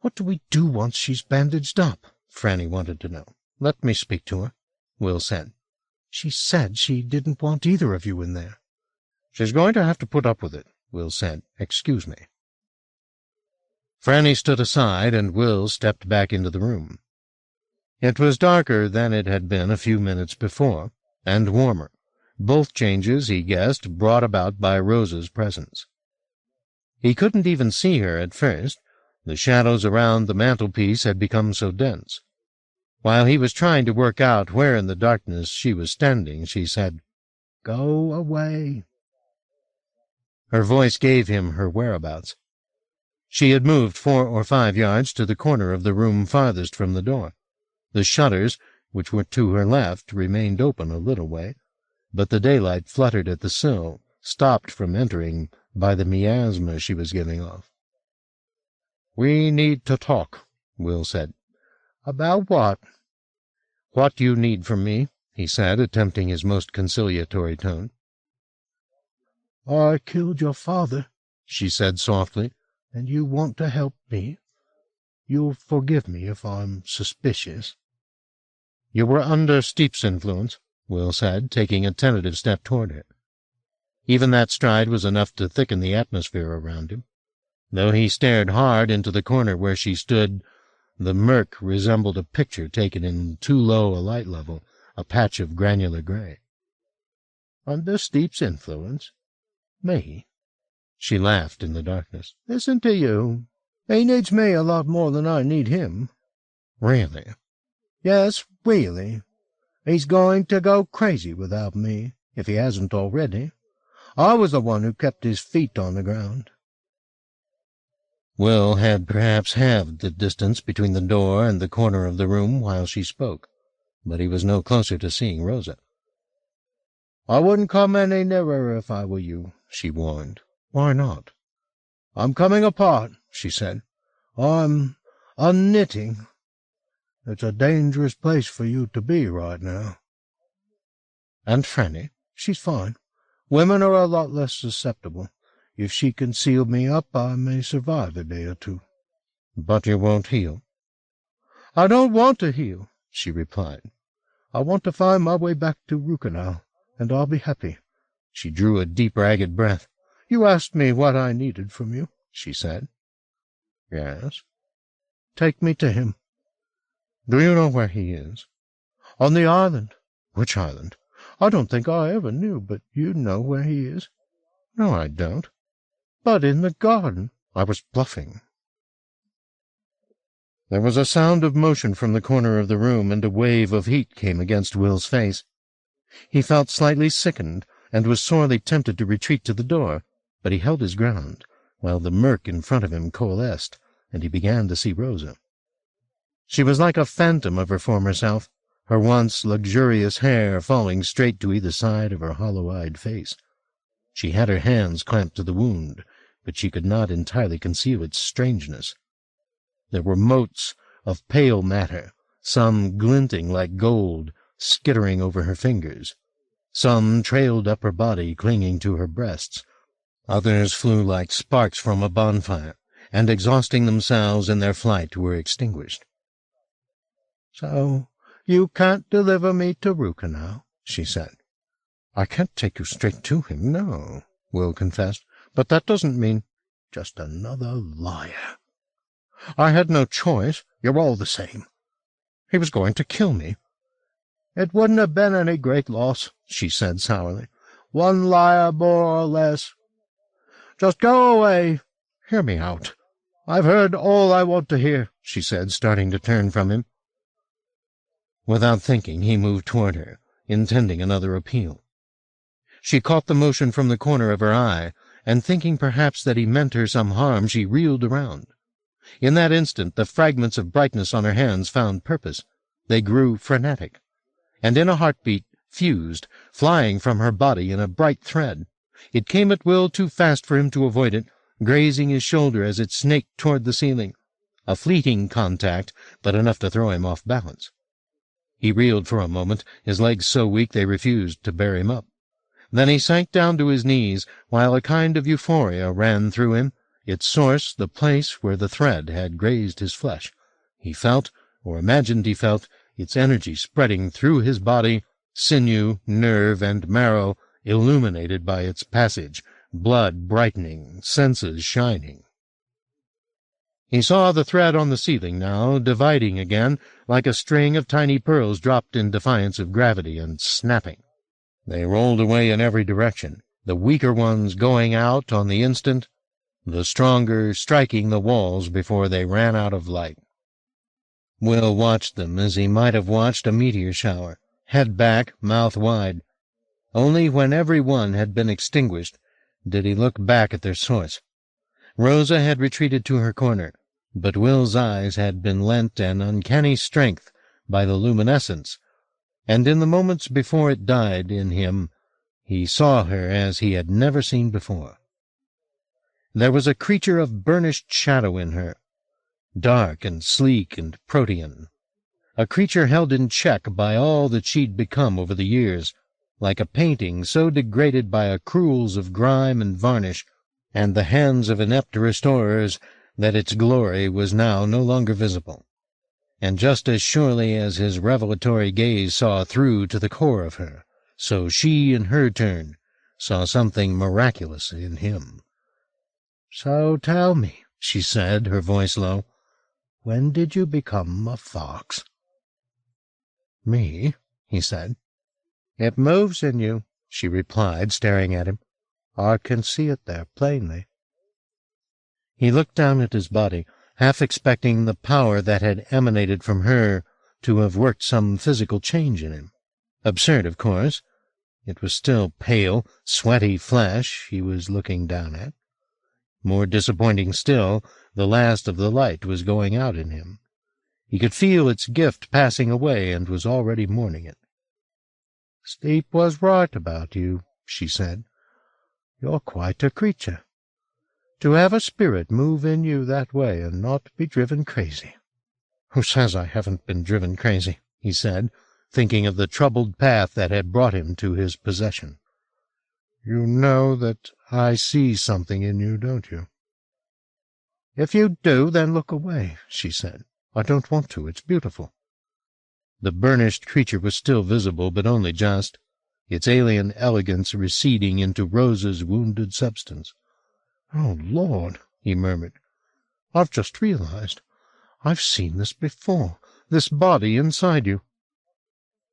"What do we do once she's bandaged up?" Franny wanted to know. "Let me speak to her," Will said. "She said she didn't want either of you in there." "She's going to have to put up with it," Will said. "Excuse me." Franny stood aside, and Will stepped back into the room. It was darker than it had been a few minutes before, and warmer, both changes, he guessed, brought about by Rosa's presence. He couldn't even see her at first. The shadows around the mantelpiece had become so dense. While he was trying to work out where in the darkness she was standing, she said, "Go away." Her voice gave him her whereabouts. She had moved 4 or 5 yards to the corner of the room farthest from the door. The shutters, which were to her left, remained open a little way, but the daylight fluttered at the sill, stopped from entering by the miasma she was giving off. "We need to talk," Will said. "About what?" "What you need from me," he said, attempting his most conciliatory tone. "I killed your father," she said softly, "and you want to help me. You'll forgive me if I'm suspicious." "You were under Steep's influence," Will said, taking a tentative step toward her. Even that stride was enough to thicken the atmosphere around him. Though he stared hard into the corner where she stood, the murk resembled a picture taken in too low a light level, a patch of granular gray. "Under Steep's influence? Me?" She laughed in the darkness. "Listen to you. He needs me a lot more than I need him." Really? Yes, really. He's going to go crazy without me, if he hasn't already. I was the one who kept his feet on the ground. Will had perhaps halved the distance between the door and the corner of the room while she spoke, but he was no closer to seeing Rosa. I wouldn't come any nearer if I were you, she warned. Why not? I'm coming apart, she said. I'm unknitting. It's a dangerous place for you to be right now. And Franny? She's fine. Women are a lot less susceptible. If she can seal me up, I may survive a day or two. But you won't heal? I don't want to heal, she replied. I want to find my way back to Rukenau, and I'll be happy. She drew a deep, ragged breath. You asked me what I needed from you, she said. Yes. Take me to him. Do you know where he is? On the island. Which island? I don't think I ever knew, but you know where he is. No, I don't. But in the garden. I was bluffing. There was a sound of motion from the corner of the room, and a wave of heat came against Will's face. He felt slightly sickened, and was sorely tempted to retreat to the door, but he held his ground, while the murk in front of him coalesced, and he began to see Rosa. She was like a phantom of her former self, her once luxurious hair falling straight to either side of her hollow-eyed face. She had her hands clamped to the wound, but she could not entirely conceal its strangeness. There were motes of pale matter, some glinting like gold, skittering over her fingers. Some trailed up her body, clinging to her breasts. Others flew like sparks from a bonfire, and exhausting themselves in their flight were extinguished. So you can't deliver me to Rukenau, she said. I can't take you straight to him, no, Will confessed, but that doesn't mean— Just another liar. I had no choice. You're all the same. He was going to kill me. It wouldn't have been any great loss, she said sourly. One liar more or less. Just go away. Hear me out. I've heard all I want to hear, she said, starting to turn from him. Without thinking, he moved toward her, intending another appeal. She caught the motion from the corner of her eye, and thinking perhaps that he meant her some harm, she reeled around. In that instant the fragments of brightness on her hands found purpose. They grew frenetic, and in a heartbeat fused, flying from her body in a bright thread. It came at will too fast for him to avoid it, grazing his shoulder as it snaked toward the ceiling. A fleeting contact, but enough to throw him off balance. He reeled for a moment, his legs so weak they refused to bear him up. Then he sank down to his knees, while a kind of euphoria ran through him, its source the place where the thread had grazed his flesh. He felt, or imagined he felt, its energy spreading through his body, sinew, nerve, and marrow illuminated by its passage, blood brightening, senses shining. He saw the thread on the ceiling now, dividing again, like a string of tiny pearls dropped in defiance of gravity, and snapping. They rolled away in every direction, the weaker ones going out on the instant, the stronger striking the walls before they ran out of light. Will watched them as he might have watched a meteor shower, head back, mouth wide. Only when every one had been extinguished did he look back at their source. Rosa had retreated to her corner, but Will's eyes had been lent an uncanny strength by the luminescence, and in the moments before it died in him he saw her as he had never seen before. There was a creature of burnished shadow in her, dark and sleek and protean, a creature held in check by all that she'd become over the years, like a painting so degraded by accruals of grime and varnish, and the hands of inept restorers, that its glory was now no longer visible. And just as surely as his revelatory gaze saw through to the core of her, so she, in her turn, saw something miraculous in him. "So tell me," she said, her voice low, "when did you become a fox?" "Me?" he said. "It moves in you," she replied, staring at him. "I can see it there plainly." He looked down at his body, half expecting the power that had emanated from her to have worked some physical change in him. Absurd, of course. It was still pale, sweaty flesh he was looking down at. More disappointing still, the last of the light was going out in him. He could feel its gift passing away and was already mourning it. "Sleep was right about you," she said. "You're quite a creature. To have a spirit move in you that way and not be driven crazy." "Who says I haven't been driven crazy?" he said, thinking of the troubled path that had brought him to his possession. "You know that I see something in you, don't you?" "If you do, then look away," she said. "I don't want to. It's beautiful." The burnished creature was still visible, but only just, its alien elegance receding into Rose's wounded substance. "Oh, Lord," he murmured, "I've just realized. I've seen this before, this body inside you."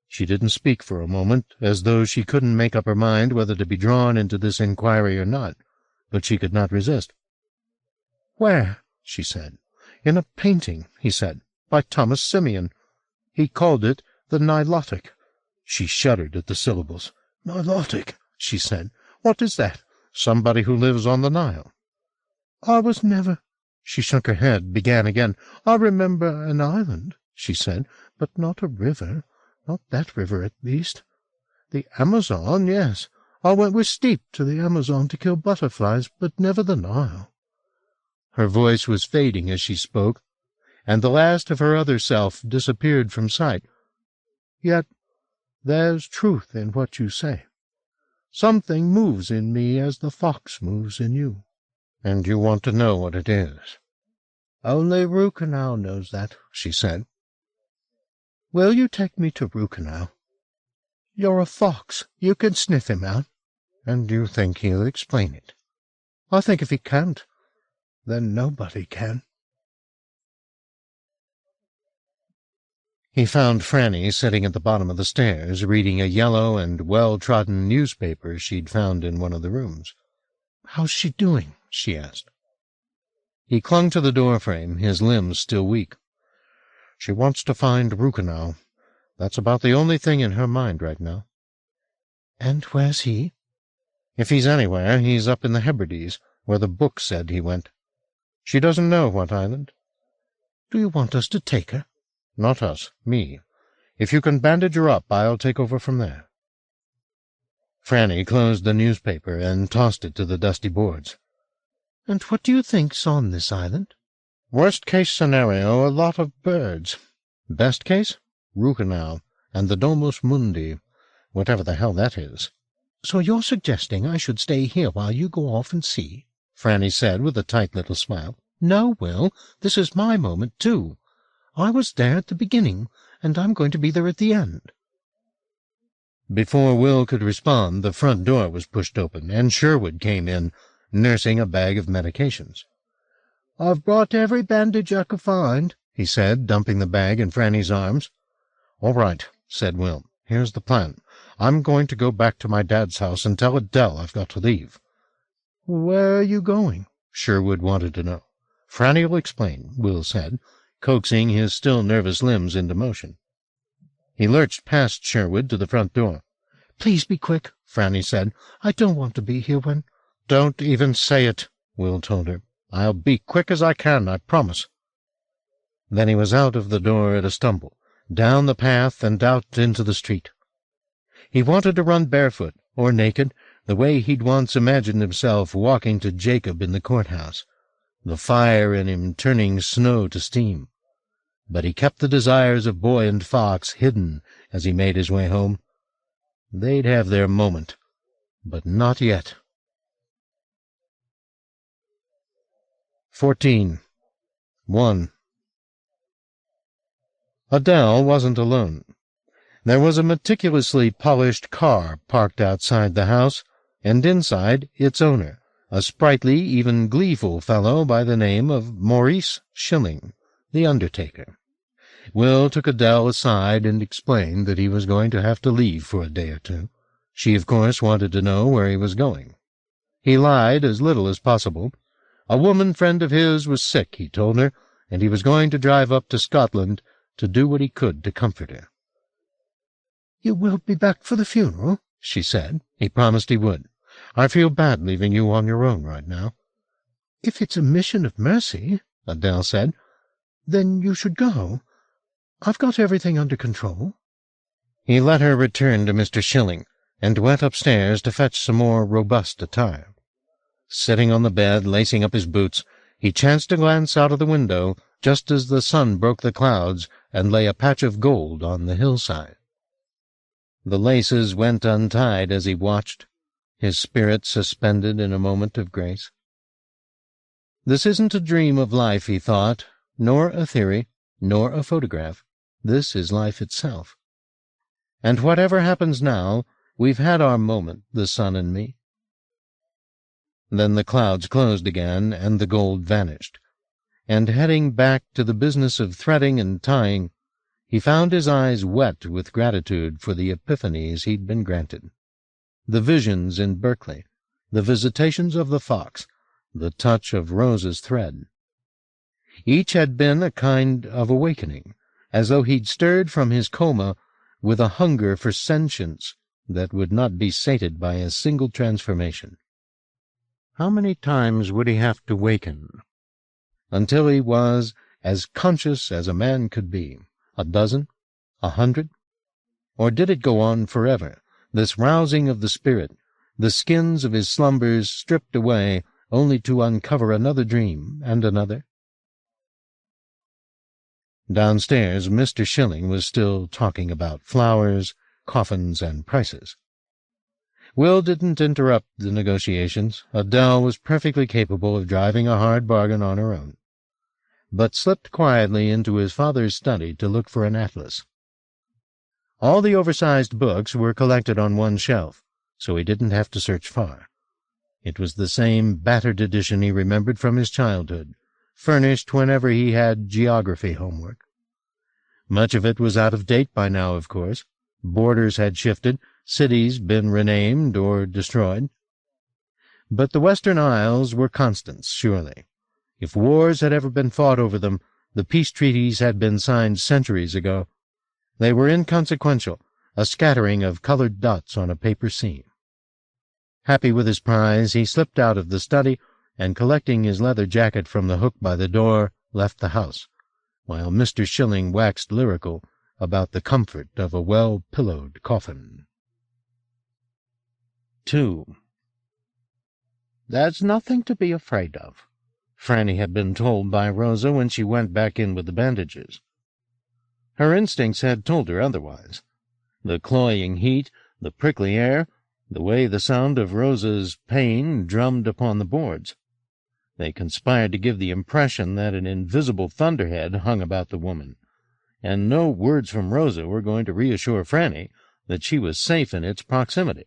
She didn't speak for a moment, as though she couldn't make up her mind whether to be drawn into this inquiry or not, but she could not resist. "Where?" she said. "In a painting," he said, "by Thomas Simeon. He called it the Nilotic." She shuddered at the syllables. "Nilotic," she said. "What is that?" "Somebody who lives on the Nile." "I was never—" She shook her head, began again. "I remember an island," she said, "but not a river. Not that river, at least. The Amazon, yes. I went with Steep to the Amazon to kill butterflies, but never the Nile." Her voice was fading as she spoke, and the last of her other self disappeared from sight. "Yet there's truth in what you say. Something moves in me as the fox moves in you." "And you want to know what it is?" "Only Rukenau knows that," she said. "Will you take me to Rukenau? You're a fox. You can sniff him out." "And you think he'll explain it?" "I think if he can't, then nobody can." He found Franny sitting at the bottom of the stairs, reading a yellow and well-trodden newspaper she'd found in one of the rooms. "How's she doing?" she asked. He clung to the doorframe, his limbs still weak. "She wants to find Rukenau. That's about the only thing in her mind right now." "And where's he?" "If he's anywhere, he's up in the Hebrides, where the book said he went. She doesn't know what island." "Do you want us to take her?" "Not us, me. If you can bandage her up, I'll take over from there." Franny closed the newspaper and tossed it to the dusty boards. "And what do you think's on this island?" "Worst-case scenario, a lot of birds. Best case, Rukenau and the Domus Mundi, whatever the hell that is." "So you're suggesting I should stay here while you go off and see?" Franny said with a tight little smile. "No, Will, this is my moment, too. I was there at the beginning, and I'm going to be there at the end." Before Will could respond, the front door was pushed open, and Sherwood came in, nursing a bag of medications. "I've brought every bandage I could find," he said, dumping the bag in Franny's arms. "All right," said Will. "Here's the plan. I'm going to go back to my dad's house and tell Adele I've got to leave." "Where are you going?" Sherwood wanted to know. "Franny'll explain," Will said, coaxing his still nervous limbs into motion. He lurched past Sherwood to the front door. "Please be quick," Franny said. "I don't want to be here when—" "Don't even say it," Will told her. "I'll be quick as I can, I promise." Then he was out of the door at a stumble, down the path and out into the street. He wanted to run barefoot, or naked, the way he'd once imagined himself walking to Jacob in the courthouse, the fire in him turning snow to steam. But he kept the desires of boy and fox hidden as he made his way home. They'd have their moment, but not yet. 14. 1. Adele wasn't alone. There was a meticulously polished car parked outside the house, and inside its owner, a sprightly, even gleeful fellow by the name of Maurice Schilling, the undertaker. Will took Adele aside and explained that he was going to have to leave for a day or two. She, of course, wanted to know where he was going. He lied as little as possible. A woman friend of his was sick, he told her, and he was going to drive up to Scotland to do what he could to comfort her. "You will be back for the funeral?" she said. He promised he would. "I feel bad leaving you on your own right now." "If it's a mission of mercy," Adele said, "then you should go. I've got everything under control." He let her return to Mr. Schilling, and went upstairs to fetch some more robust attire. Sitting on the bed, lacing up his boots, he chanced to glance out of the window just as the sun broke the clouds and lay a patch of gold on the hillside. The laces went untied as he watched, his spirit suspended in a moment of grace. This isn't a dream of life, he thought, nor a theory, nor a photograph. This is life itself. And whatever happens now, we've had our moment, the sun and me. Then the clouds closed again, and the gold vanished, and heading back to the business of threading and tying, he found his eyes wet with gratitude for the epiphanies he'd been granted. The visions in Berkeley, the visitations of the fox, the touch of Rosa's thread. Each had been a kind of awakening, as though he'd stirred from his coma with a hunger for sentience that would not be sated by a single transformation. How many times would he have to waken? Until he was as conscious as a man could be. 12? 100? Or did it go on forever, this rousing of the spirit, the skins of his slumbers stripped away only to uncover another dream and another? Downstairs, Mr. Schilling was still talking about flowers, coffins, and prices. Will didn't interrupt the negotiations. Adele was perfectly capable of driving a hard bargain on her own, but slipped quietly into his father's study to look for an atlas. All the oversized books were collected on one shelf, so he didn't have to search far. It was the same battered edition he remembered from his childhood, furnished whenever he had geography homework. Much of it was out of date by now, of course. Borders had shifted, cities been renamed or destroyed. But the Western Isles were constants, surely. If wars had ever been fought over them, the peace treaties had been signed centuries ago. They were inconsequential, a scattering of colored dots on a paper scene. Happy with his prize, he slipped out of the study and, collecting his leather jacket from the hook by the door, left the house, while Mr. Schilling waxed lyrical about the comfort of a well-pillowed coffin. 2. "There's nothing to be afraid of," Franny had been told by Rosa when she went back in with the bandages. Her instincts had told her otherwise. The cloying heat, the prickly air, the way the sound of Rosa's pain drummed upon the boards. They conspired to give the impression that an invisible thunderhead hung about the woman, and no words from Rosa were going to reassure Franny that she was safe in its proximity.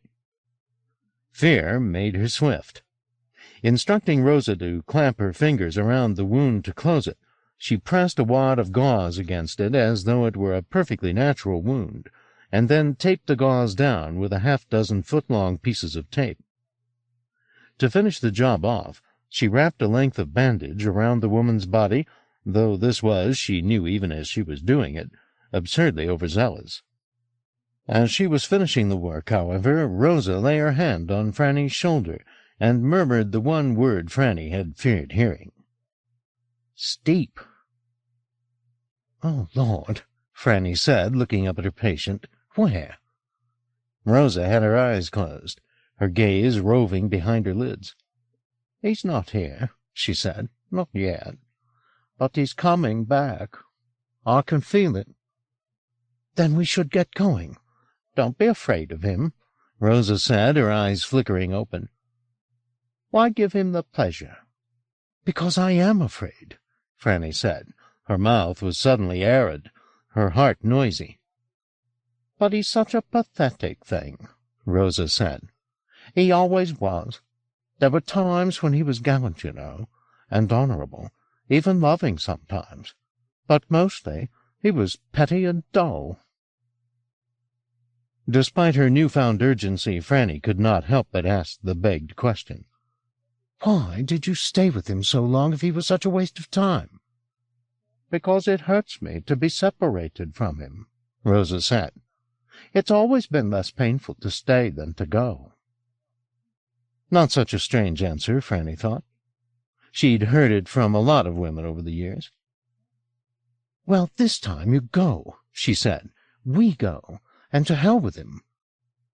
Fear made her swift. Instructing Rosa to clamp her fingers around the wound to close it, she pressed a wad of gauze against it as though it were a perfectly natural wound, and then taped the gauze down with a half-dozen foot-long pieces of tape. To finish the job off, she wrapped a length of bandage around the woman's body, though this was, she knew even as she was doing it, absurdly overzealous. As she was finishing the work, however, Rosa lay her hand on Franny's shoulder and murmured the one word Franny had feared hearing. "Steep." "Oh, Lord," Franny said, looking up at her patient. "Where?" Rosa had her eyes closed, her gaze roving behind her lids. "He's not here," she said. "Not yet. But he's coming back. I can feel it." "Then we should get going." "Don't be afraid of him," Rosa said, her eyes flickering open. "Why give him the pleasure?" "Because I am afraid," Franny said. Her mouth was suddenly arid, her heart noisy. "But he's such a pathetic thing," Rosa said. "He always was. There were times when he was gallant, you know, and honorable, even loving sometimes. But mostly he was petty and dull." Despite her newfound urgency, Franny could not help but ask the begged question. "Why did you stay with him so long if he was such a waste of time?" because it hurts me to be separated from him," Rosa said. "It's always been less painful to stay than to go." Not such a strange answer, Franny thought. She'd heard it from a lot of women over the years. "Well, this time you go," she said. "We go, and to hell with him."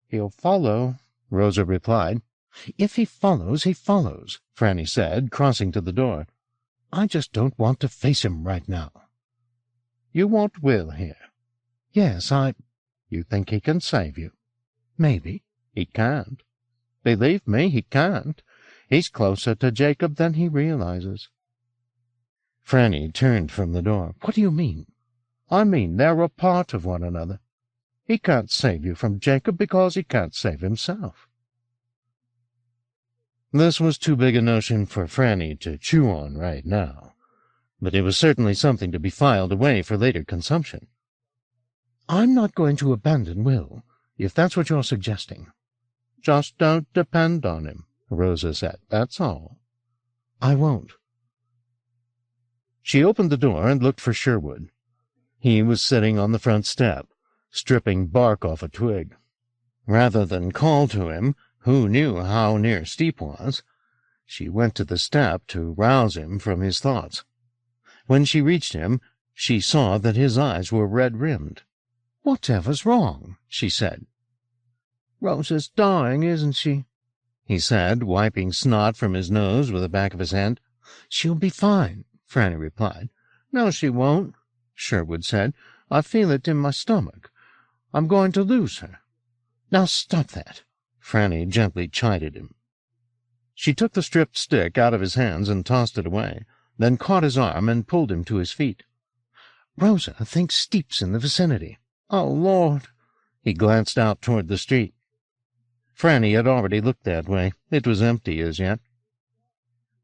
"He'll follow," Rosa replied. "If he follows, he follows," Franny said, crossing to the door. "I just don't want to face him right now." "You want Will here?" "Yes, You think he can save you?" "Maybe." "He can't. Believe me, he can't. He's closer to Jacob than he realizes." Franny turned from the door. "What do you mean?" "I mean they're a part of one another. He can't save you from Jacob because he can't save himself." This was too big a notion for Franny to chew on right now, but it was certainly something to be filed away for later consumption. "I'm not going to abandon Will, if that's what you're suggesting." "Just don't depend on him," Rosa said. "That's all." "I won't." She opened the door and looked for Sherwood. He was sitting on the front step, stripping bark off a twig. Rather than call to him, who knew how near Steep was, she went to the step to rouse him from his thoughts. When she reached him, she saw that his eyes were red-rimmed. "Whatever's wrong?" she said. "Rosa's dying, isn't she?" he said, wiping snot from his nose with the back of his hand. "She'll be fine," Franny replied. "No, she won't," Sherwood said. "I feel it in my stomach. I'm going to lose her." "Now stop that," Franny gently chided him. She took the stripped stick out of his hands and tossed it away, then caught his arm and pulled him to his feet. "Rosa thinks Steep's in the vicinity." "Oh, Lord!" He glanced out toward the street. Franny had already looked that way. It was empty as yet.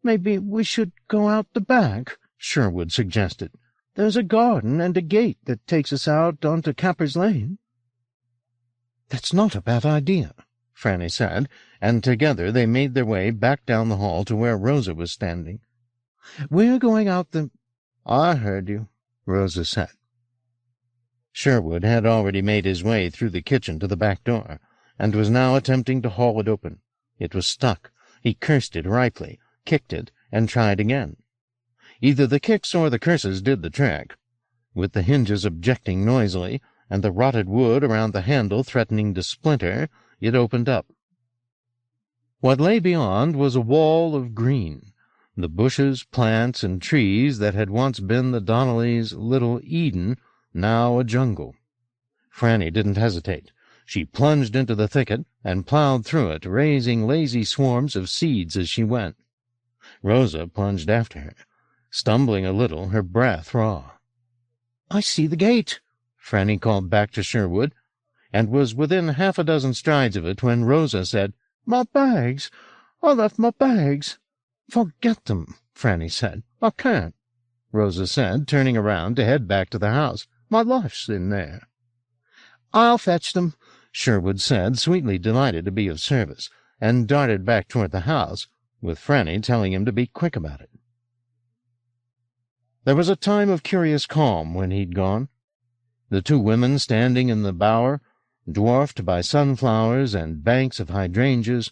"Maybe we should go out the back," Sherwood suggested. "There's a garden and a gate that takes us out onto Capper's Lane." "That's not a bad idea," Franny said, and together they made their way back down the hall to where Rosa was standing. "We're going out the—" "I heard you," Rosa said. Sherwood had already made his way through the kitchen to the back door, and was now attempting to haul it open. It was stuck. He cursed it ripely, kicked it, and tried again. Either the kicks or the curses did the trick. With the hinges objecting noisily, and the rotted wood around the handle threatening to splinter, it opened up. What lay beyond was a wall of green, the bushes, plants, and trees that had once been the Donnellys' little Eden, now a jungle. Franny didn't hesitate. She plunged into the thicket and plowed through it, raising lazy swarms of seeds as she went. Rosa plunged after her, stumbling a little, her breath raw. "I see the gate," Franny called back to Sherwood, and was within half a dozen strides of it when Rosa said, "My bags! I left my bags!" "Forget them," Franny said. "I can't," Rosa said, turning around to head back to the house. "My life's in there." "I'll fetch them," Sherwood said, sweetly delighted to be of service, and darted back toward the house, with Franny telling him to be quick about it. There was a time of curious calm when he'd gone. The two women standing in the bower, dwarfed by sunflowers and banks of hydrangeas,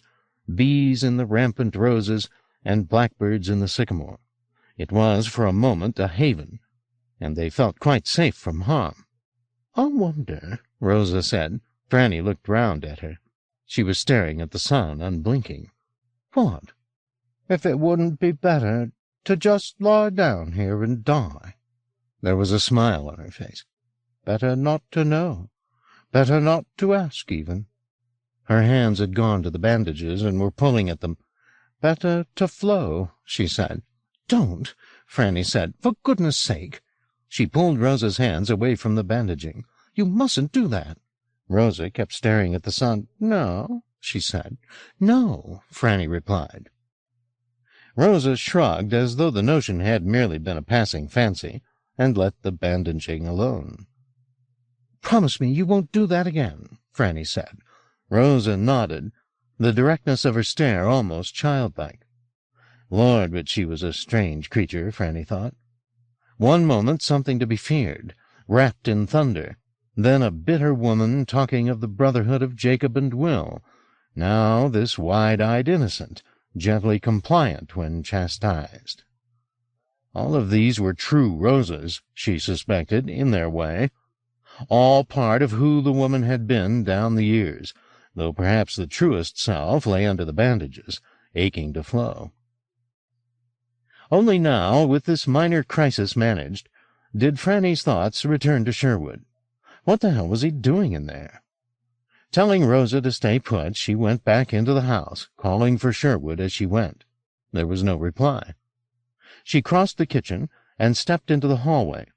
bees in the rampant roses, and blackbirds in the sycamore. It was, for a moment, a haven, and they felt quite safe from harm. "I wonder," Rosa said. Franny looked round at her. She was staring at the sun, unblinking. "What?" "If it wouldn't be better to just lie down here and die." There was a smile on her face. "Better not to know. Better not to ask, even." Her hands had gone to the bandages and were pulling at them. "Better to flow," she said. "Don't," Franny said. "For goodness' sake." She pulled Rosa's hands away from the bandaging. "You mustn't do that." Rosa kept staring at the sun. "No," she said. "No," Franny replied. Rosa shrugged as though the notion had merely been a passing fancy, and let the bandaging alone. "Promise me you won't do that again," Franny said. Rosa nodded, the directness of her stare almost childlike. Lord, but she was a strange creature, Franny thought. One moment something to be feared, wrapped in thunder, then a bitter woman talking of the brotherhood of Jacob and Will, now this wide-eyed innocent, gently compliant when chastised. All of these were true Rosas, she suspected, in their way, all part of who the woman had been down the years, though perhaps the truest self lay under the bandages, aching to flow. Only now, with this minor crisis managed, did Franny's thoughts return to Sherwood. What the hell was he doing in there? Telling Rosa to stay put, she went back into the house, calling for Sherwood as she went. There was no reply. She crossed the kitchen and stepped into the hallway.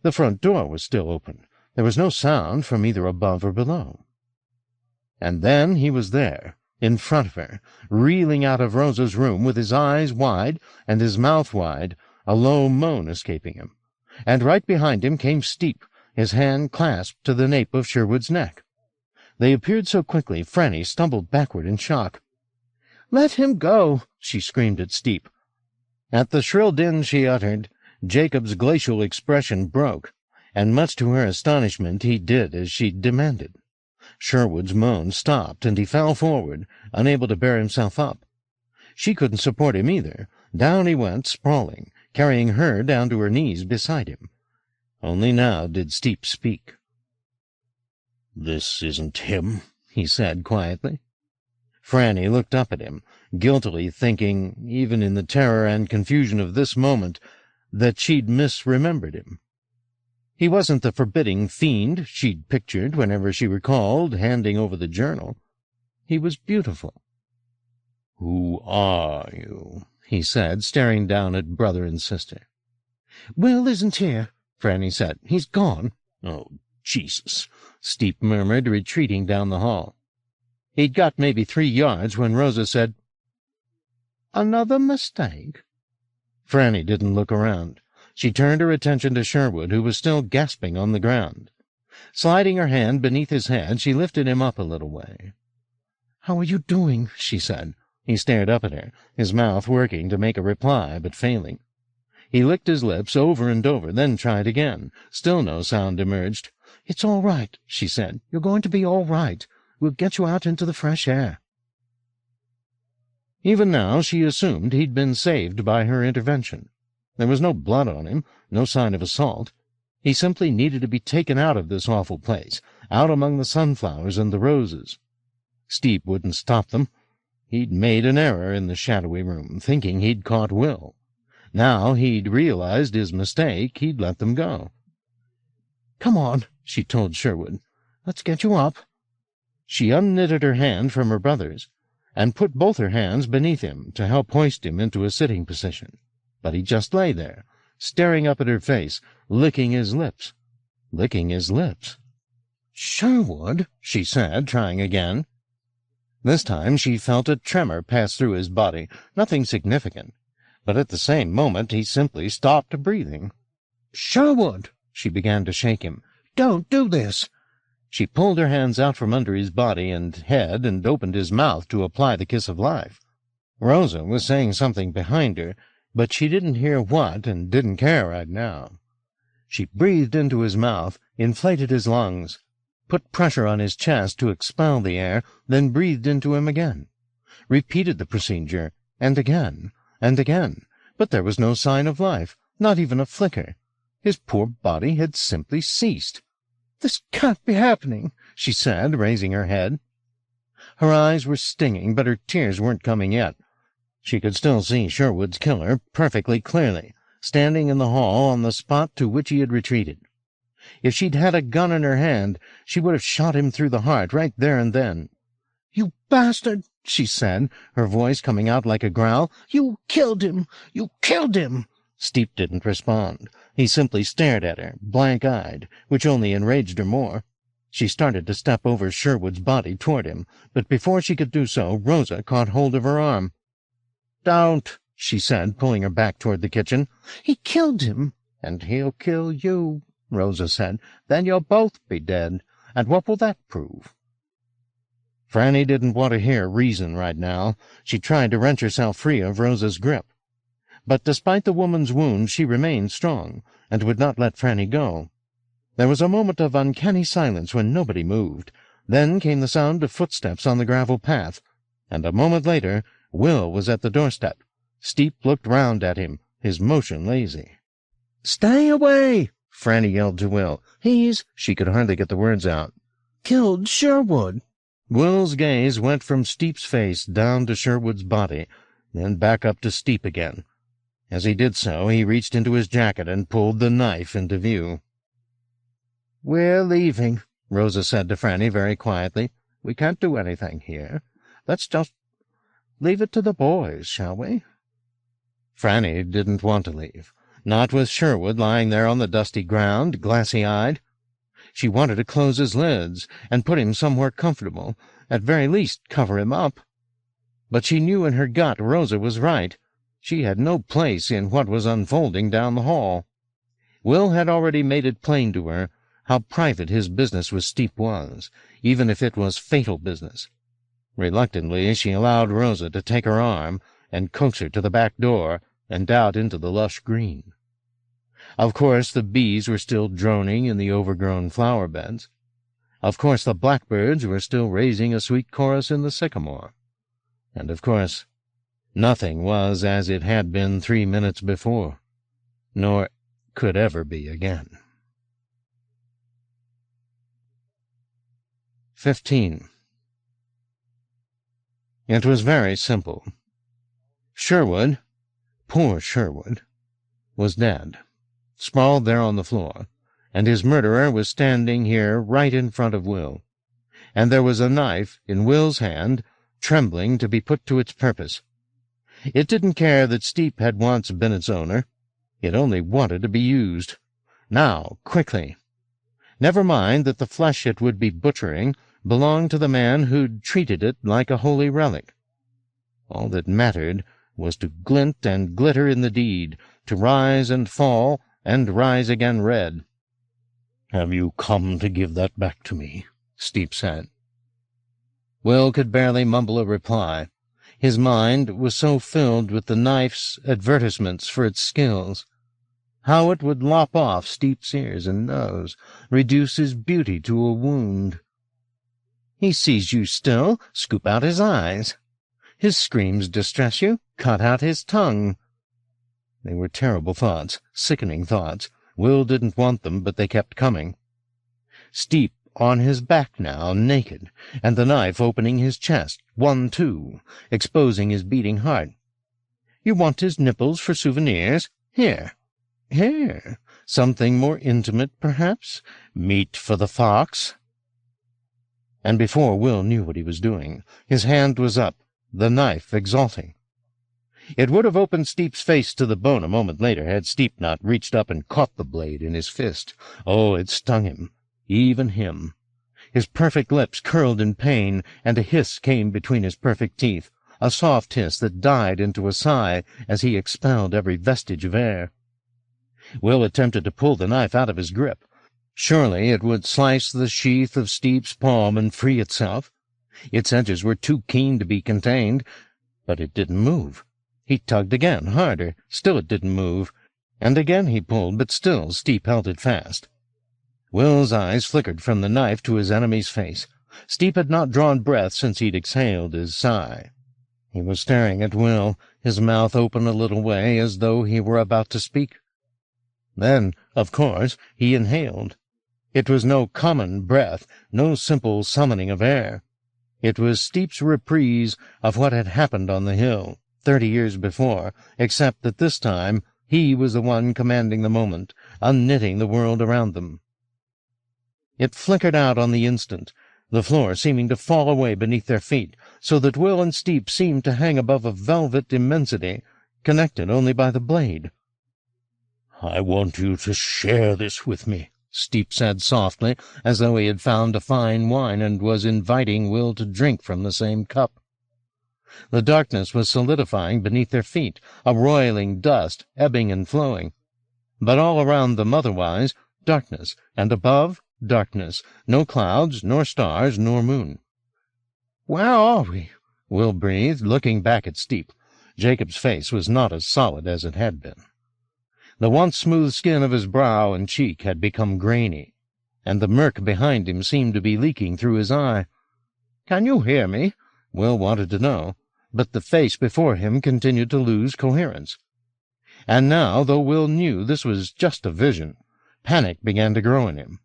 The front door was still open. There was no sound from either above or below. And then he was there, in front of her, reeling out of Rosa's room with his eyes wide and his mouth wide, a low moan escaping him. And right behind him came Steep, his hand clasped to the nape of Sherwood's neck. They appeared so quickly, Franny stumbled backward in shock. "Let him go!" she screamed at Steep. At the shrill din she uttered, Jacob's glacial expression broke, and much to her astonishment he did as she demanded. Sherwood's moan stopped, and he fell forward, unable to bear himself up. She couldn't support him either. Down he went, sprawling, carrying her down to her knees beside him. Only now did Steep speak. "This isn't him," he said quietly. Franny looked up at him, guiltily thinking, even in the terror and confusion of this moment, that she'd misremembered him. He wasn't the forbidding fiend she'd pictured whenever she recalled handing over the journal. He was beautiful. "Who are you?" he said, staring down at brother and sister. "Will isn't here," Franny said. "He's gone." "Oh, Jesus," Steep murmured, retreating down the hall. He'd got maybe 3 yards when Rosa said, "Another mistake?" Franny didn't look around. She turned her attention to Sherwood, who was still gasping on the ground. Sliding her hand beneath his head, she lifted him up a little way. "How are you doing?" she said. He stared up at her, his mouth working to make a reply, but failing. He licked his lips over and over, then tried again. Still no sound emerged. "It's all right," she said. "You're going to be all right. We'll get you out into the fresh air." Even now she assumed he'd been saved by her intervention. There was no blood on him, no sign of assault. He simply needed to be taken out of this awful place, out among the sunflowers and the roses. Steep wouldn't stop them. He'd made an error in the shadowy room, thinking he'd caught Will. Now he'd realized his mistake, he'd let them go. "Come on," she told Sherwood. "Let's get you up." She unknitted her hand from her brother's, and put both her hands beneath him to help hoist him into a sitting position. But he just lay there, staring up at her face, licking his lips. "Sherwood," she said, trying again. This time she felt a tremor pass through his body, nothing significant, but at the same moment he simply stopped breathing. "Sherwood!" She began to shake him. "Don't do this!" She pulled her hands out from under his body and head and opened his mouth to apply the kiss of life. Rosa was saying something behind her, but she didn't hear what and didn't care right now. She breathed into his mouth, inflated his lungs, put pressure on his chest to expel the air, then breathed into him again. Repeated the procedure, and again, but there was no sign of life, not even a flicker. His poor body had simply ceased. "This can't be happening," she said, raising her head. Her eyes were stinging, but her tears weren't coming yet. She could still see Sherwood's killer perfectly clearly, standing in the hall on the spot to which he had retreated. If she'd had a gun in her hand, she would have shot him through the heart right there and then. "You bastard!" she said, her voice coming out like a growl. "You killed him! You killed him!" Steep didn't respond. He simply stared at her, blank-eyed, which only enraged her more. She started to step over Sherwood's body toward him, but before she could do so, Rosa caught hold of her arm. "Don't," she said, pulling her back toward the kitchen. "He killed him." "And he'll kill you," Rosa said. "Then you'll both be dead. And what will that prove?" Franny didn't want to hear reason right now. She tried to wrench herself free of Rosa's grip. But despite the woman's wound, she remained strong, and would not let Franny go. There was a moment of uncanny silence when nobody moved. Then came the sound of footsteps on the gravel path, and a moment later Will was at the doorstep. Steep looked round at him, his motion lazy. "Stay away!" Franny yelled to Will. "He's—" She could hardly get the words out. "Killed Sherwood." Will's gaze went from Steep's face down to Sherwood's body, then back up to Steep again. As he did so, he reached into his jacket and pulled the knife into view. "We're leaving," Rosa said to Franny very quietly. "We can't do anything here. Let's just leave it to the boys, shall we?" Franny didn't want to leave, not with Sherwood lying there on the dusty ground, glassy-eyed. She wanted to close his lids and put him somewhere comfortable, at very least cover him up. But she knew in her gut Rosa was right. She had no place in what was unfolding down the hall. Will had already made it plain to her how private his business with Steep was, even if it was fatal business. Reluctantly, she allowed Rosa to take her arm and coax her to the back door and out into the lush green. Of course, the bees were still droning in the overgrown flower beds. Of course, the blackbirds were still raising a sweet chorus in the sycamore. And of course, nothing was as it had been 3 minutes before, nor could ever be again. 15. It was very simple. Sherwood, poor Sherwood, was dead, sprawled there on the floor, and his murderer was standing here right in front of Will, and there was a knife in Will's hand, trembling to be put to its purpose. It didn't care that Steep had once been its owner. It only wanted to be used. Now, quickly. Never mind that the flesh it would be butchering belonged to the man who'd treated it like a holy relic. All that mattered was to glint and glitter in the deed, to rise and fall, and rise again red. "Have you come to give that back to me?" Steep said. Will could barely mumble a reply. His mind was so filled with the knife's advertisements for its skills. How it would lop off Steep's ears and nose, reduce his beauty to a wound. He sees you still, scoop out his eyes. His screams distress you, cut out his tongue. They were terrible thoughts, sickening thoughts. Will didn't want them, but they kept coming. Steep on his back now, naked, and the knife opening his chest, 1-2, exposing his beating heart. You want his nipples for souvenirs? Here. Here. Something more intimate, perhaps? Meat for the fox? And before Will knew what he was doing, his hand was up, the knife exulting. It would have opened Steep's face to the bone a moment later had Steep not reached up and caught the blade in his fist. Oh, it stung him, even him. His perfect lips curled in pain, and a hiss came between his perfect teeth, a soft hiss that died into a sigh as he expelled every vestige of air. Will attempted to pull the knife out of his grip. Surely it would slice the sheath of Steep's palm and free itself. Its edges were too keen to be contained, but it didn't move. He tugged again, harder. Still it didn't move. And again he pulled, but still Steep held it fast. Will's eyes flickered from the knife to his enemy's face. Steep had not drawn breath since he'd exhaled his sigh. He was staring at Will, his mouth open a little way as though he were about to speak. Then, of course, he inhaled. It was no common breath, no simple summoning of air. It was Steep's reprise of what had happened on the hill 30 years before, except that this time he was the one commanding the moment, unknitting the world around them. It flickered out on the instant, the floor seeming to fall away beneath their feet, so that Will and Steep seemed to hang above a velvet immensity, connected only by the blade. "I want you to share this with me," Steep said softly, as though he had found a fine wine and was inviting Will to drink from the same cup. The darkness was solidifying beneath their feet, a roiling dust, ebbing and flowing. But all around them otherwise, darkness, and above, darkness, no clouds, nor stars, nor moon. "Where are we?" Will breathed, looking back at Steep. Jacob's face was not as solid as it had been. The once smooth skin of his brow and cheek had become grainy, and the murk behind him seemed to be leaking through his eye. "Can you hear me?" Will wanted to know, but the face before him continued to lose coherence. And now, though Will knew this was just a vision, panic began to grow in him.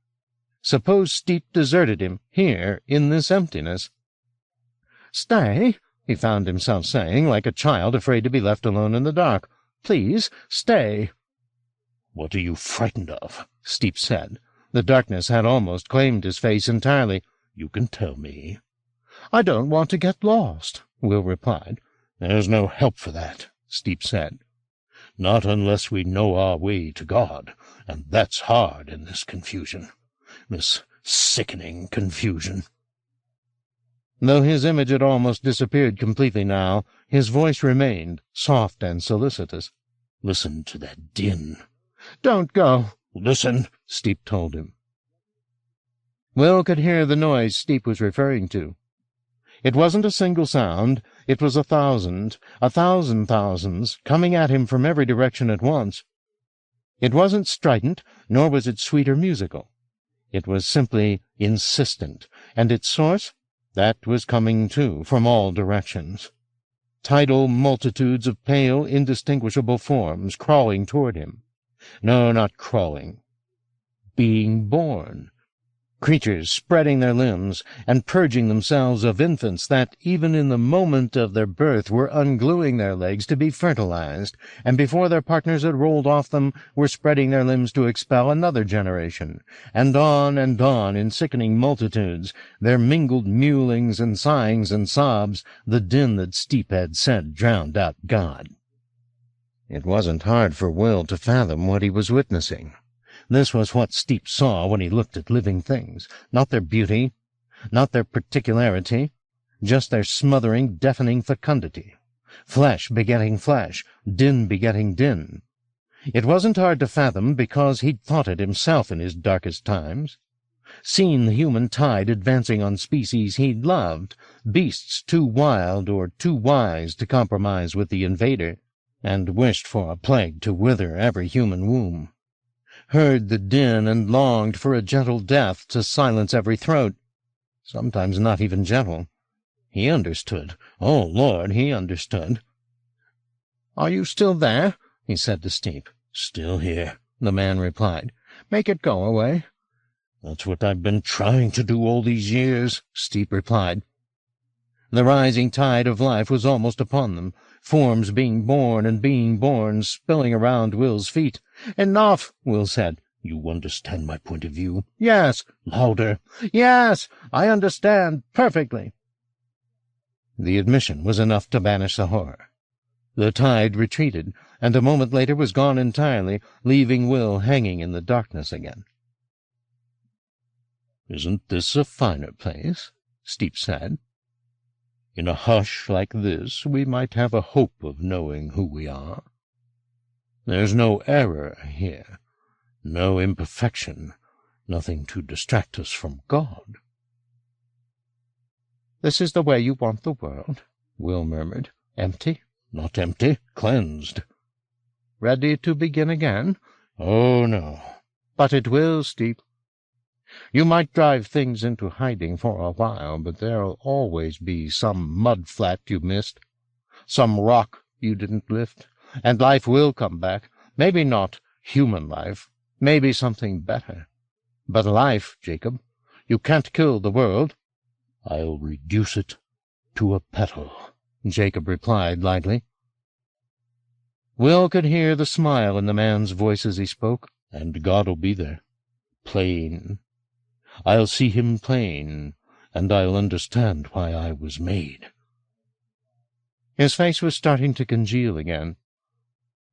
Suppose Steep deserted him, here, in this emptiness? "Stay," he found himself saying, like a child afraid to be left alone in the dark. "Please, stay." "What are you frightened of?" Steep said. The darkness had almost claimed his face entirely. "You can tell me." "I don't want to get lost," Will replied. "There's no help for that," Steep said. "Not unless we know our way to God, and that's hard in this confusion. This sickening confusion." Though his image had almost disappeared completely now, his voice remained, soft and solicitous. "Listen to that din." "Don't go." "Listen," Steep told him. Will could hear the noise Steep was referring to. It wasn't a single sound, it was a thousand thousands, coming at him from every direction at once. It wasn't strident, nor was it sweet or musical. It was simply insistent, and its source? That was coming, too, from all directions. Tidal multitudes of pale, indistinguishable forms crawling toward him. No, not crawling. Being born. Creatures spreading their limbs and purging themselves of infants that, even in the moment of their birth, were ungluing their legs to be fertilized, and before their partners had rolled off them, were spreading their limbs to expel another generation, and on in sickening multitudes, their mingled mewlings and sighings and sobs, the din that Steep had said drowned out God. It wasn't hard for Will to fathom what he was witnessing. This was what Steep saw when he looked at living things, not their beauty, not their particularity, just their smothering, deafening fecundity. Flesh begetting flesh, din begetting din. It wasn't hard to fathom because he'd thought it himself in his darkest times. Seen the human tide advancing on species he'd loved, beasts too wild or too wise to compromise with the invader, and wished for a plague to wither every human womb. Heard the din and longed for a gentle death to silence every throat. Sometimes not even gentle. He understood. Oh, Lord, he understood. "Are you still there?" he said to Steep. "Still here," the man replied. "Make it go away." "That's what I've been trying to do all these years," Steep replied. The rising tide of life was almost upon them, forms being born, spilling around Will's feet. "Enough," Will said. "You understand my point of view?" "Yes." "Louder." "Yes, I understand perfectly." The admission was enough to banish the horror. The tide retreated, and a moment later was gone entirely, leaving Will hanging in the darkness again. "Isn't this a finer place?" Steep said. "In a hush like this we might have a hope of knowing who we are. There's no error here, no imperfection, nothing to distract us from God." "This is the way you want the world," Will murmured. "Empty?" "Not empty, cleansed." "Ready to begin again?" "Oh, no." "But it will, Steep. You might drive things into hiding for a while, but there'll always be some mud-flat you missed, some rock you didn't lift, and life will come back. Maybe not human life, maybe something better. But life, Jacob. You can't kill the world." "I'll reduce it to a petal," Jacob replied lightly. Will could hear the smile in the man's voice as he spoke. "And God'll be there, plain. I'll see him plain, and I'll understand why I was made." His face was starting to congeal again.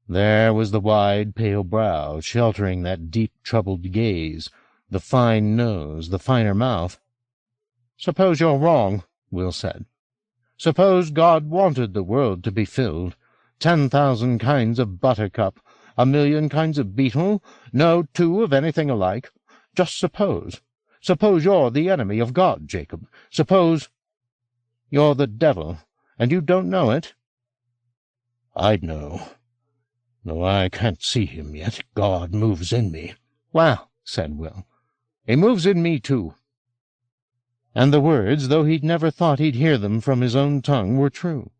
There was the wide, pale brow, sheltering that deep, troubled gaze, the fine nose, the finer mouth. "Suppose you're wrong," Will said. "Suppose God wanted the world to be filled. 10,000 kinds of buttercup, 1,000,000 kinds of beetle, no two of anything alike. Just suppose. Suppose you're the enemy of God, Jacob. Suppose you're the devil, and you don't know it." I'd know. Though I can't see him yet, God moves in me." "Well," said Will, "he moves in me, too." And the words, though he'd never thought he'd hear them from his own tongue, were true.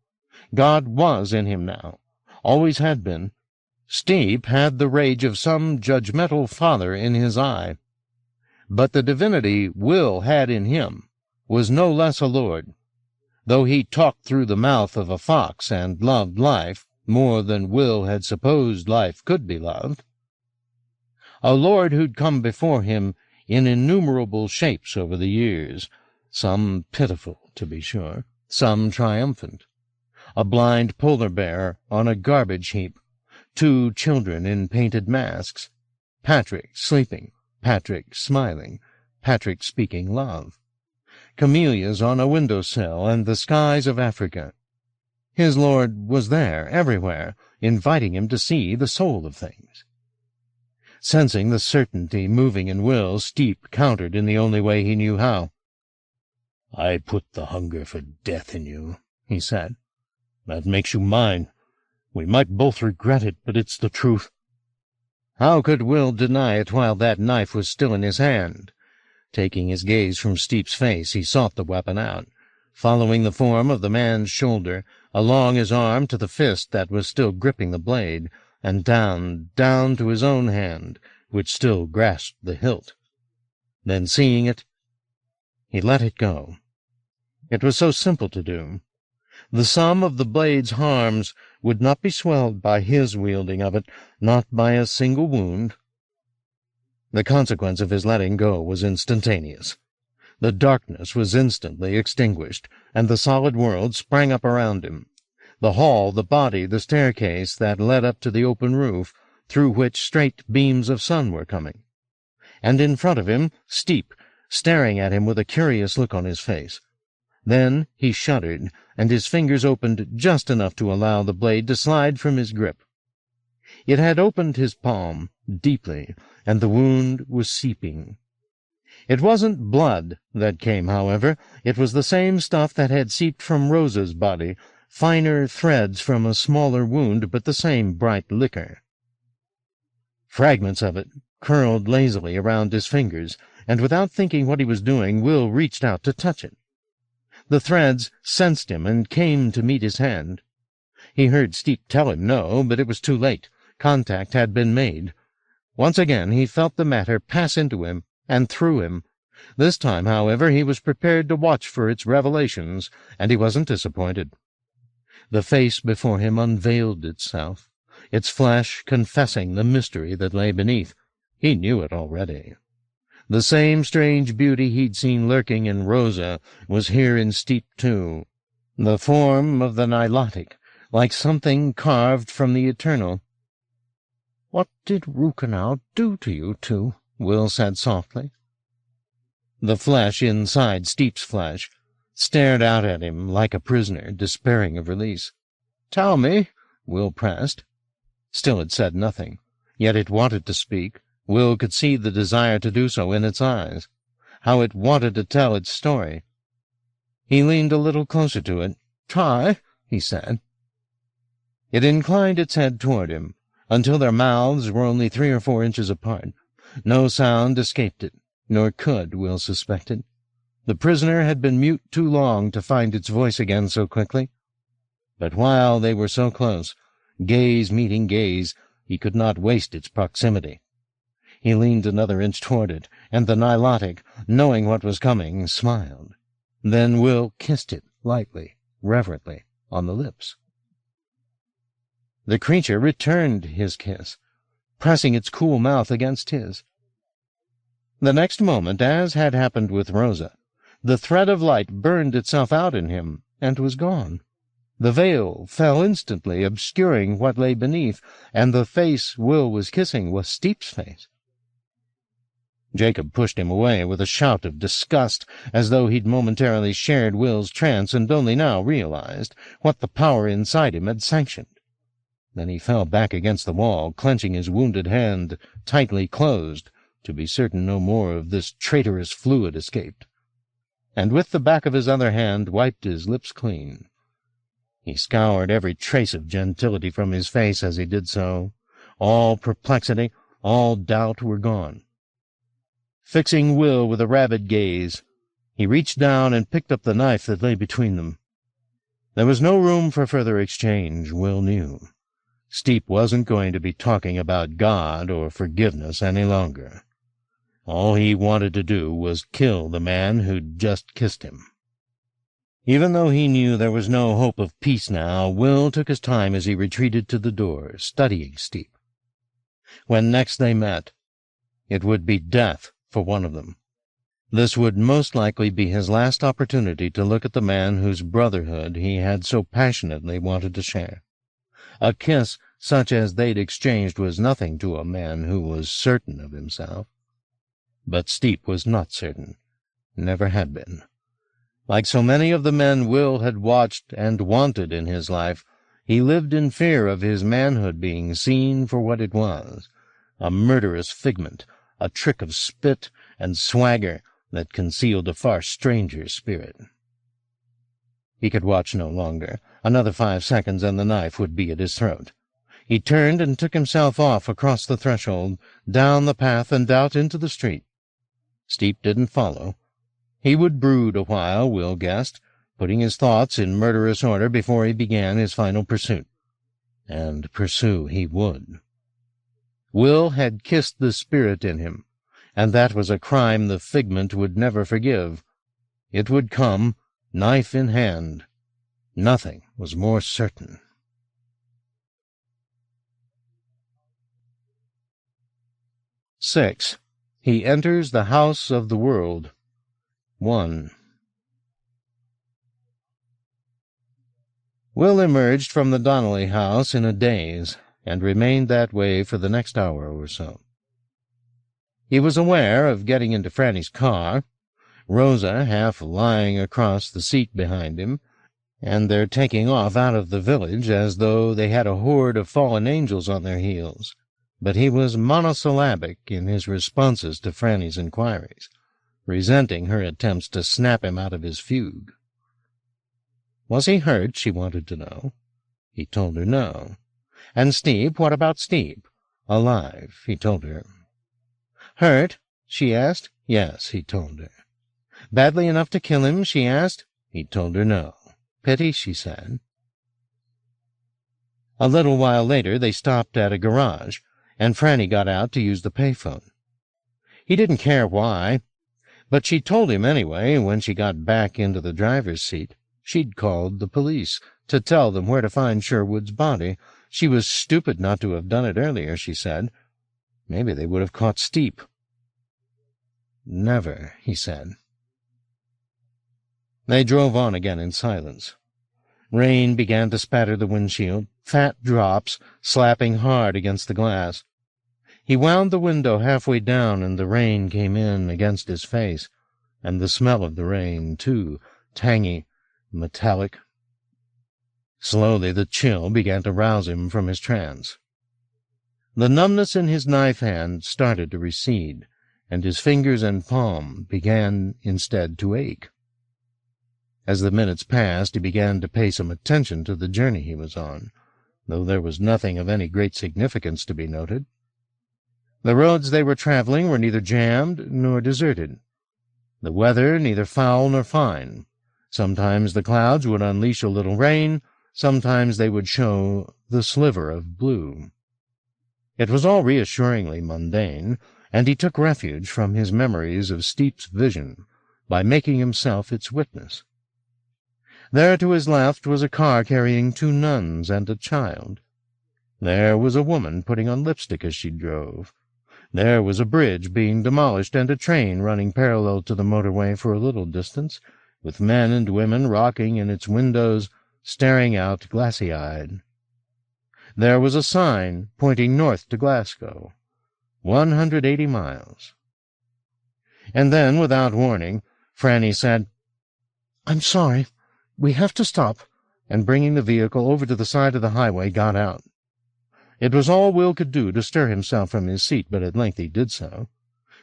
God was in him now, always had been. Steep had the rage of some judgmental father in his eye. But the divinity Will had in him was no less a lord, though he talked through the mouth of a fox and loved life more than Will had supposed life could be loved. A lord who'd come before him in innumerable shapes over the years, some pitiful, to be sure, some triumphant. A blind polar bear on a garbage heap, 2 children in painted masks, Patrick sleeping, Patrick smiling, Patrick speaking love, camellias on a windowsill and the skies of Africa. His Lord was there, everywhere, inviting him to see the soul of things. Sensing the certainty moving in Will, Steep countered in the only way he knew how. "I put the hunger for death in you," he said. "That makes you mine. We might both regret it, but it's the truth." How could Will deny it while that knife was still in his hand? Taking his gaze from Steep's face, he sought the weapon out, following the form of the man's shoulder, along his arm to the fist that was still gripping the blade, and down to his own hand, which still grasped the hilt. Then, seeing it, he let it go. It was so simple to do. The sum of the blade's harms would not be swelled by his wielding of it, not by a single wound. The consequence of his letting go was instantaneous. The darkness was instantly extinguished, and the solid world sprang up around him. The hall, the body, the staircase that led up to the open roof, through which straight beams of sun were coming. And in front of him, Steep, staring at him with a curious look on his face. Then he shuddered, and his fingers opened just enough to allow the blade to slide from his grip. It had opened his palm deeply, and the wound was seeping. It wasn't blood that came, however. It was the same stuff that had seeped from Rosa's body, finer threads from a smaller wound, but the same bright liquor. Fragments of it curled lazily around his fingers, and without thinking what he was doing, Will reached out to touch it. The threads sensed him and came to meet his hand. He heard Steep tell him no, but it was too late. Contact had been made. Once again he felt the matter pass into him and through him. This time, however, he was prepared to watch for its revelations, and he wasn't disappointed. The face before him unveiled itself, its flesh confessing the mystery that lay beneath. He knew it already. The same strange beauty he'd seen lurking in Rosa was here in Steep, too. The form of the Nilotic, like something carved from the eternal. "What did Rukenau do to you two?" Will said softly. The flesh inside Steep's flesh stared out at him like a prisoner, despairing of release. "Tell me," Will pressed. Still it said nothing, yet it wanted to speak. Will could see the desire to do so in its eyes, how it wanted to tell its story. He leaned a little closer to it. "Try," he said. It inclined its head toward him, until their mouths were only 3 or 4 inches apart. No sound escaped it, nor could, Will suspected. The prisoner had been mute too long to find its voice again so quickly. But while they were so close, gaze meeting gaze, he could not waste its proximity. He leaned another inch toward it, and the Nilotic, knowing what was coming, smiled. Then Will kissed it lightly, reverently, on the lips. The creature returned his kiss, pressing its cool mouth against his. The next moment, as had happened with Rosa, the thread of light burned itself out in him and was gone. The veil fell instantly, obscuring what lay beneath, and the face Will was kissing was Steep's face. Jacob pushed him away with a shout of disgust, as though he'd momentarily shared Will's trance and only now realized what the power inside him had sanctioned. Then he fell back against the wall, clenching his wounded hand tightly closed, to be certain no more of this traitorous fluid escaped, and with the back of his other hand wiped his lips clean. He scoured every trace of gentility from his face as he did so. All perplexity, all doubt were gone. Fixing Will with a rabid gaze, he reached down and picked up the knife that lay between them. There was no room for further exchange, Will knew. Steep wasn't going to be talking about God or forgiveness any longer. All he wanted to do was kill the man who'd just kissed him. Even though he knew there was no hope of peace now, Will took his time as he retreated to the door, studying Steep. When next they met, it would be death for one of them. This would most likely be his last opportunity to look at the man whose brotherhood he had so passionately wanted to share. A kiss such as they'd exchanged was nothing to a man who was certain of himself. But Steep was not certain, never had been. Like so many of the men Will had watched and wanted in his life, he lived in fear of his manhood being seen for what it was, a murderous figment, a trick of spit and swagger that concealed a far stranger spirit. He could watch no longer. Another 5 seconds and the knife would be at his throat. He turned and took himself off across the threshold, down the path and out into the street. Steep didn't follow. He would brood a while, Will guessed, putting his thoughts in murderous order before he began his final pursuit. And pursue he would. Will had kissed the spirit in him, and that was a crime the figment would never forgive. It would come, knife in hand. Nothing was more certain. Six. He enters the house of the world. 1. Will emerged from the Donnelly house in a daze, and remained that way for the next hour or so. He was aware of getting into Franny's car, Rosa half lying across the seat behind him, and their taking off out of the village as though they had a horde of fallen angels on their heels. But he was monosyllabic in his responses to Franny's inquiries, resenting her attempts to snap him out of his fugue. Was he hurt, she wanted to know. He told her no. And Steep, what about Steep? Alive, he told her. Hurt? She asked. Yes, he told her. Badly enough to kill him, she asked. He told her no. Pity, she said. A little while later they stopped at a garage, and Franny got out to use the payphone. He didn't care why, but she told him anyway when she got back into the driver's seat. She'd called the police to tell them where to find Sherwood's body. She was stupid not to have done it earlier, she said. Maybe they would have caught Steep. Never, he said. They drove on again in silence. Rain began to spatter the windshield, fat drops slapping hard against the glass. He wound the window halfway down, and the rain came in against his face, and the smell of the rain, too, tangy, metallic. Slowly the chill began to rouse him from his trance. The numbness in his knife hand started to recede, and his fingers and palm began instead to ache. As the minutes passed, he began to pay some attention to the journey he was on, though there was nothing of any great significance to be noted. The roads they were traveling were neither jammed nor deserted. The weather neither foul nor fine. Sometimes the clouds would unleash a little rain, sometimes they would show the sliver of blue. It was all reassuringly mundane, and he took refuge from his memories of Steep's vision by making himself its witness. There to his left was a car carrying 2 nuns and a child. There was a woman putting on lipstick as she drove. There was a bridge being demolished and a train running parallel to the motorway for a little distance, with men and women rocking in its windows, staring out glassy-eyed. There was a sign pointing north to Glasgow, 180 miles. And then, without warning, Franny said, "I'm sorry. We have to stop," and bringing the vehicle over to the side of the highway, got out. It was all Will could do to stir himself from his seat, but at length he did so.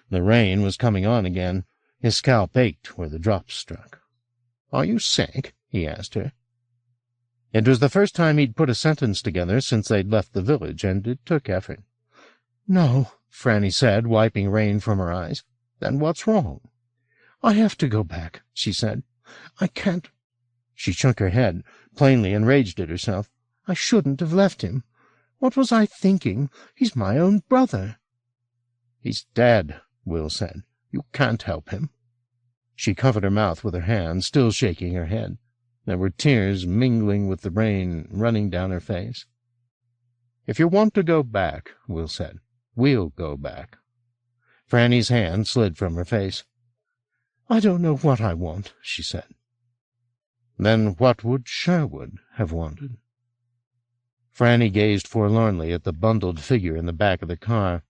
The rain was coming on again. His scalp ached where the drops struck. "Are you sick?" he asked her. It was the first time he'd put a sentence together since they'd left the village, and it took effort. "No," Franny said, wiping rain from her eyes. Then what's wrong? "I have to go back," she said. "I can't—" She shook her head, plainly enraged at herself. "I shouldn't have left him. What was I thinking? He's my own brother." "He's dead," Will said. "You can't help him." She covered her mouth with her hand, still shaking her head. There were tears mingling with the rain running down her face. "If you want to go back," Will said, "we'll go back." Franny's hand slid from her face. "I don't know what I want," she said. Then what would Sherwood have wanted? Franny gazed forlornly at the bundled figure in the back of the car.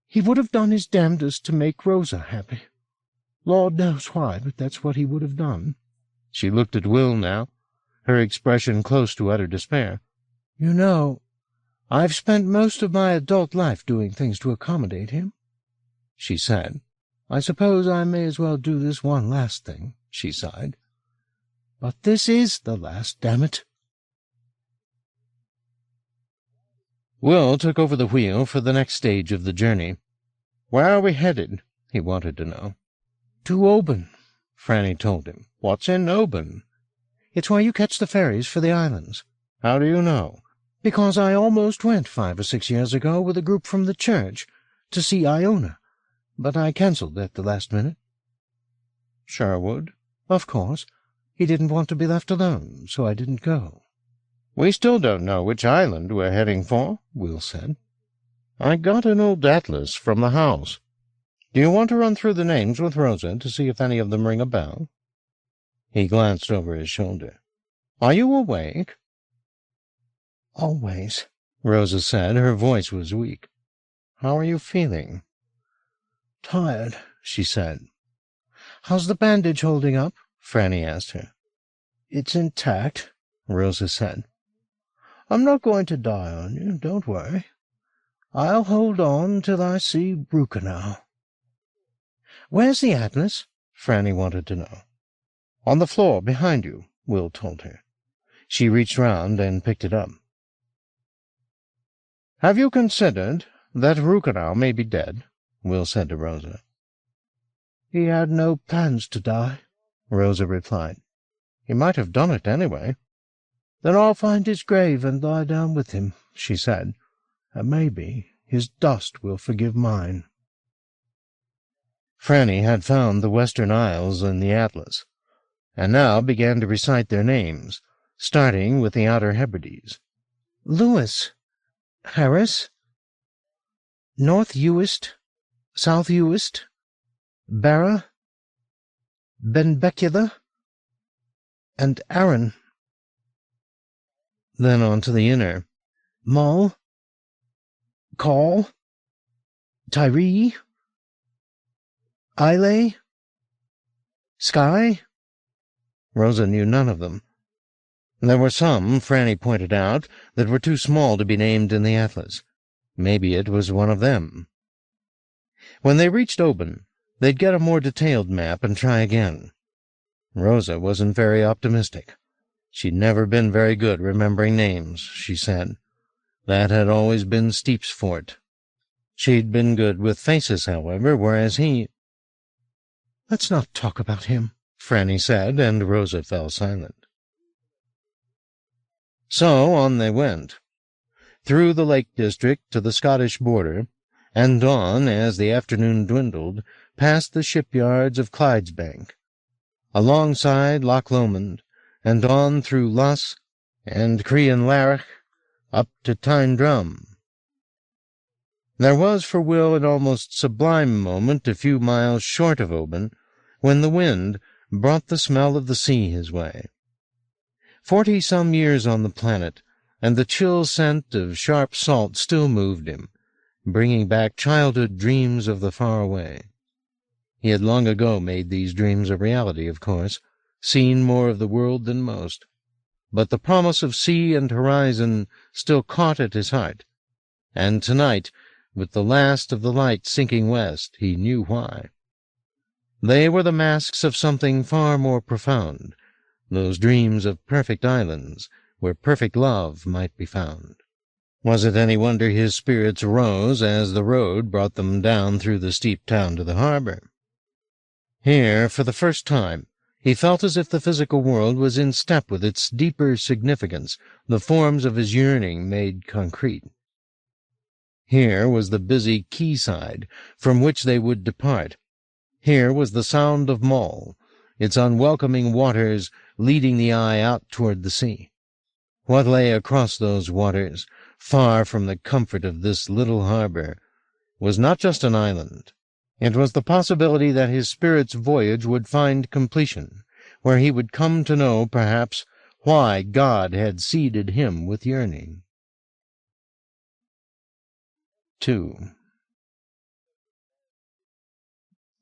"He would have done his damnedest to make Rosa happy. Lord knows why, but that's what he would have done." She looked at Will now, her expression close to utter despair. "You know, I've spent most of my adult life doing things to accommodate him," she said. "I suppose I may as well do this one last thing," she sighed. "But this is the last, damn it." Will took over the wheel for the next stage of the journey. "Where are we headed?" he wanted to know. "To Oban," Franny told him. "What's in Oban?" "It's where you catch the ferries for the islands." "How do you know?" "Because I almost went 5 or 6 years ago with a group from the church to see Iona, but I cancelled at the last minute." "Sherwood?" "Of course. He didn't want to be left alone, so I didn't go." "We still don't know which island we're heading for," Will said. "I got an old atlas from the house. Do you want to run through the names with Rosa to see if any of them ring a bell?" He glanced over his shoulder. "Are you awake?" "Always," Rosa said. Her voice was weak. "How are you feeling?" "Tired," she said. "How's the bandage holding up?" Franny asked her. "It's intact," Rosa said. "I'm not going to die on you, don't worry. I'll hold on till I see Brukenau." "Where's the atlas?" Franny wanted to know. "On the floor behind you," Will told her. She reached round and picked it up. "Have you considered that Brukenau may be dead?" Will said to Rosa. "He had no plans to die," Rosa replied. "He might have done it anyway." "Then I'll find his grave and lie down with him," she said, "and maybe his dust will forgive mine." Franny had found the Western Isles in the atlas, and now began to recite their names, starting with the Outer Hebrides. "Lewis, Harris, North Uist, South Uist, Barra, Benbecula, and Arran." Then on to the inner. "Mull, Call, Tyree, Islay, Skye." Rosa knew none of them. There were some, Franny pointed out, that were too small to be named in the atlas. Maybe it was one of them. When they reached Oban, they'd get a more detailed map and try again. Rosa wasn't very optimistic. She'd never been very good remembering names, she said. That had always been Steep's fort. She'd been good with faces, however, whereas he— "Let's not talk about him," Franny said, and Rosa fell silent. So on they went, through the Lake District to the Scottish border, and on, as the afternoon dwindled, past the shipyards of Clydesbank, alongside Loch Lomond, and on through Luss and Crianlarich up to Tyne-Drum. There was for Will an almost sublime moment a few miles short of Oban, when the wind brought the smell of the sea his way. 40-some years on the planet, and the chill scent of sharp salt still moved him, bringing back childhood dreams of the far away. He had long ago made these dreams a reality, of course, seen more of the world than most, but the promise of sea and horizon still caught at his heart, and tonight, with the last of the light sinking west, he knew why. They were the masks of something far more profound, those dreams of perfect islands where perfect love might be found. Was it any wonder his spirits rose as the road brought them down through the steep town to the harbor? Here, for the first time, he felt as if the physical world was in step with its deeper significance, the forms of his yearning made concrete. Here was the busy quayside from which they would depart. Here was the Sound of Mull, its unwelcoming waters leading the eye out toward the sea. What lay across those waters, far from the comfort of this little harbor, was not just an island. It was the possibility that his spirit's voyage would find completion, where he would come to know, perhaps, why God had seeded him with yearning. 2.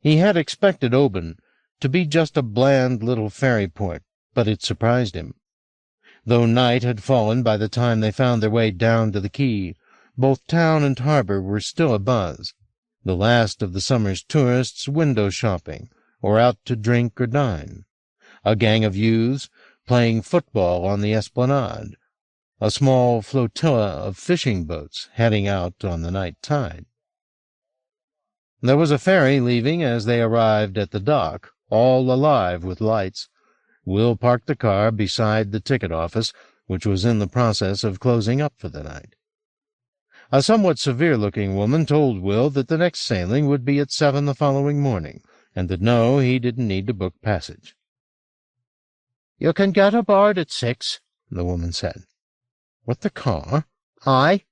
He had expected Oban to be just a bland little ferry port, but it surprised him. Though night had fallen by the time they found their way down to the quay, both town and harbor were still abuzz, the last of the summer's tourists window shopping, or out to drink or dine, a gang of youths playing football on the esplanade, a small flotilla of fishing boats heading out on the night tide. There was a ferry leaving as they arrived at the dock, all alive with lights. Will parked the car beside the ticket office, which was in the process of closing up for the night. A somewhat severe-looking woman told Will that the next sailing would be at 7 the following morning, and that no, he didn't need to book passage. "You can get aboard at 6, the woman said. "With the car?" "Aye.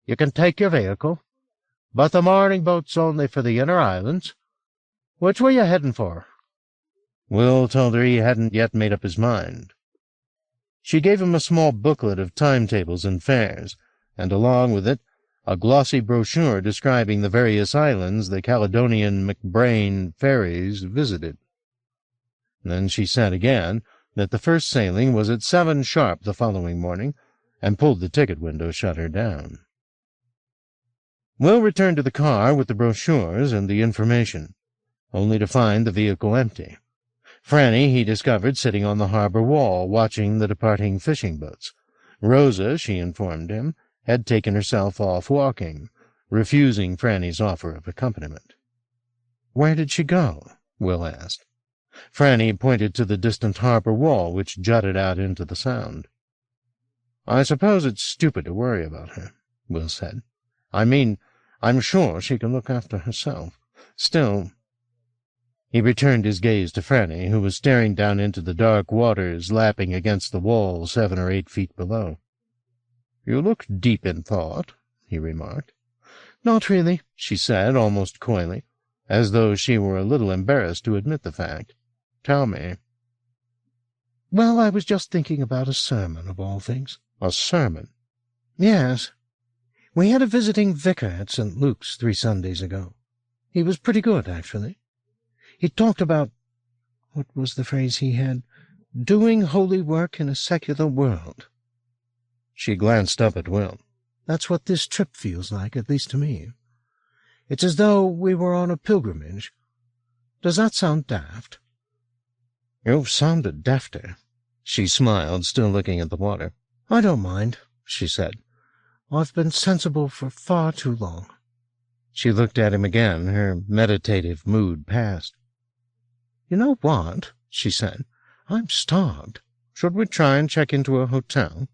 You can take your vehicle. But the morning boat's only for the inner islands. Which were you heading for?" Will told her he hadn't yet made up his mind. She gave him a small booklet of timetables and fares, and along with it a glossy brochure describing the various islands the Caledonian McBrain ferries visited. Then she said again that the first sailing was at 7 sharp the following morning, and pulled the ticket window shutter down. Will returned to the car with the brochures and the information, only to find the vehicle empty. Franny he discovered sitting on the harbor wall, watching the departing fishing boats. Rosa, she informed him, had taken herself off walking, refusing Franny's offer of accompaniment. "Where did she go?" Will asked. Franny pointed to the distant harbor wall, which jutted out into the Sound. "I suppose it's stupid to worry about her," Will said. "I mean, I'm sure she can look after herself. Still—" He returned his gaze to Franny, who was staring down into the dark waters lapping against the wall 7 or 8 feet below. "You look deep in thought," he remarked. "Not really," she said, almost coyly, as though she were a little embarrassed to admit the fact. "Tell me." "Well, I was just thinking about a sermon, of all things." "A sermon?" "Yes. We had a visiting vicar at St. Luke's 3 Sundays ago. He was pretty good, actually. He talked about, what was the phrase he had? Doing holy work in a secular world." She glanced up at Will. "That's what this trip feels like, at least to me. It's as though we were on a pilgrimage. Does that sound daft?" "You've sounded dafter." She smiled, still looking at the water. "I don't mind," she said. "I've been sensible for far too long." She looked at him again, her meditative mood passed. "You know what?" she said. "I'm starved. Should we try and check into a hotel?"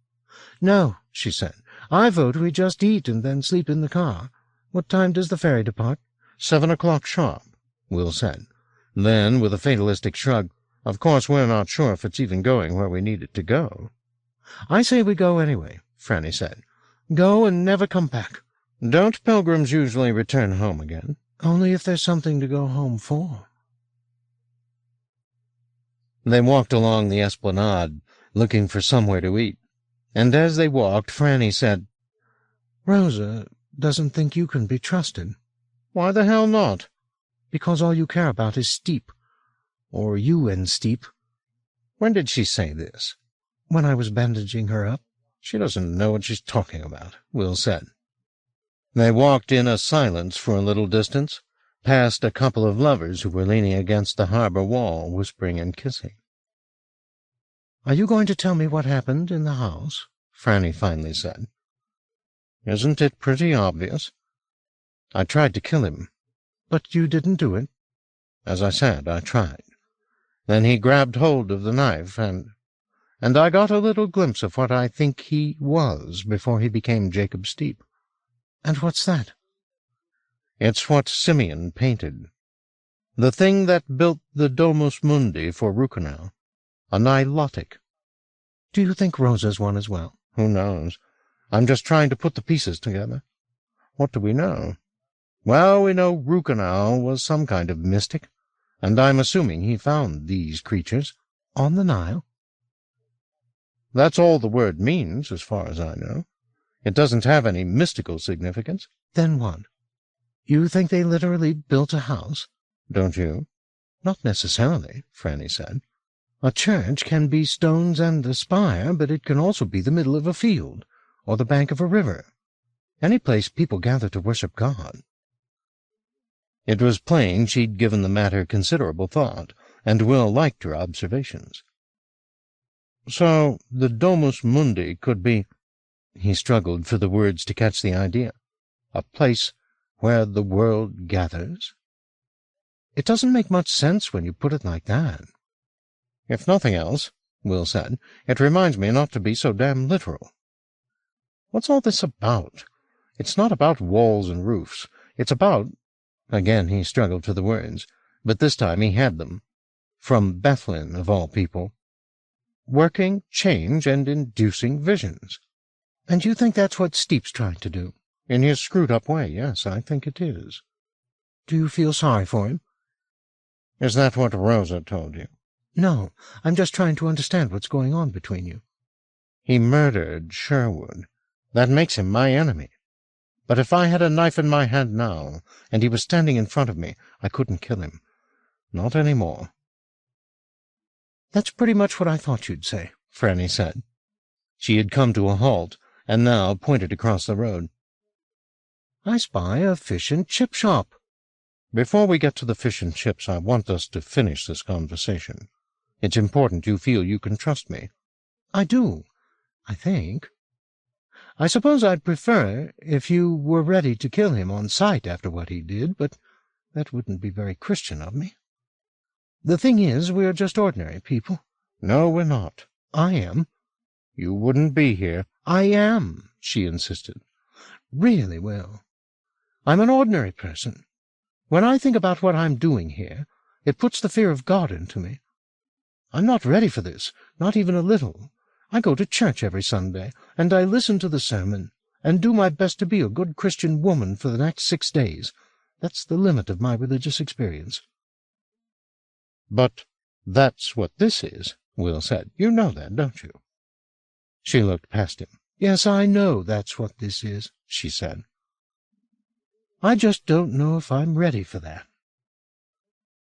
"No," she said. "I vote we just eat and then sleep in the car. What time does the ferry depart?" 7 o'clock sharp, Will said. Then, with a fatalistic shrug, "Of course we're not sure if it's even going where we need it to go." "I say we go anyway," Franny said. "Go and never come back." "Don't pilgrims usually return home again?" "Only if there's something to go home for." They walked along the esplanade, looking for somewhere to eat, and as they walked, Franny said, "Rosa doesn't think you can be trusted." "Why the hell not?" "Because all you care about is steep. Or you and steep." "When did she say this?" "When I was bandaging her up." "She doesn't know what she's talking about," Will said. They walked in a silence for a little distance, past a couple of lovers who were leaning against the harbor wall, whispering and kissing. "Are you going to tell me what happened in the house?" Franny finally said. "Isn't it pretty obvious? I tried to kill him." "But you didn't do it?" "As I said, I tried. Then he grabbed hold of the knife, and I got a little glimpse of what I think he was before he became Jacob Steep." "And what's that?" "It's what Simeon painted. The thing that built the Domus Mundi for Rucinel. A Nilotic." "Do you think Rosa's one as well?" "Who knows? I'm just trying to put the pieces together. What do we know? Well, we know Rucinel was some kind of mystic, and I'm assuming he found these creatures." "On the Nile?" "That's all the word means, as far as I know. It doesn't have any mystical significance." "Then what? You think they literally built a house?" "Don't you?" "Not necessarily," Franny said. "A church can be stones and a spire, but it can also be the middle of a field, or the bank of a river. Any place people gather to worship God." It was plain she'd given the matter considerable thought, and Will liked her observations. "So the Domus Mundi could be—" He struggled for the words to catch the idea. "A place where the world gathers?" "It doesn't make much sense when you put it like that." "If nothing else," Will said, "it reminds me not to be so damn literal. What's all this about? It's not about walls and roofs. It's about—" Again he struggled for the words, but this time he had them. From Bethlehem, of all people. "Working change and inducing visions." "And you think that's what Steep's trying to do?" "In his screwed-up way, yes, I think it is." "Do you feel sorry for him?" "Is that what Rosa told you?" "No, I'm just trying to understand what's going on between you." "He murdered Sherwood. That makes him my enemy. But if I had a knife in my hand now, and he was standing in front of me, I couldn't kill him. Not any more." "That's pretty much what I thought you'd say," Franny said. She had come to a halt, and now pointed across the road. "I spy a fish and chip shop." "Before we get to the fish and chips, I want us to finish this conversation. It's important you feel you can trust me." "I do, I think. I suppose I'd prefer if you were ready to kill him on sight after what he did, but that wouldn't be very Christian of me. The thing is, we're just ordinary people." "No, we're not." "I am." "You wouldn't be here." "I am," she insisted. "Really, Will. I'm an ordinary person. When I think about what I'm doing here, it puts the fear of God into me. I'm not ready for this, not even a little. I go to church every Sunday, and I listen to the sermon, and do my best to be a good Christian woman for the next 6 days. That's the limit of my religious experience." "But that's what this is," Will said. "You know that, don't you?" She looked past him. "Yes, I know that's what this is," she said. "I just don't know if I'm ready for that."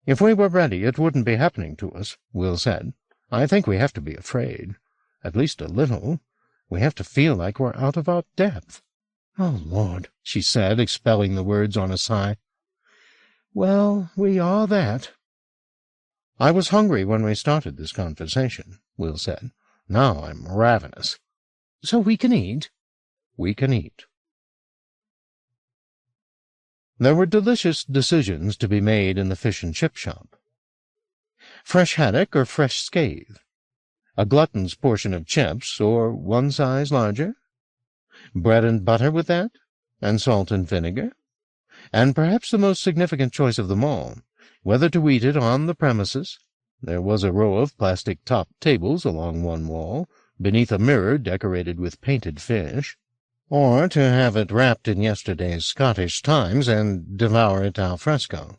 "If we were ready, it wouldn't be happening to us," Will said. "I think we have to be afraid. At least a little. We have to feel like we're out of our depth." "Oh, Lord," she said, expelling the words on a sigh. "Well, we are that." "I was hungry when we started this conversation," Will said. "Now I'm ravenous." "So we can eat?" "We can eat." There were delicious decisions to be made in the fish and chip shop. Fresh haddock or fresh scathe? A glutton's portion of chips, or one size larger? Bread and butter with that? And salt and vinegar? And perhaps the most significant choice of them all, whether to eat it on the premises. There was a row of plastic-topped tables along one wall, beneath a mirror decorated with painted fish, or to have it wrapped in yesterday's Scottish Times and devour it al fresco,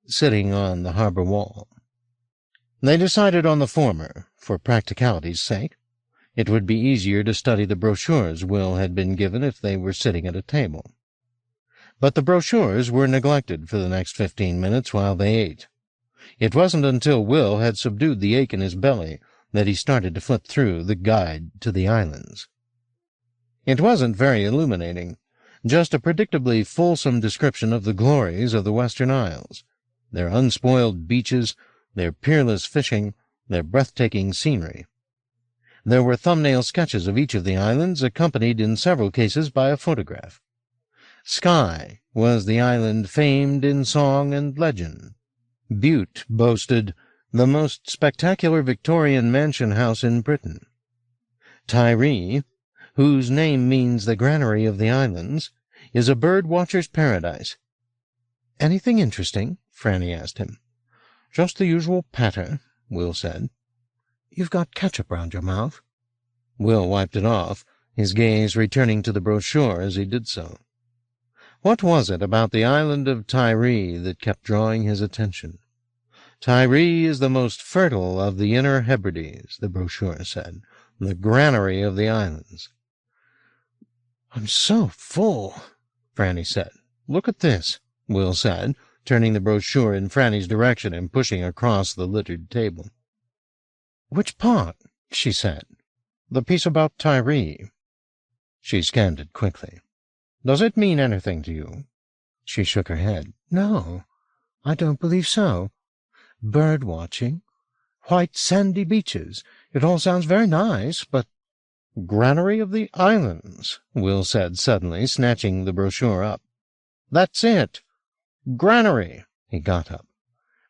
sitting on the harbor wall. They decided on the former, for practicality's sake. It would be easier to study the brochures Will had been given if they were sitting at a table. But the brochures were neglected for the next 15 minutes while they ate. It wasn't until Will had subdued the ache in his belly that he started to flip through the guide to the islands. It wasn't very illuminating, just a predictably fulsome description of the glories of the Western Isles, their unspoiled beaches, their peerless fishing, their breathtaking scenery. There were thumbnail sketches of each of the islands, accompanied in several cases by a photograph. Skye was the island famed in song and legend. Bute boasted the most spectacular Victorian mansion house in Britain. Tiree, whose name means the granary of the islands, is a bird-watcher's paradise. "Anything interesting?" Franny asked him. "Just the usual patter," Will said. "You've got ketchup round your mouth." Will wiped it off, his gaze returning to the brochure as he did so. What was it about the island of Tiree that kept drawing his attention? "Tiree is the most fertile of the Inner Hebrides," the brochure said, "the granary of the islands." "I'm so full," Franny said. "Look at this," Will said, turning the brochure in Franny's direction and pushing across the littered table. "Which part?" she said. "The piece about Tiree." She scanned it quickly. "Does it mean anything to you?" She shook her head. "No, I don't believe so. Bird-watching, white sandy beaches. It all sounds very nice, but—" "Granary of the Islands," Will said suddenly, snatching the brochure up. "That's it. Granary." He got up.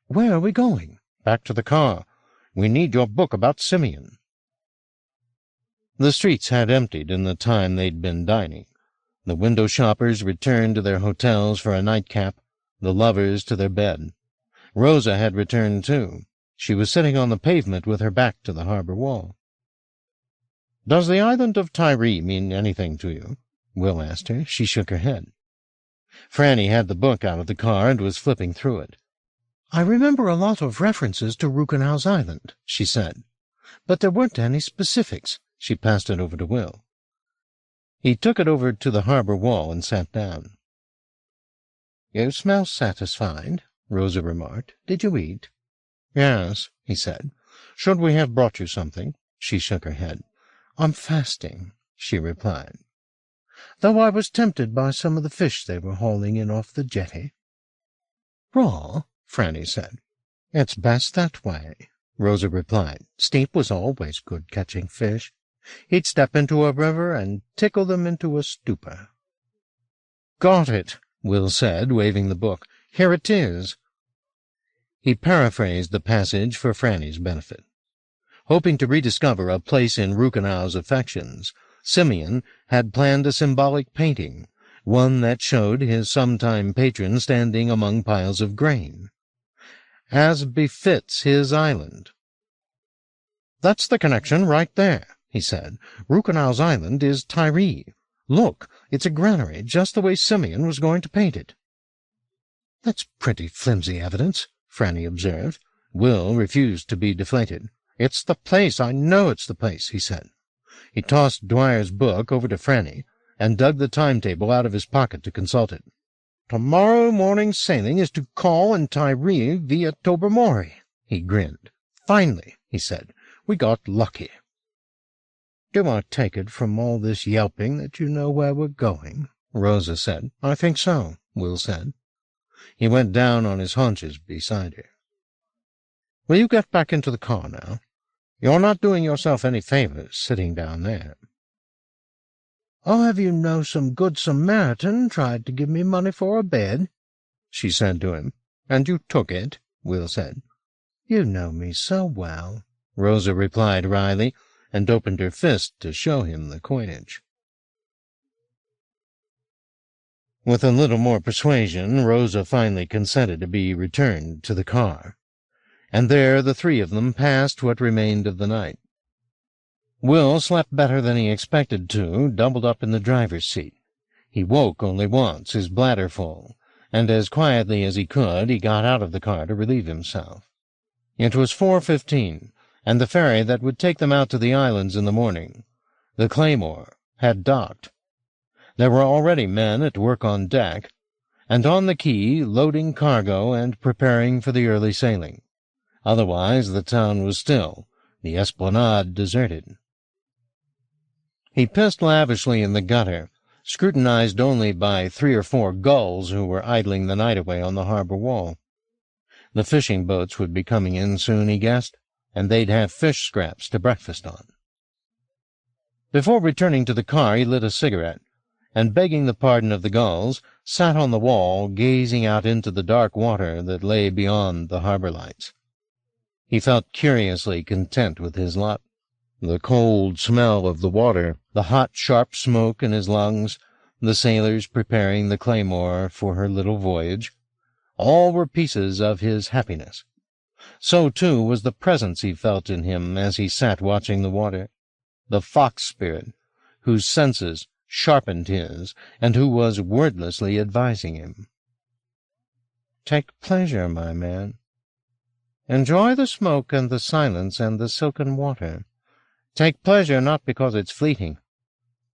"Where are we going?" "Back to the car. We need your book about Simeon." The streets had emptied in the time they'd been dining. The window shoppers returned to their hotels for a nightcap, the lovers to their bed. Rosa had returned too. She was sitting on the pavement with her back to the harbor wall. "Does the island of Tiree mean anything to you?" Will asked her. She shook her head. Franny had the book out of the car and was flipping through it. "I remember a lot of references to Rukenau's Island," she said, "but there weren't any specifics." She passed it over to Will. He took it over to the harbor wall and sat down. "You smell satisfied," Rosa remarked. "Did you eat?" "Yes," he said. "Should we have brought you something?" She shook her head. "I'm fasting," she replied, "though I was tempted by some of the fish they were hauling in off the jetty." "Raw?" Franny said. "It's best that way," Rosa replied. "Steve was always good catching fish. He'd step into a river and tickle them into a stupor." "Got it," Will said, waving the book. "Here it is." He paraphrased the passage for Franny's benefit. Hoping to rediscover a place in Rukenau's affections, Simeon had planned a symbolic painting, one that showed his sometime patron standing among piles of grain. "As befits his island." "That's the connection right there," he said. "Rukenau's Island is Tiree. Look, it's a granary, just the way Simeon was going to paint it." "That's pretty flimsy evidence," Franny observed. Will refused to be deflated. "It's the place, I know it's the place," he said. He tossed Dwyer's book over to Franny and dug the timetable out of his pocket to consult it. "Tomorrow morning's sailing is to Call and Tiree via Tobermory," he grinned. "Finally," he said, "we got lucky." "Do I take it from all this yelping that you know where we're going?" Rosa said. "I think so," Will said. He went down on his haunches beside her. "Will you get back into the car now? You're not doing yourself any favors sitting down there." "I'll have you know some good Samaritan tried to give me money for a bed," she said to him. "And you took it?" Will said. "You know me so well," Rosa replied wryly, and opened her fist to show him the coinage. With a little more persuasion, Rosa finally consented to be returned to the car, and there the three of them passed what remained of the night. Will slept better than he expected to, doubled up in the driver's seat. He woke only once, his bladder full, and as quietly as he could he got out of the car to relieve himself. It was 4:15, and the ferry that would take them out to the islands in the morning, the Claymore, had docked. There were already men at work on deck, and on the quay loading cargo and preparing for the early sailing. Otherwise the town was still, the esplanade deserted. He pissed lavishly in the gutter, scrutinized only by 3 or 4 gulls who were idling the night away on the harbor wall. The fishing boats would be coming in soon, he guessed, and they'd have fish scraps to breakfast on. Before returning to the car, he lit a cigarette, and begging the pardon of the gulls, sat on the wall, gazing out into the dark water that lay beyond the harbor lights. He felt curiously content with his lot. The cold smell of the water, the hot, sharp smoke in his lungs, the sailors preparing the Claymore for her little voyage, all were pieces of his happiness. So, too, was the presence he felt in him as he sat watching the water, the fox spirit, whose senses sharpened his, and who was wordlessly advising him. "Take pleasure, my man. Enjoy the smoke and the silence and the silken water. Take pleasure not because it's fleeting,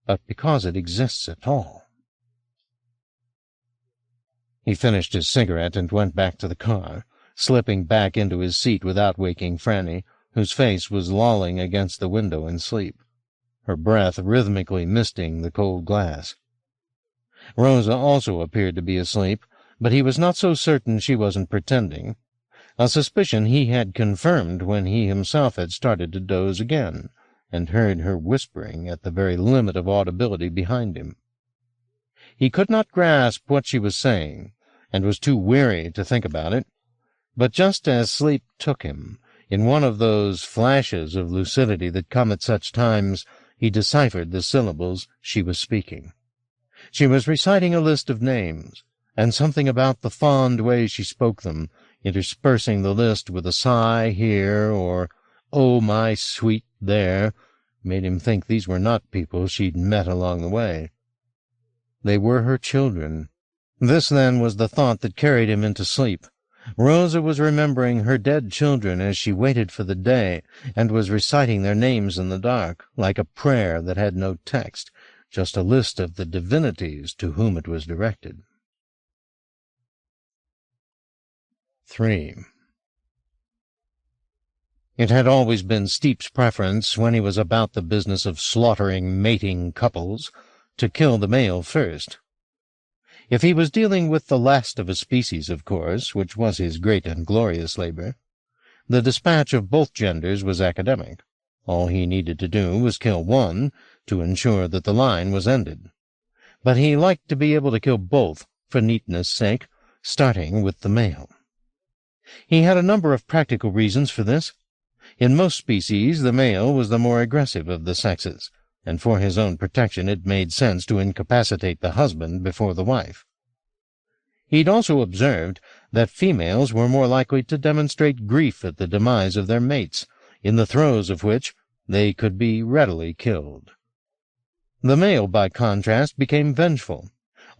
but because it exists at all." He finished his cigarette and went back to the car, slipping back into his seat without waking Franny, whose face was lolling against the window in sleep, her breath rhythmically misting the cold glass. Rosa also appeared to be asleep, but he was not so certain she wasn't pretending, a suspicion he had confirmed when he himself had started to doze again, and heard her whispering at the very limit of audibility behind him. He could not grasp what she was saying, and was too weary to think about it, but just as sleep took him, in one of those flashes of lucidity that come at such times, he deciphered the syllables she was speaking. She was reciting a list of names, and something about the fond way she spoke them, interspersing the list with a sigh here or "Oh, my sweet" there, made him think these were not people she'd met along the way. They were her children. This, then, was the thought that carried him into sleep. Rosa was remembering her dead children as she waited for the day, and was reciting their names in the dark, like a prayer that had no text, just a list of the divinities to whom it was directed. 3. It had always been Steep's preference, when he was about the business of slaughtering mating couples, to kill the male first. If he was dealing with the last of a species, of course, which was his great and glorious labor, the dispatch of both genders was academic. All he needed to do was kill one to ensure that the line was ended. But he liked to be able to kill both, for neatness' sake, starting with the male. He had a number of practical reasons for this. In most species, the male was the more aggressive of the sexes, and for his own protection it made sense to incapacitate the husband before the wife. He'd also observed that females were more likely to demonstrate grief at the demise of their mates, in the throes of which they could be readily killed. The male, by contrast, became vengeful.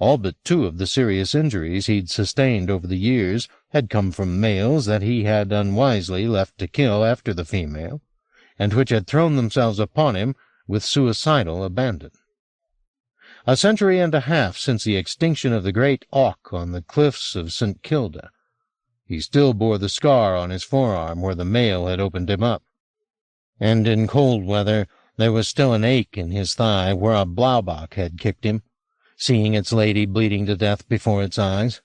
All but 2 of the serious injuries he'd sustained over the years had come from males that he had unwisely left to kill after the female, and which had thrown themselves upon him with suicidal abandon. A century and a half since the extinction of the great auk on the cliffs of St. Kilda, he still bore the scar on his forearm where the male had opened him up, and in cold weather there was still an ache in his thigh where a blaubach had kicked him, seeing its lady bleeding to death before its eyes.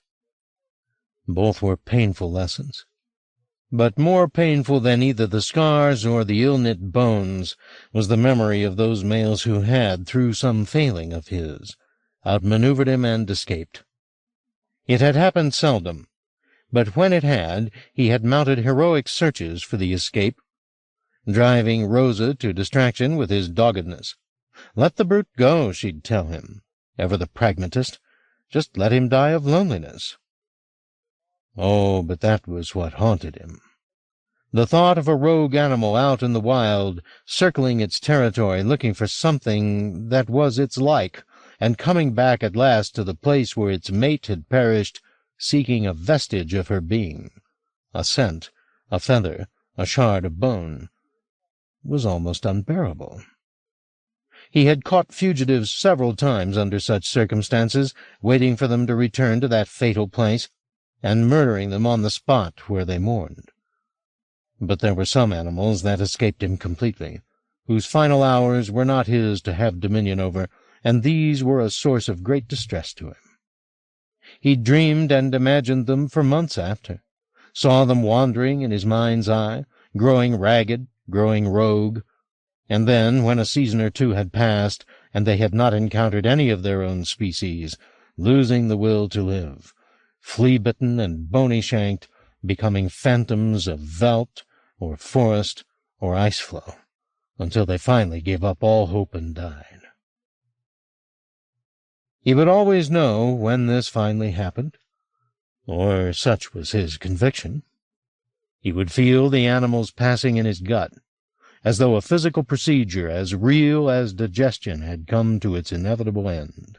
Both were painful lessons, but more painful than either the scars or the ill-knit bones was the memory of those males who had, through some failing of his, outmaneuvered him and escaped. It had happened seldom, but when it had, he had mounted heroic searches for the escape, driving Rosa to distraction with his doggedness. Let the brute go, she'd tell him, ever the pragmatist. Just let him die of loneliness. Oh, but that was what haunted him. The thought of a rogue animal out in the wild, circling its territory, looking for something that was its like, and coming back at last to the place where its mate had perished, seeking a vestige of her being, a scent, a feather, a shard of bone, was almost unbearable. He had caught fugitives several times under such circumstances, waiting for them to return to that fatal place, and murdering them on the spot where they mourned. But there were some animals that escaped him completely, whose final hours were not his to have dominion over, and these were a source of great distress to him. He dreamed and imagined them for months after, saw them wandering in his mind's eye, growing ragged, growing rogue, And then, when a season or two had passed, and they had not encountered any of their own species, losing the will to live, flea-bitten and bony-shanked, becoming phantoms of veldt or forest or ice-floe, until they finally gave up all hope and died. He would always know when this finally happened, or such was his conviction. He would feel the animals passing in his gut, as though a physical procedure as real as digestion had come to its inevitable end.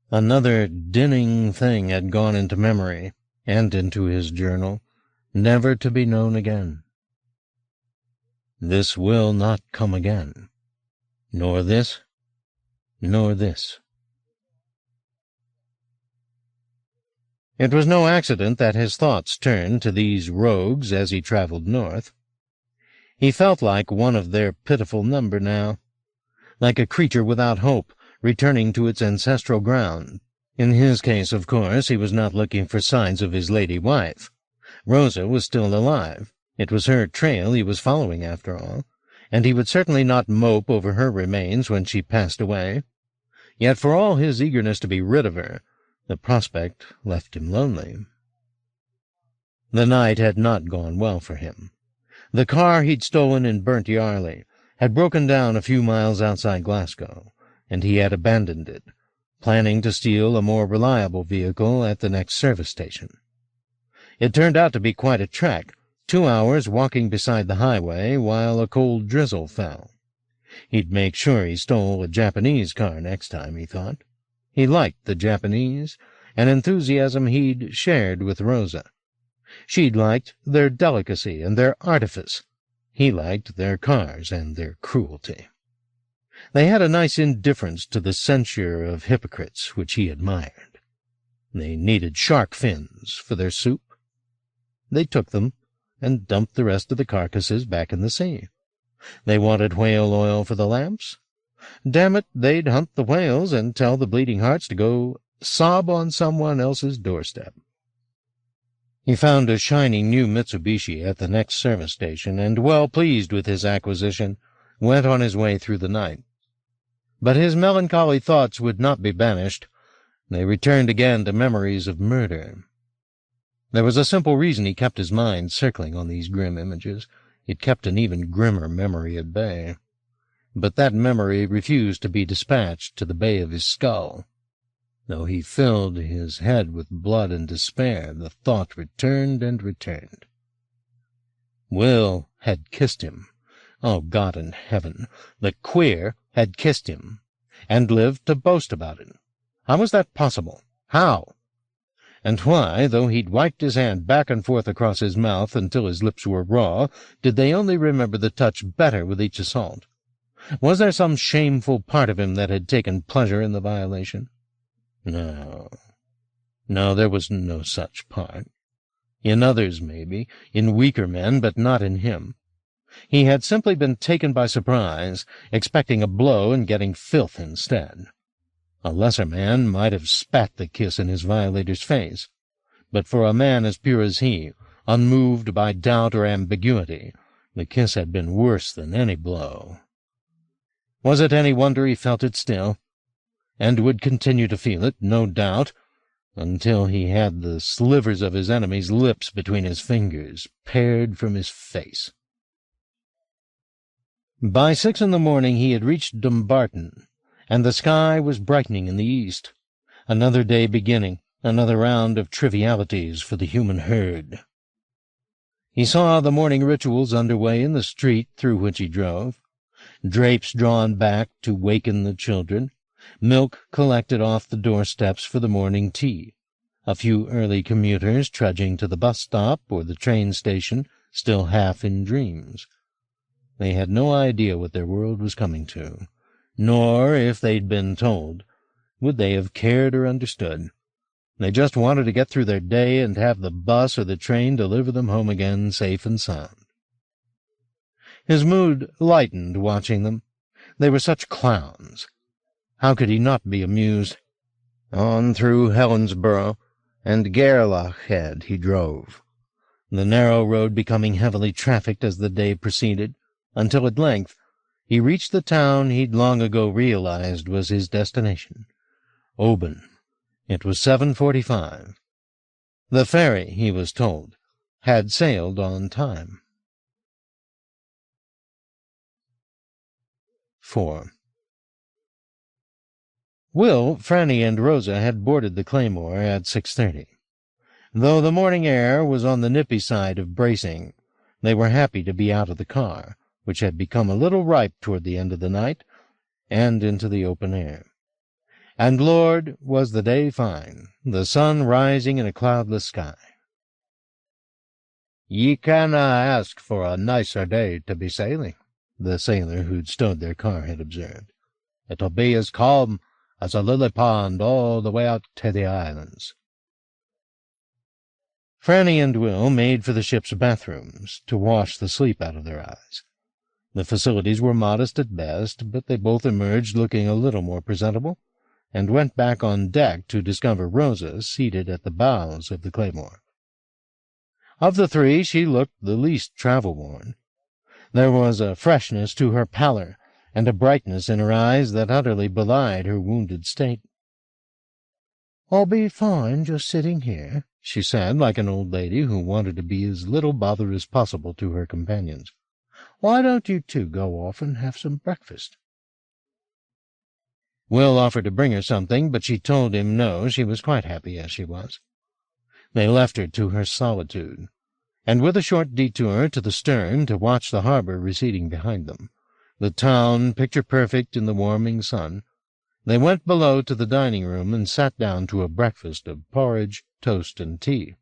Another dinning thing had gone into memory, and into his journal, never to be known again. This will not come again, nor this, nor this. It was no accident that his thoughts turned to these rogues as he traveled north. He felt like one of their pitiful number now, like a creature without hope, returning to its ancestral ground. In his case, of course, he was not looking for signs of his lady wife. Rosa was still alive. It was her trail he was following, after all, and he would certainly not mope over her remains when she passed away. Yet for all his eagerness to be rid of her, the prospect left him lonely. The night had not gone well for him. The car he'd stolen in Burnt Yarley had broken down a few miles outside Glasgow, and he had abandoned it, planning to steal a more reliable vehicle at the next service station. It turned out to be quite a trek, 2 hours walking beside the highway while a cold drizzle fell. He'd make sure he stole a Japanese car next time, he thought. He liked the Japanese, an enthusiasm he'd shared with Rosa. She'd liked their delicacy and their artifice. He liked their cars and their cruelty. They had a nice indifference to the censure of hypocrites which he admired. They needed shark fins for their soup. They took them and dumped the rest of the carcasses back in the sea. They wanted whale oil for the lamps. Damn it, they'd hunt the whales and tell the bleeding hearts to go sob on someone else's doorstep. He found a shiny new Mitsubishi at the next service station, and, well pleased with his acquisition, went on his way through the night. But his melancholy thoughts would not be banished. They returned again to memories of murder. There was a simple reason he kept his mind circling on these grim images. It kept an even grimmer memory at bay. But that memory refused to be dispatched to the bay of his skull. Though he filled his head with blood and despair, the thought returned and returned. Will had kissed him. Oh, God in heaven, the queer had kissed him, and lived to boast about it. How was that possible? How? And why, though he'd wiped his hand back and forth across his mouth until his lips were raw, did they only remember the touch better with each assault? Was there some shameful part of him that had taken pleasure in the violation? No, there was no such part. In others, maybe, in weaker men, but not in him. He had simply been taken by surprise, expecting a blow and getting filth instead. A lesser man might have spat the kiss in his violator's face, but for a man as pure as he, unmoved by doubt or ambiguity, the kiss had been worse than any blow. Was it any wonder he felt it still, and would continue to feel it, no doubt, until he had the slivers of his enemy's lips between his fingers, pared from his face? By 6 in the morning he had reached Dumbarton, and the sky was brightening in the east. Another day beginning, another round of trivialities for the human herd. He saw the morning rituals under way in the street through which he drove. Drapes drawn back to waken the children, milk collected off the doorsteps for the morning tea, a few early commuters trudging to the bus stop or the train station, still half in dreams. They had no idea what their world was coming to, nor, if they'd been told, would they have cared or understood. They just wanted to get through their day and have the bus or the train deliver them home again safe and sound. His mood lightened watching them. They were such clowns. How could he not be amused? On through Helensburgh and Gairloch Head he drove, the narrow road becoming heavily trafficked as the day proceeded, until at length he reached the town he'd long ago realized was his destination, Oban. It was 7:45. The ferry, he was told, had sailed on time. 4. Will, Franny, and Rosa had boarded the Claymore at 6:30. Though the morning air was on the nippy side of bracing, they were happy to be out of the car, which had become a little ripe toward the end of the night, and into the open air. And Lord, was the day fine, the sun rising in a cloudless sky. "Ye canna ask for a nicer day to be sailing," the sailor who'd stowed their car had observed. "It'll be as calm as a lily pond all the way out to the islands." Franny and Will made for the ship's bathrooms to wash the sleep out of their eyes. The facilities were modest at best, but they both emerged looking a little more presentable, and went back on deck to discover Rosa seated at the bows of the Claymore. Of the three, she looked the least travel-worn. There was a freshness to her pallor and a brightness in her eyes that utterly belied her wounded state. "I'll be fine just sitting here," she said, like an old lady who wanted to be as little bother as possible to her companions. "Why don't you two go off and have some breakfast?" Will offered to bring her something, but she told him no, she was quite happy as she was. They left her to her solitude, and with a short detour to the stern to watch the harbor receding behind them, the town picture-perfect in the warming sun, they went below to the dining-room and sat down to a breakfast of porridge, toast, and tea.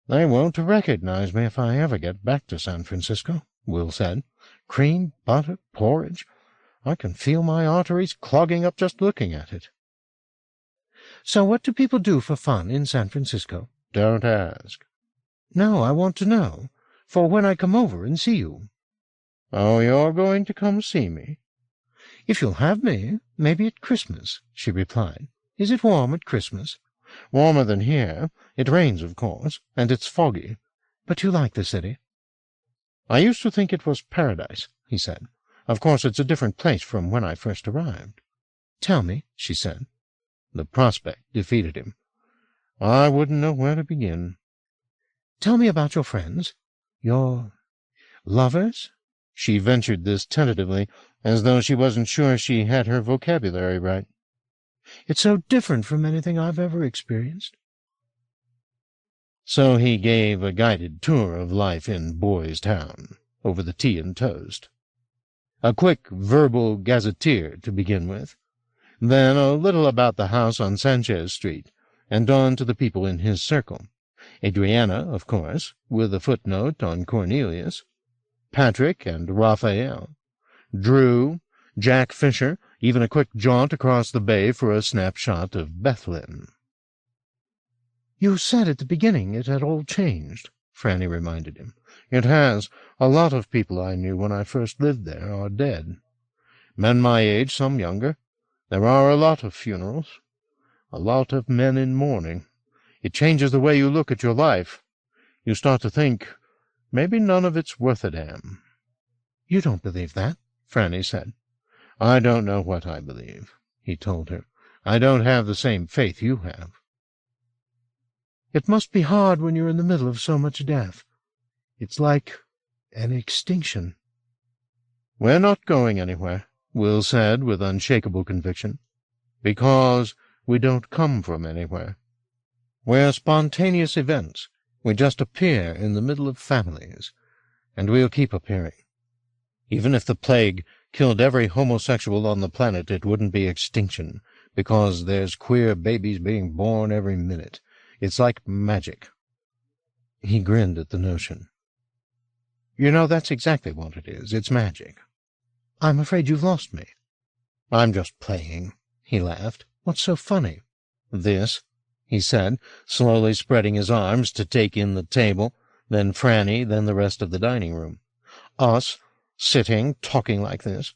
"They won't recognize me if I ever get back to San Francisco," Will said. "Cream, butter, porridge. I can feel my arteries clogging up just looking at it." "So what do people do for fun in San Francisco?" "Don't ask." "No, I want to know, for when I come over and see you." "Oh, you're going to come see me?" "If you'll have me, maybe at Christmas," she replied. "Is it warm at Christmas?" "Warmer than here. It rains, of course, and it's foggy." "But you like the city?" "I used to think it was paradise," he said. "Of course, it's a different place from when I first arrived." "Tell me," she said. The prospect defeated him. "I wouldn't know where to begin." "Tell me about your friends. Your lovers?" She ventured this tentatively, as though she wasn't sure she had her vocabulary right. "It's so different from anything I've ever experienced." So he gave a guided tour of life in Boys Town, over the tea and toast. A quick verbal gazetteer to begin with, then a little about the house on Sanchez Street, and on to the people in his circle. Adriana, of course, with a footnote on Cornelius, Patrick and Raphael, Drew, Jack Fisher, even a quick jaunt across the bay for a snapshot of Bethlehem. "You said at the beginning it had all changed," Franny reminded him. "It has. A lot of people I knew when I first lived there are dead. Men my age, some younger. There are a lot of funerals. A lot of men in mourning. It changes the way you look at your life. You start to think, maybe none of it's worth a damn." "You don't believe that," Franny said. "I don't know what I believe," he told her. "I don't have the same faith you have." "It must be hard when you're in the middle of so much death. It's like an extinction." "We're not going anywhere," Will said with unshakable conviction, "because we don't come from anywhere. We're spontaneous events. We just appear in the middle of families, and we'll keep appearing. Even if the plague killed every homosexual on the planet, it wouldn't be extinction, because there's queer babies being born every minute. It's like magic." He grinned at the notion. "You know, that's exactly what it is. It's magic." "I'm afraid you've lost me." "I'm just playing," he laughed. "What's so funny?" "This," he said, slowly spreading his arms to take in the table, then Franny, then the rest of the dining room. "Us, sitting, talking like this.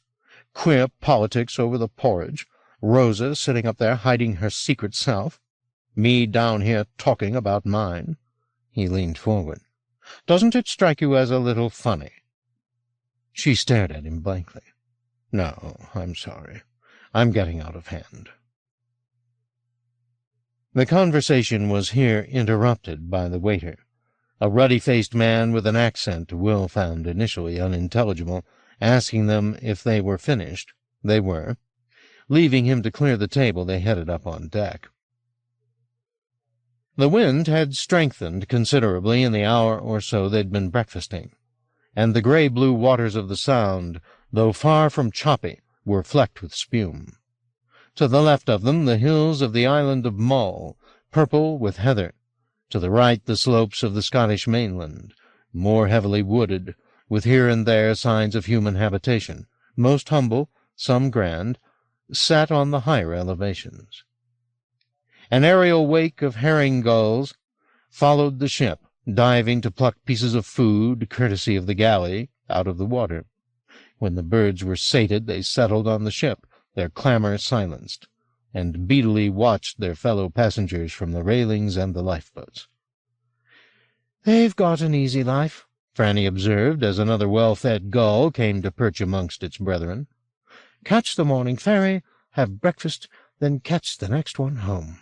Queer politics over the porridge. Rosa sitting up there hiding her secret self. Me down here talking about mine." He leaned forward. "Doesn't it strike you as a little funny?" She stared at him blankly. "No, I'm sorry. I'm getting out of hand." The conversation was here interrupted by the waiter, a ruddy-faced man with an accent Will found initially unintelligible, asking them if they were finished. They were. Leaving him to clear the table, they headed up on deck. The wind had strengthened considerably in the hour or so they'd been breakfasting, and the gray-blue waters of the Sound, though far from choppy, were flecked with spume. To the left of them, the hills of the island of Mull, purple with heather. To the right, the slopes of the Scottish mainland, more heavily wooded, with here and there signs of human habitation, most humble, some grand, set on the higher elevations. An aerial wake of herring gulls followed the ship, diving to pluck pieces of food, courtesy of the galley, out of the water. When the birds were sated, they settled on the ship, their clamor silenced, and beadily watched their fellow passengers from the railings and the lifeboats. "They've got an easy life," Franny observed as another well-fed gull came to perch amongst its brethren. "Catch the morning ferry, have breakfast, then catch the next one home."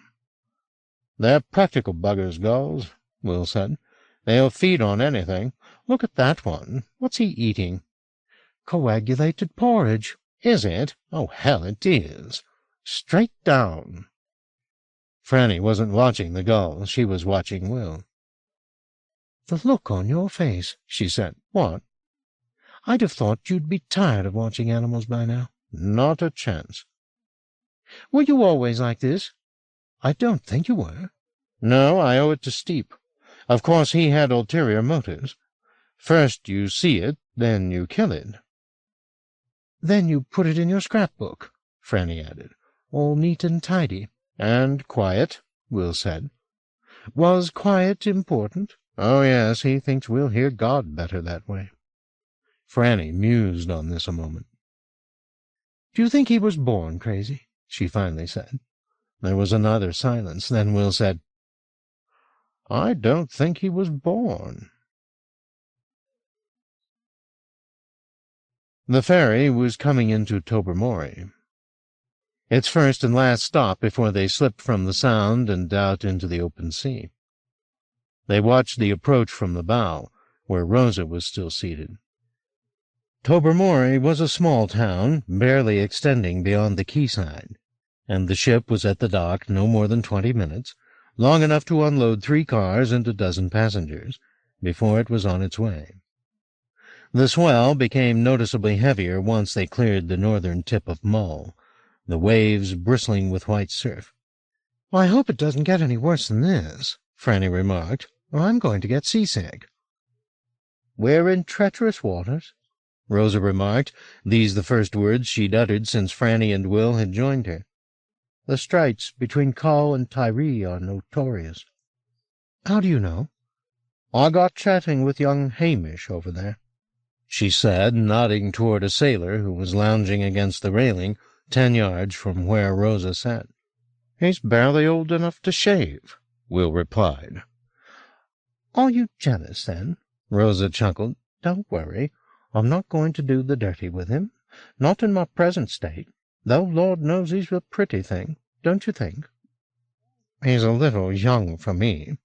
"They're practical buggers, gulls," Will said. "They'll feed on anything. Look at that one. What's he eating?" "Coagulated porridge." "Is it? Oh, hell, it is. Straight down." Franny wasn't watching the gull. She was watching Will. "The look on your face," she said. "What?" "I'd have thought you'd be tired of watching animals by now." "Not a chance." "Were you always like this?" "I don't think you were." "No, I owe it to Steep. Of course he had ulterior motives. First you see it, then you kill it." "Then you put it in your scrapbook," Franny added. "All neat and tidy." "And quiet," Will said. "Was quiet important?" "Oh, yes, he thinks we'll hear God better that way." Franny mused on this a moment. "Do you think he was born crazy?" she finally said. There was another silence. Then Will said, "I don't think he was born." The ferry was coming into Tobermory, its first and last stop before they slipped from the Sound and out into the open sea. They watched the approach from the bow, where Rosa was still seated. Tobermory was a small town, barely extending beyond the quayside, and the ship was at the dock no more than 20 minutes, long enough to unload 3 cars and a dozen passengers, before it was on its way. The swell became noticeably heavier once they cleared the northern tip of Mull, the waves bristling with white surf. "Well, I hope it doesn't get any worse than this," Franny remarked, "or I'm going to get seasick." "We're in treacherous waters," Rosa remarked, these the first words she'd uttered since Franny and Will had joined her. "The straits between Col and Tiree are notorious." "How do you know?" "I got chatting with young Hamish over there," she said, nodding toward a sailor who was lounging against the railing 10 yards from where Rosa sat. "He's barely old enough to shave," Will replied. "Are you jealous, then?" Rosa chuckled. "Don't worry. I'm not going to do the dirty with him. Not in my present state, though Lord knows he's a pretty thing, don't you think?" "He's a little young for me."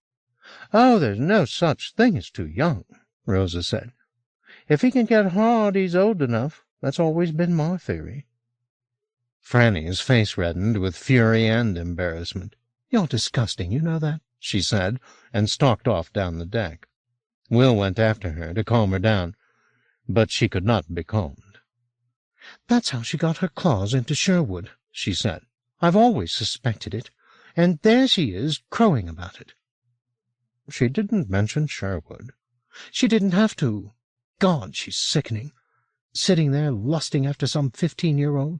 "Oh, there's no such thing as too young," Rosa said. "If he can get hard, he's old enough. That's always been my theory." Franny's face reddened with fury and embarrassment. "You're disgusting, you know that," she said, and stalked off down the deck. Will went after her to calm her down, but she could not be calmed. "That's how she got her claws into Sherwood," she said. "I've always suspected it, and there she is crowing about it." "She didn't mention Sherwood." "She didn't have to. God, she's sickening. Sitting there lusting after some 15-year-old.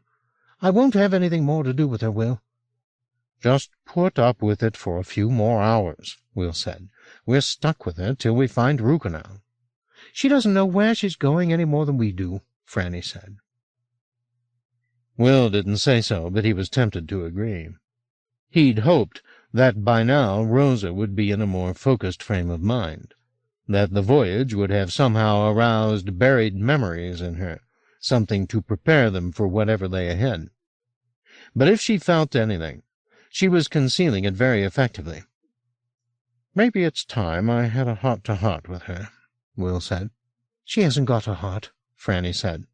I won't have anything more to do with her, Will." "Just put up with it for a few more hours," Will said. "We're stuck with her till we find Rukenau." "She doesn't know where she's going any more than we do," Franny said. Will didn't say so, but he was tempted to agree. He'd hoped that by now Rosa would be in a more focused frame of mind. that the voyage would have somehow aroused buried memories in her, something to prepare them for whatever lay ahead. But if she felt anything, she was concealing it very effectively. "Maybe it's time I had a heart-to-heart with her," Will said. "She hasn't got a heart," Franny said.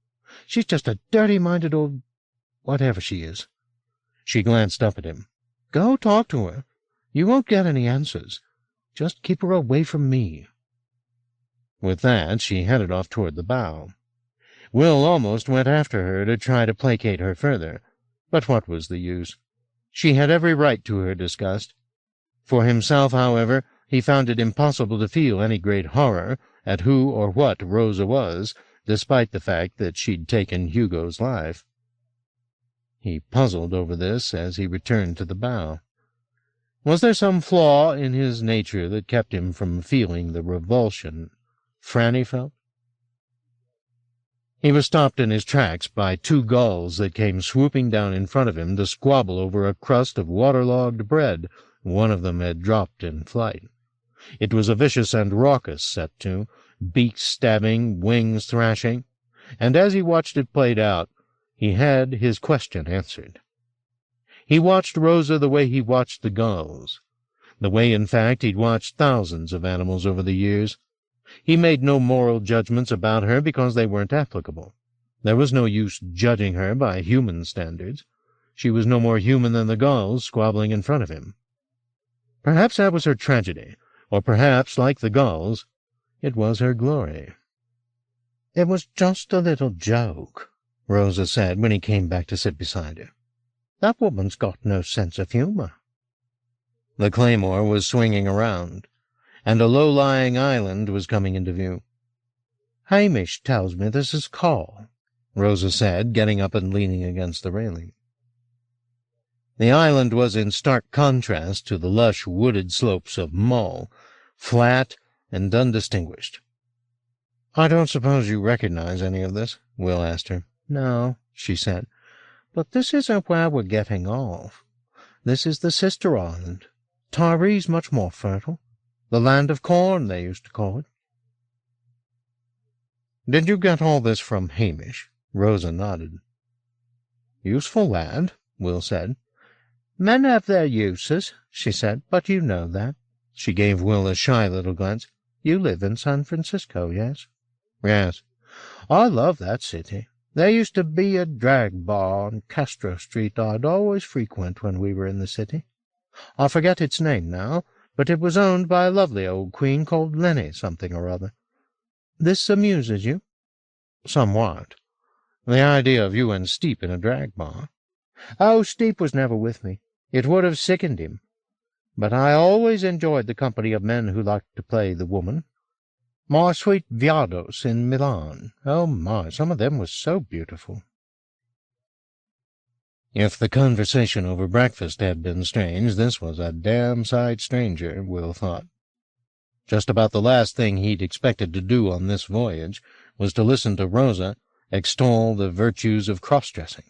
"She's just a dirty-minded old whatever she is." She glanced up at him. "Go talk to her. You won't get any answers. Just keep her away from me." With that, she headed off toward the bow. Will almost went after her to try to placate her further, but what was the use? She had every right to her disgust. For himself, however, he found it impossible to feel any great horror at who or what Rosa was, despite the fact that she'd taken Hugo's life. He puzzled over this as he returned to the bow. Was there some flaw in his nature that kept him from feeling the revulsion Franny felt? He was stopped in his tracks by two gulls that came swooping down in front of him to squabble over a crust of waterlogged bread one of them had dropped in flight. It was a vicious and raucous set to, beaks stabbing, wings thrashing, and as he watched it played out, he had his question answered. He watched Rosa the way he watched the gulls, the way, in fact, he'd watched thousands of animals over the years. He made no moral judgments about her because they weren't applicable. There was no use judging her by human standards. She was no more human than the gulls squabbling in front of him. Perhaps that was her tragedy, or perhaps, like the gulls, it was her glory. "It was just a little joke," Rosa said when he came back to sit beside her. "That woman's got no sense of humor." The Claymore was swinging around, and a low-lying island was coming into view. "Hamish tells me this is Call," Rosa said, getting up and leaning against the railing. The island was in stark contrast to the lush wooded slopes of Mull, flat and undistinguished. "I don't suppose you recognize any of this?" Will asked her. "No," she said, "but this isn't where we're getting off. This is the sister island. Tyree's much more fertile. The land of corn, they used to call it." "Did you get all this from Hamish?" Rosa nodded. "Useful lad," Will said. "Men have their uses," she said, "but you know that." She gave Will a shy little glance. "You live in San Francisco, yes?" "Yes." "I love that city. There used to be a drag bar on Castro Street I'd always frequent when we were in the city. I forget its name now, but it was owned by a lovely old queen called Lenny something or other. This amuses you?" "Somewhat. The idea of you and Steep in a drag bar." "Oh, Steep was never with me. It would have sickened him. But I always enjoyed the company of men who liked to play the woman. My sweet Viados in Milan. Oh, my, some of them were so beautiful." If the conversation over breakfast had been strange, this was a damn sight stranger, Will thought. Just about the last thing he'd expected to do on this voyage was to listen to Rosa extol the virtues of cross-dressing.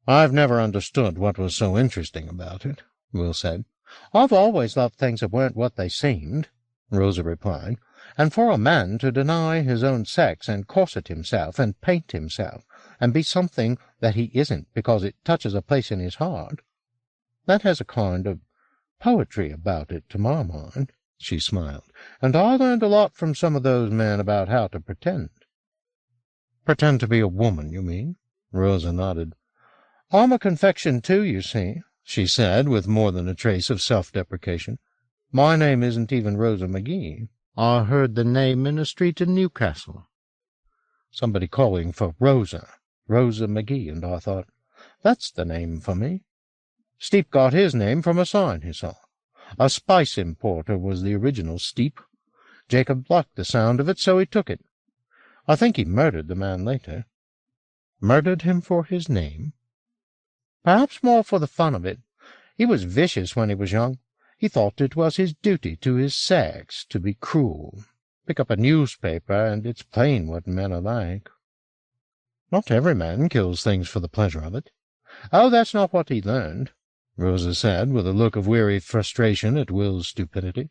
"I've never understood what was so interesting about it," Will said. "I've always loved things that weren't what they seemed," Rosa replied, "and for a man to deny his own sex and corset himself and paint himself and be something that he isn't because it touches a place in his heart, that has a kind of poetry about it to my mind." She smiled. "And I learned a lot from some of those men about how to pretend." "Pretend to be a woman, you mean?" Rosa nodded. "I'm a confection too, you see," she said, with more than a trace of self-deprecation. "My name isn't even Rosa McGee. I heard the name in a street in Newcastle. Somebody calling for Rosa McGee, and I thought, that's the name for me. Steep got his name from a sign he saw. A spice importer was the original Steep. Jacob liked the sound of it, so he took it. I think he murdered the man later." "Murdered him for his name?" "Perhaps more for the fun of it. He was vicious when he was young. He thought it was his duty to his sex to be cruel. Pick up a newspaper, and it's plain what men are like." "Not every man kills things for the pleasure of it." "Oh, that's not what he learned," Rosa said, with a look of weary frustration at Will's stupidity.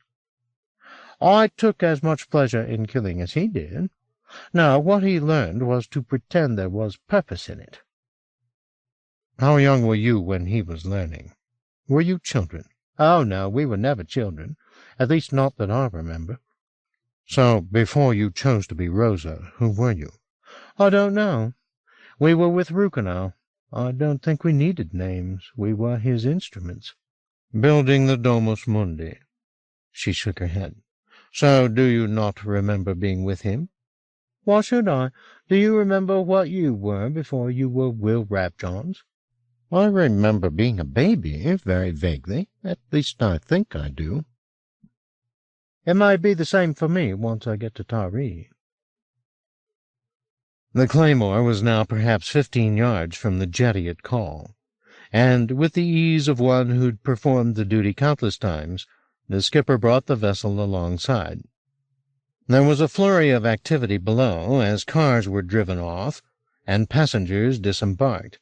I took as much pleasure in killing as he did. Now, what he learned was to pretend there was purpose in it. How young were you when he was learning? Were you children? Oh, no, we were never children, at least not that I remember. So, before you chose to be Rosa, who were you? I don't know. We were with Rucano. I don't think we needed names. We were his instruments. Building the Domus Mundi. She shook her head. So, do you not remember being with him? Why should I? Do you remember what you were before you were Will Rabjohns? I remember being a baby, very vaguely. At least I think I do. It may be the same for me once I get to Tyree. The Claymore was now perhaps 15 yards from the jetty at call, and with the ease of one who'd performed the duty countless times, the skipper brought the vessel alongside. There was a flurry of activity below as cars were driven off and passengers disembarked.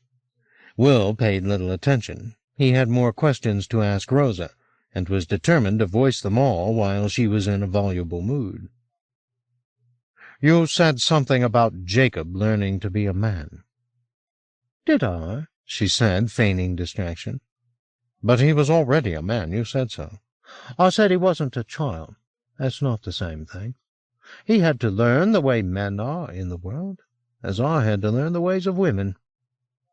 Will paid little attention. He had more questions to ask Rosa, and was determined to voice them all while she was in a voluble mood. You said something about Jacob learning to be a man. Did I? She said, feigning distraction. But he was already a man, you said so. I said he wasn't a child. That's not the same thing. He had to learn the way men are in the world, as I had to learn the ways of women.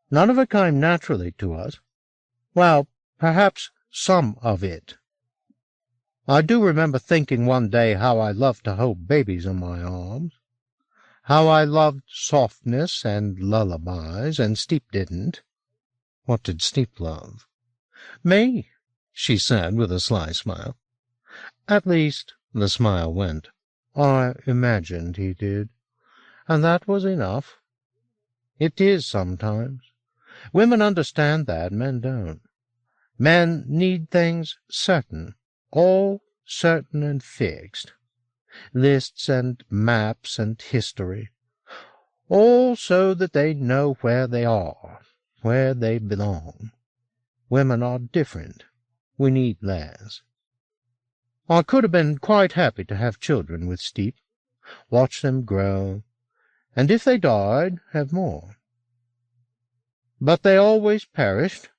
None of it came naturally to us. Well, perhaps some of it. I do remember thinking one day how I loved to hold babies in my arms, how I loved softness and lullabies, and Steep didn't. What did Steep love? Me, she said with a sly smile. At least, the smile went. I imagined he did, and that was enough. It is sometimes. Women understand that, men don't. Men need things certain, all certain and fixed. Lists and maps and history, all so that they know where they are, where they belong. Women are different. We need less. I could have been quite happy to have children with Steep, watch them grow, and if they died, have more. But they always perished,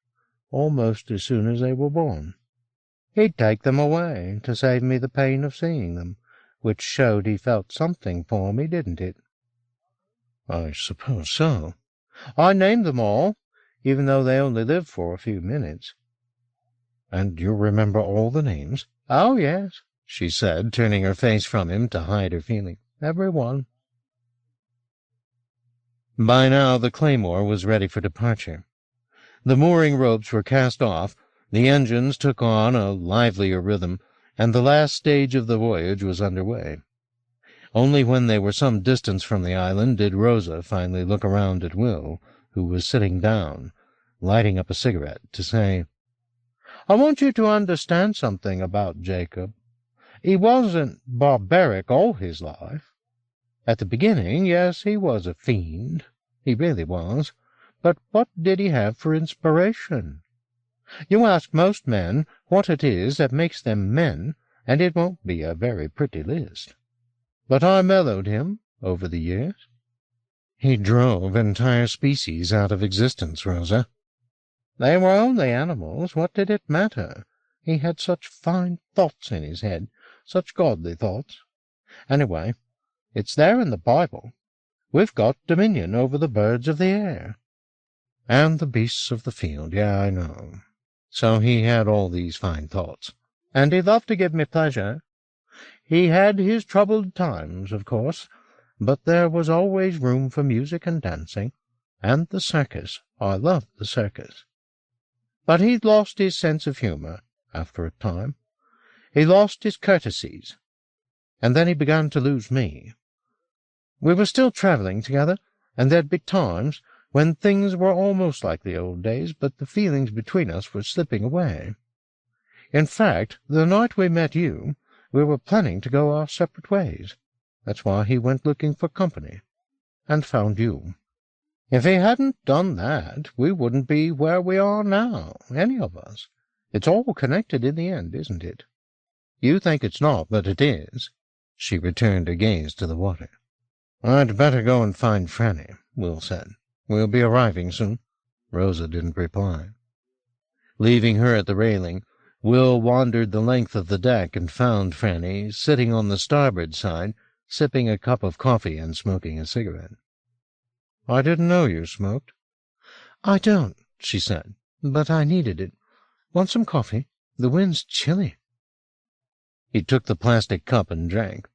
almost as soon as they were born. He'd take them away to save me the pain of seeing them, which showed he felt something for me, didn't it? I suppose so. I named them all, even though they only lived for a few minutes. And you remember all the names? Oh, yes, she said, turning her face from him to hide her feeling. Every one. By now the Claymore was ready for departure. The mooring ropes were cast off, the engines took on a livelier rhythm, and the last stage of the voyage was under way. Only when they were some distance from the island did Rosa finally look around at Will, who was sitting down, lighting up a cigarette, to say, I want you to understand something about Jacob. He wasn't barbaric all his life. At the beginning, yes, he was a fiend. He really was. But what did he have for inspiration? You ask most men what it is that makes them men, and it won't be a very pretty list. But I mellowed him over the years. He drove entire species out of existence, Rosa. They were only animals. What did it matter? He had such fine thoughts in his head, such godly thoughts. Anyway, it's there in the Bible. We've got dominion over the birds of the air. And the beasts of the field, yeah, I know. So he had all these fine thoughts. And he loved to give me pleasure. He had his troubled times, of course, but there was always room for music and dancing, and the circus. I loved the circus. But he'd lost his sense of humor after a time. He lost his courtesies, and then he began to lose me. We were still traveling together, and there'd be times when things were almost like the old days, but the feelings between us were slipping away. In fact, the night we met you, we were planning to go our separate ways. That's why he went looking for company, and found you. If he hadn't done that, we wouldn't be where we are now, any of us. It's all connected in the end, isn't it? You think it's not, but it is. She returned her gaze to the water. I'd better go and find Franny, Will said. We'll be arriving soon. Rosa didn't reply. Leaving her at the railing, Will wandered the length of the deck and found Franny sitting on the starboard side, sipping a cup of coffee and smoking a cigarette. I didn't know you smoked. I don't, she said, but I needed it. Want some coffee? The wind's chilly. He took the plastic cup and drank.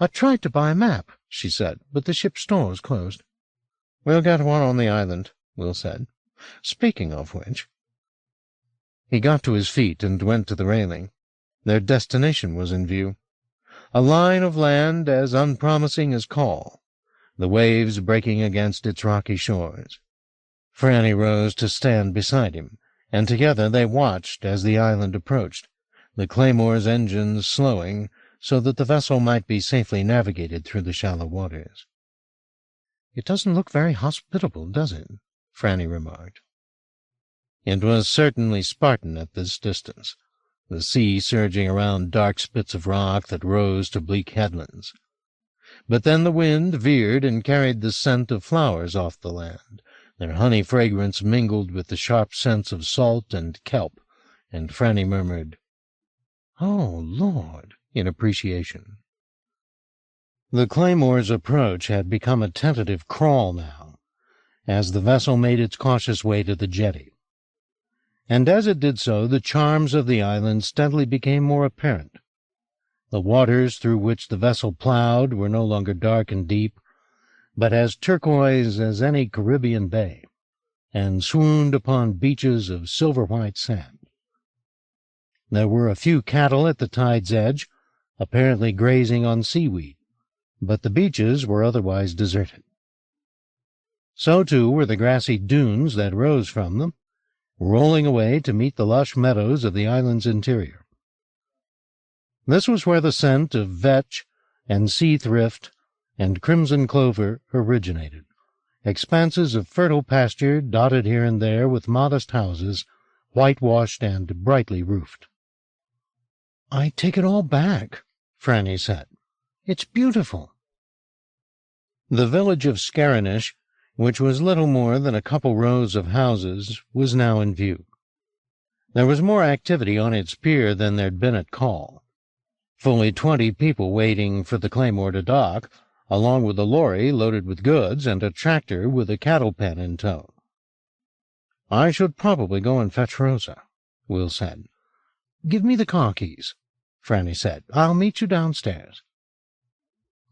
I tried to buy a map, she said, but the ship's store's closed. We'll get one on the island, Will said. Speaking of which... He got to his feet and went to the railing. Their destination was in view. A line of land as unpromising as Call, the waves breaking against its rocky shores. Franny rose to stand beside him, and together they watched as the island approached, the Claymore's engines slowing so that the vessel might be safely navigated through the shallow waters. It doesn't look very hospitable, does it? Franny remarked. It was certainly Spartan at this distance, the sea surging around dark spits of rock that rose to bleak headlands. But then the wind veered and carried the scent of flowers off the land. Their honey fragrance mingled with the sharp scents of salt and kelp, and Franny murmured, "Oh, Lord," in appreciation. The Claymore's approach had become a tentative crawl now, as the vessel made its cautious way to the jetty. And as it did so, the charms of the island steadily became more apparent. The waters through which the vessel plowed were no longer dark and deep, but as turquoise as any Caribbean bay, and swooned upon beaches of silver-white sand. There were a few cattle at the tide's edge, apparently grazing on seaweed, but the beaches were otherwise deserted. So, too, were the grassy dunes that rose from them, rolling away to meet the lush meadows of the island's interior. This was where the scent of vetch and sea thrift and crimson clover originated, expanses of fertile pasture dotted here and there with modest houses, whitewashed and brightly roofed. I take it all back, Franny said. It's beautiful. The village of Scarinish, which was little more than a couple rows of houses, was now in view. There was more activity on its pier than there'd been at Call. Fully 20 people waiting for the Claymore to dock, along with a lorry loaded with goods and a tractor with a cattle pen in tow. I should probably go and fetch Rosa, Will said. Give me the car keys, Franny said. I'll meet you downstairs.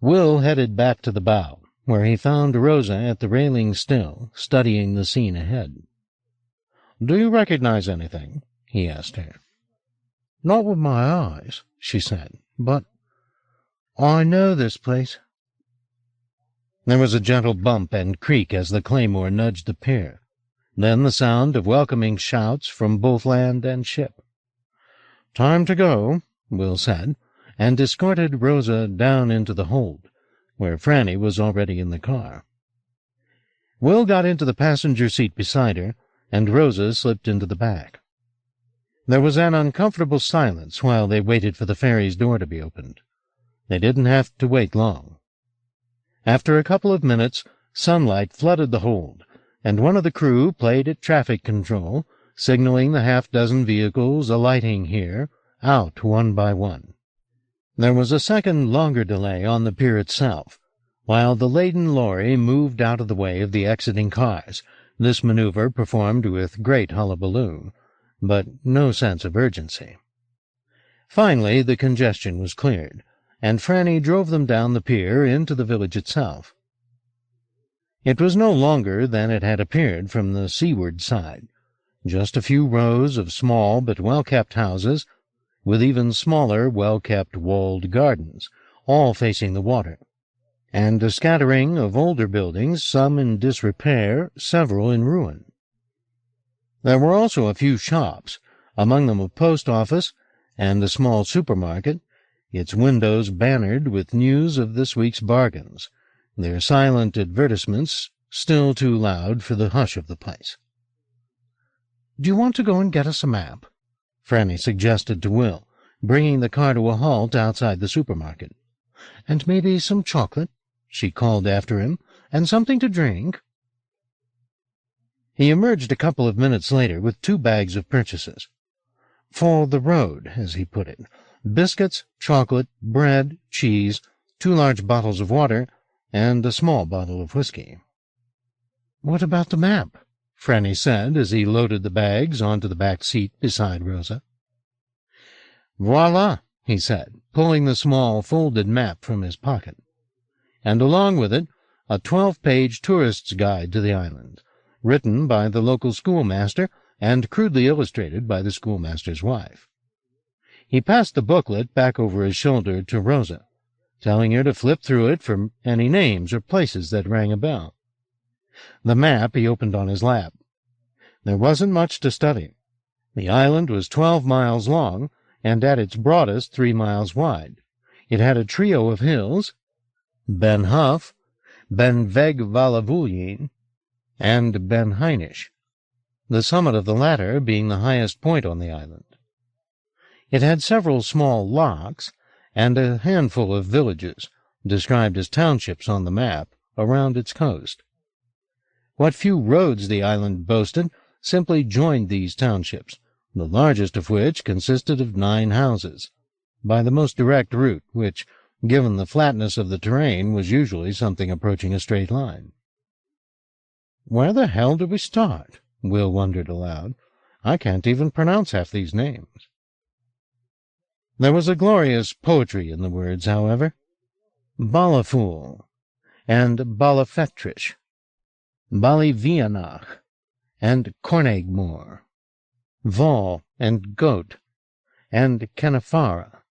Will headed back to the bow, where he found Rosa at the railing still, studying the scene ahead. Do you recognize anything? He asked her. Not with my eyes, she said, but I know this place. There was a gentle bump and creak as the Claymore nudged the pier, then the sound of welcoming shouts from both land and ship. Time to go, Will said, and escorted Rosa down into the hold, where Franny was already in the car. Will got into the passenger seat beside her, and Rosa slipped into the back. There was an uncomfortable silence while they waited for the ferry's door to be opened. They didn't have to wait long. After a couple of minutes, sunlight flooded the hold, and one of the crew played at traffic control, signaling the half-dozen vehicles alighting here, out one by one. There was a second longer delay on the pier itself, while the laden lorry moved out of the way of the exiting cars. This maneuver performed with great hullabaloo, but no sense of urgency. Finally, the congestion was cleared, and Franny drove them down the pier into the village itself. It was no longer than it had appeared from the seaward side, just a few rows of small but well-kept houses, with even smaller, well-kept walled gardens, all facing the water, and a scattering of older buildings, some in disrepair, several in ruin. There were also a few shops, among them a post office and a small supermarket, its windows bannered with news of this week's bargains, their silent advertisements still too loud for the hush of the place. "Do you want to go and get us a map?" Franny suggested to Will, bringing the car to a halt outside the supermarket. "And maybe some chocolate," she called after him, "and something to drink." He emerged a couple of minutes later with 2 bags of purchases. For the road, as he put it. Biscuits, chocolate, bread, cheese, 2 large bottles of water, and a small bottle of whiskey. "What about the map?" Franny said as he loaded the bags onto the back seat beside Rosa. "Voila," he said, pulling the small folded map from his pocket. And along with it, a 12-page tourist's guide to the island, written by the local schoolmaster and crudely illustrated by the schoolmaster's wife. He passed the booklet back over his shoulder to Rosa, telling her to flip through it for any names or places that rang a bell. The map he opened on his lap. There wasn't much to study. The island was 12 miles long, and at its broadest 3 miles wide. It had a trio of hills, Ben Huff, Ben Veg-Valavulyin, and Ben Heinisch, the summit of the latter being the highest point on the island. It had several small locks and a handful of villages, described as townships on the map, around its coast. What few roads the island boasted simply joined these townships, the largest of which consisted of 9 houses, by the most direct route, which, given the flatness of the terrain, was usually something approaching a straight line. "Where the hell do we start?" Will wondered aloud. "I can't even pronounce half these names." There was a glorious poetry in the words, however. Balaful and Balafetrish, Balivianach and Cornegmore, Vol and Goat and Canafara,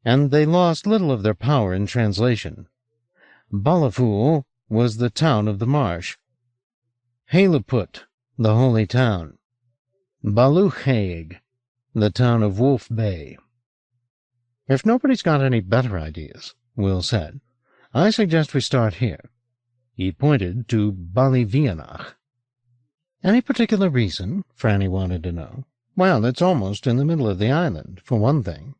and they lost little of their power in translation. Balaful was the town of the marsh, Haliput, the holy town, Baluchaig, the town of Wolf Bay. "If nobody's got any better ideas," Will said, "I suggest we start here." He pointed to Balivianach. "Any particular reason?" Franny wanted to know. "Well, it's almost in the middle of the island, for one thing."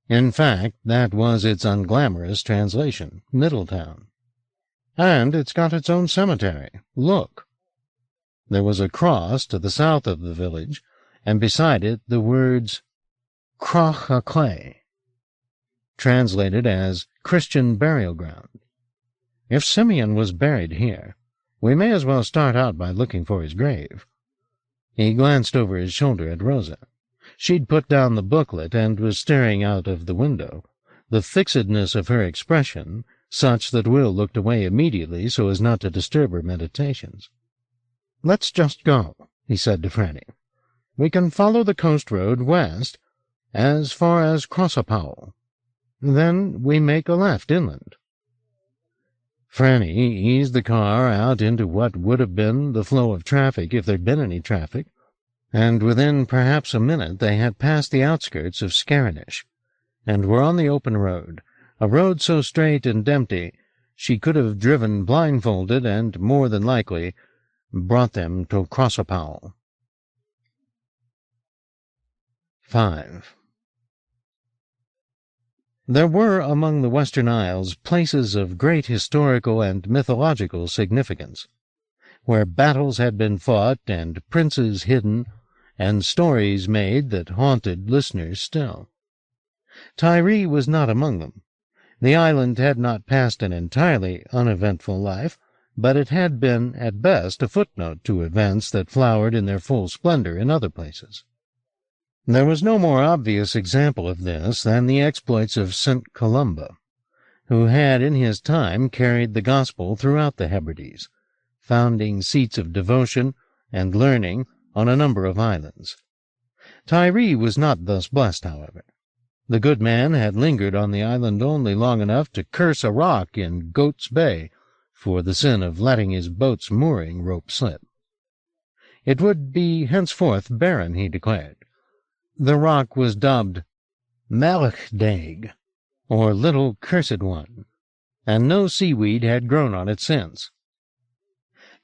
In fact, that was its unglamorous translation, Middletown. "And it's got its own cemetery. Look." There was a cross to the south of the village, and beside it the words Crochaclay, translated as Christian burial ground. If Simeon was buried here, we may as well start out by looking for his grave. He glanced over his shoulder at Rosa. She'd put down the booklet and was staring out of the window, the fixedness of her expression such that Will looked away immediately so as not to disturb her meditations. "Let's just go," he said to Franny. "We can follow the coast road west as far as Crossapowell. Then we make a left inland." Franny eased the car out into what would have been the flow of traffic if there'd been any traffic, and within perhaps a minute they had passed the outskirts of Scarinish, and were on the open road, a road so straight and empty she could have driven blindfolded and, more than likely, brought them to Crossapowell. 5. There were among the Western Isles places of great historical and mythological significance, where battles had been fought and princes hidden, and stories made that haunted listeners still. Tiree was not among them. The island had not passed an entirely uneventful life, but it had been, at best, a footnote to events that flowered in their full splendor in other places. There was no more obvious example of this than the exploits of St. Columba, who had in his time carried the gospel throughout the Hebrides, founding seats of devotion and learning on a number of islands. Tiree was not thus blessed, however. The good man had lingered on the island only long enough to curse a rock in Goat's Bay for the sin of letting his boat's mooring rope slip. It would be henceforth barren, he declared. The rock was dubbed Melchdaig, or Little Cursed One, and no seaweed had grown on it since.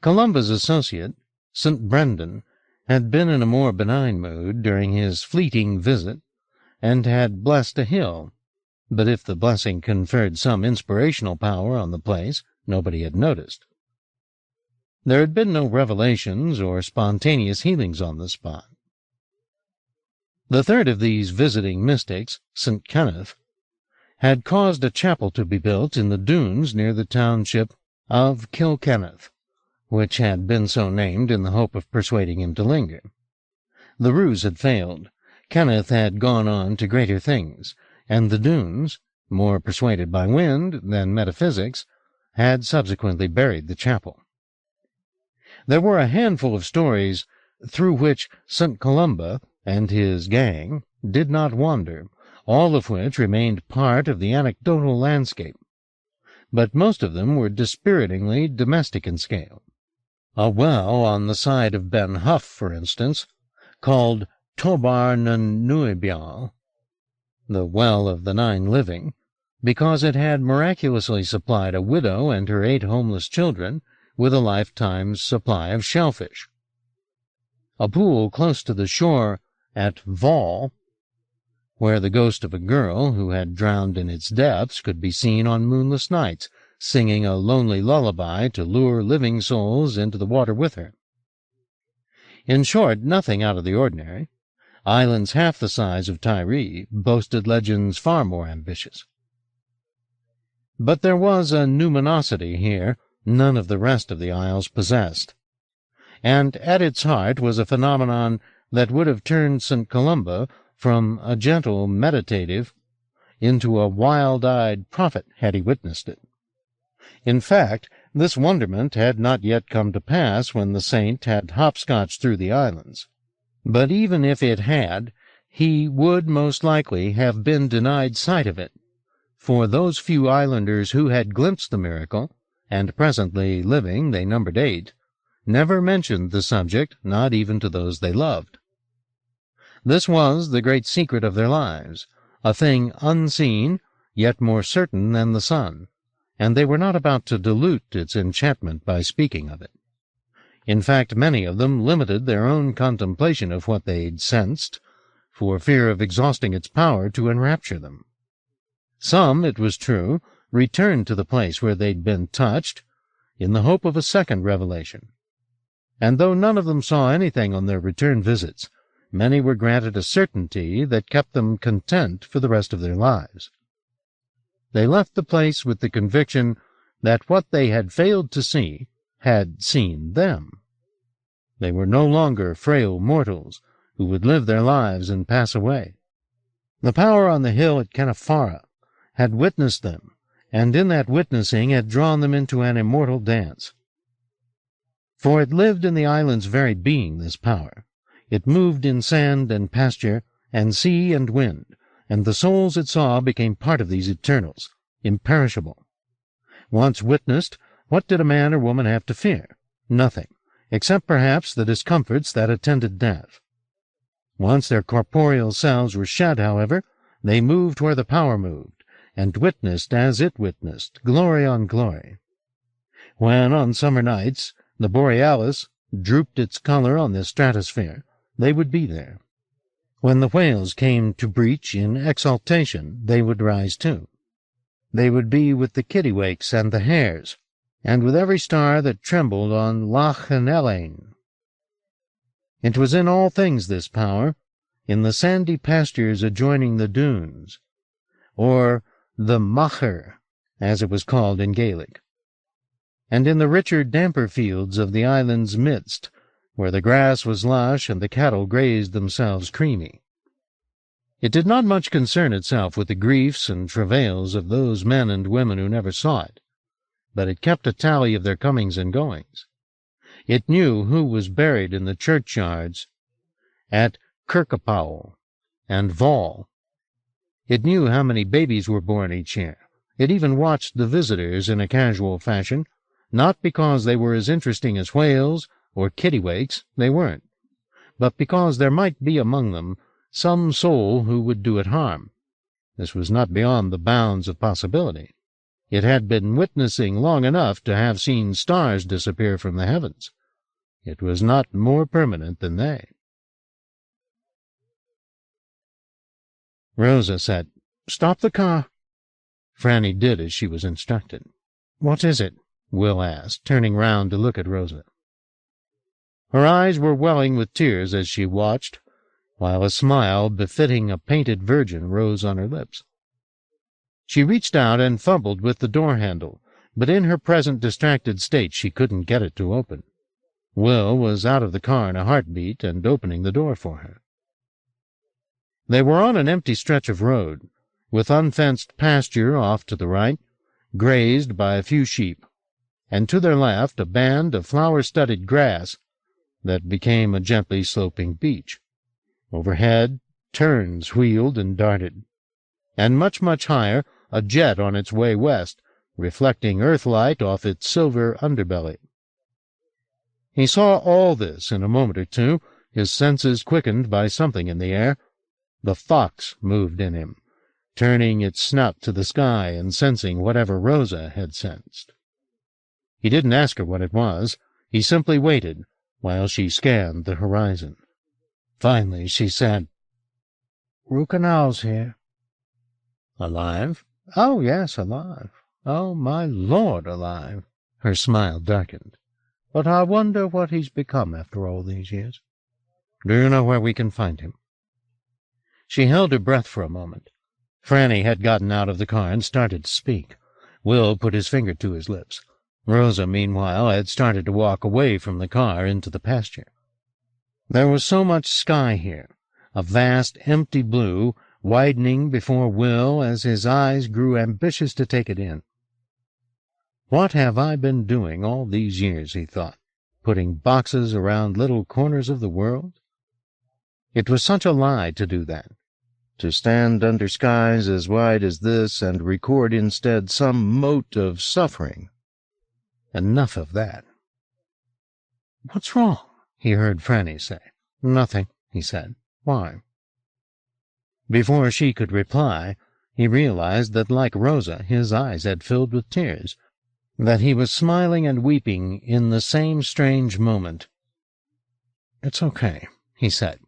Columba's associate, St. Brendan, had been in a more benign mood during his fleeting visit, and had blessed a hill, but if the blessing conferred some inspirational power on the place, nobody had noticed. There had been no revelations or spontaneous healings on the spot. The third of these visiting mystics, St. Kenneth, had caused a chapel to be built in the dunes near the township of Kilkenneth, which had been so named in the hope of persuading him to linger. The ruse had failed. Kenneth had gone on to greater things, and the dunes, more persuaded by wind than metaphysics, had subsequently buried the chapel. There were a handful of stories through which St. Columba and his gang did not wander, all of which remained part of the anecdotal landscape, but most of them were dispiritingly domestic in scale. A well on the side of Ben Huff, for instance, called Tobar Nuibial, the Well of the Nine Living, because it had miraculously supplied a widow and her 8 homeless children with a lifetime's supply of shellfish. A pool close to the shore at Val, where the ghost of a girl who had drowned in its depths could be seen on moonless nights, singing a lonely lullaby to lure living souls into the water with her. In short, nothing out of the ordinary. Islands half the size of Tiree boasted legends far more ambitious. But there was a numinosity here none of the rest of the isles possessed, and at its heart was a phenomenon that would have turned St. Columba from a gentle meditative into a wild-eyed prophet had he witnessed it. In fact, this wonderment had not yet come to pass when the saint had hopscotched through the islands. But even if it had, he would most likely have been denied sight of it, for those few islanders who had glimpsed the miracle, and presently living they numbered 8, never mentioned the subject, not even to those they loved. This was the great secret of their lives, a thing unseen, yet more certain than the sun, and they were not about to dilute its enchantment by speaking of it. In fact, many of them limited their own contemplation of what they'd sensed, for fear of exhausting its power to enrapture them. Some, it was true, returned to the place where they'd been touched, in the hope of a second revelation. And though none of them saw anything on their return visits, many were granted a certainty that kept them content for the rest of their lives. They left the place with the conviction that what they had failed to see had seen them. They were no longer frail mortals who would live their lives and pass away. The power on the hill at Kennefara had witnessed them, and in that witnessing had drawn them into an immortal dance. For it lived in the island's very being, this power. It moved in sand and pasture, and sea and wind, and the souls it saw became part of these eternals, imperishable. Once witnessed, what did a man or woman have to fear? Nothing, except perhaps the discomforts that attended death. Once their corporeal selves were shed, however, they moved where the power moved, and witnessed as it witnessed, glory on glory. When, on summer nights, the borealis drooped its color on the stratosphere, they would be there. When the whales came to breach in exaltation, they would rise too. They would be with the kittiwakes and the hares, and with every star that trembled on Loch Elaine. It was in all things this power, in the sandy pastures adjoining the dunes, or the macher, as it was called in Gaelic, and in the richer, damper fields of the island's midst, where the grass was lush and the cattle grazed themselves creamy. It did not much concern itself with the griefs and travails of those men and women who never saw it, but it kept a tally of their comings and goings. It knew who was buried in the churchyards at Kirkapowell and Val. It knew how many babies were born each year. It even watched the visitors in a casual fashion, not because they were as interesting as whales or kittiwakes, they weren't, but because there might be among them some soul who would do it harm. This was not beyond the bounds of possibility. It had been witnessing long enough to have seen stars disappear from the heavens. It was not more permanent than they. Rosa said, "Stop the car." Franny did as she was instructed. "What is it?" Will asked, turning round to look at Rosa. Her eyes were welling with tears as she watched, while a smile befitting a painted virgin rose on her lips. She reached out and fumbled with the door handle, but in her present distracted state she couldn't get it to open. Will was out of the car in a heartbeat and opening the door for her. They were on an empty stretch of road, with unfenced pasture off to the right, grazed by a few sheep, and to their left a band of flower-studded grass that became a gently sloping beach. Overhead, terns wheeled and darted, and much, much higher, a jet on its way west, reflecting earthlight off its silver underbelly. He saw all this in a moment or two, his senses quickened by something in the air. The fox moved in him, turning its snout to the sky and sensing whatever Rosa had sensed. He didn't ask her what it was. He simply waited while she scanned the horizon. Finally she said, "Rucanal's here." "Alive?" "Oh, yes, alive. Oh, my Lord, alive." Her smile darkened. "But I wonder what he's become after all these years." "Do you know where we can find him?" She held her breath for a moment. Franny had gotten out of the car and started to speak. Will put his finger to his lips. Rosa, meanwhile, had started to walk away from the car into the pasture. There was so much sky here, a vast empty blue, widening before Will as his eyes grew ambitious to take it in. "What have I been doing all these years," he thought, "putting boxes around little corners of the world? It was such a lie to do that, to stand under skies as wide as this and record instead some mote of suffering. Enough of that." "What's wrong?" he heard Franny say. "Nothing," he said. "Why?" Before she could reply, he realized that, like Rosa, his eyes had filled with tears, that he was smiling and weeping in the same strange moment. "It's okay," he said.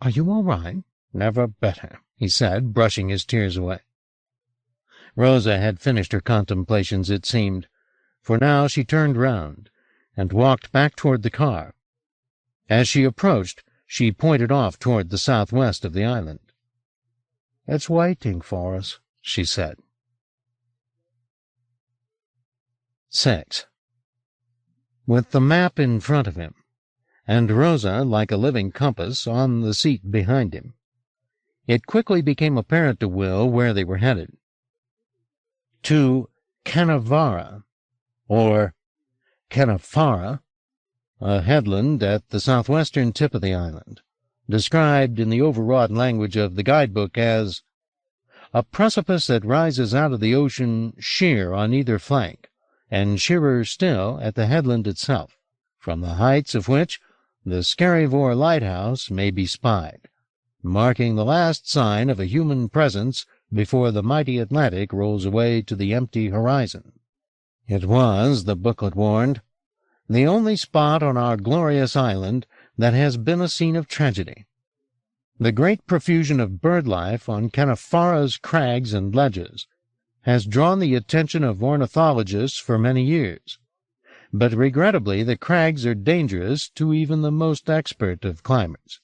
"Are you all right?" "Never better," he said, brushing his tears away. Rosa had finished her contemplations, it seemed, for now she turned round and walked back toward the car. As she approached, she pointed off toward the southwest of the island. "It's waiting for us," she said. 6. With the map in front of him, and Rosa, like a living compass, on the seat behind him, it quickly became apparent to Will where they were headed. To Cannavara, or Cannafara, a headland at the southwestern tip of the island, described in the overwrought language of the guidebook as a precipice that rises out of the ocean sheer on either flank, and sheerer still at the headland itself, from the heights of which the Scarivore lighthouse may be spied, marking the last sign of a human presence before the mighty Atlantic rolls away to the empty horizon. It was, the booklet warned, the only spot on our glorious island that has been a scene of tragedy. The great profusion of bird life on Cannafara's crags and ledges has drawn the attention of ornithologists for many years, but regrettably the crags are dangerous to even the most expert of climbers,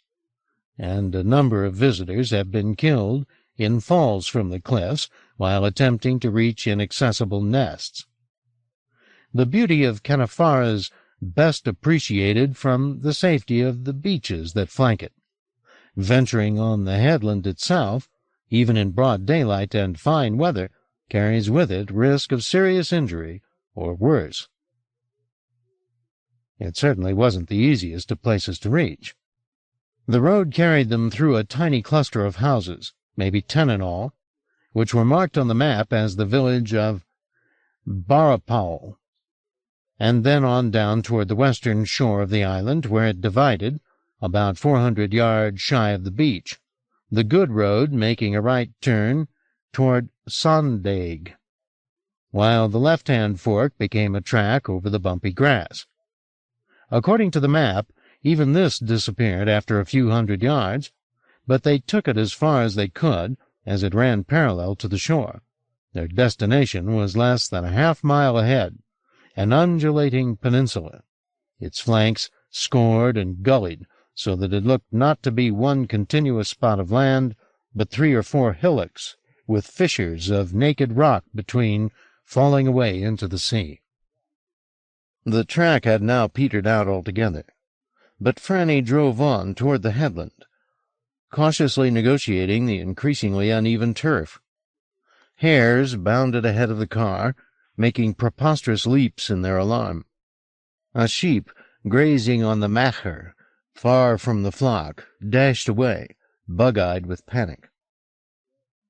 and a number of visitors have been killed in falls from the cliffs while attempting to reach inaccessible nests. The beauty of Cannafara's best appreciated from the safety of the beaches that flank it. Venturing on the headland itself, even in broad daylight and fine weather, carries with it risk of serious injury or worse. It certainly wasn't the easiest of places to reach. The road carried them through a tiny cluster of houses, maybe 10 in all, which were marked on the map as the village of Barapau, and then on down toward the western shore of the island, where it divided, about 400 yards shy of the beach, the good road making a right turn toward Sondaig, while the left-hand fork became a track over the bumpy grass. According to the map, even this disappeared after a few 100 yards, but they took it as far as they could, as it ran parallel to the shore. Their destination was less than a half-mile ahead, an undulating peninsula, its flanks scored and gullied so that it looked not to be one continuous spot of land, but 3 or 4 hillocks, with fissures of naked rock between, falling away into the sea. The track had now petered out altogether, but Franny drove on toward the headland, cautiously negotiating the increasingly uneven turf. Hares bounded ahead of the car, making preposterous leaps in their alarm. A sheep, grazing on the macher, far from the flock, dashed away, bug-eyed with panic.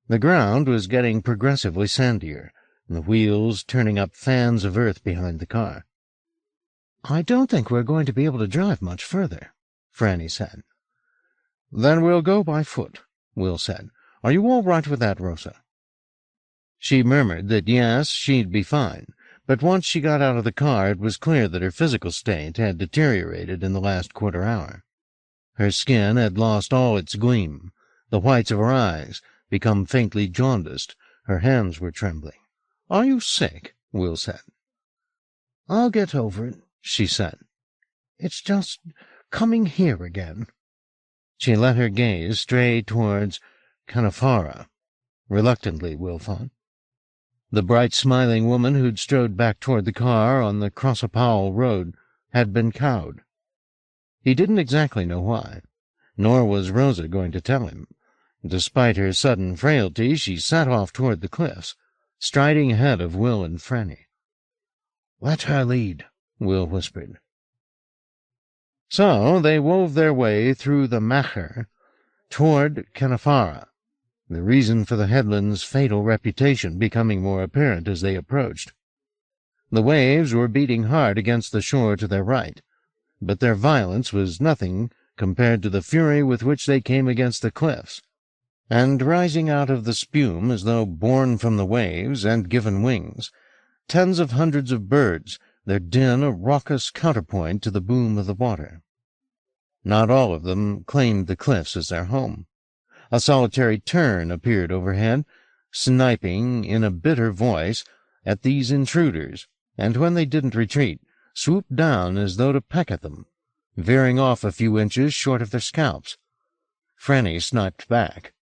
The ground was getting progressively sandier, the wheels turning up fans of earth behind the car. "I don't think we're going to be able to drive much further," Franny said. "Then we'll go by foot," Will said. "Are you all right with that, Rosa?" She murmured that yes, she'd be fine, but once she got out of the car it was clear that her physical state had deteriorated in the last quarter hour. Her skin had lost all its gleam, the whites of her eyes become faintly jaundiced, her hands were trembling. "Are you sick?" Will said. "I'll get over it," she said. "It's just coming here again." She let her gaze stray towards Canafara. Reluctantly, Will thought. The bright, smiling woman who'd strode back toward the car on the Crossapowell road had been cowed. He didn't exactly know why, nor was Rosa going to tell him. Despite her sudden frailty, she set off toward the cliffs, striding ahead of Will and Franny. "Let her lead," Will whispered. So they wove their way through the macher toward Canafara, the reason for the headland's fatal reputation becoming more apparent as they approached. The waves were beating hard against the shore to their right, but their violence was nothing compared to the fury with which they came against the cliffs, and rising out of the spume as though born from the waves and given wings, tens of hundreds of birds, their din a raucous counterpoint to the boom of the water. Not all of them claimed the cliffs as their home. A solitary tern appeared overhead, sniping in a bitter voice at these intruders, and when they didn't retreat, swooped down as though to peck at them, veering off a few inches short of their scalps. Franny sniped back,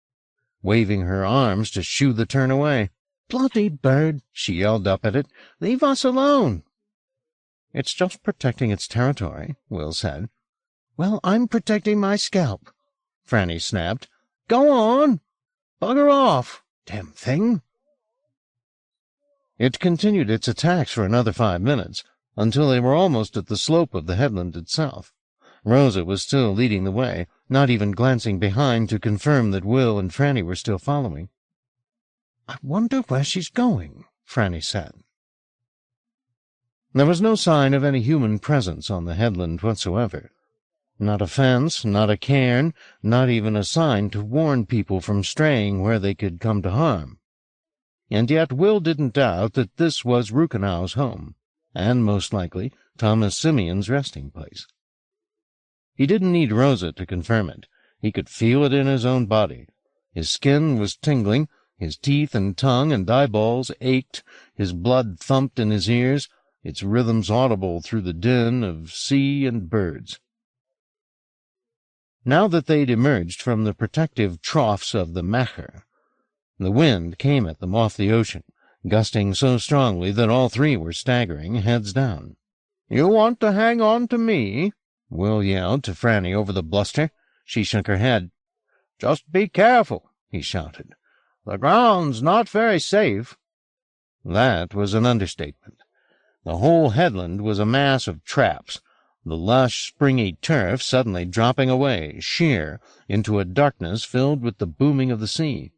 waving her arms to shoo the tern away. "Bloody bird!" she yelled up at it. "Leave us alone!" "It's just protecting its territory," Will said. "Well, I'm protecting my scalp," Franny snapped. "Go on! Bugger off, damn thing!" It continued its attacks for another 5 minutes, until they were almost at the slope of the headland itself. Rosa was still leading the way, not even glancing behind to confirm that Will and Franny were still following. "I wonder where she's going," Franny said. There was no sign of any human presence on the headland whatsoever. Not a fence, not a cairn, not even a sign to warn people from straying where they could come to harm. And yet Will didn't doubt that this was Rukenau's home, and most likely Thomas Simeon's resting place. He didn't need Rosa to confirm it. He could feel it in his own body. His skin was tingling, his teeth and tongue and eyeballs ached, his blood thumped in his ears, its rhythms audible through the din of sea and birds. Now that they'd emerged from the protective troughs of the macher, the wind came at them off the ocean, gusting so strongly that all three were staggering, heads down. "You want to hang on to me?" Will yelled to Franny over the bluster. She shook her head. "Just be careful," he shouted. "The ground's not very safe." That was an understatement. The whole headland was a mass of traps, the lush, springy turf suddenly dropping away, sheer, into a darkness filled with the booming of the sea.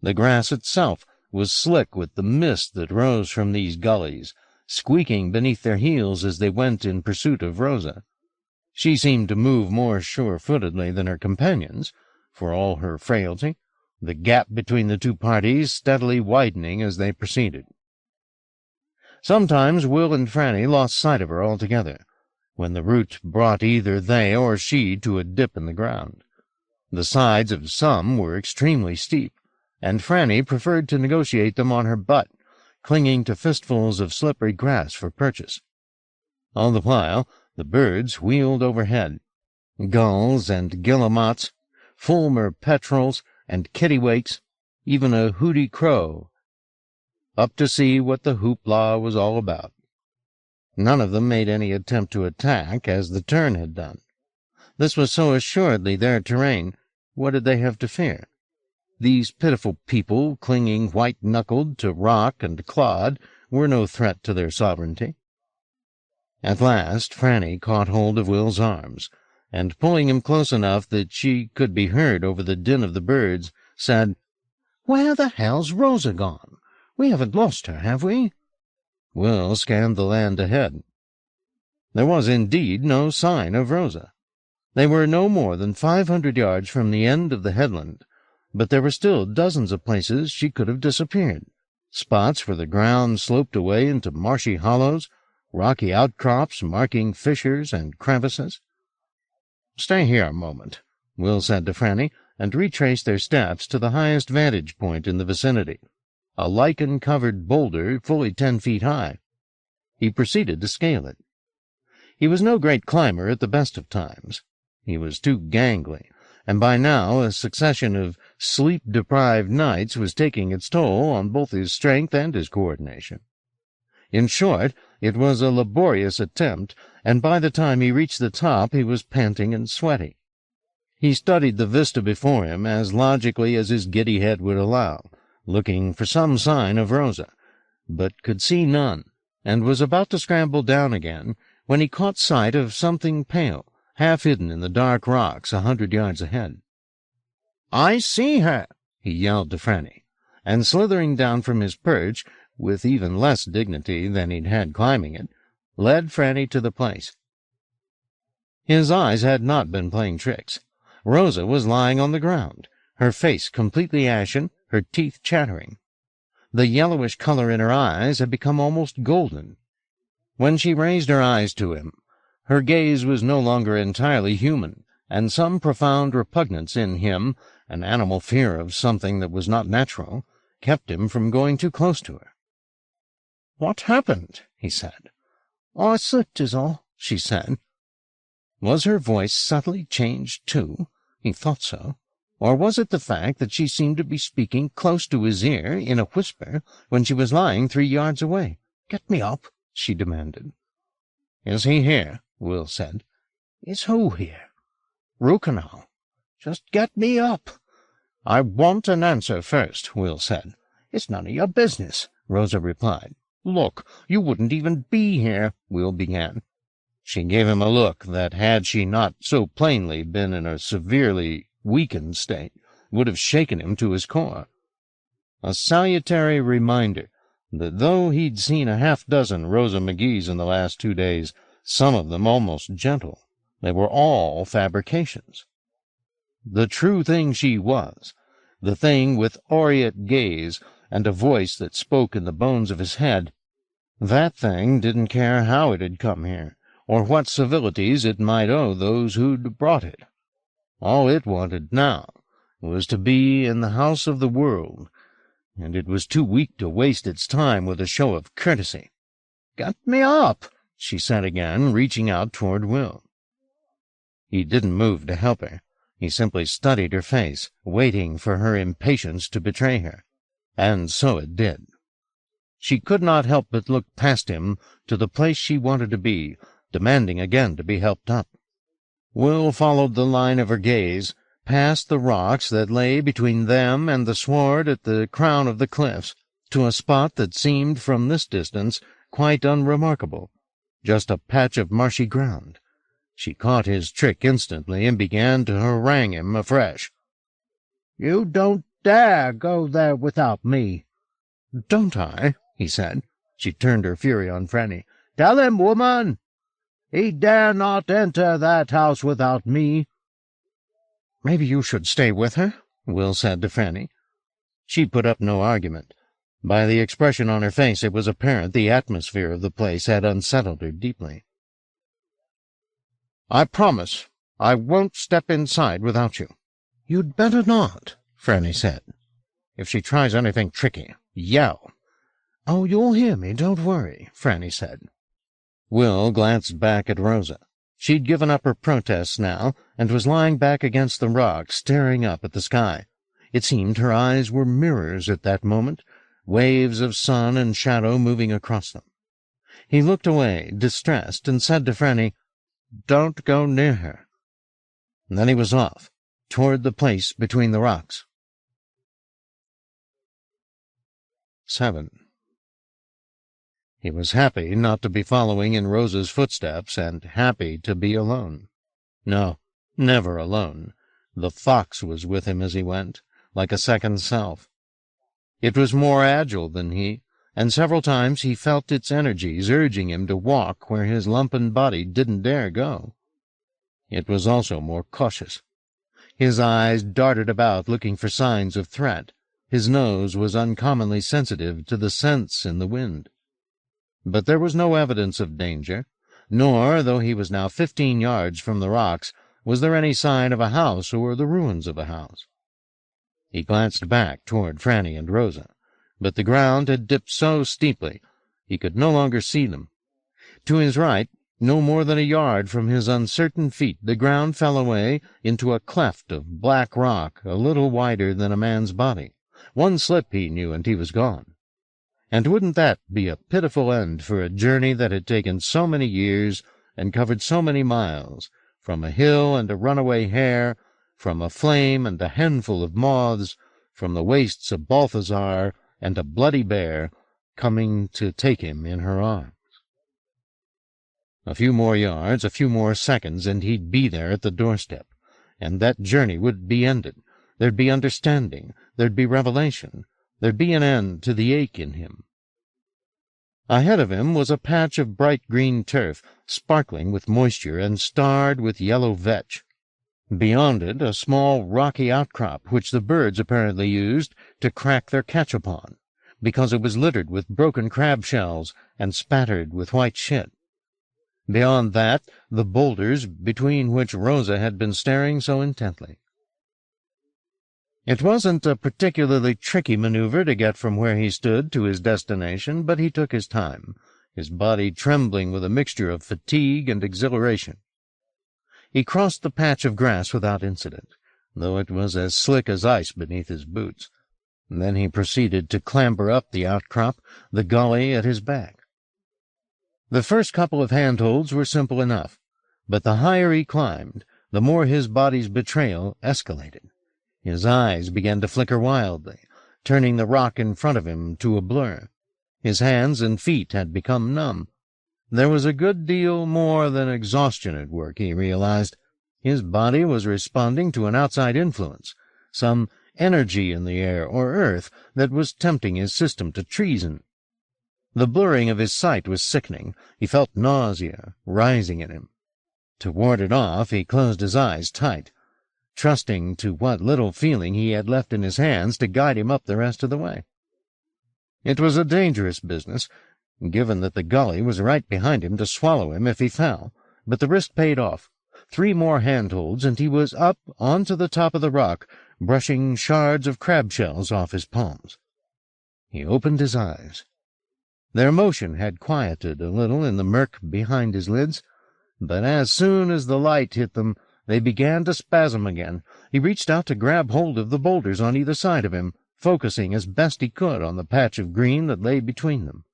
The grass itself was slick with the mist that rose from these gullies, squeaking beneath their heels as they went in pursuit of Rosa. She seemed to move more sure-footedly than her companions, for all her frailty, the gap between the two parties steadily widening as they proceeded. Sometimes Will and Franny lost sight of her altogether. when the route brought either they or she to a dip in the ground. The sides of some were extremely steep, and Franny preferred to negotiate them on her butt, clinging to fistfuls of slippery grass for purchase. All the while, the birds wheeled overhead. Gulls and guillemots, fulmar petrels and kittiwakes, even a hooty crow, up to see what the hoopla was all about. None of them made any attempt to attack, as the tern had done. This was so assuredly their terrain. What did they have to fear? These pitiful people, clinging white-knuckled to rock and clod, were no threat to their sovereignty. At last Franny caught hold of Will's arms, and pulling him close enough that she could be heard over the din of the birds, said, "Where the hell's Rosa gone? We haven't lost her, have we?" Will scanned the land ahead. There was indeed no sign of Rosa. They were no more than 500 yards from the end of the headland, but there were still dozens of places she could have disappeared, spots where the ground sloped away into marshy hollows, rocky outcrops marking fissures and crevices. "Stay here a moment," Will said to Franny, and retraced their steps to the highest vantage point in the vicinity, a lichen-covered boulder fully 10 feet high. He proceeded to scale it. He was no great climber at the best of times. He was too gangly, and by now a succession of sleep-deprived nights was taking its toll on both his strength and his coordination. In short, it was a laborious attempt, and by the time he reached the top he was panting and sweaty. He studied the vista before him as logically as his giddy head would allow, looking for some sign of Rosa, but could see none, and was about to scramble down again when he caught sight of something pale, half hidden in the dark rocks 100 yards ahead. "I see her!" he yelled to Franny, and slithering down from his perch, with even less dignity than he'd had climbing it, led Franny to the place. His eyes had not been playing tricks. Rosa was lying on the ground, her face completely ashen, her teeth chattering. The yellowish color in her eyes had become almost golden. When she raised her eyes to him, her gaze was no longer entirely human, and some profound repugnance in him, an animal fear of something that was not natural, kept him from going too close to her. "What happened?" he said. "I slipped is all," she said. Was her voice subtly changed, too? He thought so. Or was it the fact that she seemed to be speaking close to his ear in a whisper when she was lying 3 yards away? "Get me up," she demanded. "Is he here?" Will said. "Is who here?" "Rukenau. Just get me up." "I want an answer first," Will said. "It's none of your business," Rosa replied. "Look, you wouldn't even be here," Will began. She gave him a look that, had she not so plainly been in a severely weakened state, would have shaken him to his core. A salutary reminder that though he'd seen a half-dozen Rosa McGees in the last 2 days, some of them almost gentle, they were all fabrications. The true thing she was, the thing with aureate gaze and a voice that spoke in the bones of his head, that thing didn't care how it had come here, or what civilities it might owe those who'd brought it. All it wanted now was to be in the house of the world, and it was too weak to waste its time with a show of courtesy. "Get me up," she said again, reaching out toward Will. He didn't move to help her. He simply studied her face, waiting for her impatience to betray her. And so it did. She could not help but look past him to the place she wanted to be, demanding again to be helped up. Will followed the line of her gaze, past the rocks that lay between them and the sward at the crown of the cliffs, to a spot that seemed from this distance quite unremarkable, just a patch of marshy ground. She caught his trick instantly and began to harangue him afresh. "You don't dare go there without me." "Don't I?" he said. She turned her fury on Franny. "Tell him, woman! He dare not enter that house without me." "Maybe you should stay with her," Will said to Franny. She put up no argument. By the expression on her face it was apparent the atmosphere of the place had unsettled her deeply. I promise I won't step inside without you." "You'd better not," Franny said. "If she tries anything tricky, yell." "Oh, you'll hear me, don't worry," Franny said. Will glanced back at Rosa. She'd given up her protests now and was lying back against the rock, staring up at the sky. It seemed her eyes were mirrors at that moment, waves of sun and shadow moving across them. He looked away, distressed, and said to Franny, "Don't go near her." And then he was off, toward the place between the rocks. 7. He was happy not to be following in Rosa's footsteps, and happy to be alone. No, never alone. The fox was with him as he went, like a second self. It was more agile than he, and several times he felt its energies urging him to walk where his lumpen body didn't dare go. It was also more cautious. His eyes darted about looking for signs of threat. His nose was uncommonly sensitive to the scents in the wind. But there was no evidence of danger, nor, though he was now 15 yards from the rocks, was there any sign of a house or the ruins of a house. He glanced back toward Franny and Rosa, but the ground had dipped so steeply he could no longer see them. To his right, no more than a yard from his uncertain feet, the ground fell away into a cleft of black rock a little wider than a man's body. One slip, he knew, and he was gone. And wouldn't that be a pitiful end for a journey that had taken so many years and covered so many miles, from a hill and a runaway hare, from a flame and a handful of moths, from the wastes of Balthazar and a bloody bear, coming to take him in her arms? A few more yards, a few more seconds, and he'd be there at the doorstep, and that journey would be ended. There'd be understanding, there'd be revelation, there'd be an end to the ache in him. Ahead of him was a patch of bright green turf, sparkling with moisture and starred with yellow vetch. Beyond it, a small rocky outcrop which the birds apparently used to crack their catch-upon, because it was littered with broken crab shells and spattered with white shit. Beyond that, the boulders between which Rosa had been staring so intently. It wasn't a particularly tricky maneuver to get from where he stood to his destination, but he took his time, his body trembling with a mixture of fatigue and exhilaration. He crossed the patch of grass without incident, though it was as slick as ice beneath his boots. Then he proceeded to clamber up the outcrop, the gully at his back. The first couple of handholds were simple enough, but the higher he climbed, the more his body's betrayal escalated. His eyes began to flicker wildly, turning the rock in front of him to a blur. His hands and feet had become numb. There was a good deal more than exhaustion at work, he realized. His body was responding to an outside influence, some energy in the air or earth that was tempting his system to treason. The blurring of his sight was sickening. He felt nausea rising in him. To ward it off, he closed his eyes tight, trusting to what little feeling he had left in his hands to guide him up the rest of the way. It was a dangerous business, given that the gully was right behind him to swallow him if he fell, but the risk paid off. 3 more handholds, and he was up onto the top of the rock, brushing shards of crab shells off his palms. He opened his eyes. Their motion had quieted a little in the murk behind his lids, but as soon as the light hit them, they began to spasm again. He reached out to grab hold of the boulders on either side of him, focusing as best he could on the patch of green that lay between them.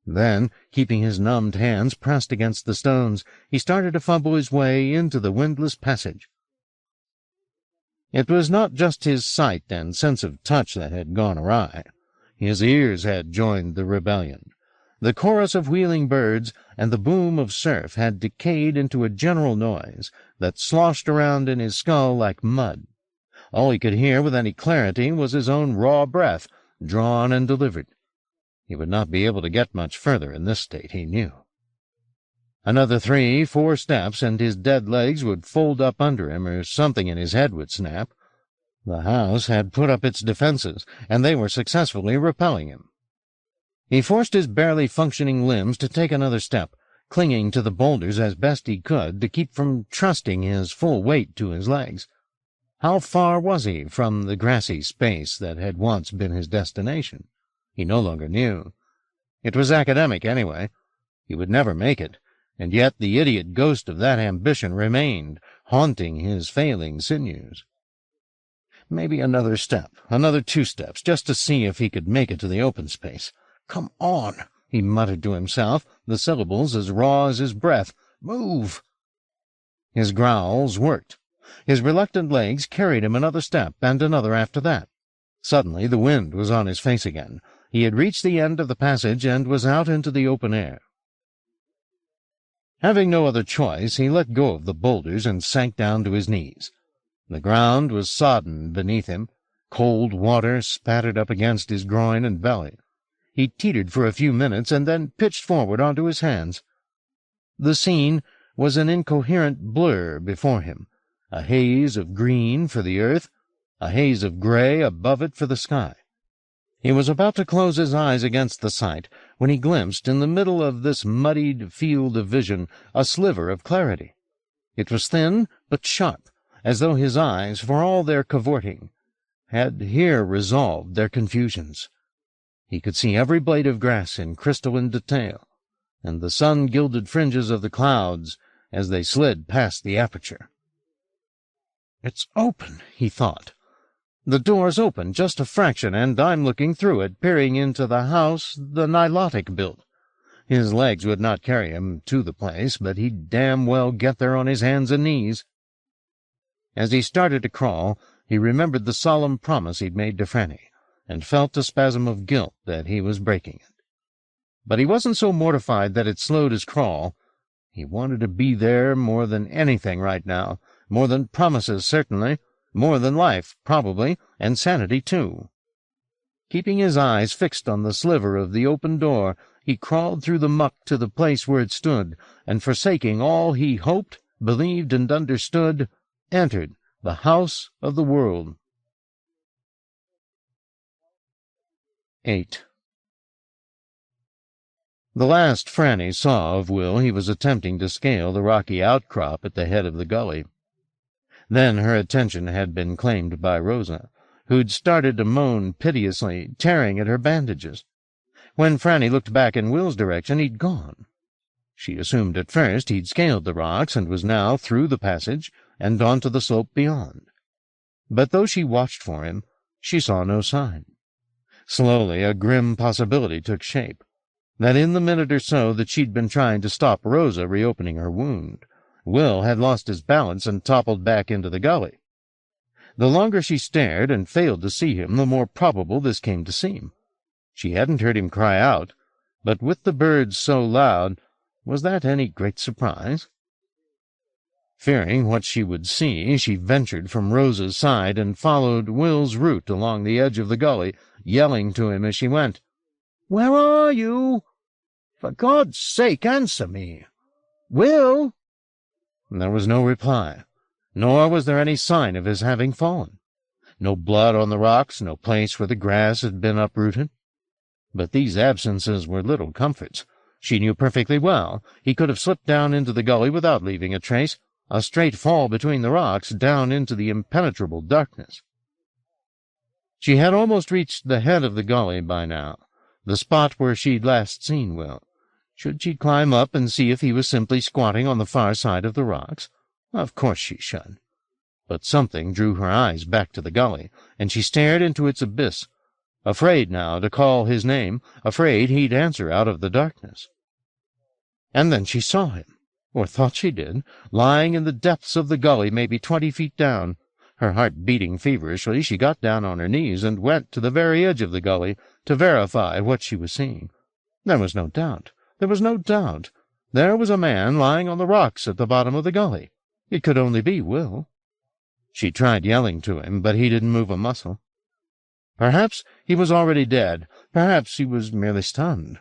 Then, keeping his numbed hands pressed against the stones, he started to fumble his way into the windless passage. It was not just his sight and sense of touch that had gone awry. His ears had joined the rebellion. The chorus of wheeling birds and the boom of surf had decayed into a general noise that sloshed around in his skull like mud. All he could hear with any clarity was his own raw breath, drawn and delivered. He would not be able to get much further in this state, he knew. Another 3-4 steps, and his dead legs would fold up under him, or something in his head would snap. The house had put up its defenses, and they were successfully repelling him. He forced his barely functioning limbs to take another step, clinging to the boulders as best he could to keep from trusting his full weight to his legs. How far was he from the grassy space that had once been his destination? He no longer knew. It was academic, anyway. He would never make it, and yet the idiot ghost of that ambition remained, haunting his failing sinews. Maybe another step, another 2 steps, just to see if he could make it to the open space. "Come on," he muttered to himself, the syllables as raw as his breath. "Move!" His growls worked. His reluctant legs carried him another step, and another after that. Suddenly the wind was on his face again. He had reached the end of the passage and was out into the open air. Having no other choice, he let go of the boulders and sank down to his knees. The ground was sodden beneath him. Cold water spattered up against his groin and belly. He teetered for a few minutes and then pitched forward onto his hands. The scene was an incoherent blur before him, a haze of green for the earth, a haze of gray above it for the sky. He was about to close his eyes against the sight when he glimpsed in the middle of this muddied field of vision a sliver of clarity. It was thin but sharp, as though his eyes, for all their cavorting, had here resolved their confusions. He could see every blade of grass in crystalline detail, and the sun-gilded fringes of the clouds as they slid past the aperture. "It's open," he thought. "The door's open just a fraction, and I'm looking through it, peering into the house the Nilotic built. His legs would not carry him to the place, but he'd damn well get there on his hands and knees." As he started to crawl, he remembered the solemn promise he'd made to Franny, and felt a spasm of guilt that he was breaking it. But he wasn't so mortified that it slowed his crawl. He wanted to be there more than anything right now, more than promises, certainly, more than life, probably, and sanity, too. Keeping his eyes fixed on the sliver of the open door, he crawled through the muck to the place where it stood, and forsaking all he hoped, believed, and understood, entered the house of the world. 8. The last Franny saw of Will, he was attempting to scale the rocky outcrop at the head of the gully. Then her attention had been claimed by Rosa, who'd started to moan piteously, tearing at her bandages. When Franny looked back in Will's direction, he'd gone. She assumed at first he'd scaled the rocks and was now through the passage and onto the slope beyond. But though she watched for him, she saw no sign. Slowly a grim possibility took shape, that in the minute or so that she'd been trying to stop Rosa reopening her wound, Will had lost his balance and toppled back into the gully. The longer she stared and failed to see him, the more probable this came to seem. She hadn't heard him cry out, but with the birds so loud, was that any great surprise? Fearing what she would see, she ventured from Rosa's side and followed Will's route along the edge of the gully, yelling to him as she went, "Where are you? For God's sake, answer me! Will!" There was no reply, nor was there any sign of his having fallen. No blood on the rocks, no place where the grass had been uprooted. But these absences were little comforts. She knew perfectly well he could have slipped down into the gully without leaving a trace, a straight fall between the rocks down into the impenetrable darkness. She had almost reached the head of the gully by now, the spot where she'd last seen Will. Should she climb up and see if he was simply squatting on the far side of the rocks? Of course she should. But something drew her eyes back to the gully, and she stared into its abyss, afraid now to call his name, afraid he'd answer out of the darkness. And then she saw him, or thought she did, lying in the depths of the gully, maybe 20 feet down. Her heart beating feverishly, she got down on her knees and went to the very edge of the gully to verify what she was seeing. There was no doubt. There was no doubt. There was a man lying on the rocks at the bottom of the gully. It could only be Will. She tried yelling to him, but he didn't move a muscle. Perhaps he was already dead. Perhaps he was merely stunned.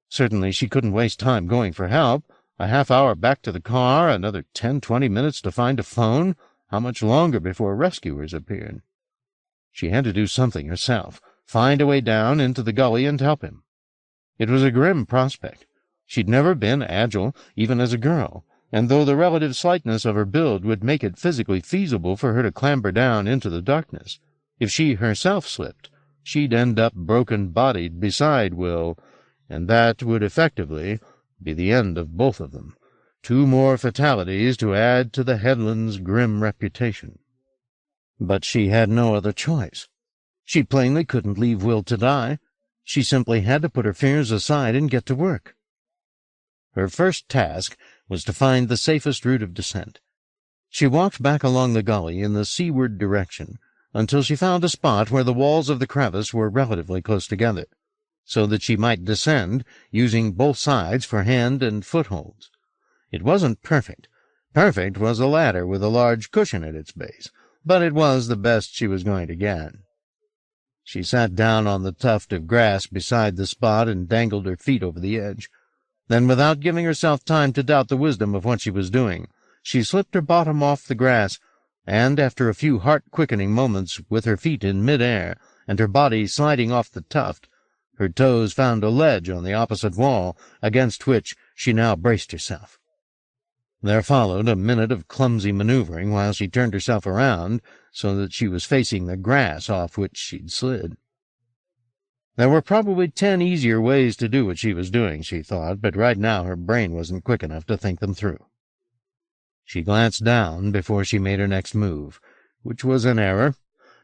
Certainly she couldn't waste time going for help. A half-hour back to the car, another 10-20 minutes to find a phone. How much longer before rescuers appeared? She had to do something herself, find a way down into the gully and help him. It was a grim prospect. She'd never been agile, even as a girl, and though the relative slightness of her build would make it physically feasible for her to clamber down into the darkness, if she herself slipped, she'd end up broken-bodied beside Will, and that would effectively be the end of both of them. 2 more fatalities to add to the Headlands' grim reputation. But she had no other choice. She plainly couldn't leave Will to die. She simply had to put her fears aside and get to work. Her first task was to find the safest route of descent. She walked back along the gully in the seaward direction until she found a spot where the walls of the crevice were relatively close together, so that she might descend using both sides for hand and footholds. It wasn't perfect. Perfect was a ladder with a large cushion at its base, but it was the best she was going to get. She sat down on the tuft of grass beside the spot and dangled her feet over the edge. Then, without giving herself time to doubt the wisdom of what she was doing, she slipped her bottom off the grass, and after a few heart-quickening moments with her feet in mid-air and her body sliding off the tuft, her toes found a ledge on the opposite wall, against which she now braced herself. There followed a minute of clumsy maneuvering while she turned herself around so that she was facing the grass off which she'd slid. There were probably 10 easier ways to do what she was doing, she thought, but right now her brain wasn't quick enough to think them through. She glanced down before she made her next move, which was an error.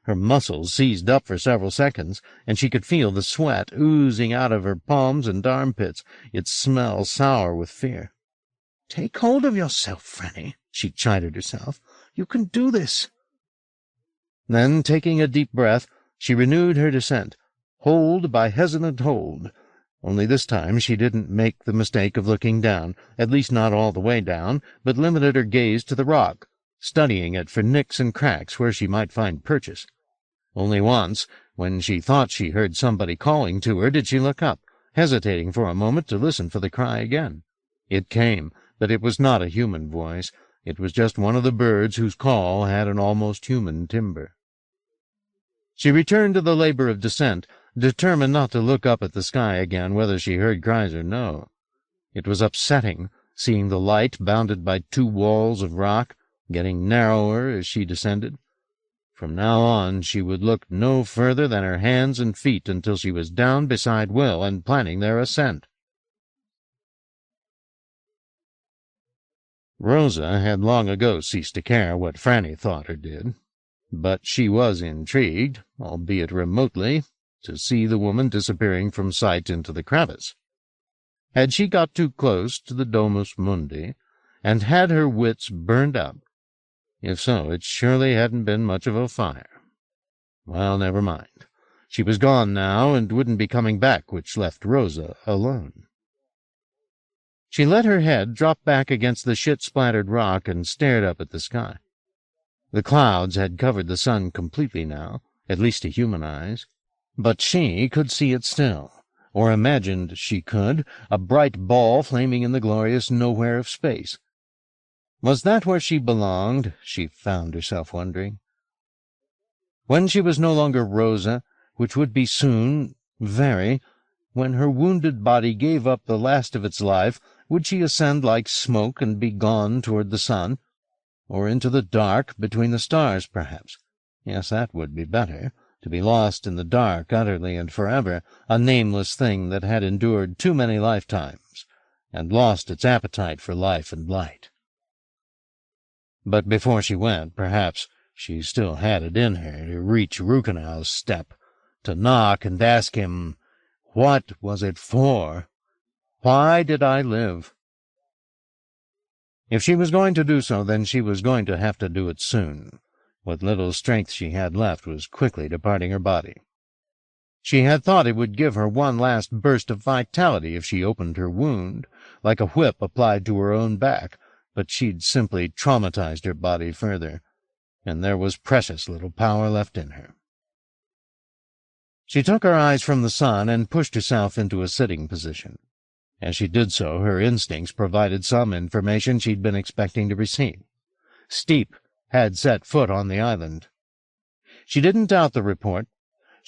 Her muscles seized up for several seconds, and she could feel the sweat oozing out of her palms and armpits, its smell sour with fear. "Take hold of yourself, Franny," she chided herself. "You can do this." Then, taking a deep breath, she renewed her descent, hold by hesitant hold. Only this time she didn't make the mistake of looking down, at least not all the way down, but limited her gaze to the rock, studying it for nicks and cracks where she might find purchase. Only once, when she thought she heard somebody calling to her, did she look up, hesitating for a moment to listen for the cry again. It came, but it was not a human voice. It was just one of the birds whose call had an almost human timbre. She returned to the labor of descent, determined not to look up at the sky again, whether she heard cries or no. It was upsetting, seeing the light bounded by 2 walls of rock, getting narrower as she descended. From now on she would look no further than her hands and feet until she was down beside Will and planning their ascent. Rosa had long ago ceased to care what Franny thought or did, but she was intrigued, albeit remotely, to see the woman disappearing from sight into the crevice. Had she got too close to the Domus Mundi, and had her wits burned up? If so, it surely hadn't been much of a fire. Well, never mind. She was gone now, and wouldn't be coming back, which left Rosa alone. She let her head drop back against the shit-splattered rock and stared up at the sky. The clouds had covered the sun completely now, at least to human eyes, but she could see it still, or imagined she could, a bright ball flaming in the glorious nowhere of space. Was that where she belonged? She found herself wondering. When she was no longer Rosa, which would be soon, very, when her wounded body gave up the last of its life, would she ascend like smoke and be gone toward the sun? Or into the dark between the stars, perhaps? Yes, that would be better, to be lost in the dark utterly and forever, a nameless thing that had endured too many lifetimes, and lost its appetite for life and light. But before she went, perhaps she still had it in her to reach Rukenau's step, to knock and ask him, what was it for? Why did I live? If she was going to do so, then she was going to have to do it soon. What little strength she had left was quickly departing her body. She had thought it would give her one last burst of vitality if she opened her wound, like a whip applied to her own back, but she'd simply traumatized her body further, and there was precious little power left in her. She took her eyes from the sun and pushed herself into a sitting position. As she did so, her instincts provided some information she'd been expecting to receive. Steep had set foot on the island. She didn't doubt the report.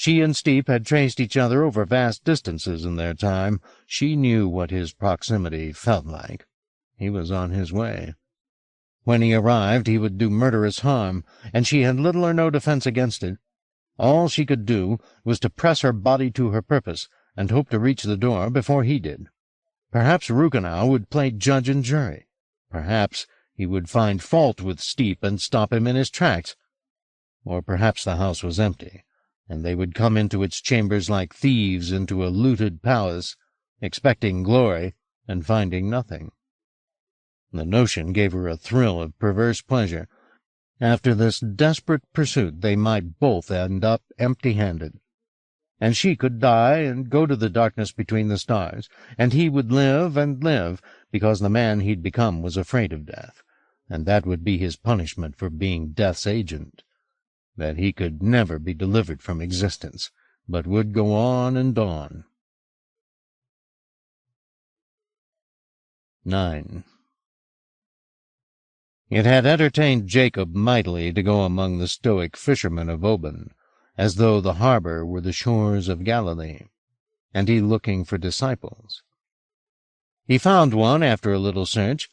She and Steep had traced each other over vast distances in their time. She knew what his proximity felt like. He was on his way. When he arrived, he would do murderous harm, and she had little or no defense against it. All she could do was to press her body to her purpose and hope to reach the door before he did. Perhaps Rukenau would play judge and jury. Perhaps he would find fault with Steep and stop him in his tracks. Or perhaps the house was empty, and they would come into its chambers like thieves into a looted palace, expecting glory and finding nothing. The notion gave her a thrill of perverse pleasure. After this desperate pursuit they might both end up empty-handed. And she could die and go to the darkness between the stars, and he would live and live, because the man he'd become was afraid of death, and that would be his punishment for being death's agent. That he could never be delivered from existence, but would go on and on. 9. It had entertained Jacob mightily to go among the stoic fishermen of Oban, as though the harbor were the shores of Galilee, and he looking for disciples. He found one after a little search,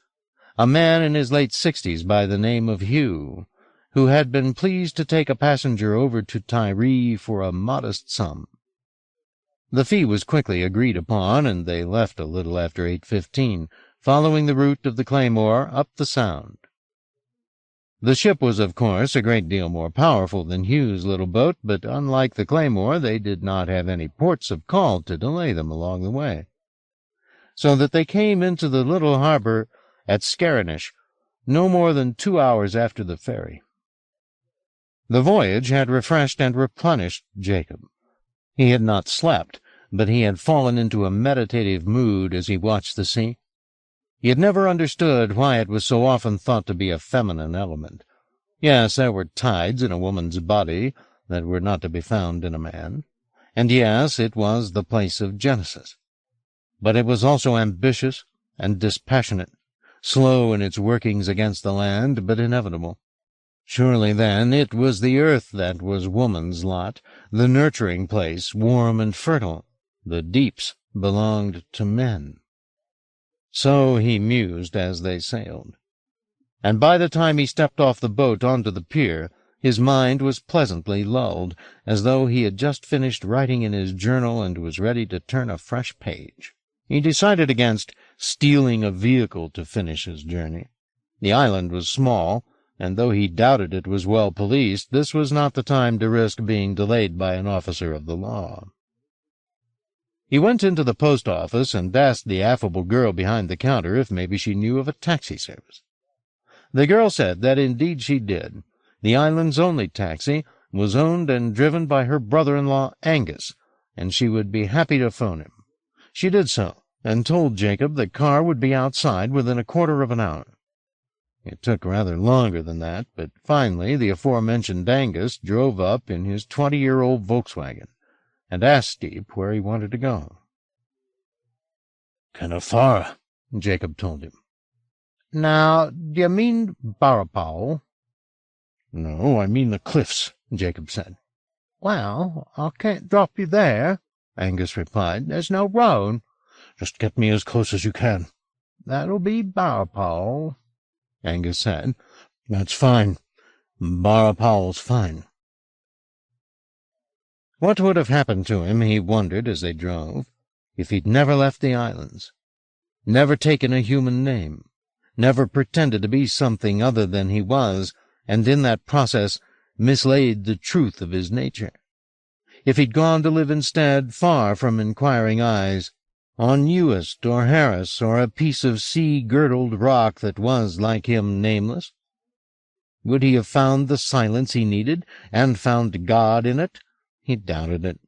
a man in his late 60s by the name of Hugh, who had been pleased to take a passenger over to Tyre for a modest sum. The fee was quickly agreed upon, and they left a little after 8:15, following the route of the Claymore up the Sound. The ship was, of course, a great deal more powerful than Hugh's little boat, but unlike the Claymore, they did not have any ports of call to delay them along the way, so that they came into the little harbor at Scarinish no more than 2 hours after the ferry. The voyage had refreshed and replenished Jacob. He had not slept, but he had fallen into a meditative mood as he watched the sea. He had never understood why it was so often thought to be a feminine element. Yes, there were tides in a woman's body that were not to be found in a man, and yes, it was the place of Genesis. But it was also ambitious and dispassionate, slow in its workings against the land, but inevitable. Surely, then, it was the earth that was woman's lot, the nurturing place, warm and fertile. The deeps belonged to men. So he mused as they sailed. And by the time he stepped off the boat onto the pier, his mind was pleasantly lulled, as though he had just finished writing in his journal and was ready to turn a fresh page. He decided against stealing a vehicle to finish his journey. The island was small, and though he doubted it was well policed, this was not the time to risk being delayed by an officer of the law. He went into the post office and asked the affable girl behind the counter if maybe she knew of a taxi service. The girl said that indeed she did. The island's only taxi was owned and driven by her brother-in-law Angus, and she would be happy to phone him. She did so, and told Jacob the car would be outside within a quarter of an hour. It took rather longer than that, but finally the aforementioned Angus drove up in his 20-year-old Volkswagen, and asked Steep where he wanted to go. "Kinda far," Jacob told him. "Now, do you mean Barapal?" "No, I mean the cliffs," Jacob said. "Well, I can't drop you there," Angus replied. "There's no road." "Just get me as close as you can." "That'll be Barapal," Angus said. "That's fine. Barapal's fine." What would have happened to him, he wondered as they drove, if he'd never left the islands, never taken a human name, never pretended to be something other than he was, and in that process mislaid the truth of his nature. If he'd gone to live instead far from inquiring eyes, on Uist or Harris or a piece of sea-girdled rock that was, like him, nameless, would he have found the silence he needed, and found God in it? He doubted it.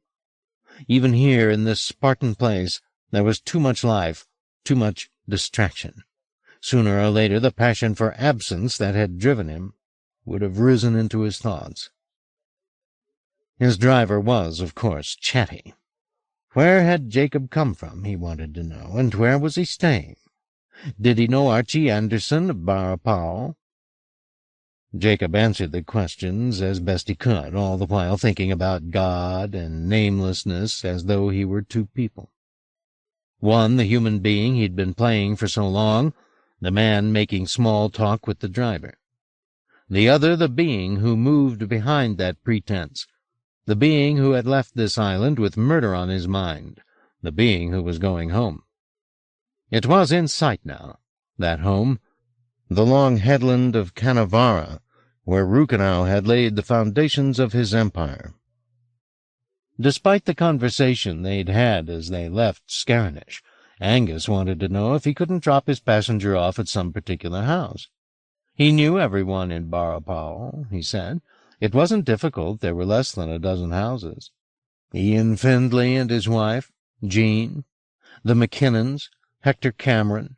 Even here, in this Spartan place, there was too much life, too much distraction. Sooner or later the passion for absence that had driven him would have risen into his thoughts. His driver was, of course, chatty. Where had Jacob come from, he wanted to know, and where was he staying? Did he know Archie Anderson of Barapal? Jacob answered the questions as best he could, all the while thinking about God and namelessness as though he were two people. One, the human being he'd been playing for so long, the man making small talk with the driver. The other, the being who moved behind that pretense, the being who had left this island with murder on his mind, the being who was going home. It was in sight now, that home, the long headland of Cannavara, where Rukenau had laid the foundations of his empire. Despite the conversation they'd had as they left Scarinish, Angus wanted to know if he couldn't drop his passenger off at some particular house. He knew everyone in Barapal, he said. It wasn't difficult, there were less than a dozen houses. Ian Findlay and his wife, Jean, the McKinnons, Hector Cameron.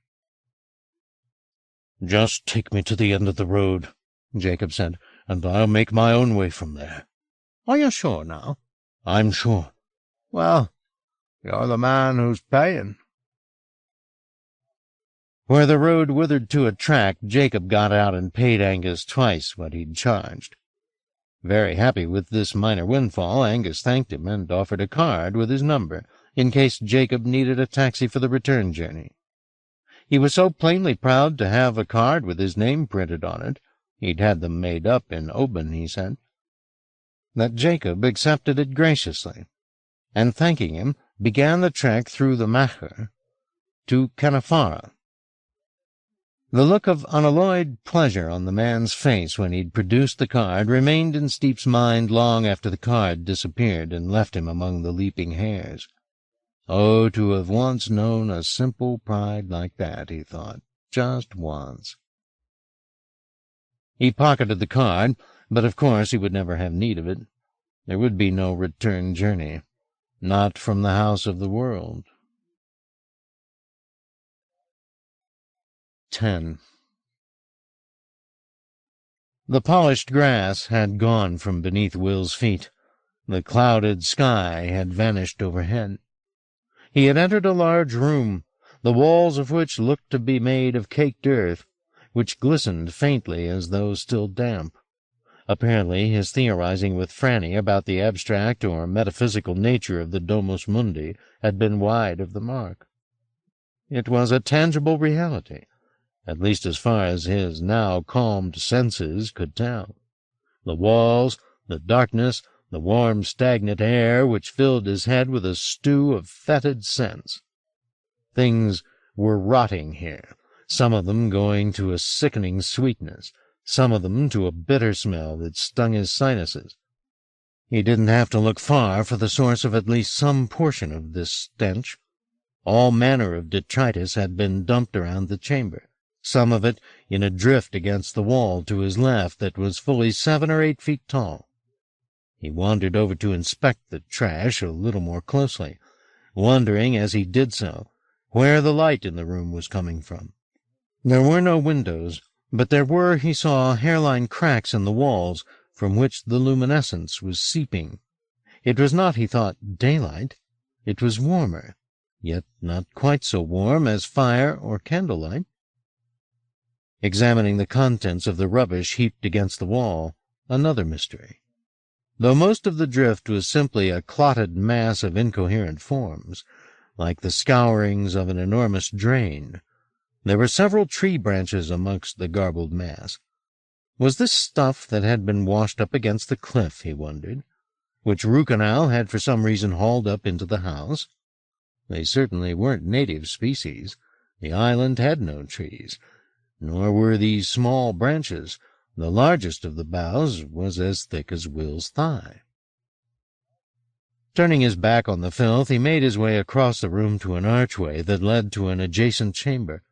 "Just take me to the end of the road," Jacob said, "and I'll make my own way from there." "Are you sure now?" "I'm sure." "Well, you're the man who's paying." Where the road withered to a track, Jacob got out and paid Angus twice what he'd charged. Very happy with this minor windfall, Angus thanked him and offered a card with his number in case Jacob needed a taxi for the return journey. He was so plainly proud to have a card with his name printed on it, he'd had them made up in Oban, he said, that Jacob accepted it graciously, and thanking him, began the trek through the Macher to Cannavara. The look of unalloyed pleasure on the man's face when he'd produced the card remained in Steep's mind long after the card disappeared and left him among the leaping hares. Oh, to have once known a simple pride like that, he thought, just once. He pocketed the card, but of course he would never have need of it. There would be no return journey, not from the house of the world. 10. The polished grass had gone from beneath Will's feet. The clouded sky had vanished overhead. He had entered a large room, the walls of which looked to be made of caked earth, which glistened faintly as though still damp. Apparently his theorizing with Franny about the abstract or metaphysical nature of the Domus Mundi had been wide of the mark. It was a tangible reality, at least as far as his now calmed senses could tell. The walls, the darkness, the warm, stagnant air which filled his head with a stew of fetid scents. Things were rotting here, some of them going to a sickening sweetness, some of them to a bitter smell that stung his sinuses. He didn't have to look far for the source of at least some portion of this stench. All manner of detritus had been dumped around the chamber, some of it in a drift against the wall to his left that was fully 7 or 8 feet tall. He wandered over to inspect the trash a little more closely, wondering as he did so where the light in the room was coming from. There were no windows, but there were, he saw, hairline cracks in the walls from which the luminescence was seeping. It was not, he thought, daylight. It was warmer, yet not quite so warm as fire or candlelight. Examining the contents of the rubbish heaped against the wall, another mystery. Though most of the drift was simply a clotted mass of incoherent forms, like the scourings of an enormous drain, there were several tree branches amongst the garbled mass. Was this stuff that had been washed up against the cliff, he wondered, which Rukenau had for some reason hauled up into the house? They certainly weren't native species. The island had no trees, nor were these small branches. The largest of the boughs was as thick as Will's thigh. Turning his back on the filth, he made his way across the room to an archway that led to an adjacent chamber.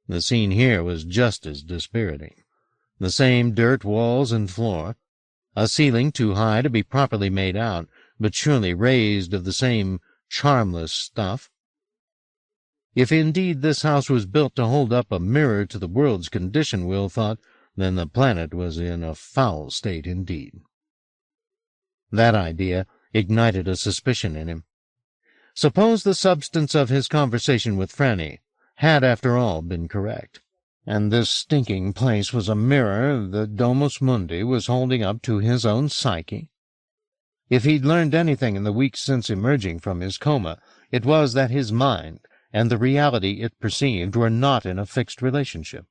The scene here was just as dispiriting. The same dirt walls and floor, a ceiling too high to be properly made out, but surely raised of the same charmless stuff. If indeed this house was built to hold up a mirror to the world's condition, Will thought, then the planet was in a foul state indeed. That idea ignited a suspicion in him. Suppose the substance of his conversation with Franny had, after all, been correct. And this stinking place was a mirror the Domus Mundi was holding up to his own psyche. If he'd learned anything in the weeks since emerging from his coma, it was that his mind and the reality it perceived were not in a fixed relationship.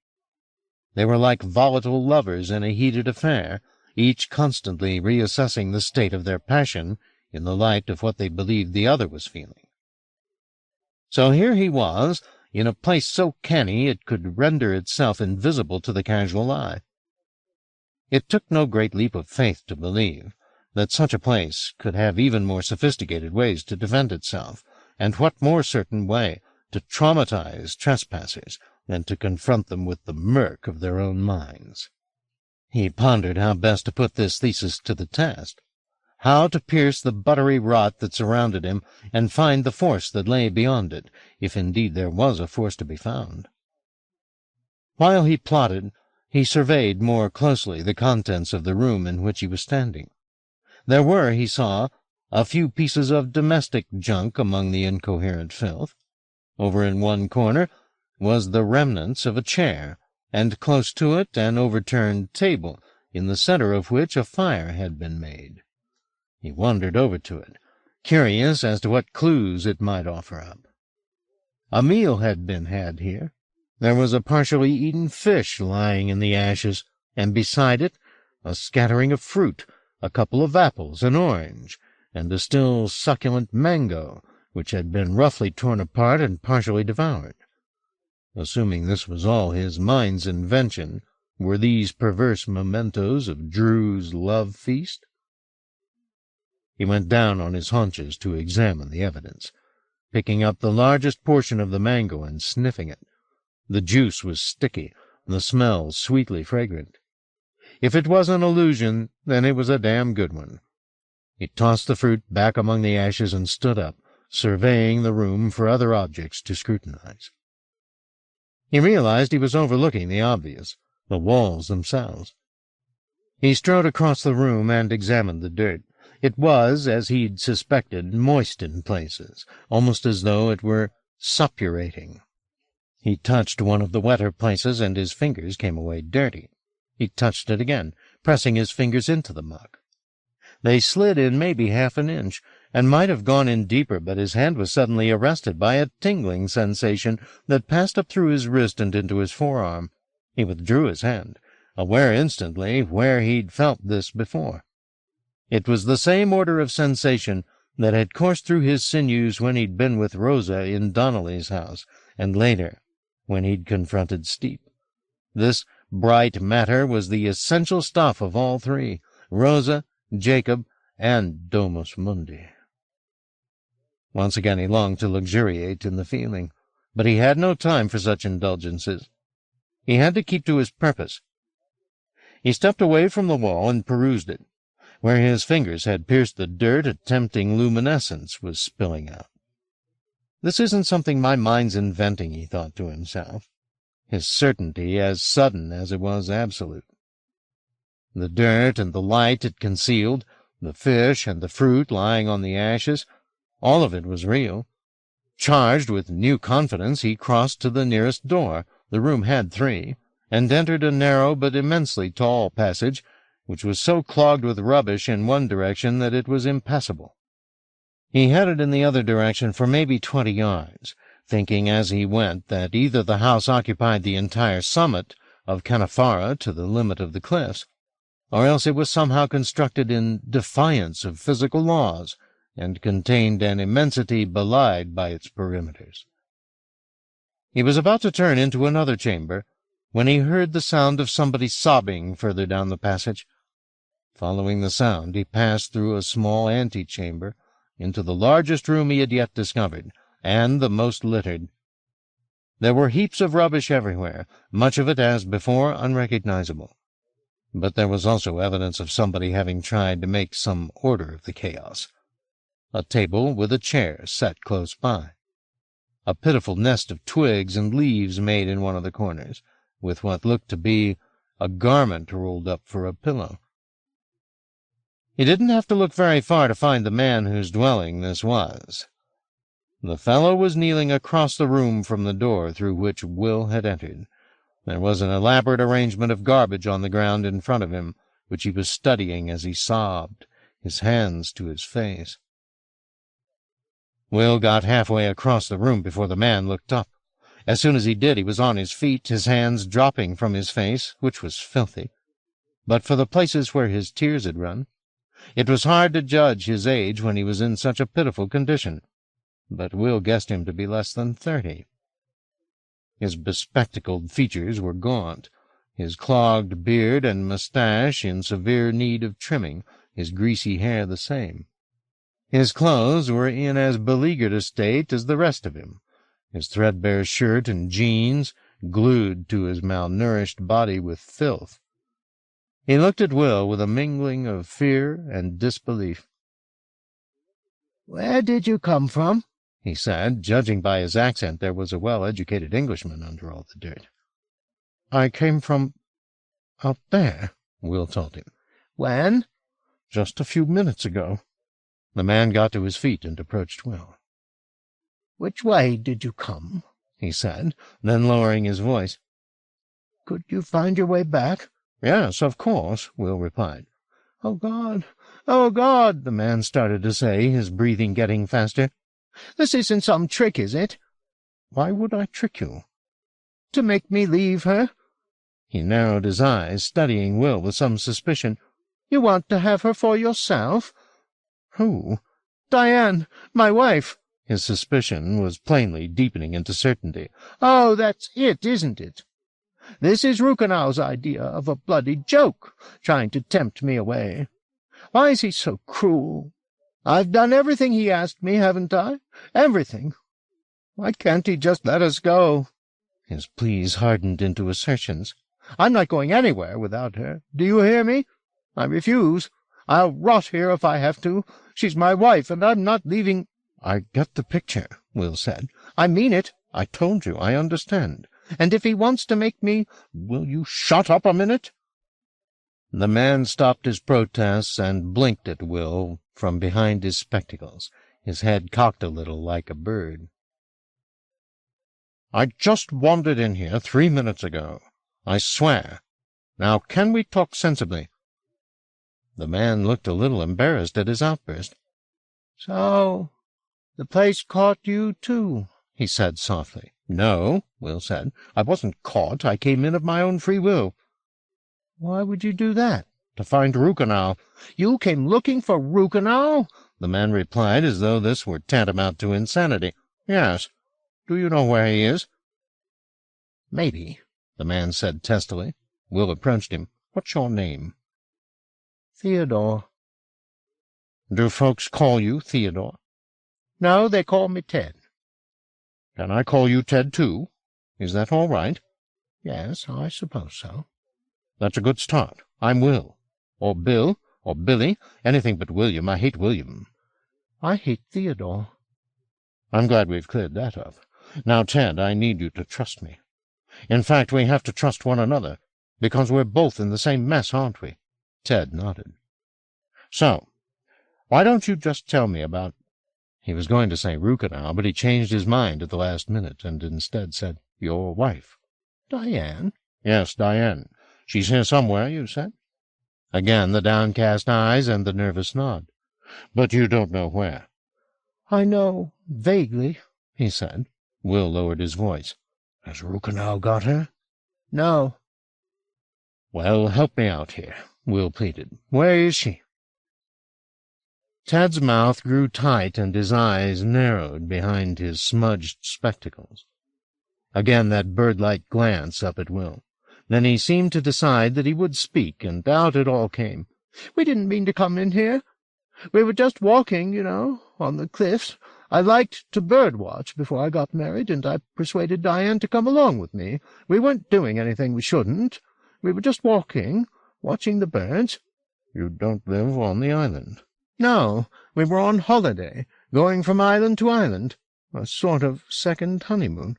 They were like volatile lovers in a heated affair, each constantly reassessing the state of their passion in the light of what they believed the other was feeling. So here he was, in a place so canny it could render itself invisible to the casual eye. It took no great leap of faith to believe that such a place could have even more sophisticated ways to defend itself, and what more certain way to traumatize trespassers than to confront them with the murk of their own minds. He pondered how best to put this thesis to the test, how to pierce the buttery rot that surrounded him and find the force that lay beyond it, if indeed there was a force to be found. While he plotted, he surveyed more closely the contents of the room in which he was standing. There were, he saw, a few pieces of domestic junk among the incoherent filth. Over in one corner was the remnants of a chair, and close to it an overturned table, in the center of which a fire had been made. He wandered over to it, curious as to what clues it might offer up. A meal had been had here. There was a partially eaten fish lying in the ashes, and beside it a scattering of fruit, a couple of apples, an orange, and a still succulent mango, which had been roughly torn apart and partially devoured. Assuming this was all his mind's invention, were these perverse mementos of Drew's love feast? He went down on his haunches to examine the evidence, picking up the largest portion of the mango and sniffing it. The juice was sticky, and the smell sweetly fragrant. If it was an illusion, then it was a damn good one. He tossed the fruit back among the ashes and stood up, surveying the room for other objects to scrutinize. He realized he was overlooking the obvious, the walls themselves. He strode across the room and examined the dirt. It was, as he'd suspected, moist in places, almost as though it were suppurating. He touched one of the wetter places, and his fingers came away dirty. He touched it again, pressing his fingers into the muck. They slid in maybe half an inch, and might have gone in deeper, but his hand was suddenly arrested by a tingling sensation that passed up through his wrist and into his forearm. He withdrew his hand, aware instantly where he'd felt this before. It was the same order of sensation that had coursed through his sinews when he'd been with Rosa in Donnelly's house, and later, when he'd confronted Steep. This bright matter was the essential stuff of all three, Rosa, Jacob, and Domus Mundi. Once again he longed to luxuriate in the feeling, but he had no time for such indulgences. He had to keep to his purpose. He stepped away from the wall and perused it. Where his fingers had pierced the dirt, a tempting luminescence was spilling out. This isn't something my mind's inventing, he thought to himself, his certainty as sudden as it was absolute. The dirt and the light it concealed, the fish and the fruit lying on the ashes, all of it was real. Charged with new confidence, he crossed to the nearest door, the room had 3, and entered a narrow but immensely tall passage, which was so clogged with rubbish in one direction that it was impassable. He headed in the other direction for maybe 20 yards, thinking as he went that either the house occupied the entire summit of Canafara to the limit of the cliffs, or else it was somehow constructed in defiance of physical laws and contained an immensity belied by its perimeters. He was about to turn into another chamber when he heard the sound of somebody sobbing further down the passage. Following the sound, he passed through a small antechamber into the largest room he had yet discovered, and the most littered. There were heaps of rubbish everywhere, much of it, as before, unrecognizable. But there was also evidence of somebody having tried to make some order of the chaos. A table with a chair set close by. A pitiful nest of twigs and leaves made in one of the corners, with what looked to be a garment rolled up for a pillow. He didn't have to look very far to find the man whose dwelling this was. The fellow was kneeling across the room from the door through which Will had entered, There was an elaborate arrangement of garbage on the ground in front of him, which he was studying as he sobbed, his hands to his face. Will got halfway across the room before the man looked up. As soon as he did, he was on his feet, his hands dropping from his face, which was filthy. But for the places where his tears had run, it was hard to judge his age when he was in such a pitiful condition. But Will guessed him to be less than 30. His bespectacled features were gaunt, his clogged beard and mustache in severe need of trimming, his greasy hair the same. His clothes were in as beleaguered a state as the rest of him, his threadbare shirt and jeans glued to his malnourished body with filth. He looked at Will with a mingling of fear and disbelief. "Where did you come from?" he said. Judging by his accent, there was a well-educated Englishman under all the dirt. "I came from out there," Will told him. "When?" "Just a few minutes ago." The man got to his feet and approached Will. "Which way did you come?" he said, then lowering his voice. "Could you find your way back?" "Yes, of course," Will replied. "Oh, God! Oh, God!" the man started to say, his breathing getting faster. "This isn't some trick, is it?" "Why would I trick you?" "To make me leave her?" He narrowed his eyes, studying Will with some suspicion. "You want to have her for yourself?" "Who?" "Diane, my wife." His suspicion was plainly deepening into certainty. "Oh, that's it, isn't it? This is Ruchenau's idea of a bloody joke, trying to tempt me away. Why is he so cruel? I've done everything he asked me, haven't I? Everything. Why can't he just let us go?" His pleas hardened into assertions. "I'm not going anywhere without her. Do you hear me? I refuse. I'll rot here if I have to. She's my wife, and I'm not leaving—" "I get the picture," Will said. "I mean it." "I told you, I understand." "And if he wants to make me—" "Will you shut up a minute?" The man stopped his protests and blinked at Will from behind his spectacles, his head cocked a little like a bird. "I just wandered in here 3 minutes ago. I swear. Now, can we talk sensibly?" The man looked a little embarrassed at his outburst. "So, the place caught you, too," he said softly. "No," Will said. "I wasn't caught. I came in of my own free will." "Why would you do that?" "To find Ruchenau." "You came looking for Ruchenau?" the man replied, as though this were tantamount to insanity. "Yes. Do you know where he is?" "Maybe," the man said testily. Will approached him. "What's your name?" "Theodore." "Do folks call you Theodore?" "No, they call me Ted." "Can I call you Ted, too? Is that all right?" "Yes, I suppose so." "That's a good start. I'm Will. Or Bill, or Billy, anything but William. I hate William." "I hate Theodore." "I'm glad we've cleared that up. Now, Ted, I need you to trust me. In fact, we have to trust one another, because we're both in the same mess, aren't we?" Ted nodded. "So, why don't you just tell me about—" He was going to say Ruchenau, but he changed his mind at the last minute, and instead said, "Your wife." "Diane?" "Yes, Diane. She's here somewhere, you said?" Again the downcast eyes and the nervous nod. "But you don't know where?" "I know, vaguely," he said. Will lowered his voice. "Has Ruchenau got her?" "No." "Well, help me out here," Will pleaded. "Where is she?" Ted's mouth grew tight and his eyes narrowed behind his smudged spectacles. Again that bird-like glance up at Will. Then he seemed to decide that he would speak, and out it all came. "We didn't mean to come in here. We were just walking, on the cliffs. I liked to bird-watch before I got married, and I persuaded Diane to come along with me. We weren't doing anything we shouldn't. We were just walking, watching the birds." "You don't live on the island?" "No, we were on holiday, going from island to island. A sort of second honeymoon."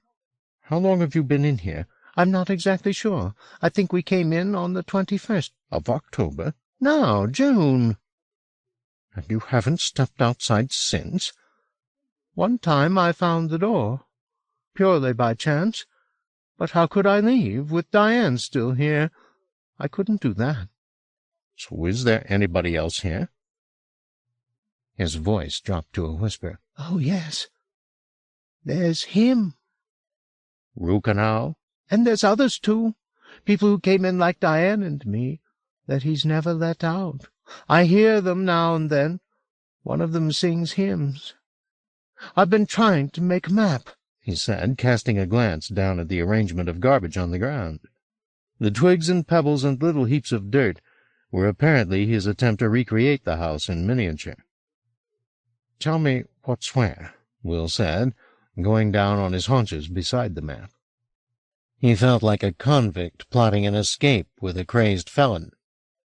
"How long have you been in here?" "I'm not exactly sure. I think we came in on the 21st. "Of October?" "No, June." "And you haven't stepped outside since?" "One time I found the door, purely by chance. But how could I leave, with Diane still here? I couldn't do that. So is there anybody else here? His voice dropped to a whisper. Oh, yes. There's him. Rukenau? And there's others, too. People who came in like Diane and me, that he's never let out. I hear them now and then. One of them sings hymns. I've been trying to make a map, he said, casting a glance down at the arrangement of garbage on the ground. The twigs and pebbles and little heaps of dirt were apparently his attempt to recreate the house in miniature. "Tell me what's where," Will said, going down on his haunches beside the map. He felt like a convict plotting an escape with a crazed felon,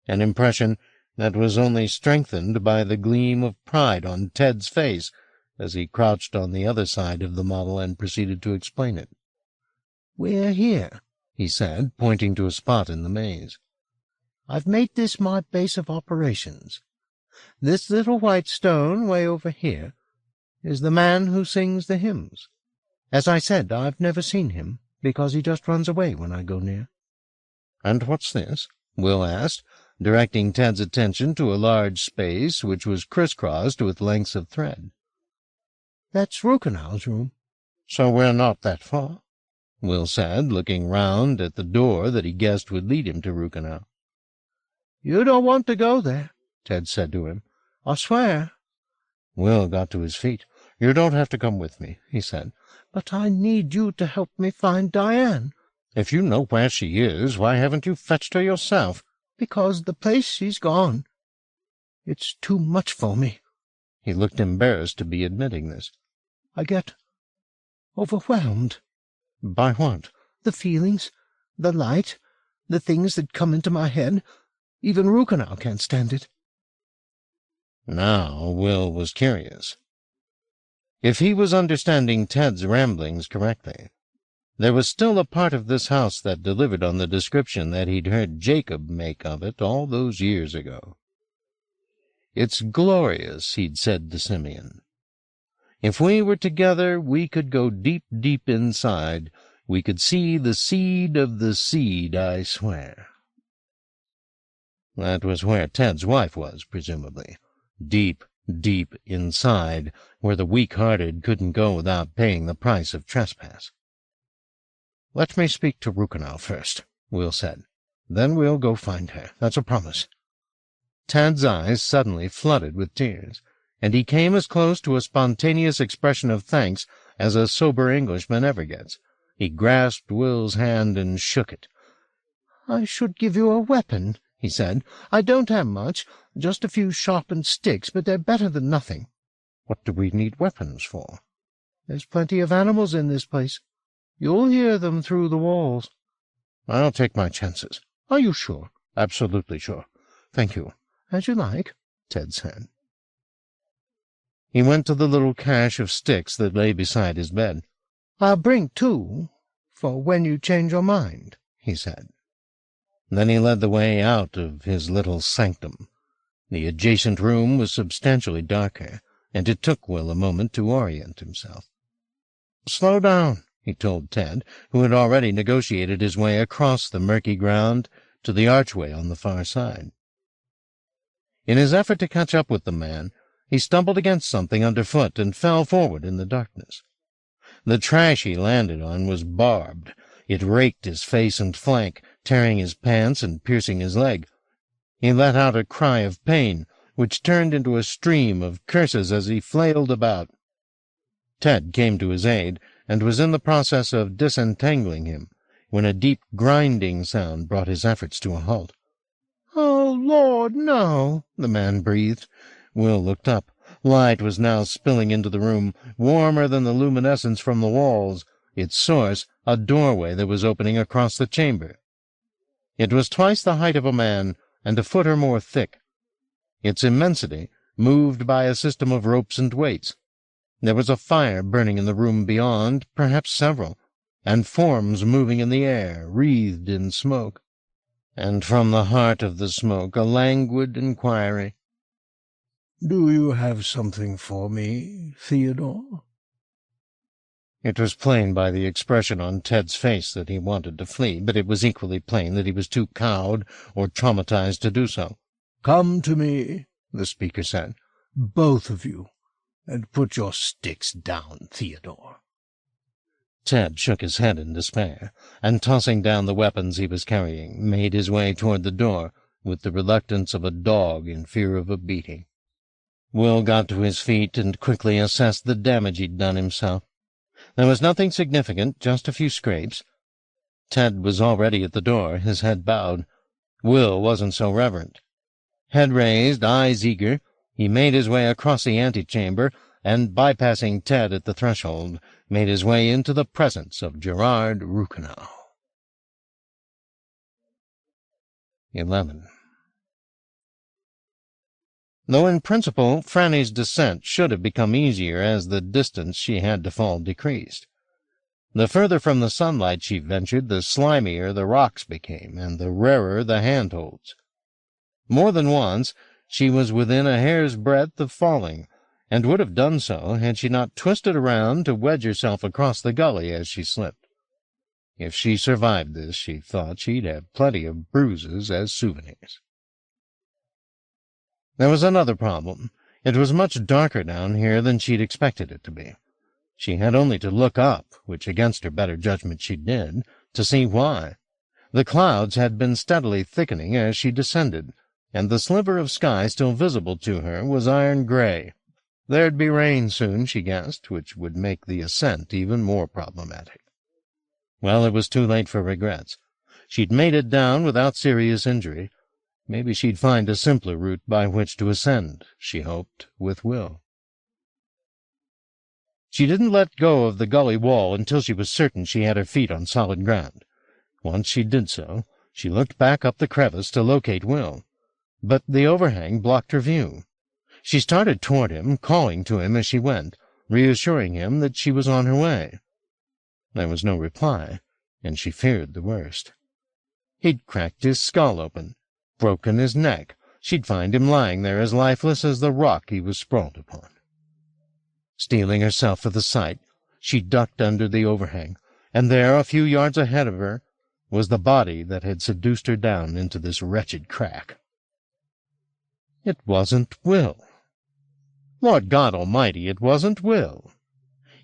an impression that was only strengthened by the gleam of pride on Ted's face as he crouched on the other side of the model and proceeded to explain it. "We're here," he said, pointing to a spot in the maze. "I've made this my base of operations. This little white stone way over here is the man who sings the hymns. As I said, I've never seen him, because he just runs away when I go near." "And what's this?" Will asked, directing Ted's attention to a large space which was crisscrossed with lengths of thread. "That's Rukenau's room." "So we're not that far," Will said, looking round at the door that he guessed would lead him to Rukenau. "You don't want to go there," Ted said to him. "I swear." Will got to his feet. "You don't have to come with me," he said. "But I need you to help me find Diane." "If you know where she is, why haven't you fetched her yourself?" "Because the place she's gone. It's too much for me." He looked embarrassed to be admitting this. "I get overwhelmed." "By what?" "The feelings, the light, the things that come into my head. Even Rukenau can't stand it." Now Will was curious. If he was understanding Ted's ramblings correctly, there was still a part of this house that delivered on the description that he'd heard Jacob make of it all those years ago. "It's glorious," he'd said to Simeon. "If we were together, we could go deep, deep inside. We could see the seed of the seed, I swear." That was where Ted's wife was, presumably. Deep, deep inside, where the weak-hearted couldn't go without paying the price of trespass. "Let me speak to Rukenau first," Will said. "Then we'll go find her. That's a promise." Ted's eyes suddenly flooded with tears, and he came as close to a spontaneous expression of thanks as a sober Englishman ever gets. He grasped Will's hand and shook it. "I should give you a weapon," he said. "I don't have much, just a few sharpened sticks, but they're better than nothing." "What do we need weapons for?" "There's plenty of animals in this place. You'll hear them through the walls." "I'll take my chances." "Are you sure?" "Absolutely sure. Thank you." "As you like," Ted said. He went to the little cache of sticks that lay beside his bed. "I'll bring 2, for when you change your mind," he said. Then he led the way out of his little sanctum. The adjacent room was substantially darker, and it took Will a moment to orient himself. "Slow down," he told Ted, who had already negotiated his way across the murky ground to the archway on the far side. In his effort to catch up with the man, he stumbled against something underfoot and fell forward in the darkness. The trash he landed on was barbed. It raked his face and flank, tearing his pants and piercing his leg. He let out a cry of pain, which turned into a stream of curses as he flailed about. Ted came to his aid, and was in the process of disentangling him, when a deep grinding sound brought his efforts to a halt. "Oh, Lord, no!" the man breathed. Will looked up. Light was now spilling into the room, warmer than the luminescence from the walls, its source a doorway that was opening across the chamber. It was twice the height of a man, and a foot or more thick. Its immensity moved by a system of ropes and weights. There was a fire burning in the room beyond, perhaps several, and forms moving in the air, wreathed in smoke. And from the heart of the smoke a languid inquiry. "Do you have something for me, Theodore?" It was plain by the expression on Ted's face that he wanted to flee, but it was equally plain that he was too cowed or traumatized to do so. "Come to me," the speaker said, "both of you, and put your sticks down, Theodore." Ted shook his head in despair, and tossing down the weapons he was carrying, made his way toward the door with the reluctance of a dog in fear of a beating. Will got to his feet and quickly assessed the damage he'd done himself. There was nothing significant, just a few scrapes. Ted was already at the door, his head bowed. Will wasn't so reverent. Head raised, eyes eager, he made his way across the antechamber, and, bypassing Ted at the threshold, made his way into the presence of Gerard Rukenau. 11. Though in principle Franny's descent should have become easier as the distance she had to fall decreased. The further from the sunlight she ventured, the slimier the rocks became, and the rarer the handholds. More than once she was within a hair's breadth of falling, and would have done so had she not twisted around to wedge herself across the gully as she slipped. If she survived this, she thought she'd have plenty of bruises as souvenirs. There was another problem. It was much darker down here than she'd expected it to be. She had only to look up, which against her better judgment she did, to see why. The clouds had been steadily thickening as she descended, and the sliver of sky still visible to her was iron-gray. There'd be rain soon, she guessed, which would make the ascent even more problematic. Well, it was too late for regrets. She'd made it down without serious injury. Maybe she'd find a simpler route by which to ascend, she hoped, with Will. She didn't let go of the gully wall until she was certain she had her feet on solid ground. Once she did so, she looked back up the crevice to locate Will. But the overhang blocked her view. She started toward him, calling to him as she went, reassuring him that she was on her way. There was no reply, and she feared the worst. He'd cracked his skull open, broken his neck. She'd find him lying there as lifeless as the rock he was sprawled upon. Steeling herself for the sight, she ducked under the overhang, and there, a few yards ahead of her, was the body that had seduced her down into this wretched crack. It wasn't Will. Lord God Almighty, it wasn't Will.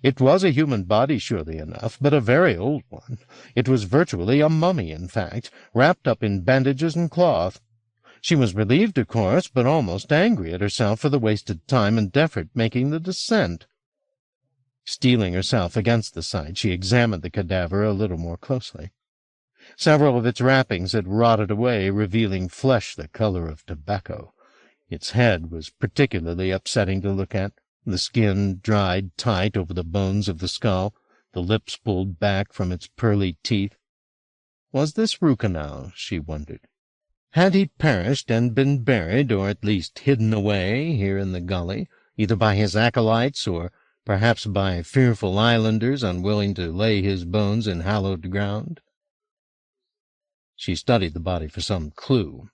It was a human body, surely enough, but a very old one. It was virtually a mummy, in fact, wrapped up in bandages and cloth. She was relieved, of course, but almost angry at herself for the wasted time and effort making the descent. Steeling herself against the side, she examined the cadaver a little more closely. Several of its wrappings had rotted away, revealing flesh the color of tobacco. Its head was particularly upsetting to look at, the skin dried tight over the bones of the skull, the lips pulled back from its pearly teeth. Was this Rukenau, she wondered? Had he perished and been buried, or at least hidden away here in the gully, either by his acolytes or perhaps by fearful islanders unwilling to lay his bones in hallowed ground? She studied the body for some clue,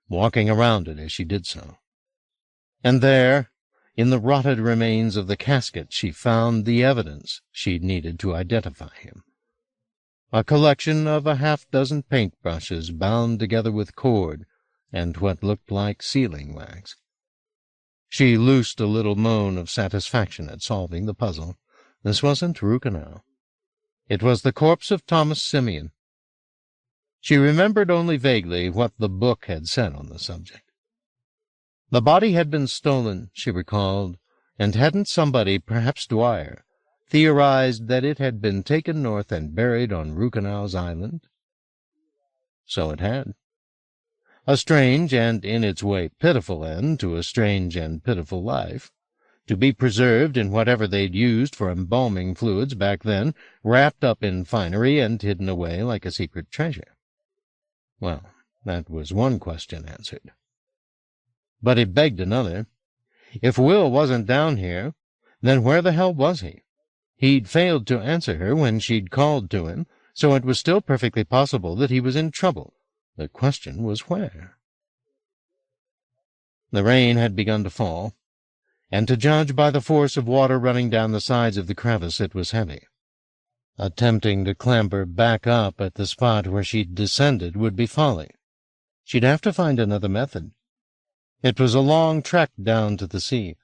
walking around it as she did so. And there, in the rotted remains of the casket, she found the evidence she'd needed to identify him. A collection of a half-dozen paint-brushes bound together with cord and what looked like sealing wax. She loosed a little moan of satisfaction at solving the puzzle. This wasn't Rukenau. It was the corpse of Thomas Simeon. She remembered only vaguely what the book had said on the subject. The body had been stolen, she recalled, and hadn't somebody, perhaps Dwyer, theorized that it had been taken north and buried on Rukenau's island? So it had. A strange and, in its way, pitiful end to a strange and pitiful life, to be preserved in whatever they'd used for embalming fluids back then, wrapped up in finery and hidden away like a secret treasure. Well, that was one question answered. But it begged another. If Will wasn't down here, then where the hell was he? He'd failed to answer her when she'd called to him, so it was still perfectly possible that he was in trouble. The question was where. The rain had begun to fall, and to judge by the force of water running down the sides of the crevice, it was heavy. Attempting to clamber back up at the spot where she'd descended would be folly. She'd have to find another method. It was a long trek down to the sea,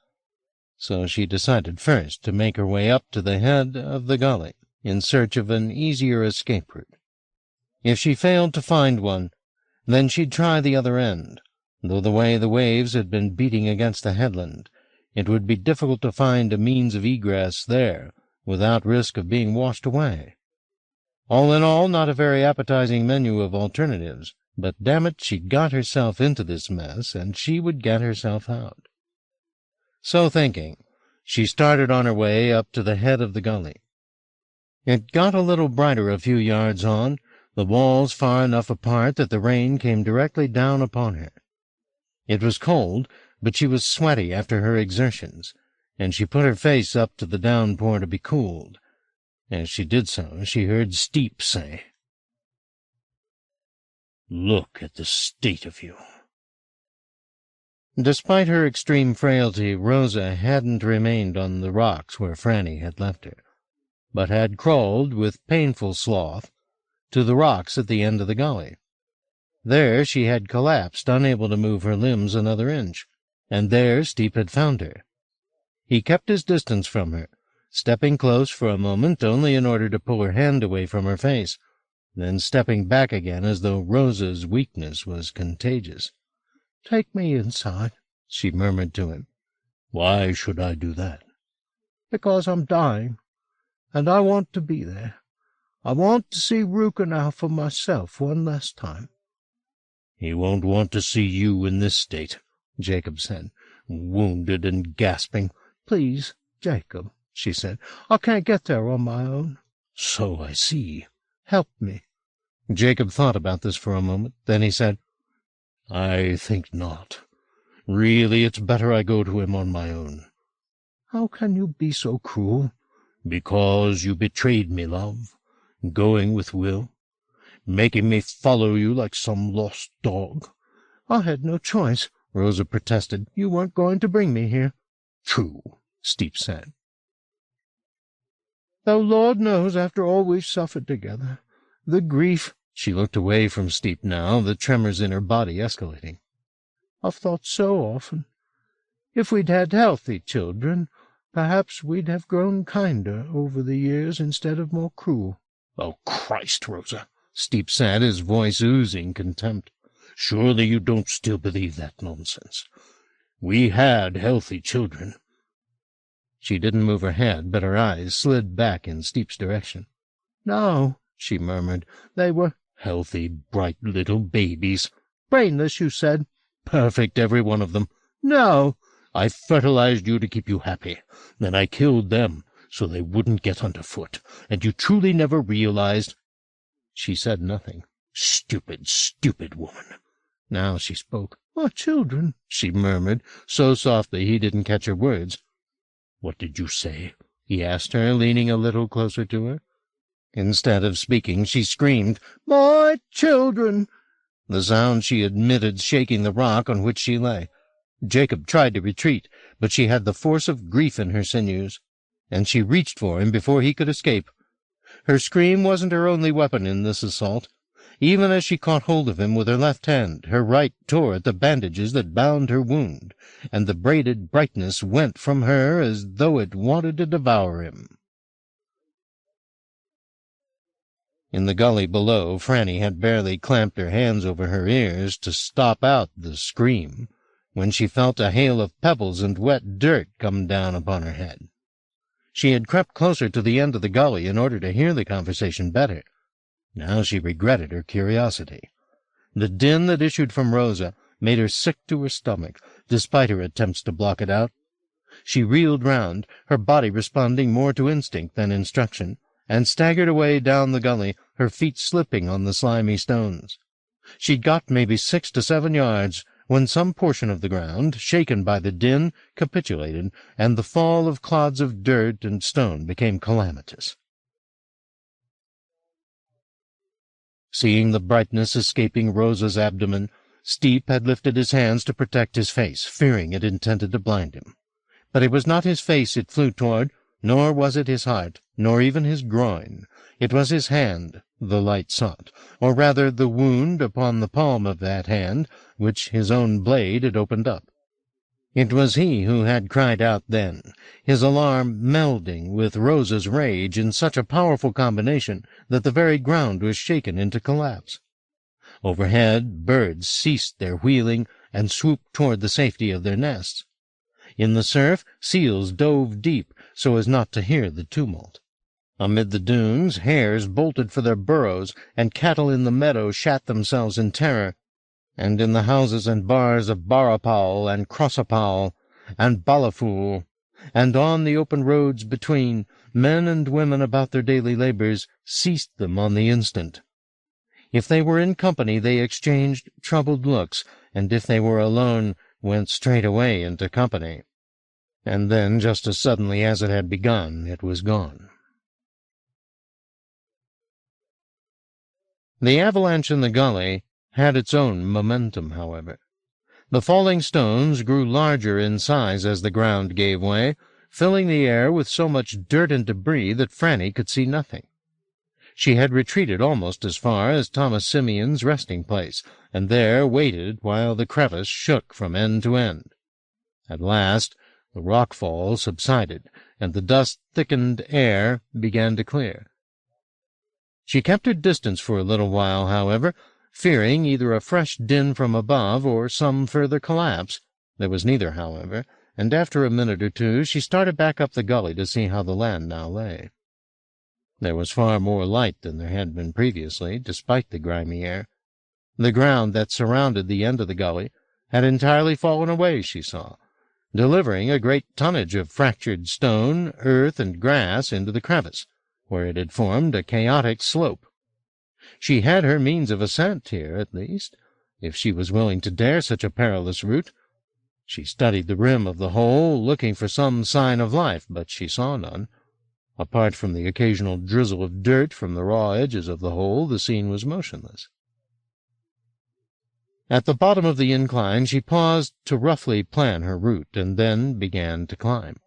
so she decided first to make her way up to the head of the gully in search of an easier escape route. If she failed to find one, then she'd try the other end. Though the way the waves had been beating against the headland, it would be difficult to find a means of egress there without risk of being washed away. All in all, not a very appetizing menu of alternatives, but damn it, she'd got herself into this mess, and she would get herself out. So thinking, she started on her way up to the head of the gully. It got a little brighter a few yards on, the walls far enough apart that the rain came directly down upon her. It was cold, but she was sweaty after her exertions, and she put her face up to the downpour to be cooled. As she did so, she heard Steep say, "Look at the state of you." Despite her extreme frailty, Rosa hadn't remained on the rocks where Franny had left her, but had crawled, with painful sloth, to the rocks at the end of the gully. There she had collapsed, unable to move her limbs another inch, and there Steep had found her. He kept his distance from her, stepping close for a moment only in order to pull her hand away from her face, then stepping back again as though Rosa's weakness was contagious. "Take me inside," she murmured to him. "Why should I do that?" "Because I'm dying, and I want to be there. I want to see Rukenau for myself one last time." "He won't want to see you in this state," Jacob said, wounded and gasping. "Please, Jacob," she said, "I can't get there on my own." "So I see. Help me." Jacob thought about this for a moment. Then he said, "I think not. Really, it's better I go to him on my own." "How can you be so cruel?" "Because you betrayed me, love, going with Will, making me follow you like some lost dog." "I had no choice," Rosa protested. "You weren't going to bring me here." "True," Steep said. "Though Lord knows, after all we've suffered together, the grief—" She looked away from Steep now, the tremors in her body escalating. "I've thought so often. If we'd had healthy children, perhaps we'd have grown kinder over the years instead of more cruel." "Oh, Christ, Rosa," Steep said, his voice oozing contempt. "Surely you don't still believe that nonsense. We had healthy children." She didn't move her head, but her eyes slid back in Steep's direction. "No," she murmured. "They were healthy, bright little babies." "Brainless, you said." "Perfect, every one of them." "No." "I fertilized you to keep you happy. Then I killed them so they wouldn't get underfoot, and you truly never realized—" She said nothing. "Stupid, stupid woman." Now she spoke. "My children," she murmured, so softly he didn't catch her words. "What did you say?" he asked her, leaning a little closer to her. Instead of speaking, she screamed, "My children!" the sound she emitted shaking the rock on which she lay. Jacob tried to retreat, but she had the force of grief in her sinews, and she reached for him before he could escape. Her scream wasn't her only weapon in this assault. Even as she caught hold of him with her left hand, her right tore at the bandages that bound her wound, and the braided brightness went from her as though it wanted to devour him. In the gully below, Franny had barely clamped her hands over her ears to stop out the scream when she felt a hail of pebbles and wet dirt come down upon her head. She had crept closer to the end of the gully in order to hear the conversation better. Now she regretted her curiosity. The din that issued from Rosa made her sick to her stomach, despite her attempts to block it out. She reeled round, her body responding more to instinct than instruction, and staggered away down the gully, her feet slipping on the slimy stones. She'd got maybe 6 to 7 yards when some portion of the ground, shaken by the din, capitulated, and the fall of clods of dirt and stone became calamitous. Seeing the brightness escaping Rosa's abdomen, Steep had lifted his hands to protect his face, fearing it intended to blind him. But it was not his face it flew toward, nor was it his heart, nor even his groin. It was his hand the light sought, or rather the wound upon the palm of that hand, which his own blade had opened up. It was he who had cried out then, his alarm melding with Rosa's rage in such a powerful combination that the very ground was shaken into collapse. Overhead, birds ceased their wheeling and swooped toward the safety of their nests. In the surf, seals dove deep so as not to hear the tumult. Amid the dunes, hares bolted for their burrows, and cattle in the meadow shat themselves in terror. And in the houses and bars of Barapal and Crossapal and Balaful, and on the open roads between, men and women about their daily labors ceased them on the instant. If they were in company, they exchanged troubled looks, and if they were alone, went straight away into company. And then, just as suddenly as it had begun, it was gone. The avalanche in the gully had its own momentum, however. The falling stones grew larger in size as the ground gave way, filling the air with so much dirt and debris that Franny could see nothing. She had retreated almost as far as Thomas Simeon's resting place, and there waited while the crevice shook from end to end. At last the rockfall subsided, and the dust-thickened air began to clear. She kept her distance for a little while, however, fearing either a fresh din from above or some further collapse. There was neither, however, and after a minute or two she started back up the gully to see how the land now lay. There was far more light than there had been previously, despite the grimy air. The ground that surrounded the end of the gully had entirely fallen away, she saw, delivering a great tonnage of fractured stone, earth, and grass into the crevice, where it had formed a chaotic slope. She had her means of ascent here, at least, if she was willing to dare such a perilous route. She studied the rim of the hole, looking for some sign of life, but she saw none. Apart from the occasional drizzle of dirt from the raw edges of the hole, the scene was motionless. At the bottom of the incline she paused to roughly plan her route, and then began to climb.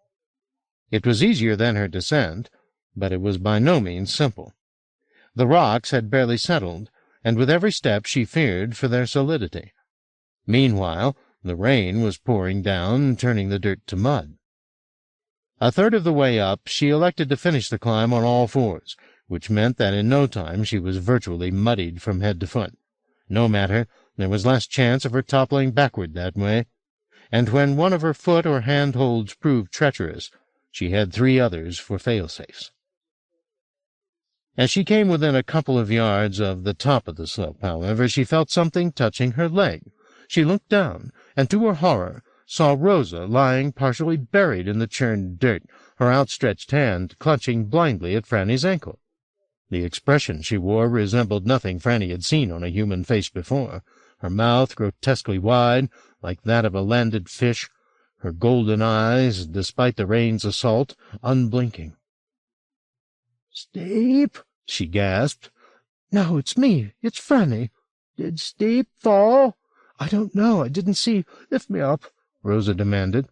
It was easier than her descent, but it was by no means simple. The rocks had barely settled, and with every step she feared for their solidity. Meanwhile, the rain was pouring down, turning the dirt to mud. A third of the way up, she elected to finish the climb on all fours, which meant that in no time she was virtually muddied from head to foot. No matter, there was less chance of her toppling backward that way, and when one of her foot or hand-holds proved treacherous, she had 3 others for fail-safes. As she came within a couple of yards of the top of the slope, however, she felt something touching her leg. She looked down, and to her horror saw Rosa lying partially buried in the churned dirt, her outstretched hand clutching blindly at Franny's ankle. The expression she wore resembled nothing Franny had seen on a human face before, her mouth grotesquely wide, like that of a landed fish, her golden eyes, despite the rain's assault, unblinking. "Steve," she gasped. "No, it's me. It's Franny. Did Steve fall?" "I don't know. I didn't see. Lift me up," Rosa demanded.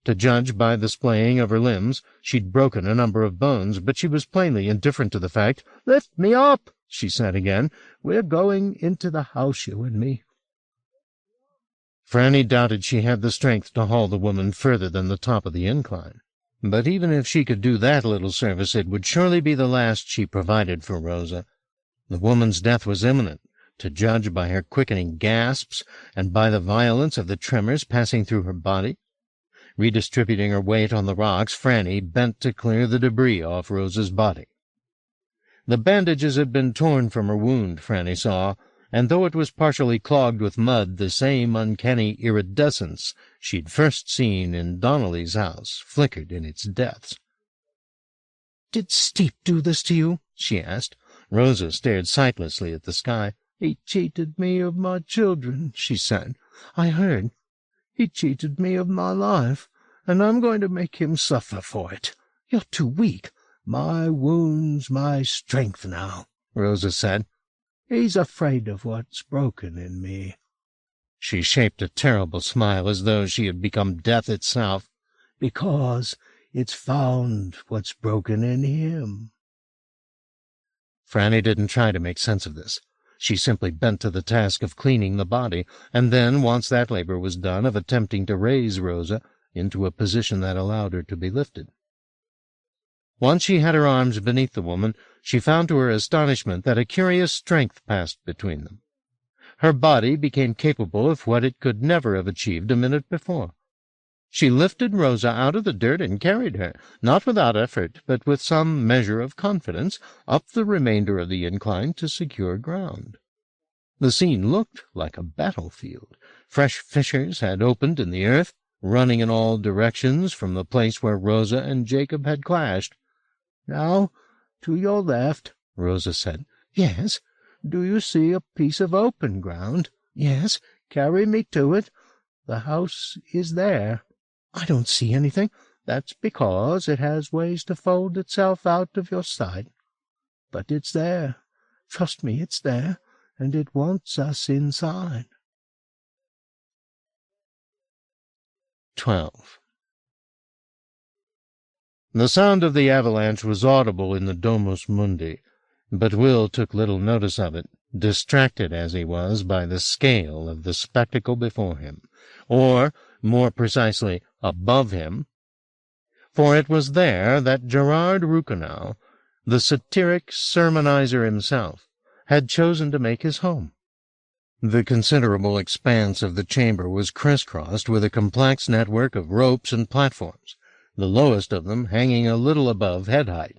To judge by the splaying of her limbs, she'd broken a number of bones, but she was plainly indifferent to the fact. "Lift me up," she said again. "We're going into the house, you and me." Franny doubted she had the strength to haul the woman further than the top of the incline. But even if she could do that little service, it would surely be the last she provided for Rosa. The woman's death was imminent, to judge by her quickening gasps and by the violence of the tremors passing through her body. Redistributing her weight on the rocks, Franny bent to clear the debris off Rosa's body. The bandages had been torn from her wound, Franny saw, and though it was partially clogged with mud, the same uncanny iridescence she'd first seen in Donnelly's house flickered in its depths. "Did Steve do this to you?" she asked. Rosa stared sightlessly at the sky. "He cheated me of my children," she said. "I heard. He cheated me of my life, and I'm going to make him suffer for it. You're too weak. My wound's my strength now," Rosa said. "He's afraid of what's broken in me." She shaped a terrible smile as though she had become death itself. "Because It's found what's broken in him. Franny didn't try to make sense of this. She simply bent to the task of cleaning the body, and then, once that labor was done, of attempting to raise Rosa into a position that allowed her to be lifted. Once she had her arms beneath the woman, she found to her astonishment that a curious strength passed between them. Her body became capable of what it could never have achieved a minute before. She lifted Rosa out of the dirt and carried her, not without effort, but with some measure of confidence, up the remainder of the incline to secure ground. The scene looked like a battlefield. Fresh fissures had opened in the earth, running in all directions from the place where Rosa and Jacob had clashed. "Now, to your left," Rosa said. "Yes." "Do you see a piece of open ground?" "Yes." "Carry me to it. The house is there." "I don't see anything." "That's because it has ways to fold itself out of your sight. But it's there. Trust me, it's there, and it wants us inside." 12. The sound of the avalanche was audible in the Domus Mundi, but Will took little notice of it, distracted as he was by the scale of the spectacle before him, or, more precisely, above him, for it was there that Gerard Ruchenau, the satiric sermonizer himself, had chosen to make his home. The considerable expanse of the chamber was crisscrossed with a complex network of ropes and platforms, the lowest of them hanging a little above head-height,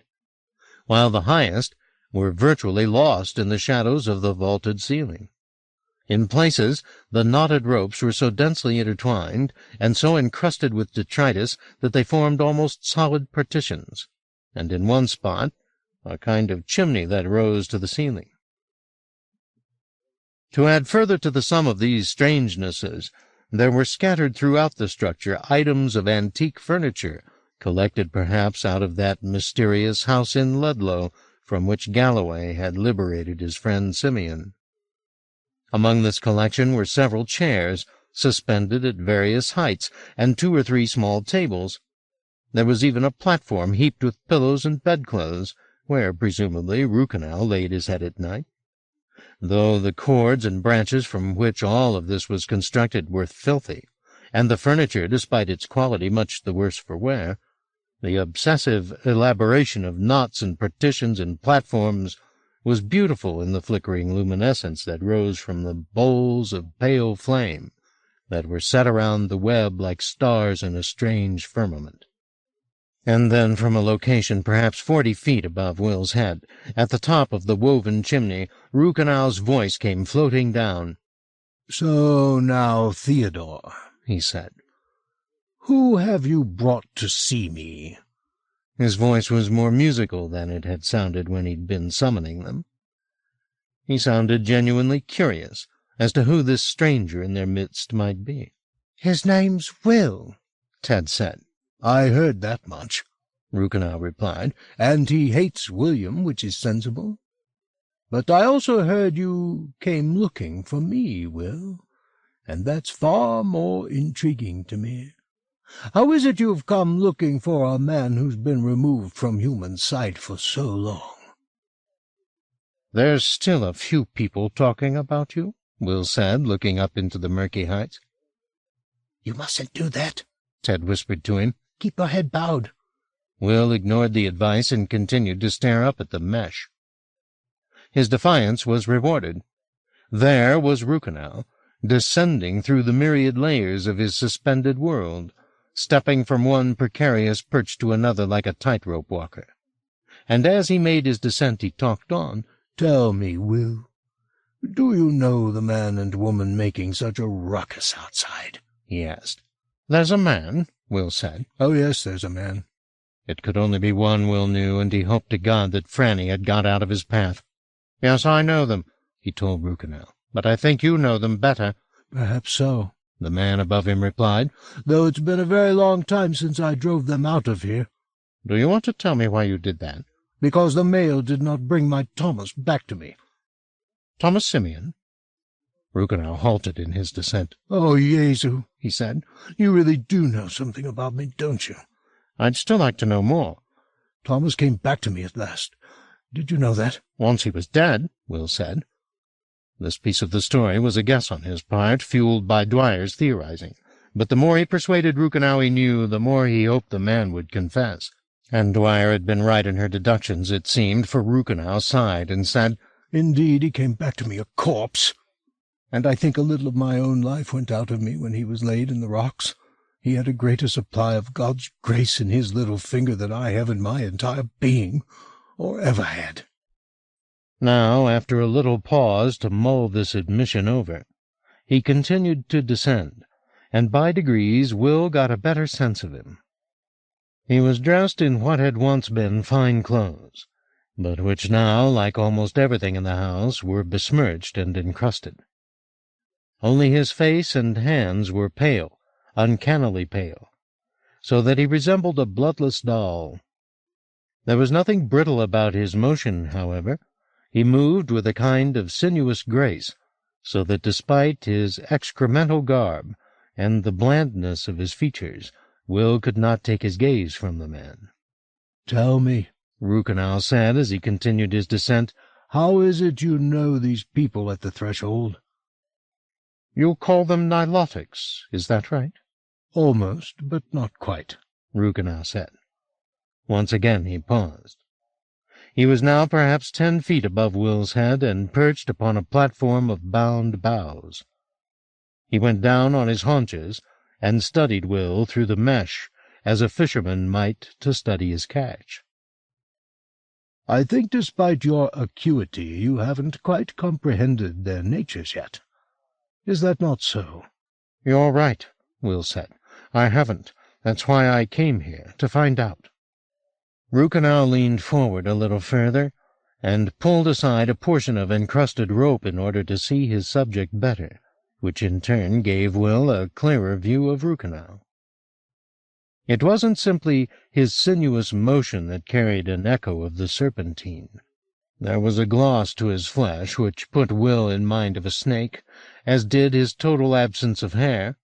while the highest were virtually lost in the shadows of the vaulted ceiling. In places, the knotted ropes were so densely intertwined and so encrusted with detritus that they formed almost solid partitions, and in one spot a kind of chimney that rose to the ceiling. To add further to the sum of these strangenesses, there were scattered throughout the structure items of antique furniture, collected perhaps out of that mysterious house in Ludlow from which Galloway had liberated his friend Simeon. Among this collection were several chairs, suspended at various heights, and 2 or 3 small tables. There was even a platform heaped with pillows and bedclothes, where presumably Ruchenau laid his head at night. Though the cords and branches from which all of this was constructed were filthy, and the furniture, despite its quality, much the worse for wear, the obsessive elaboration of knots and partitions and platforms was beautiful in the flickering luminescence that rose from the bowls of pale flame that were set around the web like stars in a strange firmament. And then, from a location perhaps 40 feet above Will's head, at the top of the woven chimney, Ruchenau's voice came floating down. "So now, Theodore," he said, "who have you brought to see me?" His voice was more musical than it had sounded when he'd been summoning them. He sounded genuinely curious as to who this stranger in their midst might be. "His name's Will," Ted said. "I heard that much," Ruchenau replied. "And he hates William, which is sensible. But I also heard you came looking for me, Will, and that's far more intriguing to me. How is it you've come looking for a man who's been removed from human sight for so long?" "There's still a few people talking about you," Will said, looking up into the murky heights. "You mustn't do that," Ted whispered to him. "Keep your head bowed." Will ignored the advice and continued to stare up at the mesh. His defiance was rewarded. There was Ruchenau, descending through the myriad layers of his suspended world, stepping from one precarious perch to another like a tightrope walker. And as he made his descent he talked on. "Tell me, Will, do you know the man and woman making such a ruckus outside?" he asked. "There's a man," Will said. "Oh, yes, there's a man." It could only be one, Will knew, and he hoped to God that Franny had got out of his path. "Yes, I know them," he told Ruchenau, "but I think you know them better." "Perhaps so," the man above him replied, "though it's been a very long time since I drove them out of here." "Do you want to tell me why you did that?" "Because the mail did not bring my Thomas back to me." "Thomas Simeon?" Ruchenau halted in his descent. "Oh, Jesu," he said, "you really do know something about me, don't you? I'd still like to know more. Thomas came back to me at last. Did you know that? Once he was dead, Will said. This piece of the story was a guess on his part, fueled by Dwyer's theorizing. But the more he persuaded Rukenau he knew, the more he hoped the man would confess. And Dwyer had been right in her deductions, it seemed, for Rukenau sighed and said, Indeed, he came back to me a corpse. And I think a little of my own life went out of me when he was laid in the rocks. He had a greater supply of God's grace in his little finger than I have in my entire being, or ever had. Now, after a little pause to mull this admission over, he continued to descend, and by degrees Will got a better sense of him. He was dressed in what had once been fine clothes, but which now, like almost everything in the house, were besmirched and encrusted. Only his face and hands were pale, uncannily pale, so that he resembled a bloodless doll. There was nothing brittle about his motion, however. He moved with a kind of sinuous grace, so that despite his excremental garb and the blandness of his features, Will could not take his gaze from the man. "Tell me," Rukenau said as he continued his descent, "how is it you know these people at the threshold?" "You call them nilotics, is that right?" "Almost, but not quite," Rukenau said. Once again he paused. He was now perhaps 10 feet above Will's head and perched upon a platform of bound boughs. He went down on his haunches and studied Will through the mesh as a fisherman might to study his catch. "I think despite your acuity you haven't quite comprehended their natures yet. Is that not so?" "You're right," Will said. "I haven't. That's why I came here, to find out." Rukenau leaned forward a little further and pulled aside a portion of encrusted rope in order to see his subject better, which in turn gave Will a clearer view of Rukenau. It wasn't simply his sinuous motion that carried an echo of the serpentine. There was a gloss to his flesh which put Will in mind of a snake, as did his total absence of hair.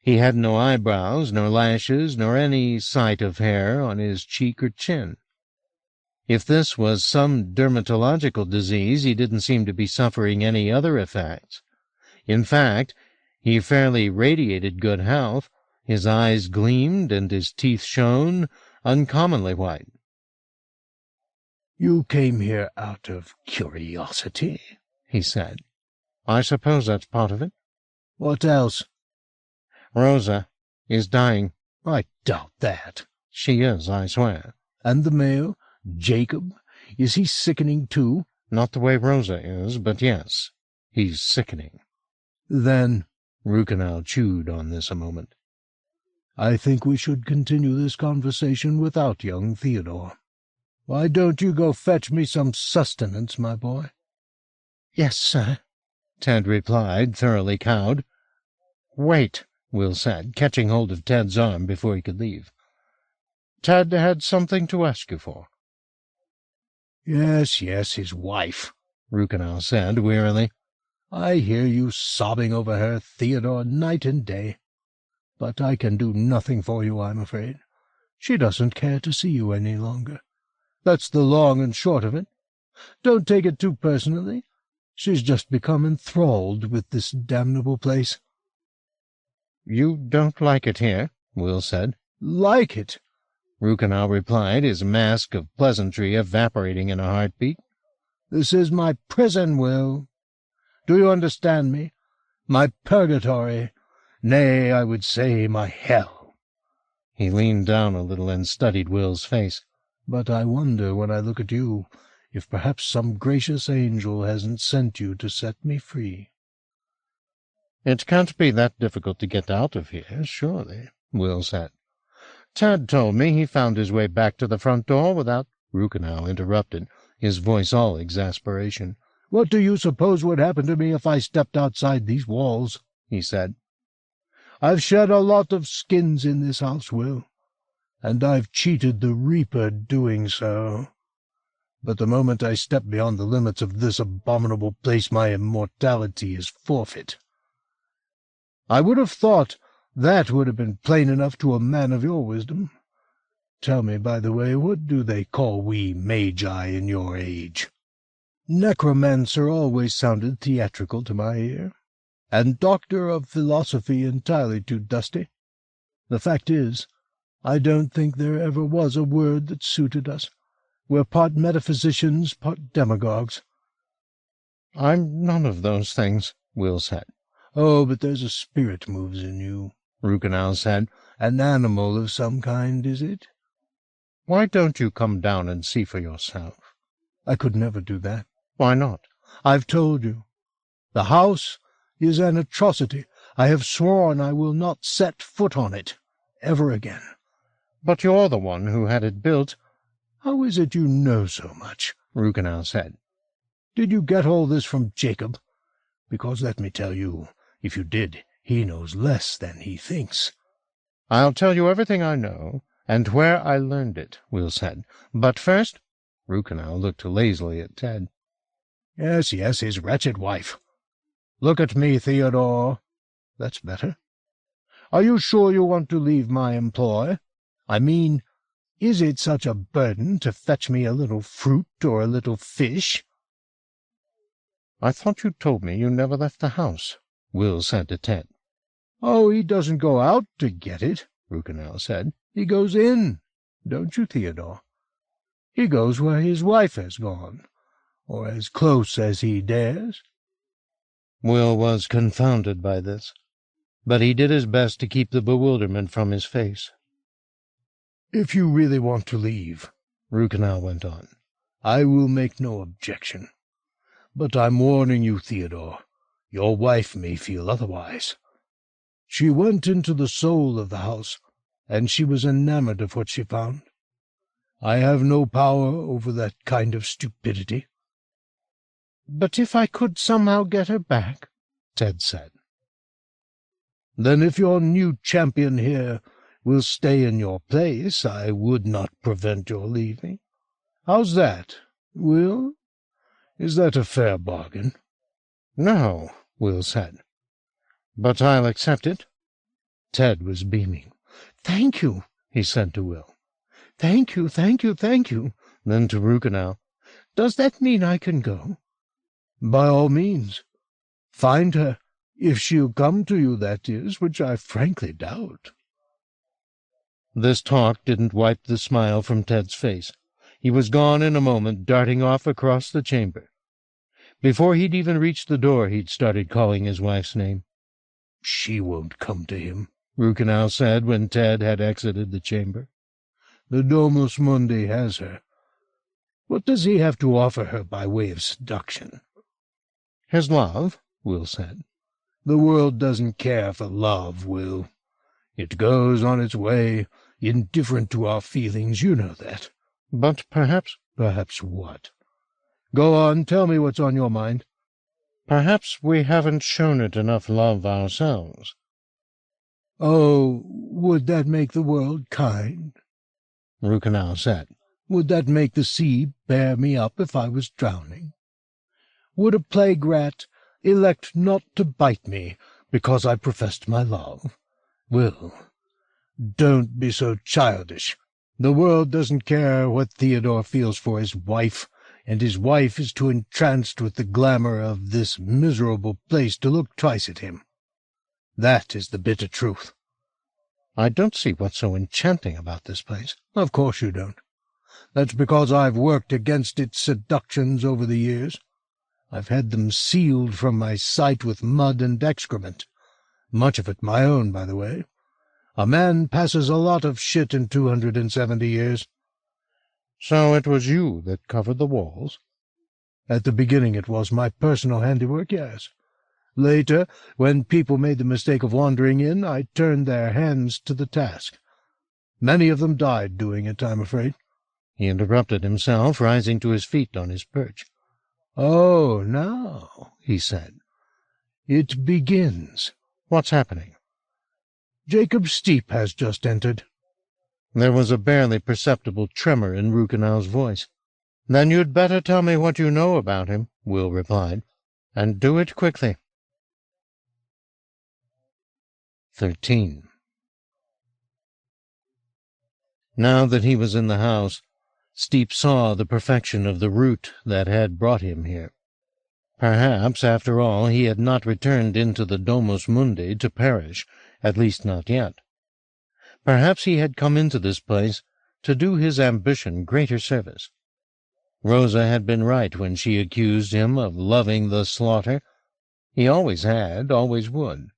He had no eyebrows, nor lashes, nor any sight of hair on his cheek or chin. If this was some dermatological disease, he didn't seem to be suffering any other effects. In fact, he fairly radiated good health. His eyes gleamed, and his teeth shone uncommonly white. "You came here out of curiosity," he said. "I suppose that's part of it." "What else?" "Rosa is dying." "I doubt that." "She is, I swear." "And the male, Jacob, is he sickening too?" "Not the way Rosa is, but yes, he's sickening." "Then," Rukenau chewed on this a moment, "I think we should continue this conversation without young Theodore. Why don't you go fetch me some sustenance, my boy?" "Yes, sir," Ted replied, thoroughly cowed. "Wait," Will said, catching hold of Ted's arm before he could leave. "Ted had something to ask you for." Yes, his wife," Rukenau said wearily. "I hear you sobbing over her, Theodore, night and day. But I can do nothing for you, I'm afraid. She doesn't care to see you any longer. That's the long and short of it. Don't take it too personally. She's just become enthralled with this damnable place." "You don't like it here?" Will said. "Like it?" Rukenau replied, his mask of pleasantry evaporating in a heartbeat. "This is my prison, Will. Do you understand me? My purgatory. Nay, I would say my hell." He leaned down a little and studied Will's face. "But I wonder, when I look at you, if perhaps some gracious angel hasn't sent you to set me free." "It can't be that difficult to get out of here, surely," Will said. "Ted told me he found his way back to the front door without—" Rukenau interrupted, his voice all exasperation. "What do you suppose would happen to me if I stepped outside these walls?" he said. "I've shed a lot of skins in this house, Will, and I've cheated the Reaper doing so. But the moment I step beyond the limits of this abominable place, my immortality is forfeit. I would have thought that would have been plain enough to a man of your wisdom. Tell me, by the way, what do they call we magi in your age? Necromancer always sounded theatrical to my ear, and Doctor of Philosophy entirely too dusty. The fact is, I don't think there ever was a word that suited us. We're part metaphysicians, part demagogues. I'm none of those things, Will said. Oh, but there's a spirit moves in you, Rukenau said. An animal of some kind, is it? Why don't you come down and see for yourself? I could never do that. Why not? I've told you. The house is an atrocity. I have sworn I will not set foot on it ever again. But you're the one who had it built. How is it you know so much? Rukenau said. Did you get all this from Jacob? Because let me tell you, if you did, he knows less than he thinks. I'll tell you everything I know, and where I learned it, Will said. But first, Rukenau looked lazily at Ted. Yes, his wretched wife. Look at me, Theodore. That's better. Are you sure you want to leave my employ? I mean, is it such a burden to fetch me a little fruit or a little fish? I thought you told me you never left the house, Will said to Ted. Oh, he doesn't go out to get it, Rukenau said. He goes in, don't you, Theodore? He goes where his wife has gone, or as close as he dares. Will was confounded by this, but he did his best to keep the bewilderment from his face. If you really want to leave, Rukenau went on, I will make no objection. But I'm warning you, Theodore, your wife may feel otherwise. She went into the soul of the house, and she was enamored of what she found. I have no power over that kind of stupidity. But if I could somehow get her back, Ted said. Then if your new champion here will stay in your place, I would not prevent your leaving. How's that, Will? Is that a fair bargain? No, Will said. But I'll accept it. Ted was beaming. Thank you, he said to Will. Thank you. Then to Rukenau. Does that mean I can go? By all means. Find her, if she'll come to you, that is, which I frankly doubt. This talk didn't wipe the smile from Ted's face. He was gone in a moment, darting off across the chamber. Before he'd even reached the door, he'd started calling his wife's name. She won't come to him, Rukenau said when Ted had exited the chamber. The Domus Mundi has her. What does he have to offer her by way of seduction? His love, Will said. The world doesn't care for love, Will. It goes on its way, indifferent to our feelings, you know that. But perhaps— Perhaps what? Go on, tell me what's on your mind. Perhaps we haven't shown it enough love ourselves. Oh, would that make the world kind? Rukenau said. Would that make the sea bear me up if I was drowning? Would a plague rat elect not to bite me because I professed my love? Will, don't be so childish. The world doesn't care what Theodore feels for his wife, and his wife is too entranced with the glamour of this miserable place to look twice at him. That is the bitter truth. I don't see what's so enchanting about this place. Of course you don't. That's because I've worked against its seductions over the years. I've had them sealed from my sight with mud and excrement. Much of it my own, by the way. A man passes a lot of shit in 270 years. So it was you that covered the walls? At the beginning it was my personal handiwork, yes. Later, when people made the mistake of wandering in, I turned their hands to the task. Many of them died doing it, I'm afraid. He interrupted himself, rising to his feet on his perch. Oh, now, he said, it begins. What's happening? Jacob Steep has just entered. There was a barely perceptible tremor in Rukenau's voice. Then you'd better tell me what you know about him, Will replied, and do it quickly. 13. Now that he was in the house, Steep saw the perfection of the route that had brought him here. Perhaps, after all, he had not returned into the Domus Mundi to perish, at least not yet. Perhaps he had come into this place to do his ambition greater service. Rosa had been right when she accused him of loving the slaughter. He always had, always would.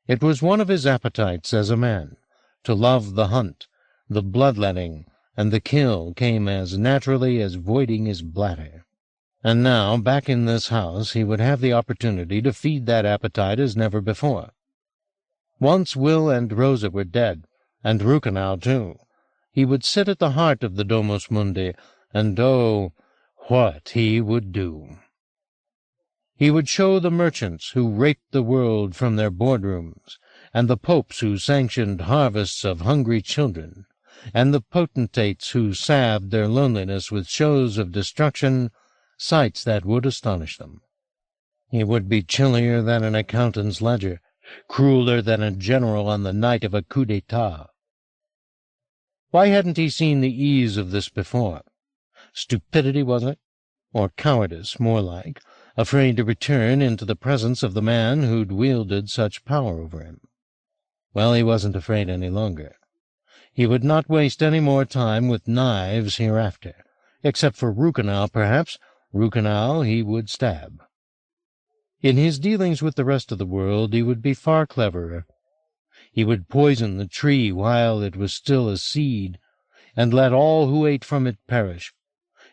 It was one of his appetites as a man. To love the hunt, the bloodletting, and the kill came as naturally as voiding his bladder. And now, back in this house, he would have the opportunity to feed that appetite as never before. Once Will and Rosa were dead, and Rukenau too, he would sit at the heart of the Domus Mundi, and oh, what he would do! He would show the merchants who raped the world from their boardrooms, and the popes who sanctioned harvests of hungry children, and the potentates who salved their loneliness with shows of destruction, sights that would astonish them. He would be chillier than an accountant's ledger, crueler than a general on the night of a coup d'etat. Why hadn't he seen the ease of this before? Stupidity, was it? Or cowardice, more like, afraid to return into the presence of the man who'd wielded such power over him? Well, he wasn't afraid any longer. He would not waste any more time with knives hereafter. Except for Rukenau, perhaps. Rukenau he would stab. In his dealings with the rest of the world he would be far cleverer. He would poison the tree while it was still a seed, and let all who ate from it perish.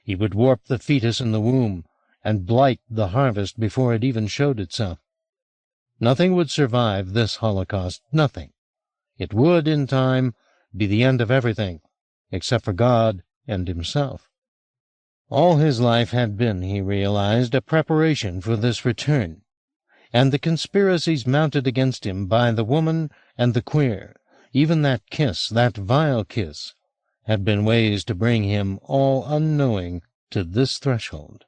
He would warp the fetus in the womb, and blight the harvest before it even showed itself. Nothing would survive this holocaust, nothing. It would, in time, be the end of everything, except for God and himself. All his life had been, he realized, a preparation for this return, and the conspiracies mounted against him by the woman and the queer, even that kiss, that vile kiss, had been ways to bring him, all unknowing, to this threshold.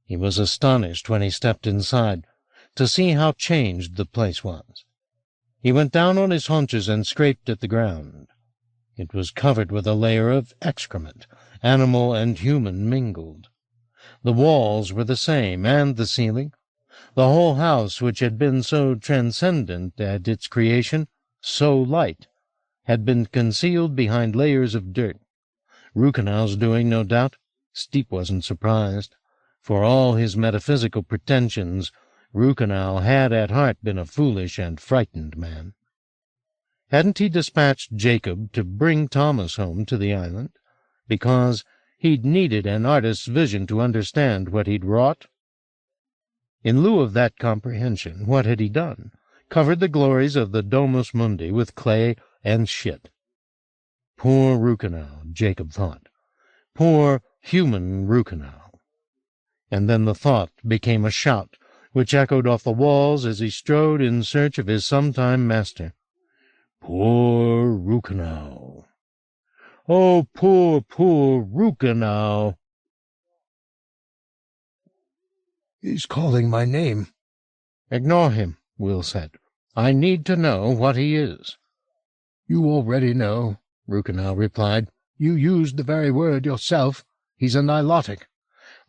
He was astonished when he stepped inside, to see how changed the place was. He went down on his haunches and scraped at the ground. It was covered with a layer of excrement, animal and human mingled. The walls were the same, and the ceiling. The whole house, which had been so transcendent at its creation, so light, had been concealed behind layers of dirt. Rukenau's doing, no doubt. Steep wasn't surprised. For all his metaphysical pretensions, Rukenau had at heart been a foolish and frightened man. Hadn't he dispatched Jacob to bring Thomas home to the island, because he'd needed an artist's vision to understand what he'd wrought? In lieu of that comprehension, what had he done? Covered the glories of the Domus Mundi with clay and shit. Poor Rukenau, Jacob thought. Poor human Rukenau. And then the thought became a shout, which echoed off the walls as he strode in search of his sometime master. Poor Rukenau. Oh, poor, poor Rukenau. He's calling my name. Ignore him, Will said. I need to know what he is. You already know, Rukenau replied. You used the very word yourself. He's a nilotic.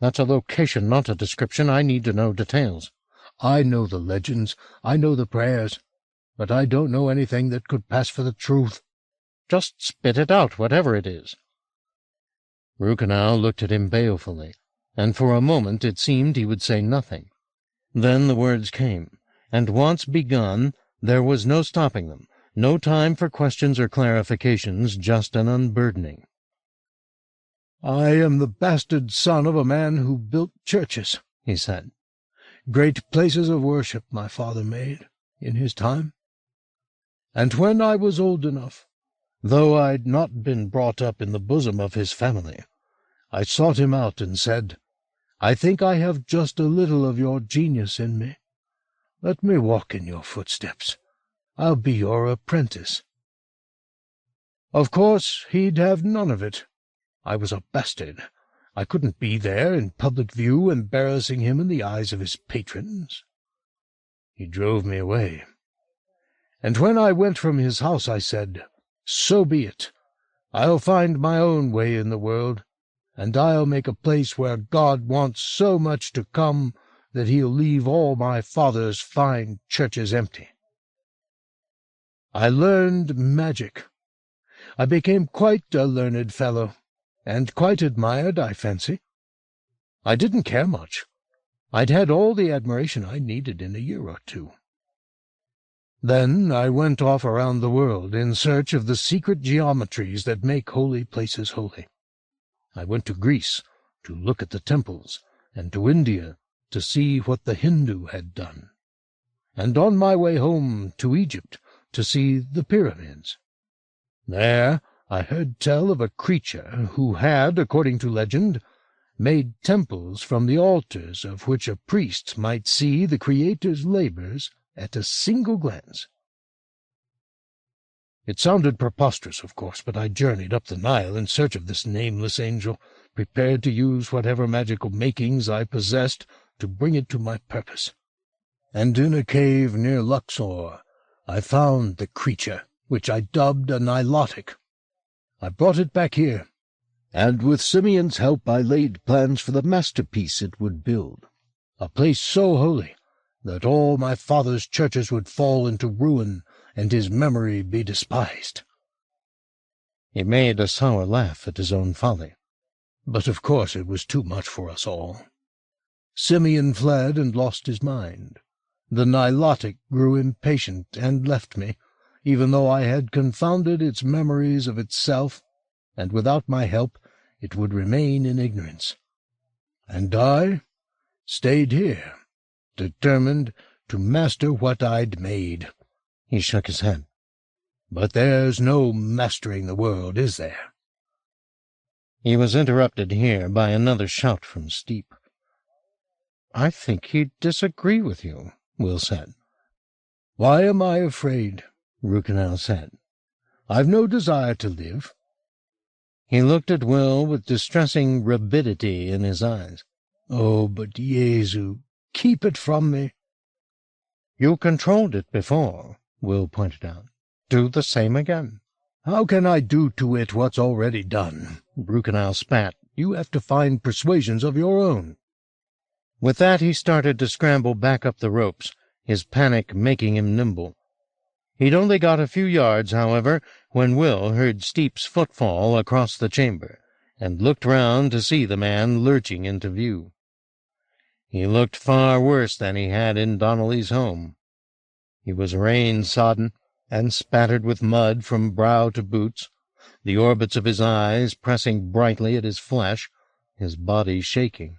That's a location, not a description. I need to know details. I know the legends. I know the prayers. But I don't know anything that could pass for the truth. Just spit it out, whatever it is. Rukenau looked at him balefully, and for a moment it seemed he would say nothing. Then the words came, and once begun, there was no stopping them, no time for questions or clarifications, just an unburdening. I am the bastard son of a man who built churches, he said. Great places of worship my father made, in his time. And when I was old enough, though I'd not been brought up in the bosom of his family, I sought him out and said, I think I have just a little of your genius in me. Let me walk in your footsteps. I'll be your apprentice. Of course, he'd have none of it. I was a bastard. I couldn't be there in public view, embarrassing him in the eyes of his patrons. He drove me away. And when I went from his house, I said, So be it. I'll find my own way in the world, and I'll make a place where God wants so much to come that he'll leave all my father's fine churches empty. I learned magic. I became quite a learned fellow, and quite admired, I fancy. I didn't care much. I'd had all the admiration I needed in a year or two. Then I went off around the world in search of the secret geometries that make holy places holy. I went to Greece to look at the temples, and to India to see what the Hindu had done, and on my way home to Egypt to see the pyramids. There I heard tell of a creature who had, according to legend, made temples from the altars of which a priest might see the Creator's labors at a single glance. It sounded preposterous, of course, but I journeyed up the Nile in search of this nameless angel, prepared to use whatever magical makings I possessed to bring it to my purpose. And in a cave near Luxor I found the creature, which I dubbed a Nilotic. I brought it back here, and with Simeon's help I laid plans for the masterpiece it would build, a place so holy that all my father's churches would fall into ruin and his memory be despised. He made a sour laugh at his own folly. But of course it was too much for us all. Simeon fled and lost his mind. The Nilotic grew impatient and left me, even though I had confounded its memories of itself, and without my help it would remain in ignorance. And I stayed here, determined to master what I'd made. He shook his head. But there's no mastering the world, is there? He was interrupted here by another shout from Steep. "I think he'd disagree with you," Will said. "Why am I afraid?" Rukenau said. "I've no desire to live." He looked at Will with distressing rabidity in his eyes. "Oh, but Jesu, keep it from me." "You controlled it before," Will pointed out. "Do the same again." "How can I do to it what's already done?" Rukenau spat. "You have to find persuasions of your own." With that he started to scramble back up the ropes, his panic making him nimble. He'd only got a few yards, however, when Will heard Steep's footfall across the chamber, and looked round to see the man lurching into view. He looked far worse than he had in Donnelly's home. He was rain-sodden and spattered with mud from brow to boots, the orbits of his eyes pressing brightly at his flesh, his body shaking.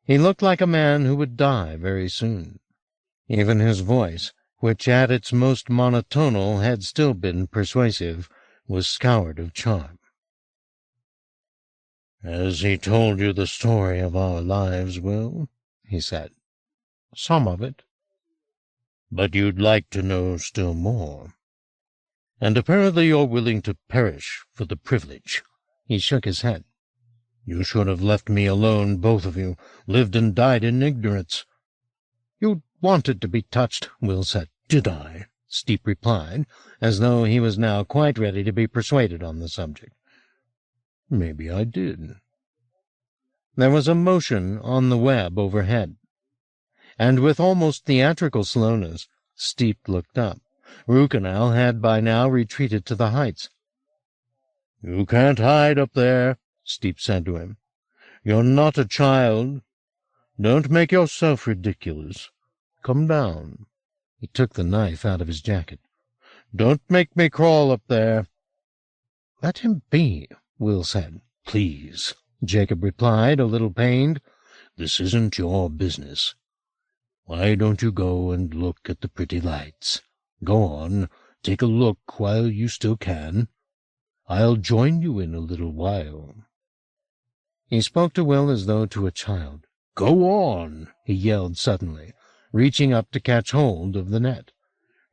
He looked like a man who would die very soon. Even his voice, which at its most monotonal had still been persuasive, was scoured of charm. "Has he told you the story of our lives, Will?" he said. "Some of it." "But you'd like to know still more. And apparently you're willing to perish for the privilege." He shook his head. "You should have left me alone, both of you, lived and died in ignorance." "You wanted to be touched," Will said. "Did I?" Steep replied, as though he was now quite ready to be persuaded on the subject. "Maybe I did." There was a motion on the web overhead, and with almost theatrical slowness Steep looked up. Rukenau had by now retreated to the heights. "You can't hide up there," Steep said to him. "You're not a child. Don't make yourself ridiculous. Come down." He took the knife out of his jacket. "Don't make me crawl up there." "Let him be," Will said. "Please," Jacob replied, a little pained. "This isn't your business. Why don't you go and look at the pretty lights? Go on, take a look while you still can. I'll join you in a little while." He spoke to Will as though to a child. "Go on," he yelled suddenly, reaching up to catch hold of the net.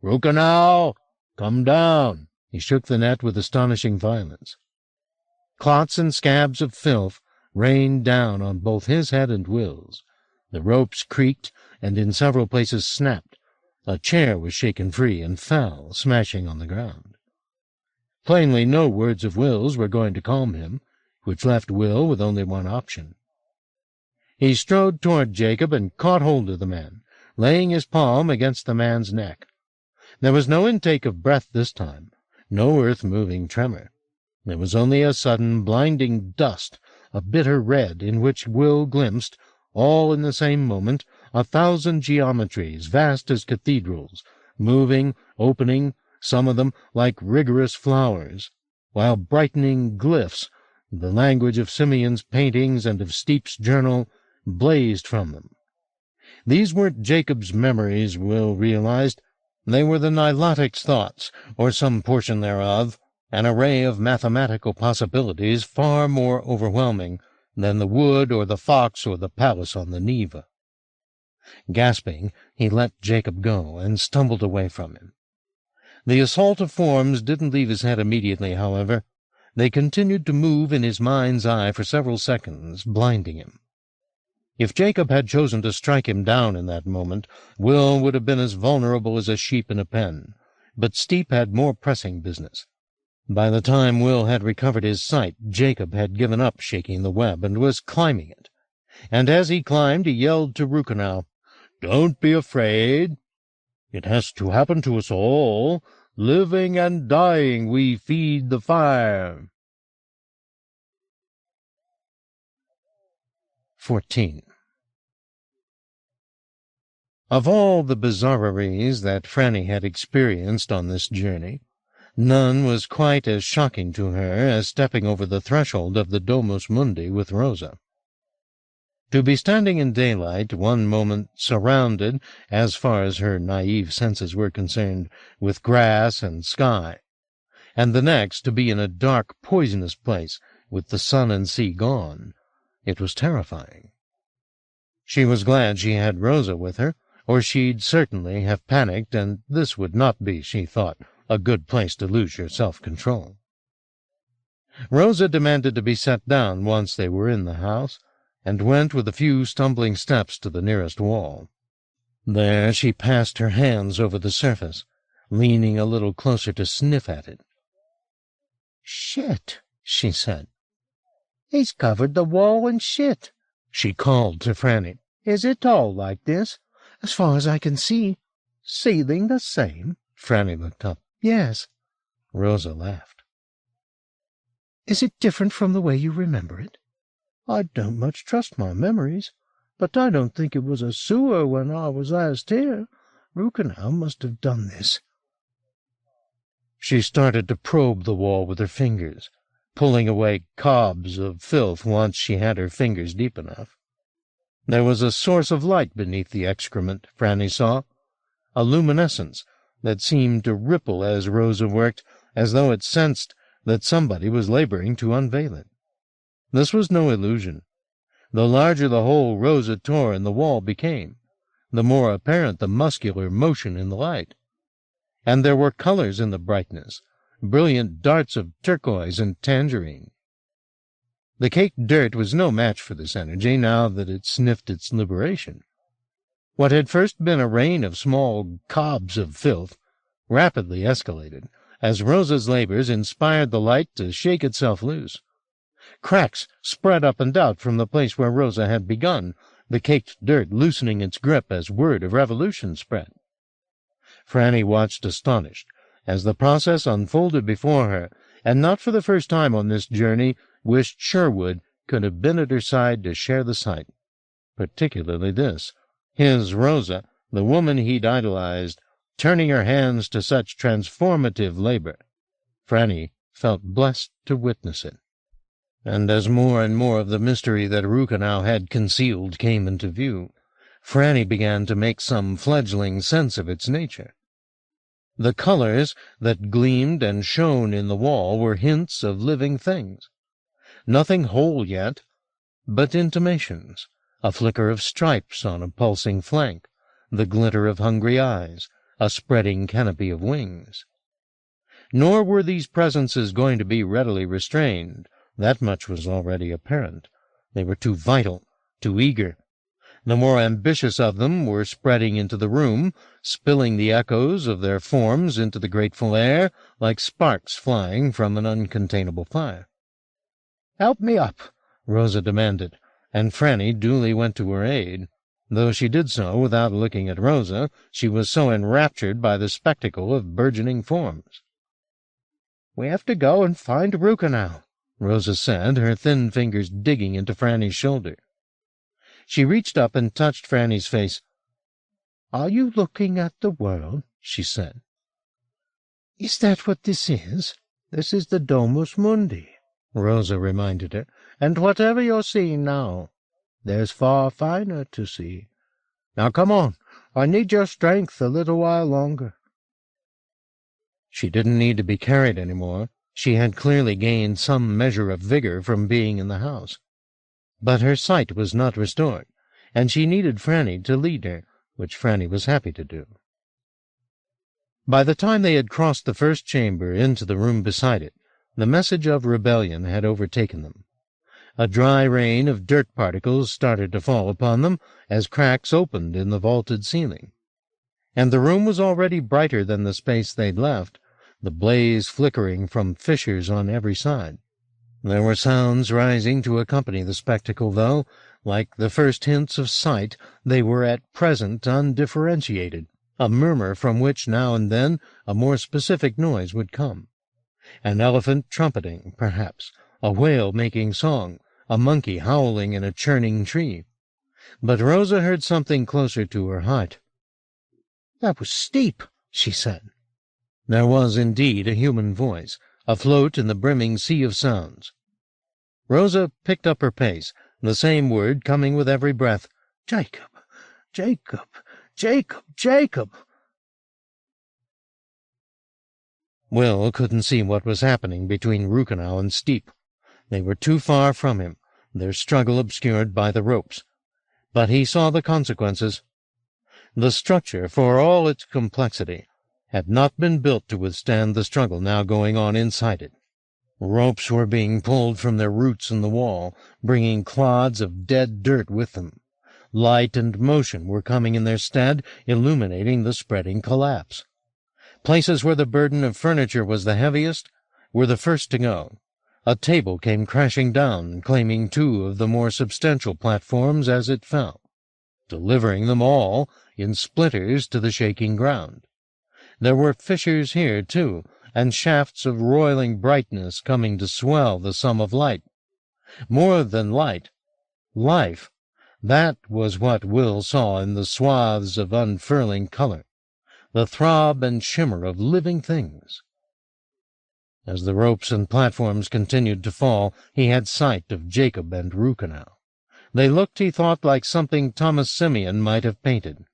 "Rukenau, come down." He shook the net with astonishing violence. Clots and scabs of filth rained down on both his head and Will's. The ropes creaked and in several places snapped. A chair was shaken free and fell, smashing on the ground. Plainly no words of Will's were going to calm him, which left Will with only one option. He strode toward Jacob and caught hold of the man, laying his palm against the man's neck. There was no intake of breath this time, no earth-moving tremor. There was only a sudden, blinding dust, a bitter red, in which Will glimpsed, all in the same moment, 1,000 geometries, vast as cathedrals, moving, opening, some of them like rigorous flowers, while brightening glyphs, the language of Simeon's paintings and of Steep's journal, blazed from them. These weren't Jacob's memories, Will realized. They were the Nilotic's thoughts, or some portion thereof, an array of mathematical possibilities far more overwhelming than the wood or the fox or the palace on the Neva. Gasping, he let Jacob go and stumbled away from him. The assault of forms didn't leave his head immediately, however. They continued to move in his mind's eye for several seconds, blinding him. If Jacob had chosen to strike him down in that moment, Will would have been as vulnerable as a sheep in a pen, but Steep had more pressing business. By the time Will had recovered his sight, Jacob had given up shaking the web and was climbing it. And as he climbed, he yelled to Rukenau, "Don't be afraid. It has to happen to us all. Living and dying, we feed the fire." 14. Of all the bizarreries that Franny had experienced on this journey, none was quite as shocking to her as stepping over the threshold of the Domus Mundi with Rosa. To be standing in daylight, one moment surrounded, as far as her naive senses were concerned, with grass and sky, and the next to be in a dark, poisonous place, with the sun and sea gone, it was terrifying. She was glad she had Rosa with her, or she'd certainly have panicked, and this would not be, she thought, a good place to lose your self-control. Rosa demanded to be set down once they were in the house, and went with a few stumbling steps to the nearest wall. There she passed her hands over the surface, leaning a little closer to sniff at it. "Shit," she said. "He's covered the wall in shit," she called to Franny. "Is it all like this?" "As far as I can see." "Ceiling the same?" Franny looked up. "Yes." Rosa laughed. "Is it different from the way you remember it?" "I don't much trust my memories, but I don't think it was a sewer when I was last here. Rukenau must have done this." She started to probe the wall with her fingers, pulling away cobs of filth once she had her fingers deep enough. There was a source of light beneath the excrement, Franny saw, a luminescence that seemed to ripple as Rosa worked, as though it sensed that somebody was laboring to unveil it. This was no illusion. The larger the hole Rosa tore in the wall became, the more apparent the muscular motion in the light. And there were colors in the brightness, brilliant darts of turquoise and tangerine. The caked dirt was no match for this energy now that it sniffed its liberation. What had first been a rain of small cobs of filth rapidly escalated as Rosa's labors inspired the light to shake itself loose. Cracks spread up and out from the place where Rosa had begun, the caked dirt loosening its grip as word of revolution spread. Franny watched astonished as the process unfolded before her, and not for the first time on this journey wished Sherwood could have been at her side to share the sight. Particularly this, his Rosa, the woman he'd idolized, turning her hands to such transformative labor. Franny felt blessed to witness it. And as more and more of the mystery that Rukenau had concealed came into view, Franny began to make some fledgling sense of its nature. The colors that gleamed and shone in the wall were hints of living things. Nothing whole yet, but intimations, a flicker of stripes on a pulsing flank, the glitter of hungry eyes, a spreading canopy of wings. Nor were these presences going to be readily restrained. That much was already apparent. They were too vital, too eager. The more ambitious of them were spreading into the room, spilling the echoes of their forms into the grateful air like sparks flying from an uncontainable fire. "Help me up," Rosa demanded, and Franny duly went to her aid. Though she did so without looking at Rosa, she was so enraptured by the spectacle of burgeoning forms. "We have to go and find Ruka now," Rosa said, her thin fingers digging into Franny's shoulder. She reached up and touched Franny's face. "Are you looking at the world?" she said. "Is that what this is? This is the Domus Mundi," Rosa reminded her. "And whatever you're seeing now, there's far finer to see. Now come on, I need your strength a little while longer." She didn't need to be carried any more. She had clearly gained some measure of vigor from being in the house. But her sight was not restored, and she needed Franny to lead her, which Franny was happy to do. By the time they had crossed the first chamber into the room beside it, the message of rebellion had overtaken them. A dry rain of dirt particles started to fall upon them as cracks opened in the vaulted ceiling. And the room was already brighter than the space they'd left, the blaze flickering from fissures on every side. There were sounds rising to accompany the spectacle, though, like the first hints of sight, they were at present undifferentiated, a murmur from which now and then a more specific noise would come. An elephant trumpeting, perhaps, a whale making song, a monkey howling in a churning tree. But Rosa heard something closer to her heart. "That was Steep," she said. There was indeed a human voice, afloat in the brimming sea of sounds. Rosa picked up her pace, the same word coming with every breath. "Jacob, Jacob, Jacob, Jacob." Will couldn't see what was happening between Rukenau and Steep. They were too far from him, their struggle obscured by the ropes. But he saw the consequences. The structure, for all its complexity, had not been built to withstand the struggle now going on inside it. Ropes were being pulled from their roots in the wall, bringing clods of dead dirt with them. Light and motion were coming in their stead, illuminating the spreading collapse. Places where the burden of furniture was the heaviest were the first to go. A table came crashing down, claiming two of the more substantial platforms as it fell, delivering them all in splinters to the shaking ground. There were fissures here, too, and shafts of roiling brightness coming to swell the sum of light. More than light, life, that was what Will saw in the swaths of unfurling color, the throb and shimmer of living things. As the ropes and platforms continued to fall, he had sight of Jacob and Rukenau. They looked, he thought, like something Thomas Simeon might have painted.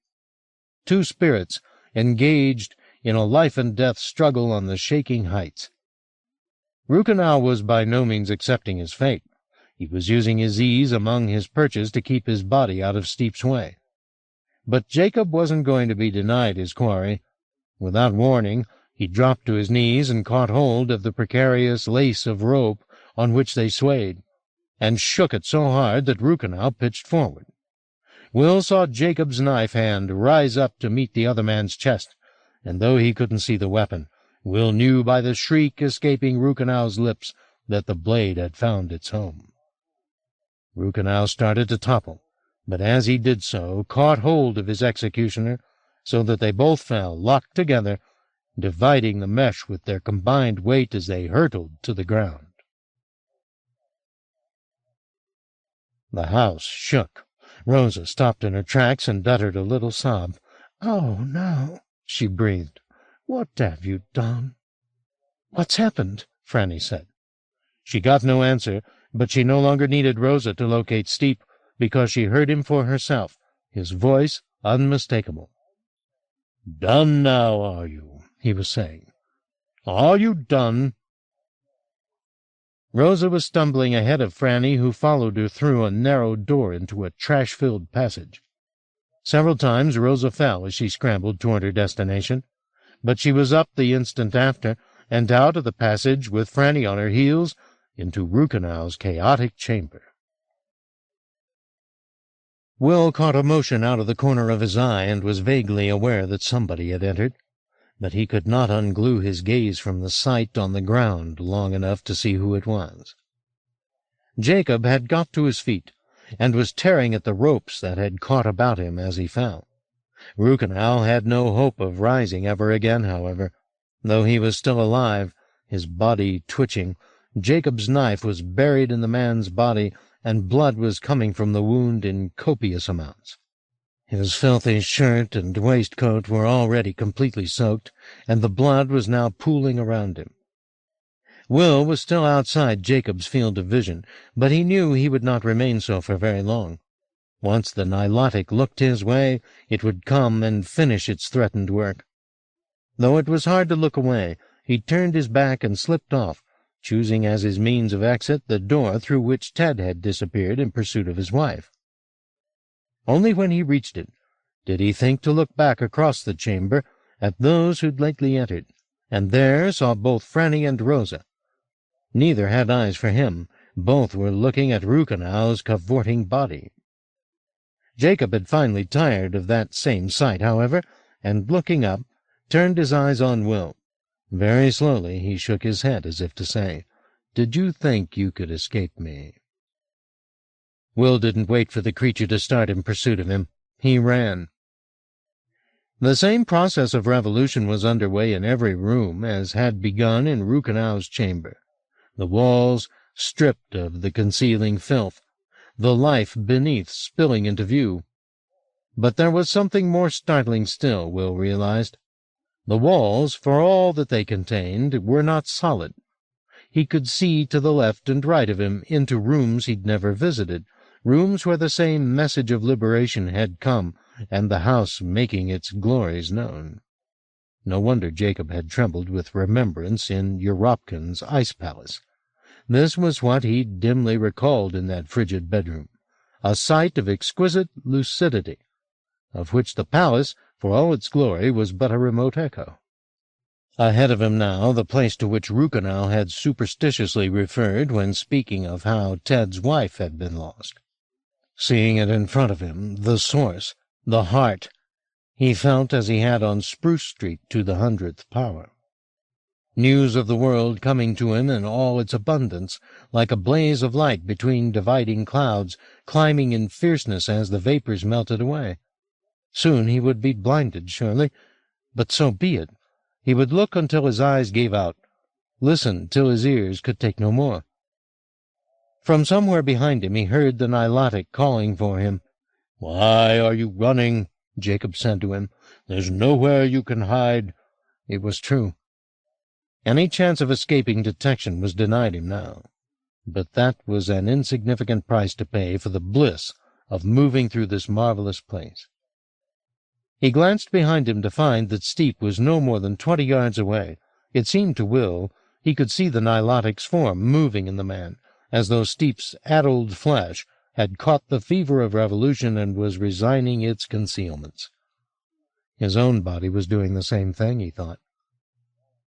Two spirits engaged in a life-and-death struggle on the shaking heights. Rukenau was by no means accepting his fate. He was using his ease among his perches to keep his body out of Steep's way. But Jacob wasn't going to be denied his quarry. Without warning, he dropped to his knees and caught hold of the precarious lace of rope on which they swayed, and shook it so hard that Rukenau pitched forward. Will saw Jacob's knife hand rise up to meet the other man's chest, and though he couldn't see the weapon, Will knew by the shriek escaping Rukenau's lips that the blade had found its home. Rukenau started to topple, but as he did so, caught hold of his executioner, so that they both fell, locked together, dividing the mesh with their combined weight as they hurtled to the ground. The house shook. Rosa stopped in her tracks and uttered a little sob. "Oh, no," she breathed. "What have you done?" "What's happened?" Franny said. She got no answer, but she no longer needed Rosa to locate Steep, because she heard him for herself, his voice unmistakable. "Done now, are you?" he was saying. "Are you done?" Rosa was stumbling ahead of Franny, who followed her through a narrow door into a trash-filled passage. Several times Rosa fell as she scrambled toward her destination, but she was up the instant after, and out of the passage with Franny on her heels into Rukenau's chaotic chamber. Will caught a motion out of the corner of his eye and was vaguely aware that somebody had entered, but he could not unglue his gaze from the sight on the ground long enough to see who it was. Jacob had got to his feet, and was tearing at the ropes that had caught about him as he fell. Rukenau had no hope of rising ever again, however. Though he was still alive, his body twitching, Jacob's knife was buried in the man's body, and blood was coming from the wound in copious amounts. His filthy shirt and waistcoat were already completely soaked, and the blood was now pooling around him. Will was still outside Jacob's field of vision, but he knew he would not remain so for very long. Once the Nilotic looked his way, it would come and finish its threatened work. Though it was hard to look away, he turned his back and slipped off, choosing as his means of exit the door through which Ted had disappeared in pursuit of his wife. Only when he reached it did he think to look back across the chamber at those who'd lately entered, and there saw both Franny and Rosa. Neither had eyes for him. Both were looking at Rukenau's cavorting body. Jacob had finally tired of that same sight, however, and, looking up, turned his eyes on Will. Very slowly he shook his head as if to say, "Did you think you could escape me?" Will didn't wait for the creature to start in pursuit of him. He ran. The same process of revolution was underway in every room as had begun in Rukenau's chamber. The walls stripped of the concealing filth, the life beneath spilling into view. But there was something more startling still, Will realized. The walls, for all that they contained, were not solid. He could see to the left and right of him into rooms he'd never visited, rooms where the same message of liberation had come, and the house making its glories known. No wonder Jacob had trembled with remembrance in Europkin's ice palace. This was what he dimly recalled in that frigid bedroom, a sight of exquisite lucidity, of which the palace, for all its glory, was but a remote echo. Ahead of him now, the place to which Rukenau had superstitiously referred when speaking of how Ted's wife had been lost. Seeing it in front of him, the source, the heart, he felt as he had on Spruce Street to the 100th power. News of the world coming to him in all its abundance, like a blaze of light between dividing clouds, climbing in fierceness as the vapors melted away. Soon he would be blinded, surely, but so be it. He would look until his eyes gave out, listen till his ears could take no more. From somewhere behind him he heard the Nilotic calling for him. "Why are you running?" Jacob said to him. "There's nowhere you can hide." It was true. Any chance of escaping detection was denied him now, but that was an insignificant price to pay for the bliss of moving through this marvelous place. He glanced behind him to find that Steep was no more than 20 yards away. It seemed to Will he could see the Nilotic's form moving in the man, as though Steep's addled flesh had caught the fever of revolution and was resigning its concealments. His own body was doing the same thing, he thought.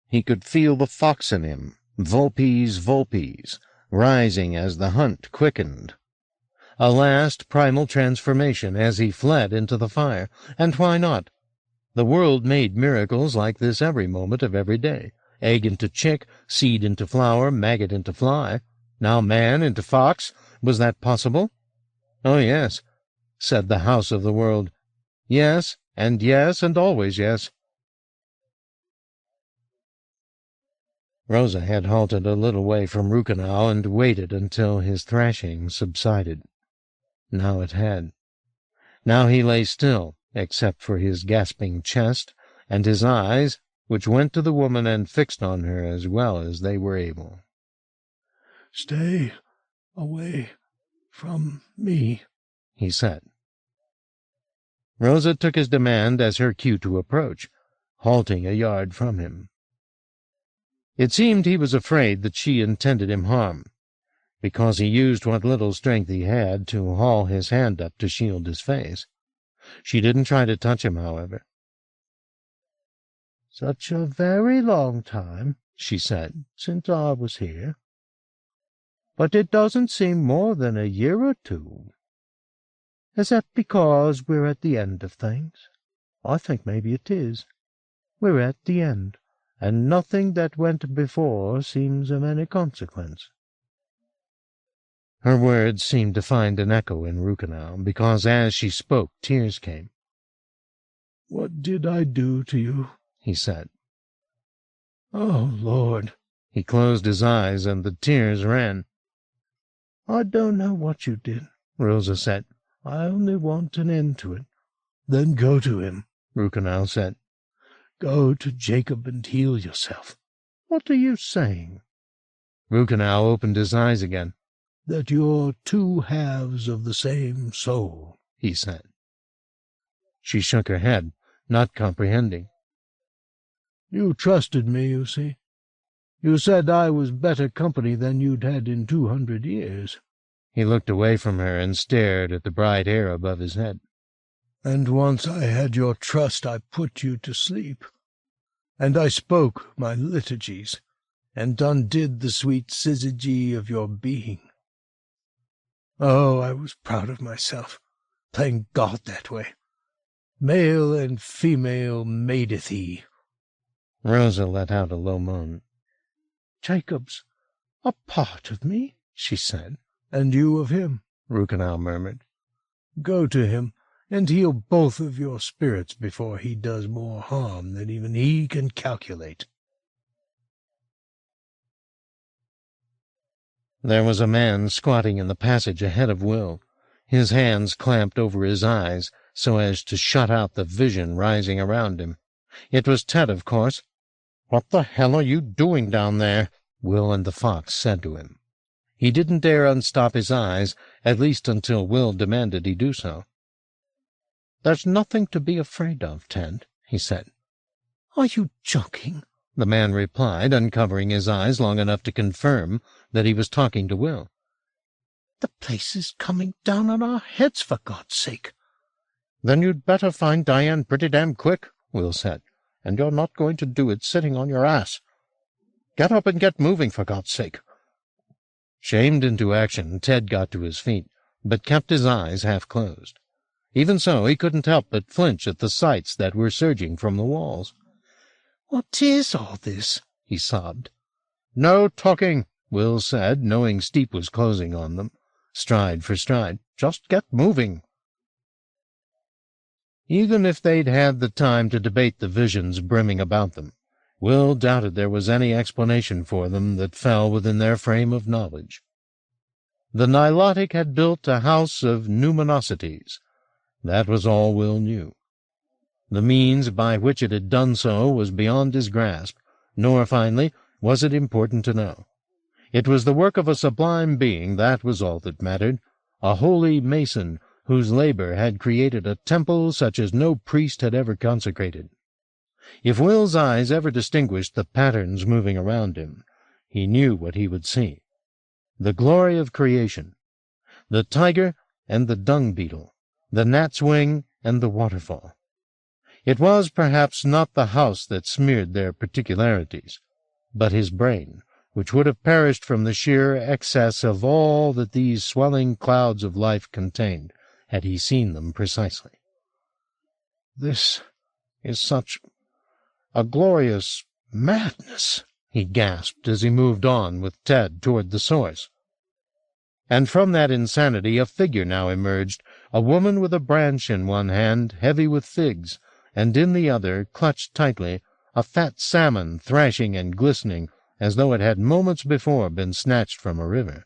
He could feel the fox in him, vulpes, rising as the hunt quickened. A last primal transformation as he fled into the fire. And why not? The world made miracles like this every moment of every day. Egg into chick, seed into flower, maggot into fly. Now man into fox. Was that possible? Oh, yes, said the house of the world. Yes, and always yes. Rosa had halted a little way from Rukenau and waited until his thrashing subsided. Now it had. Now he lay still, except for his gasping chest, and his eyes, which went to the woman and fixed on her as well as they were able. "Stay away from me," he said. Rosa took his demand as her cue to approach, halting a yard from him. It seemed he was afraid that she intended him harm, because he used what little strength he had to haul his hand up to shield his face. She didn't try to touch him, however. "Such a very long time," she said, "since I was here. But it doesn't seem more than a year or two." Is that because we're at the end of things? I think maybe it is. We're at the end, and nothing that went before seems of any consequence." Her words seemed to find an echo in Rukenau, because as she spoke tears came. "What did I do to you?" he said. "Oh, Lord!" He closed his eyes, and the tears ran. "I don't know what you did," Rosa said. "I only want an end to it." "Then go to him," Rukenau said. "Go to Jacob and heal yourself." "What are you saying?" Rukenau opened his eyes again. "That you're two halves of the same soul," he said. She shook her head, not comprehending. "You trusted me, you see. You said I was better company than you'd had in 200 years. He looked away from her and stared at the bright air above his head. "And once I had your trust, I put you to sleep. And I spoke my liturgies, and undid the sweet syzygy of your being. Oh, I was proud of myself, playing God that way. Male and female madeth he." Rosa let out a low moan. "Jacob's a part of me," she said. "And you of him," Rukenau murmured. "Go to him, and heal both of your spirits before he does more harm than even he can calculate." There was a man squatting in the passage ahead of Will, his hands clamped over his eyes so as to shut out the vision rising around him. It was Ted, of course. "What the hell are you doing down there?" Will and the fox said to him. He didn't dare unstop his eyes, at least until Will demanded he do so. "There's nothing to be afraid of, Ted," he said. "Are you joking?" the man replied, uncovering his eyes long enough to confirm that he was talking to Will. "The place is coming down on our heads, for God's sake." "Then you'd better find Diane pretty damn quick," Will said, "and you're not going to do it sitting on your ass. Get up and get moving, for God's sake." Shamed into action, Ted got to his feet, but kept his eyes half closed. Even so, he couldn't help but flinch at the sights that were surging from the walls. "What is all this?" he sobbed. "No talking," Will said, knowing steep was closing on them, stride for stride. "Just get moving." Even if they'd had the time to debate the visions brimming about them, Will doubted there was any explanation for them that fell within their frame of knowledge. The Nilotic had built a house of numinosities. That was all Will knew. The means by which it had done so was beyond his grasp, nor, finally, was it important to know. It was the work of a sublime being, that was all that mattered, a holy mason whose labor had created a temple such as no priest had ever consecrated. If Will's eyes ever distinguished the patterns moving around him, he knew what he would see. The glory of creation, the tiger and the dung-beetle, the gnat's wing and the waterfall. It was perhaps not the house that smeared their particularities, but his brain, which would have perished from the sheer excess of all that these swelling clouds of life contained, had he seen them precisely. "This is such a glorious madness," he gasped as he moved on with Ted toward the source. And from that insanity a figure now emerged, a woman with a branch in one hand, heavy with figs, and in the other, clutched tightly, a fat salmon thrashing and glistening as though it had moments before been snatched from a river.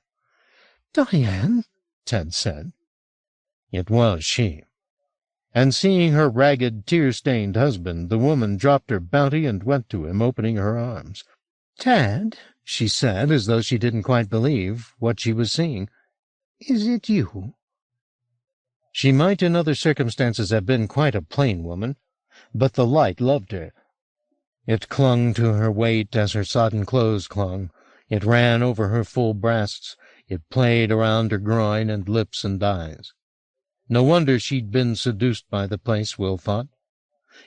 "Diane," Ted said. It was she. And seeing her ragged, tear-stained husband, the woman dropped her bounty and went to him, opening her arms. "Ted," she said, as though she didn't quite believe what she was seeing, "is it you?" She might in other circumstances have been quite a plain woman, but the light loved her. It clung to her weight as her sodden clothes clung. It ran over her full breasts. It played around her groin and lips and eyes. No wonder she'd been seduced by the place, Will thought.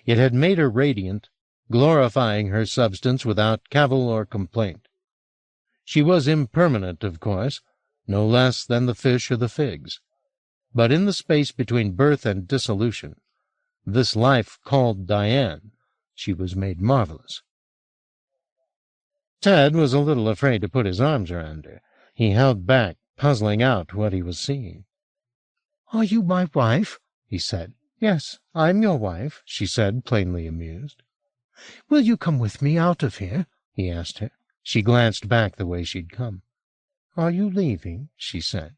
It had made her radiant, glorifying her substance without cavil or complaint. She was impermanent, of course, no less than the fish or the figs. But in the space between birth and dissolution, this life called Diane, she was made marvelous. Ted was a little afraid to put his arms around her. He held back, puzzling out what he was seeing. "Are you my wife?" he said. "Yes, I'm your wife," she said, plainly amused. "Will you come with me out of here?" he asked her. She glanced back the way she'd come. "Are you leaving?" she said.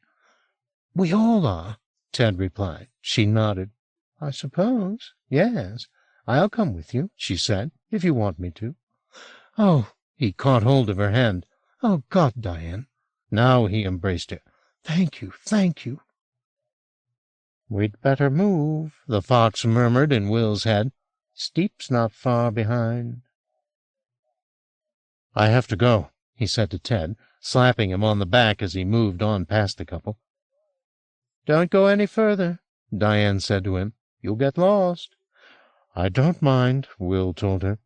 "We all are," Ted replied. She nodded. "I suppose, yes. I'll come with you," she said, "if you want me to." "Oh," he caught hold of her hand. "Oh, God, Diane." Now he embraced her. "Thank you, thank you." "We'd better move," the fox murmured in Will's head. "Steep's not far behind." "I have to go," he said to Ted, slapping him on the back as he moved on past the couple. "Don't go any further," Diane said to him. "You'll get lost." "I don't mind," Will told her.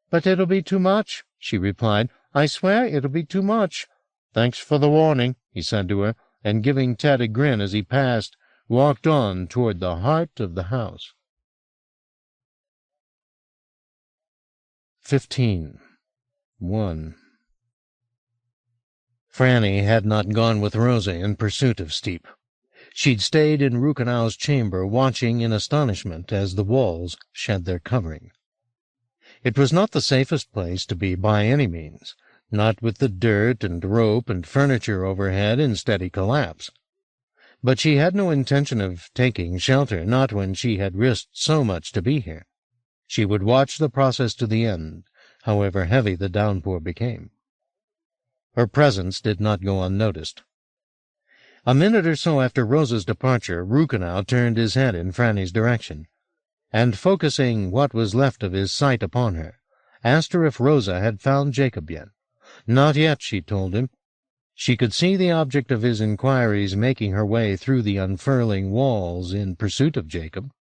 "But it'll be too much," she replied. "I swear it'll be too much." "Thanks for the warning," he said to her, and giving Ted a grin as he passed, walked on toward the heart of the house. 15:1 Franny had not gone with Rosa in pursuit of Steep. She'd stayed in Ruchenau's chamber, watching in astonishment as the walls shed their covering. It was not the safest place to be by any means, not with the dirt and rope and furniture overhead in steady collapse. But she had no intention of taking shelter, not when she had risked so much to be here. She would watch the process to the end, however heavy the downpour became. Her presence did not go unnoticed. A minute or so after Rosa's departure, Ruchenau turned his head in Franny's direction, and, focusing what was left of his sight upon her, asked her if Rosa had found Jacob yet. Not yet, she told him. She could see the object of his inquiries making her way through the unfurling walls in pursuit of Jacob.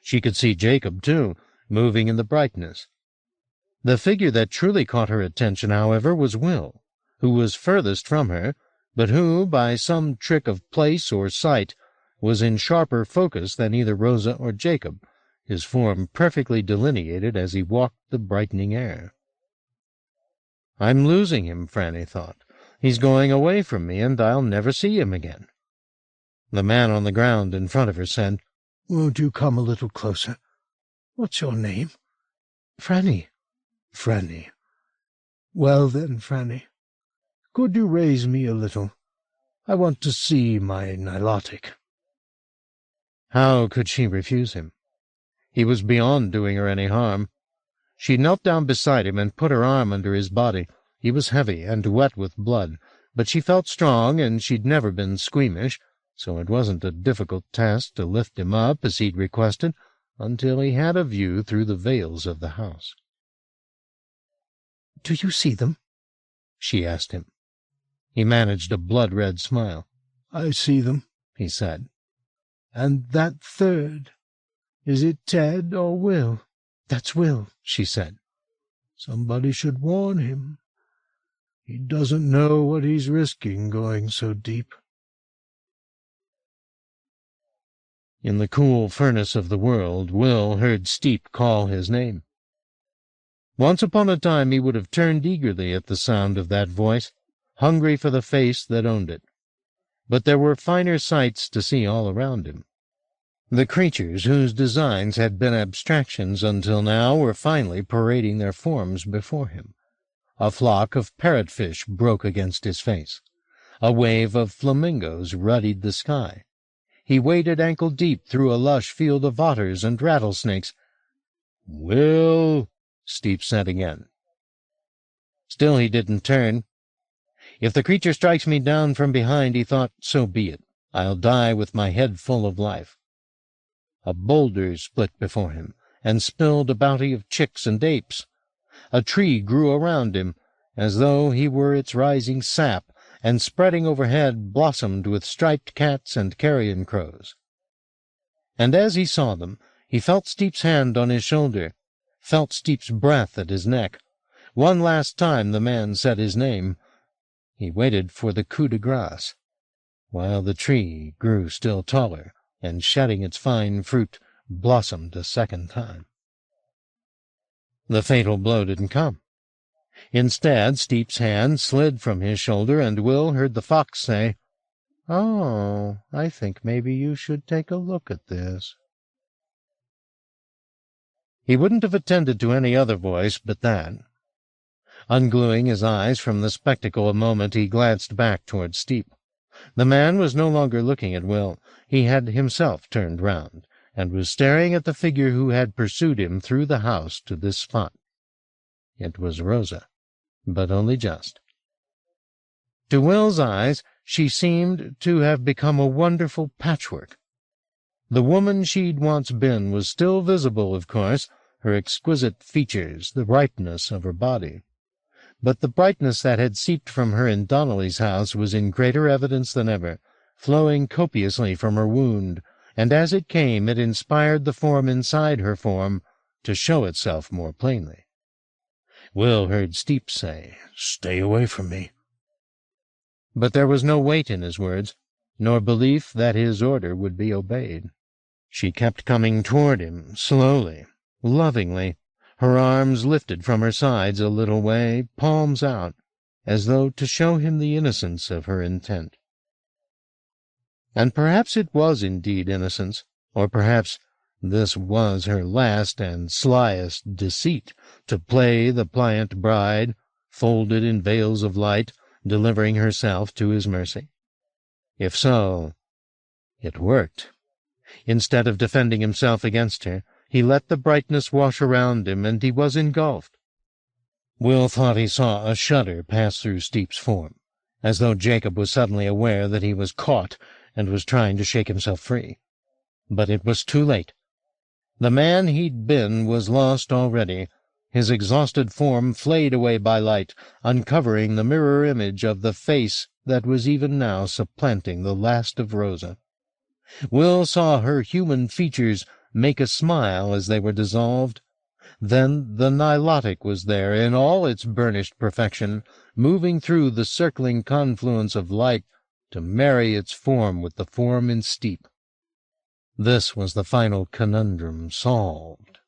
She could see Jacob, too, moving in the brightness. The figure that truly caught her attention, however, was Will, who was furthest from her, but who, by some trick of place or sight, was in sharper focus than either Rosa or Jacob, his form perfectly delineated as he walked the brightening air. "I'm losing him," Franny thought. "He's going away from me, and I'll never see him again." The man on the ground in front of her said, "Won't you come a little closer? What's your name?" "Franny." "Franny. Well then, Franny, could you raise me a little? I want to see my Nilotic." How could she refuse him? He was beyond doing her any harm. She knelt down beside him and put her arm under his body. He was heavy and wet with blood, but she felt strong, and she'd never been squeamish, so it wasn't a difficult task to lift him up as he'd requested, until he had a view through the veils of the house. "Do you see them?" she asked him. He managed a blood-red smile. "I see them," he said. "And that third, is it Ted or Will?" "That's Will," she said. "Somebody should warn him. He doesn't know what he's risking going so deep." In the cool furnace of the world, Will heard Steep call his name. Once upon a time he would have turned eagerly at the sound of that voice, hungry for the face that owned it. But there were finer sights to see all around him. The creatures whose designs had been abstractions until now were finally parading their forms before him. A flock of parrotfish broke against his face. A wave of flamingos ruddied the sky. He waded ankle-deep through a lush field of otters and rattlesnakes. "Will," Steep said again. Still he didn't turn. "If the creature strikes me down from behind," he thought, "so be it. I'll die with my head full of life." A boulder split before him, and spilled a bounty of chicks and apes. A tree grew around him, as though he were its rising sap, and spreading overhead blossomed with striped cats and carrion crows. And as he saw them, he felt Steep's hand on his shoulder, felt Steep's breath at his neck. One last time the man said his name. He waited for the coup de grace. while the tree grew still taller, and shedding its fine fruit, blossomed a second time. The fatal blow didn't come. Instead, Steep's hand slid from his shoulder, and Will heard the fox say, "Oh, I think maybe you should take a look at this." He wouldn't have attended to any other voice but that. Ungluing his eyes from the spectacle a moment, he glanced back toward Steep. The man was no longer looking at Will. He had himself turned round, and was staring at the figure who had pursued him through the house to this spot. It was Rosa, but only just. To Will's eyes, she seemed to have become a wonderful patchwork. The woman she'd once been was still visible, of course, her exquisite features, the ripeness of her body. But the brightness that had seeped from her in Donnelly's house was in greater evidence than ever, flowing copiously from her wound, and as it came it inspired the form inside her form to show itself more plainly. Will heard Steep say, "Stay away from me." But there was no weight in his words, nor belief that his order would be obeyed. She kept coming toward him, slowly, lovingly, her arms lifted from her sides a little way, palms out, as though to show him the innocence of her intent. And perhaps it was indeed innocence, or perhaps this was her last and slyest deceit, to play the pliant bride, folded in veils of light, delivering herself to his mercy. If so, it worked. Instead of defending himself against her, he let the brightness wash around him, and he was engulfed. Will thought he saw a shudder pass through Steep's form, as though Jacob was suddenly aware that he was caught and was trying to shake himself free. But it was too late. The man he'd been was lost already, his exhausted form flayed away by light, uncovering the mirror image of the face that was even now supplanting the last of Rosa. Will saw her human features make a smile as they were dissolved. Then the Nilotic was there in all its burnished perfection, moving through the circling confluence of light to marry its form with the form in Steep. This was the final conundrum solved.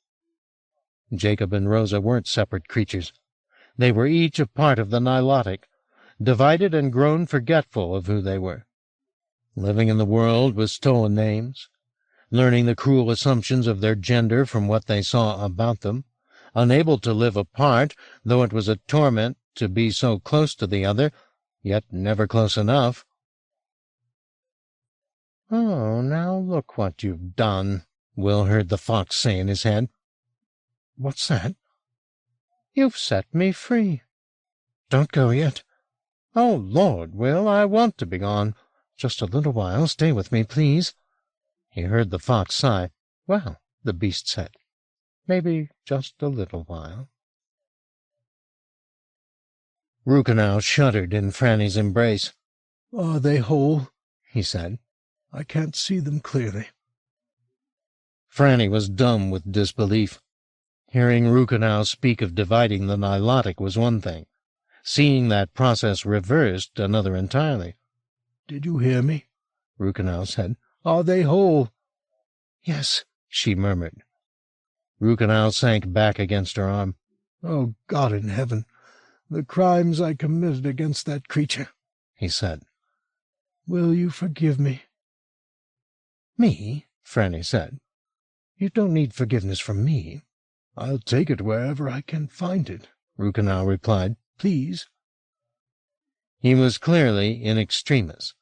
Jacob and Rosa weren't separate creatures. They were each a part of the Nilotic, divided and grown forgetful of who they were. Living in the world with stolen names, learning the cruel assumptions of their gender from what they saw about them, unable to live apart, though it was a torment to be so close to the other, yet never close enough. "Oh, now look what you've done," Will heard the fox say in his head. "What's that?" "You've set me free." "Don't go yet." "Oh, Lord, Will, I want to be gone. Just a little while. Stay with me, please." He heard the fox sigh. "Well," the beast said, "maybe just a little while." Ruchenow shuddered in Franny's embrace. "Are they whole?" he said. "I can't see them clearly." Franny was dumb with disbelief. Hearing Ruchenow speak of dividing the Nilotic was one thing. Seeing that process reversed another entirely. "Did you hear me?" Ruchenow said. "Are they whole?" "Yes," she murmured. Ruchenow sank back against her arm. "Oh, God in heaven, the crimes I committed against that creature," he said. "Will you forgive me?" "Me?" Franny said. "You don't need forgiveness from me." "I'll take it wherever I can find it," Ruchenow replied. "Please." He was clearly in extremis.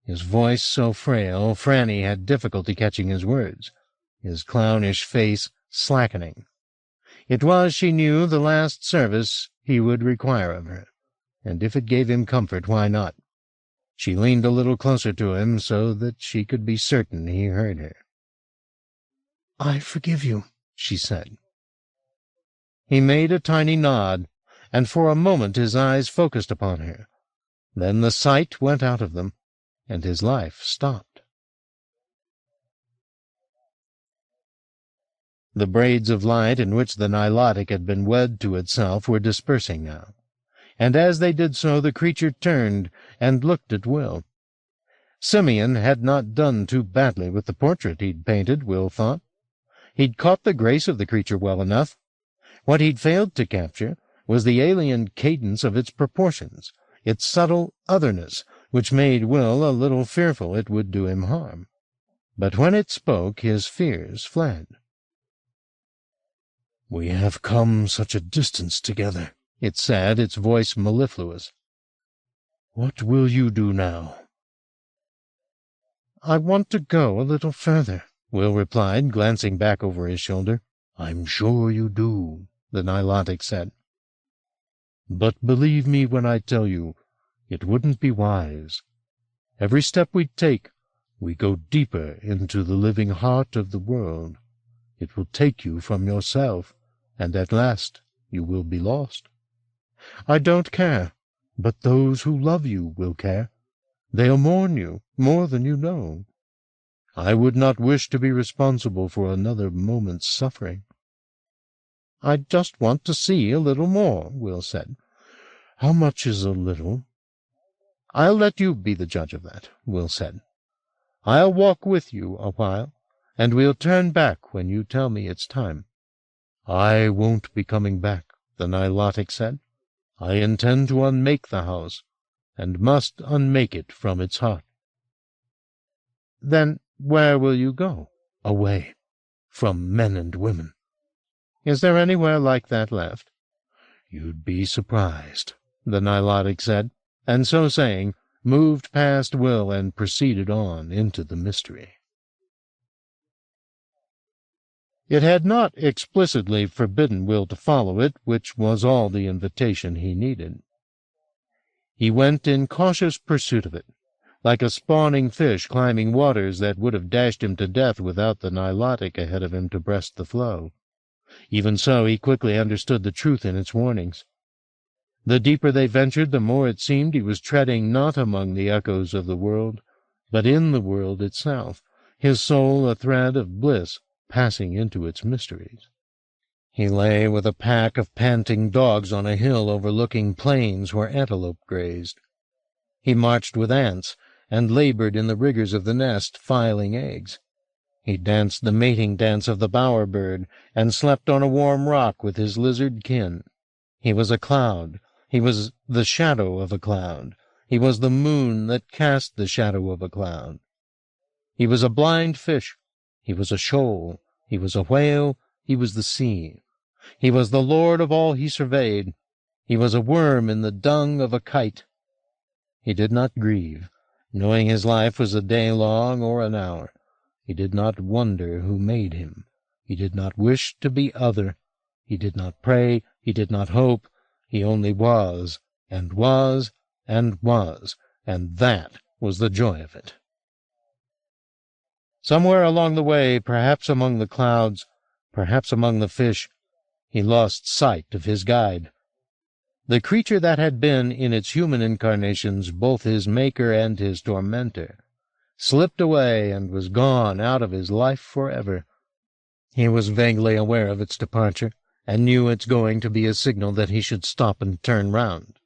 His voice so frail, Franny had difficulty catching his words, his clownish face slackening. It was, she knew, the last service he would require of her, and if it gave him comfort, why not? She leaned a little closer to him so that she could be certain he heard her. "I forgive you," she said. He made a tiny nod, and for a moment his eyes focused upon her. Then the sight went out of them, and his life stopped. The braids of light in which the Nilotic had been wed to itself were dispersing now, and as they did so the creature turned and looked at Will. Simeon had not done too badly with the portrait he'd painted, Will thought. He'd caught the grace of the creature well enough. What he'd failed to capture was the alien cadence of its proportions, its subtle otherness, which made Will a little fearful it would do him harm. But when it spoke, his fears fled. "We have come such a distance together," it said, its voice mellifluous. "What will you do now?" "I want to go a little further," Will replied, glancing back over his shoulder. "I'm sure you do," the Nilotic said. "But believe me when I tell you, it wouldn't be wise. Every step we take, we go deeper into the living heart of the world. It will take you from yourself, and at last you will be lost. I don't care. But those who love you will care. They'll mourn you more than you know. I would not wish to be responsible for another moment's suffering." "I just want to see a little more," Will said. "How much is a little?" "I'll let you be the judge of that," Will said. "I'll walk with you a while, and we'll turn back when you tell me it's time." "I won't be coming back," the Nilotic said. "I intend to unmake the house, and must unmake it from its heart." "Then where will you go?" "Away from men and women." "Is there anywhere like that left?" "You'd be surprised," the Nilotic said, and so saying, moved past Will and proceeded on into the mystery. It had not explicitly forbidden Will to follow it, which was all the invitation he needed. He went in cautious pursuit of it, like a spawning fish climbing waters that would have dashed him to death without the Nilotic ahead of him to breast the flow. Even so, he quickly understood the truth in its warnings. The deeper they ventured, the more it seemed he was treading not among the echoes of the world, but in the world itself, his soul a thread of bliss passing into its mysteries. He lay with a pack of panting dogs on a hill overlooking plains where antelope grazed. He marched with ants, and labored in the rigors of the nest, filing eggs. He danced the mating dance of the bowerbird, and slept on a warm rock with his lizard kin. He was a cloud. He was the shadow of a cloud. He was the moon that cast the shadow of a cloud. He was a blind fish. He was a shoal. He was a whale. He was the sea. He was the lord of all he surveyed. He was a worm in the dung of a kite. He did not grieve, knowing his life was a day long or an hour. He did not wonder who made him. He did not wish to be other. He did not pray. He did not hope. He only was, and was, and was, and that was the joy of it. Somewhere along the way, perhaps among the clouds, perhaps among the fish, he lost sight of his guide. The creature that had been, in its human incarnations, both his maker and his tormentor, slipped away and was gone out of his life forever. He was vaguely aware of its departure, and knew its going to be a signal that he should stop and turn round.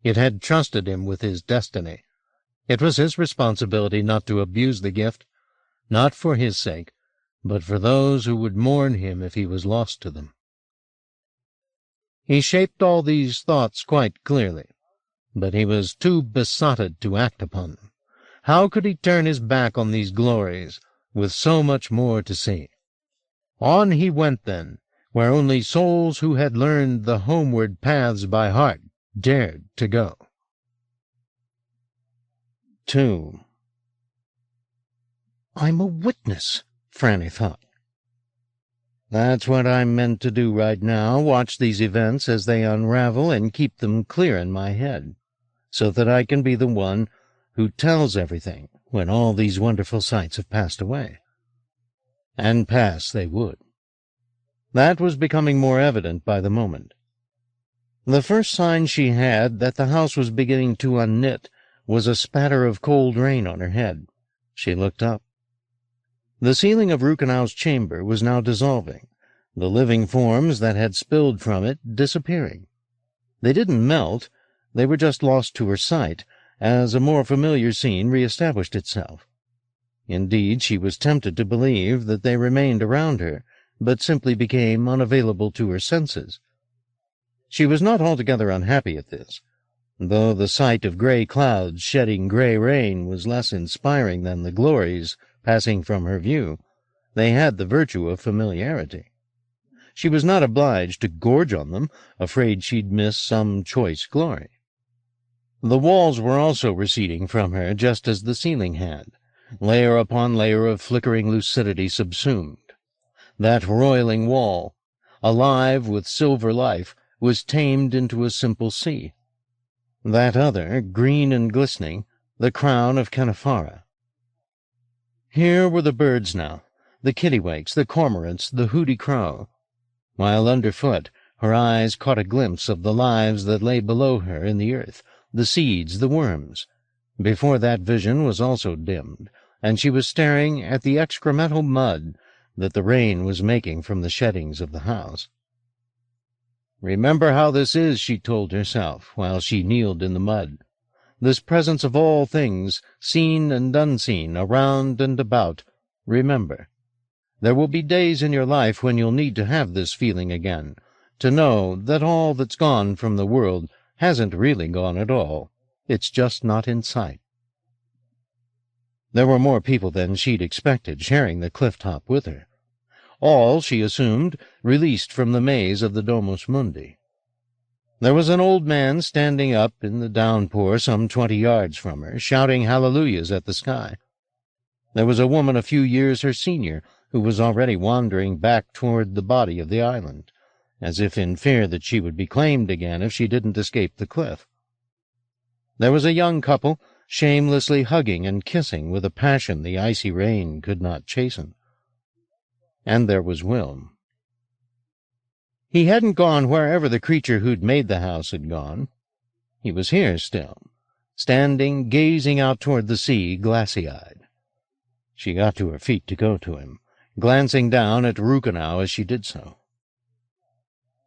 It had trusted him with his destiny. It was his responsibility not to abuse the gift, not for his sake, but for those who would mourn him if he was lost to them. He shaped all these thoughts quite clearly, but he was too besotted to act upon them. How could he turn his back on these glories, with so much more to see? On he went, then, where only souls who had learned the homeward paths by heart dared to go. 2. I'm a witness, Franny thought. That's what I'm meant to do right now, watch these events as they unravel and keep them clear in my head, so that I can be the one who tells everything when all these wonderful sights have passed away. And pass they would. That was becoming more evident by the moment. The first sign she had that the house was beginning to unknit was a spatter of cold rain on her head. She looked up. The ceiling of Rukenau's chamber was now dissolving, the living forms that had spilled from it disappearing. They didn't melt, they were just lost to her sight, as a more familiar scene re-established itself. Indeed, she was tempted to believe that they remained around her, but simply became unavailable to her senses. She was not altogether unhappy at this, though the sight of gray clouds shedding gray rain was less inspiring than the glories passing from her view. They had the virtue of familiarity. She was not obliged to gorge on them, afraid she'd miss some choice glory. The walls were also receding from her, just as the ceiling had, layer upon layer of flickering lucidity subsumed. That roiling wall, alive with silver life, was tamed into a simple sea. That other, green and glistening, the crown of Canifara. Here were the birds now, the kittiwakes, the cormorants, the hooty crow, while underfoot her eyes caught a glimpse of the lives that lay below her in the earth, the seeds, the worms. Before that vision was also dimmed, and she was staring at the excremental mud that the rain was making from the sheddings of the house. "Remember how this is," she told herself, while she kneeled in the mud. "This presence of all things, seen and unseen, around and about. Remember. There will be days in your life when you'll need to have this feeling again, to know that all that's gone from the world hasn't really gone at all. It's just not in sight." There were more people than she'd expected sharing the cliff-top with her. All, she assumed, released from the maze of the Domus Mundi. There was an old man standing up in the downpour some 20 yards from her, shouting hallelujahs at the sky. There was a woman a few years her senior, who was already wandering back toward the body of the island, as if in fear that she would be claimed again if she didn't escape the cliff. There was a young couple, shamelessly hugging and kissing with a passion the icy rain could not chasten. And there was Will. He hadn't gone wherever the creature who'd made the house had gone. He was here still, standing, gazing out toward the sea, glassy-eyed. She got to her feet to go to him, glancing down at Rukenau as she did so.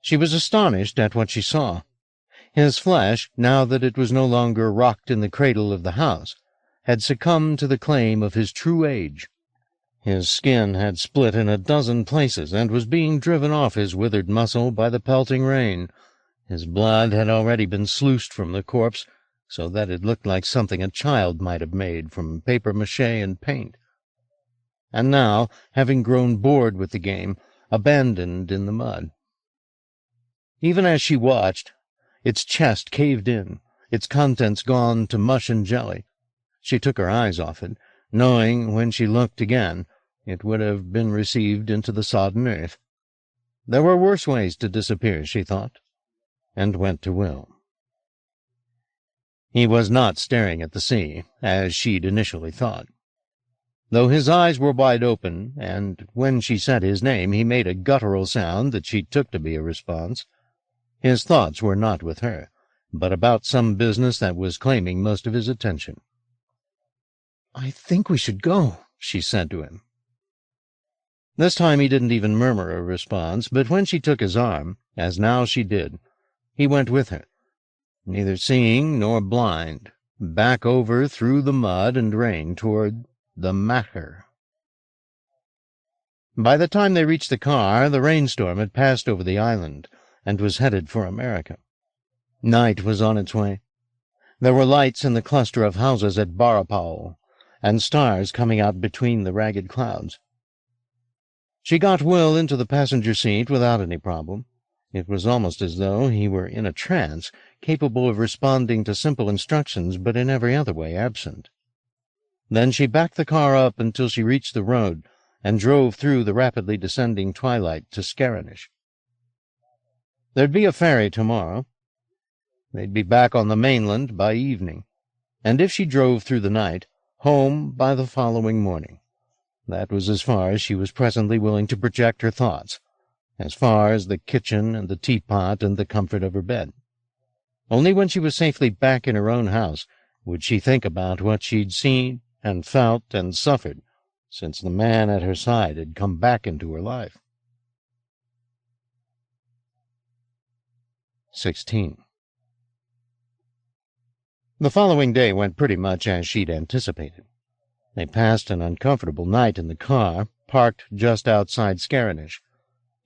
She was astonished at what she saw. His flesh, now that it was no longer rocked in the cradle of the house, had succumbed to the claim of his true age. His skin had split in a dozen places and was being driven off his withered muscle by the pelting rain. His blood had already been sluiced from the corpse, so that it looked like something a child might have made from papier-mâché and paint. And now, having grown bored with the game, abandoned in the mud. Even as she watched, its chest caved in, its contents gone to mush and jelly. She took her eyes off it, knowing when she looked again it would have been received into the sodden earth. There were worse ways to disappear, she thought, and went to Will. He was not staring at the sea, as she'd initially thought. Though his eyes were wide open, and when she said his name he made a guttural sound that she took to be a response, his thoughts were not with her, but about some business that was claiming most of his attention. "I think we should go," she said to him. This time he didn't even murmur a response, but when she took his arm, as now she did, he went with her, neither seeing nor blind, back over through the mud and rain toward the Macher. By the time they reached the car, the rainstorm had passed over the island and was headed for America. Night was on its way. There were lights in the cluster of houses at Barapau, and stars coming out between the ragged clouds. She got Will into the passenger seat without any problem. It was almost as though he were in a trance, capable of responding to simple instructions, but in every other way absent. Then she backed the car up until she reached the road and drove through the rapidly descending twilight to Scarinish. There'd be a ferry tomorrow. They'd be back on the mainland by evening, and if she drove through the night, home by the following morning. That was as far as she was presently willing to project her thoughts, as far as the kitchen and the teapot and the comfort of her bed. Only when she was safely back in her own house would she think about what she'd seen and felt and suffered since the man at her side had come back into her life. 16. The following day went pretty much as she'd anticipated. They passed an uncomfortable night in the car, parked just outside Scarinish,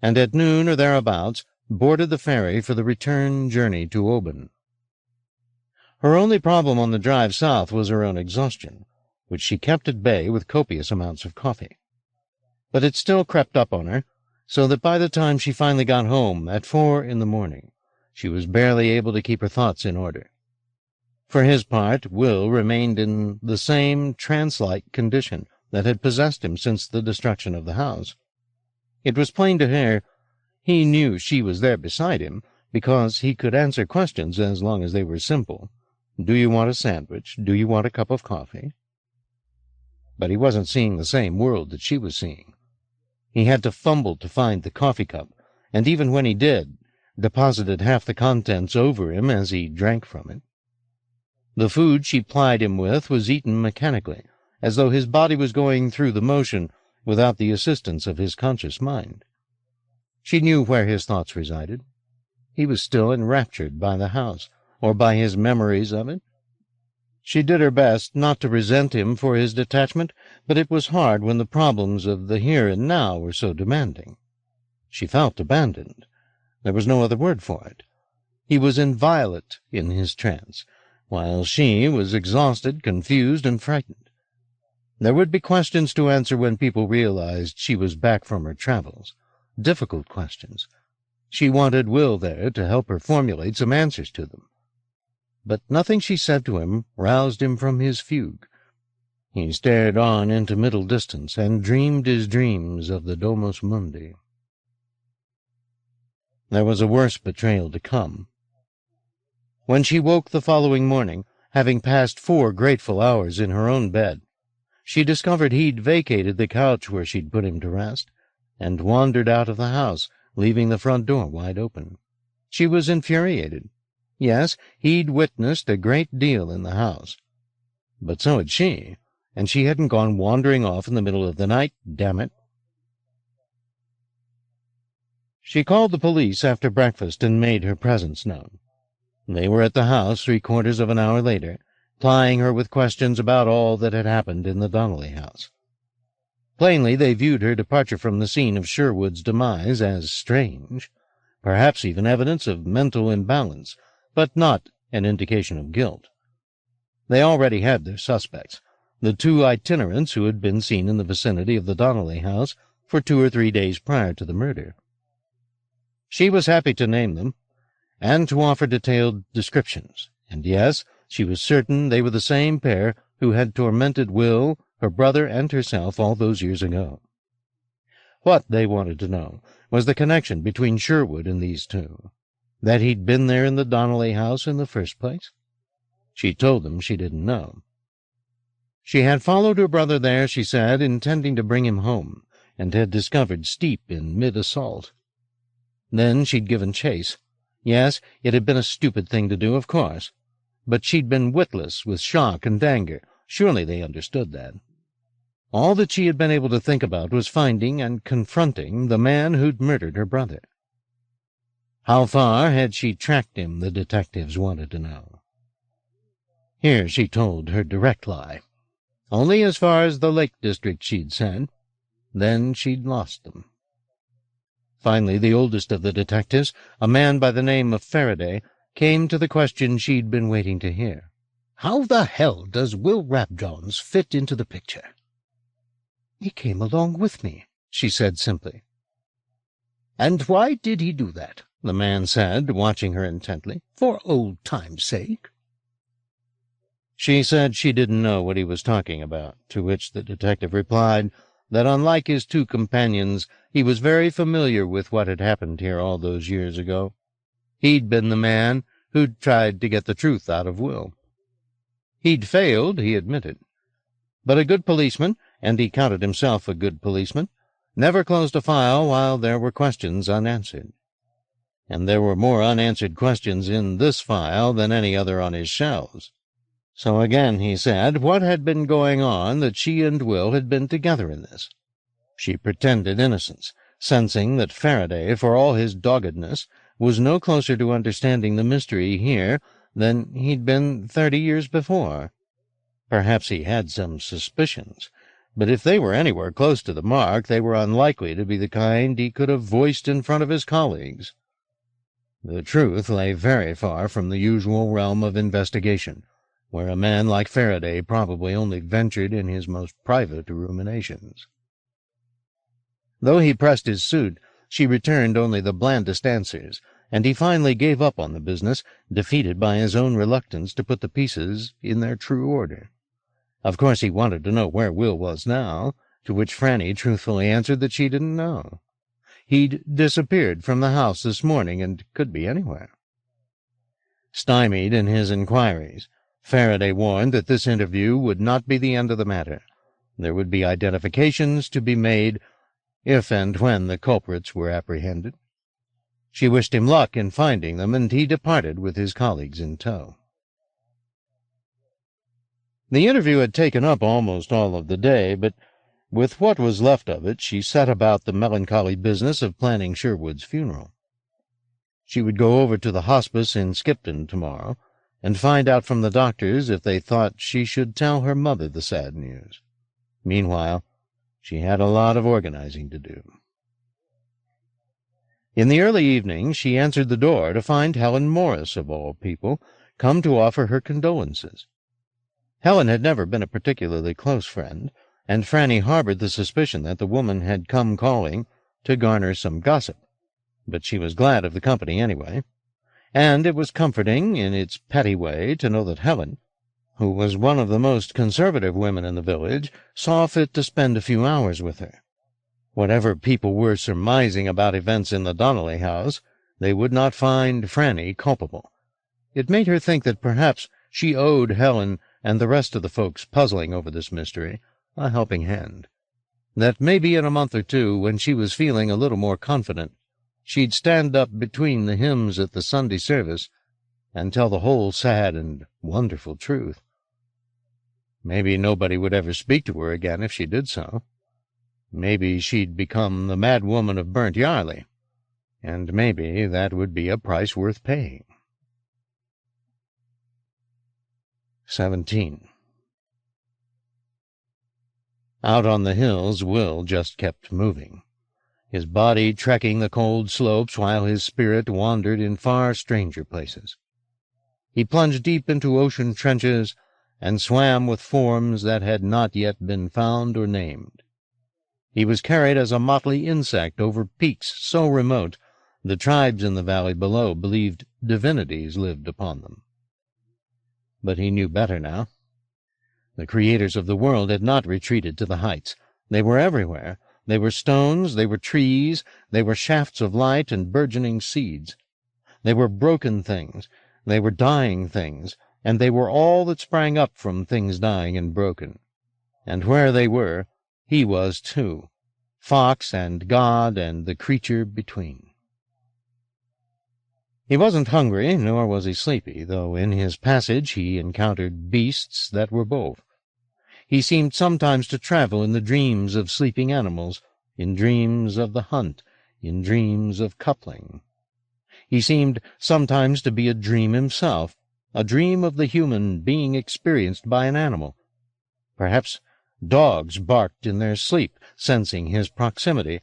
and at noon or thereabouts boarded the ferry for the return journey to Oban. Her only problem on the drive south was her own exhaustion, which she kept at bay with copious amounts of coffee. But it still crept up on her, so that by the time she finally got home at 4 in the morning, she was barely able to keep her thoughts in order. For his part, Will remained in the same trance-like condition that had possessed him since the destruction of the house. It was plain to her he knew she was there beside him, because he could answer questions as long as they were simple. Do you want a sandwich? Do you want a cup of coffee? But he wasn't seeing the same world that she was seeing. He had to fumble to find the coffee cup, and even when he did, deposited half the contents over him as he drank from it. The food she plied him with was eaten mechanically, as though his body was going through the motion without the assistance of his conscious mind. She knew where his thoughts resided. He was still enraptured by the house, or by his memories of it. She did her best not to resent him for his detachment, but it was hard when the problems of the here and now were so demanding. She felt abandoned. There was no other word for it. He was inviolate in his trance, while she was exhausted, confused, and frightened. There would be questions to answer when people realized she was back from her travels. Difficult questions. She wanted Will there to help her formulate some answers to them. But nothing she said to him roused him from his fugue. He stared on into middle distance and dreamed his dreams of the Domus Mundi. There was a worse betrayal to come. When she woke the following morning, having passed 4 grateful hours in her own bed, she discovered he'd vacated the couch where she'd put him to rest, and wandered out of the house, leaving the front door wide open. She was infuriated. Yes, he'd witnessed a great deal in the house. But so had she, and she hadn't gone wandering off in the middle of the night, damn it. She called the police after breakfast and made her presence known. They were at the house 3/4 of an hour later, plying her with questions about all that had happened in the Donnelly house. Plainly they viewed her departure from the scene of Sherwood's demise as strange, perhaps even evidence of mental imbalance, but not an indication of guilt. They already had their suspects, the 2 itinerants who had been seen in the vicinity of the Donnelly house for 2 or 3 days prior to the murder. She was happy to name them, and to offer detailed descriptions, and yes, she was certain they were the same pair who had tormented Will, her brother, and herself all those years ago. What they wanted to know was the connection between Sherwood and these 2, that he'd been there in the Donnelly house in the first place. She told them she didn't know. She had followed her brother there, she said, intending to bring him home, and had discovered Steep in mid-assault. Then she'd given chase. Yes, it had been a stupid thing to do, of course, but she'd been witless with shock and anger. Surely they understood that. All that she had been able to think about was finding and confronting the man who'd murdered her brother. How far had she tracked him, the detectives wanted to know. Here she told her direct lie. Only as far as the Lake District, she'd said. Then she'd lost them. Finally, the oldest of the detectives, a man by the name of Faraday, came to the question she'd been waiting to hear. How the hell does Will Rabjohns fit into the picture? He came along with me, she said simply. And why did he do that? The man said, watching her intently. For old time's sake. She said she didn't know what he was talking about, to which the detective replied that unlike his 2 companions, he was very familiar with what had happened here all those years ago. He'd been the man who'd tried to get the truth out of Will. He'd failed, he admitted. But a good policeman, and he counted himself a good policeman, never closed a file while there were questions unanswered. And there were more unanswered questions in this file than any other on his shelves. So again, he said, what had been going on that she and Will had been together in this? She pretended innocence, sensing that Faraday, for all his doggedness, was no closer to understanding the mystery here than he'd been 30 years before. Perhaps he had some suspicions, but if they were anywhere close to the mark, they were unlikely to be the kind he could have voiced in front of his colleagues. The truth lay very far from the usual realm of investigation, where a man like Faraday probably only ventured in his most private ruminations. Though he pressed his suit, she returned only the blandest answers, and he finally gave up on the business, defeated by his own reluctance to put the pieces in their true order. Of course he wanted to know where Will was now, to which Franny truthfully answered that she didn't know. He'd disappeared from the house this morning and could be anywhere. Stymied in his inquiries, Faraday warned that this interview would not be the end of the matter. There would be identifications to be made if and when the culprits were apprehended. She wished him luck in finding them, and he departed with his colleagues in tow. The interview had taken up almost all of the day, but with what was left of it, she set about the melancholy business of planning Sherwood's funeral. She would go over to the hospice in Skipton tomorrow, and find out from the doctors if they thought she should tell her mother the sad news. Meanwhile, she had a lot of organizing to do. In the early evening, she answered the door to find Helen Morris, of all people, come to offer her condolences. Helen had never been a particularly close friend, and Franny harbored the suspicion that the woman had come calling to garner some gossip, but she was glad of the company anyway, and it was comforting in its petty way to know that Helen, who was one of the most conservative women in the village, saw fit to spend a few hours with her. Whatever people were surmising about events in the Donnelly house, they would not find Franny culpable. It made her think that perhaps she owed Helen and the rest of the folks puzzling over this mystery a helping hand. That maybe in a month or two, when she was feeling a little more confident, she'd stand up between the hymns at the Sunday service and tell the whole sad and wonderful truth. Maybe nobody would ever speak to her again if she did so. Maybe she'd become the mad woman of Burnt Yarley, and maybe that would be a price worth paying. 17. Out on the hills, Will just kept moving, his body trekking the cold slopes while his spirit wandered in far stranger places. He plunged deep into ocean trenches and swam with forms that had not yet been found or named. He was carried as a motley insect over peaks so remote the tribes in the valley below believed divinities lived upon them. But he knew better now. The creators of the world had not retreated to the heights. They were everywhere. They were stones, they were trees, they were shafts of light and burgeoning seeds. They were broken things, they were dying things, and they were all that sprang up from things dying and broken. And where they were, he was too, fox and god and the creature between. He wasn't hungry, nor was he sleepy, though in his passage he encountered beasts that were both. He seemed sometimes to travel in the dreams of sleeping animals, in dreams of the hunt, in dreams of coupling. He seemed sometimes to be a dream himself, a dream of the human being experienced by an animal. Perhaps dogs barked in their sleep, sensing his proximity.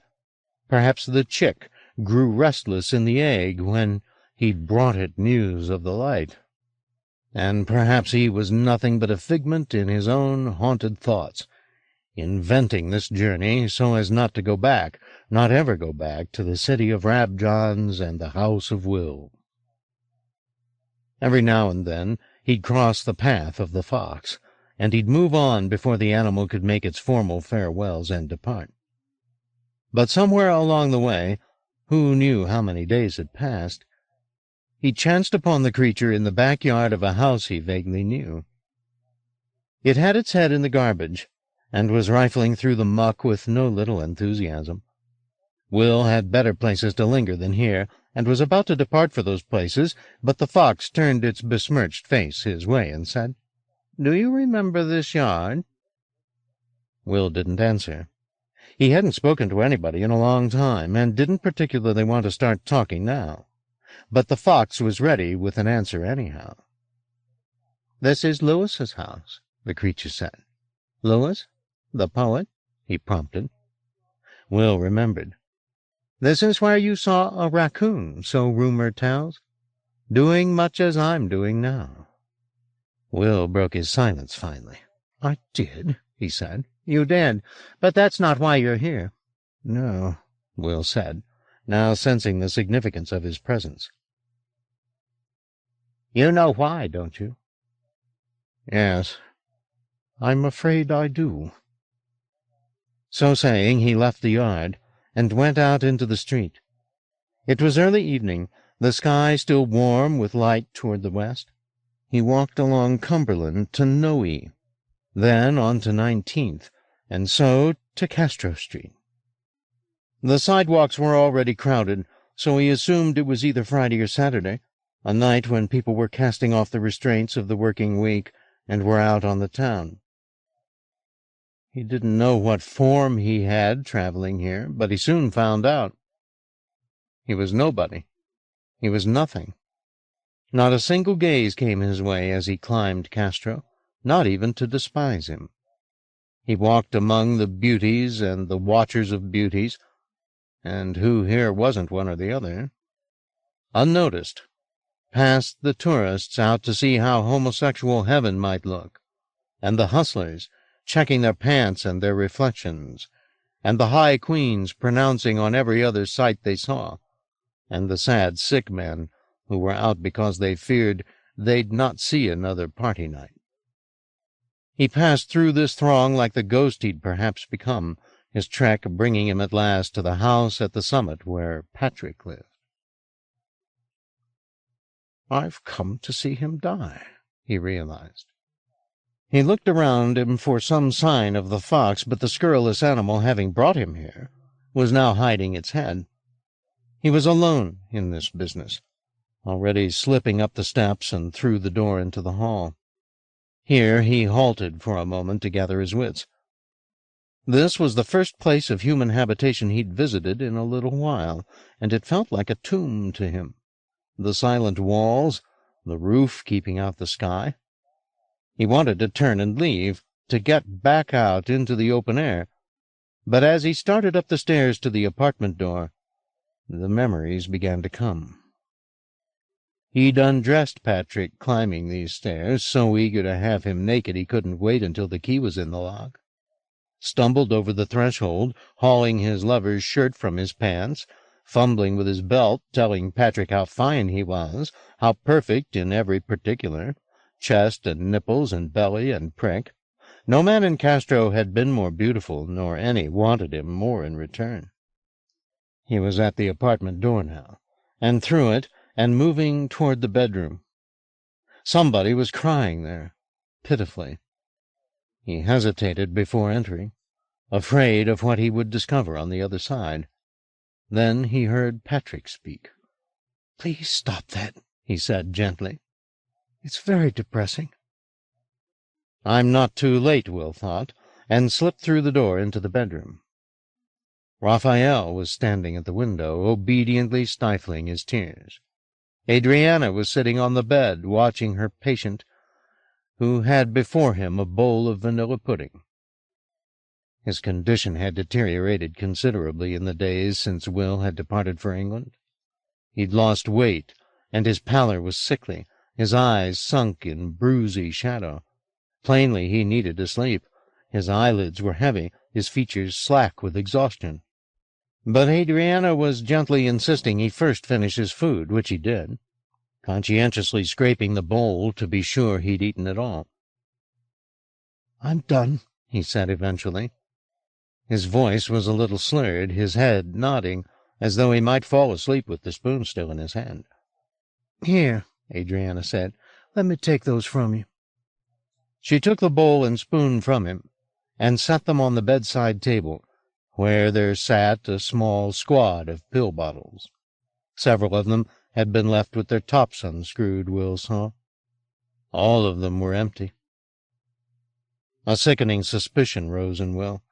Perhaps the chick grew restless in the egg when he brought it news of the light. And perhaps he was nothing but a figment in his own haunted thoughts, inventing this journey so as not to go back, not ever go back, to the city of Rabjohns and the house of Will. Every now and then he'd cross the path of the fox, and he'd move on before the animal could make its formal farewells and depart. But somewhere along the way, who knew how many days had passed, he chanced upon the creature in the backyard of a house he vaguely knew. It had its head in the garbage, and was rifling through the muck with no little enthusiasm. Will had better places to linger than here, and was about to depart for those places, but the fox turned its besmirched face his way and said, "Do you remember this yard?" Will didn't answer. He hadn't spoken to anybody in a long time, and didn't particularly want to start talking now. But the fox was ready with an answer anyhow. "This is Lewis's house," the creature said. "Lewis? The poet?" he prompted. Will remembered. "This is where you saw a raccoon, so rumor tells, doing much as I'm doing now." Will broke his silence finally. "I did," he said. "You did, but that's not why you're here." "No," Will said, now sensing the significance of his presence. "You know why, don't you?" "Yes, I'm afraid I do." So saying, he left the yard and went out into the street. It was early evening, the sky still warm with light toward the west. He walked along Cumberland to Noe, then on to 19th, and so to Castro Street. The sidewalks were already crowded, so he assumed it was either Friday or Saturday, a night when people were casting off the restraints of the working week and were out on the town. He didn't know what form he had traveling here, but he soon found out. He was nobody. He was nothing. Not a single gaze came his way as he climbed Castro, not even to despise him. He walked among the beauties and the watchers of beauties, and who here wasn't one or the other? Unnoticed, past the tourists out to see how homosexual heaven might look, and the hustlers checking their pants and their reflections, and the high queens pronouncing on every other sight they saw, and the sad sick men who were out because they feared they'd not see another party night. He passed through this throng like the ghost he'd perhaps become, his trek bringing him at last to the house at the summit where Patrick lived. "I've come to see him die," he realized. He looked around him for some sign of the fox, but the scurrilous animal, having brought him here, was now hiding its head. He was alone in this business, already slipping up the steps and through the door into the hall. Here he halted for a moment to gather his wits. This was the first place of human habitation he'd visited in a little while, and it felt like a tomb to him. The silent walls, the roof keeping out the sky. He wanted to turn and leave, to get back out into the open air, but as he started up the stairs to the apartment door, the memories began to come. He'd undressed Patrick climbing these stairs, so eager to have him naked he couldn't wait until the key was in the lock. Stumbled over the threshold, hauling his lover's shirt from his pants, fumbling with his belt, telling Patrick how fine he was, how perfect in every particular, chest and nipples and belly and prick. No man in Castro had been more beautiful, nor any wanted him more in return. He was at the apartment door now, and through it, and moving toward the bedroom. Somebody was crying there, pitifully. He hesitated before entering, afraid of what he would discover on the other side. Then he heard Patrick speak. "Please stop that," he said gently. "It's very depressing." I'm not too late, Will thought, and slipped through the door into the bedroom. Raphael was standing at the window, obediently stifling his tears. Adriana was sitting on the bed, watching her patient, who had before him a bowl of vanilla pudding. His condition had deteriorated considerably in the days since Will had departed for England. He'd lost weight, and his pallor was sickly, his eyes sunk in bruisy shadow. Plainly he needed to sleep. His eyelids were heavy, his features slack with exhaustion. But Adriana was gently insisting he first finish his food, which he did, conscientiously scraping the bowl to be sure he'd eaten it all. "I'm done," he said eventually. His voice was a little slurred, his head nodding, as though he might fall asleep with the spoon still in his hand. "Here," Adriana said, "let me take those from you." She took the bowl and spoon from him, and set them on the bedside table, where there sat a small squad of pill bottles. Several of them had been left with their tops unscrewed, Will saw. All of them were empty. A sickening suspicion rose in Will.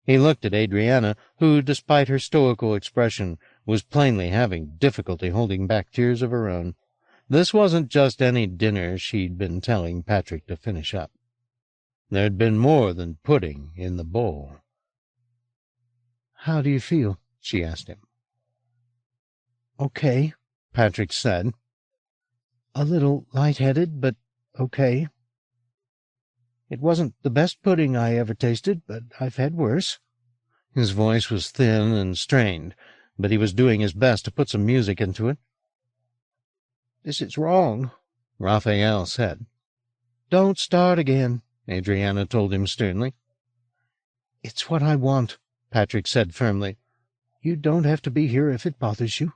He looked at Adriana, who, despite her stoical expression, was plainly having difficulty holding back tears of her own. This wasn't just any dinner she'd been telling Patrick to finish up. There'd been more than pudding in the bowl. "How do you feel?" she asked him. "Okay," Patrick said. "A little lightheaded, but okay. It wasn't the best pudding I ever tasted, but I've had worse." His voice was thin and strained, but he was doing his best to put some music into it. "This is wrong," Raphael said. "Don't start again," Adriana told him sternly. "It's what I want," Patrick said firmly. "You don't have to be here if it bothers you."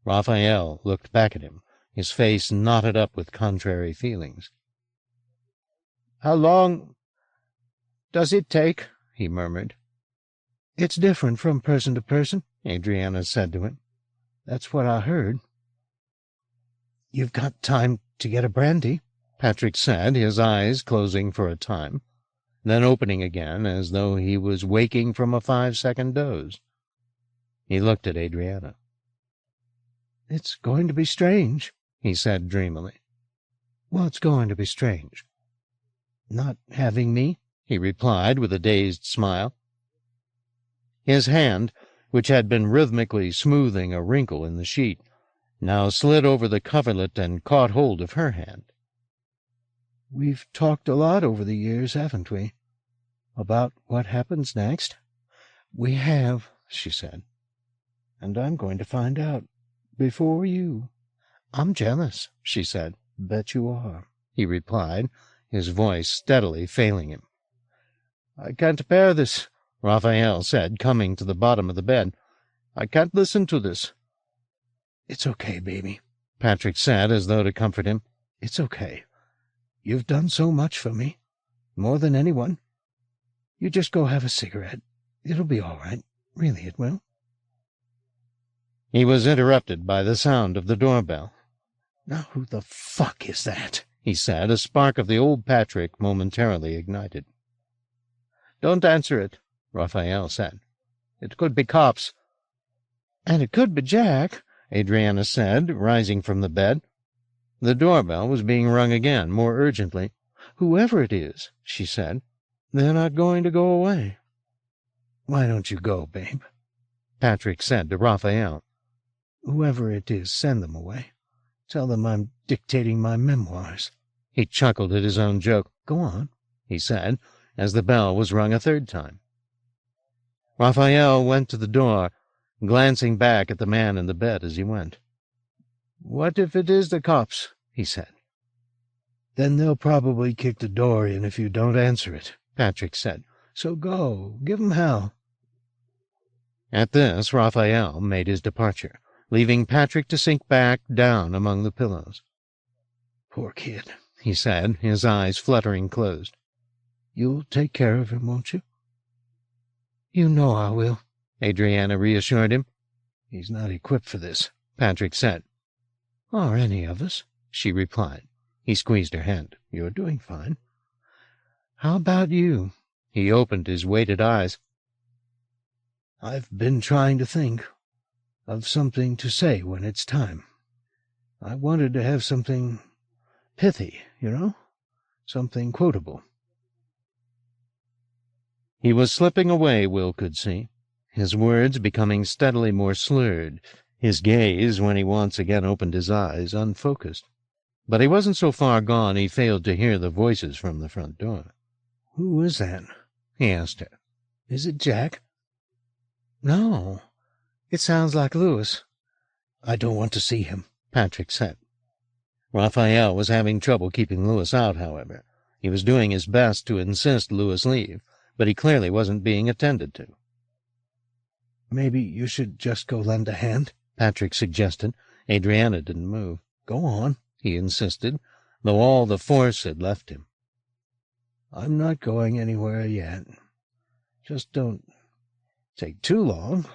Raphael looked back at him, his face knotted up with contrary feelings. "How long does it take?" he murmured. "It's different from person to person," Adriana said to him. "That's what I heard." "You've got time to get a brandy," Patrick said, his eyes closing for a time, then opening again as though he was waking from a 5-second doze. He looked at Adriana. "It's going to be strange," he said dreamily. "What's going to be strange?" "Not having me," he replied with a dazed smile. His hand, which had been rhythmically smoothing a wrinkle in the sheet, now slid over the coverlet and caught hold of her hand. "We've talked a lot over the years, haven't we? About what happens next?" "We have," she said. "And I'm going to find out before you." "I'm jealous," she said. "Bet you are," he replied, his voice steadily failing him. "I can't bear this," Raphael said, coming to the bottom of the bed. "I can't listen to this." "It's okay, baby," Patrick said, as though to comfort him. "It's okay. You've done so much for me, more than anyone. You just go have a cigarette. It'll be all right. Really, it will." He was interrupted by the sound of the doorbell. "Now who the fuck is that?" he said, a spark of the old Patrick momentarily ignited. "Don't answer it," Raphael said. "It could be cops." "And it could be Jack," Adriana said, rising from the bed. The doorbell was being rung again, more urgently. "Whoever it is," she said, "they're not going to go away." "Why don't you go, babe?" Patrick said to Raphael. "Whoever it is, send them away. Tell them I'm dictating my memoirs." He chuckled at his own joke. "Go on," he said, as the bell was rung a third time. Raphael went to the door, glancing back at the man in the bed as he went. "What if it is the cops?" he said. "Then they'll probably kick the door in if you don't answer it," Patrick said. "So go, give 'em hell." At this, Raphael made his departure, leaving Patrick to sink back down among the pillows. "Poor kid," he said, his eyes fluttering closed. "You'll take care of him, won't you?" "You know I will," Adriana reassured him. "He's not equipped for this," Patrick said. "Or any of us," she replied. He squeezed her hand. "You're doing fine. How about you?" He opened his weighted eyes. "I've been trying to think of something to say when it's time. I wanted to have something pithy, you know? Something quotable." He was slipping away, Will could see, his words becoming steadily more slurred, his gaze, when he once again opened his eyes, unfocused. But he wasn't so far gone he failed to hear the voices from the front door. "Who is that?" he asked her. "Is it Jack?" "No. It sounds like Louis." "I don't want to see him," Patrick said. Raphael was having trouble keeping Louis out, however. He was doing his best to insist Louis leave, but he clearly wasn't being attended to. "Maybe you should just go lend a hand," Patrick suggested. Adriana didn't move. "Go on," he insisted, though all the force had left him. "I'm not going anywhere yet. Just don't take too long."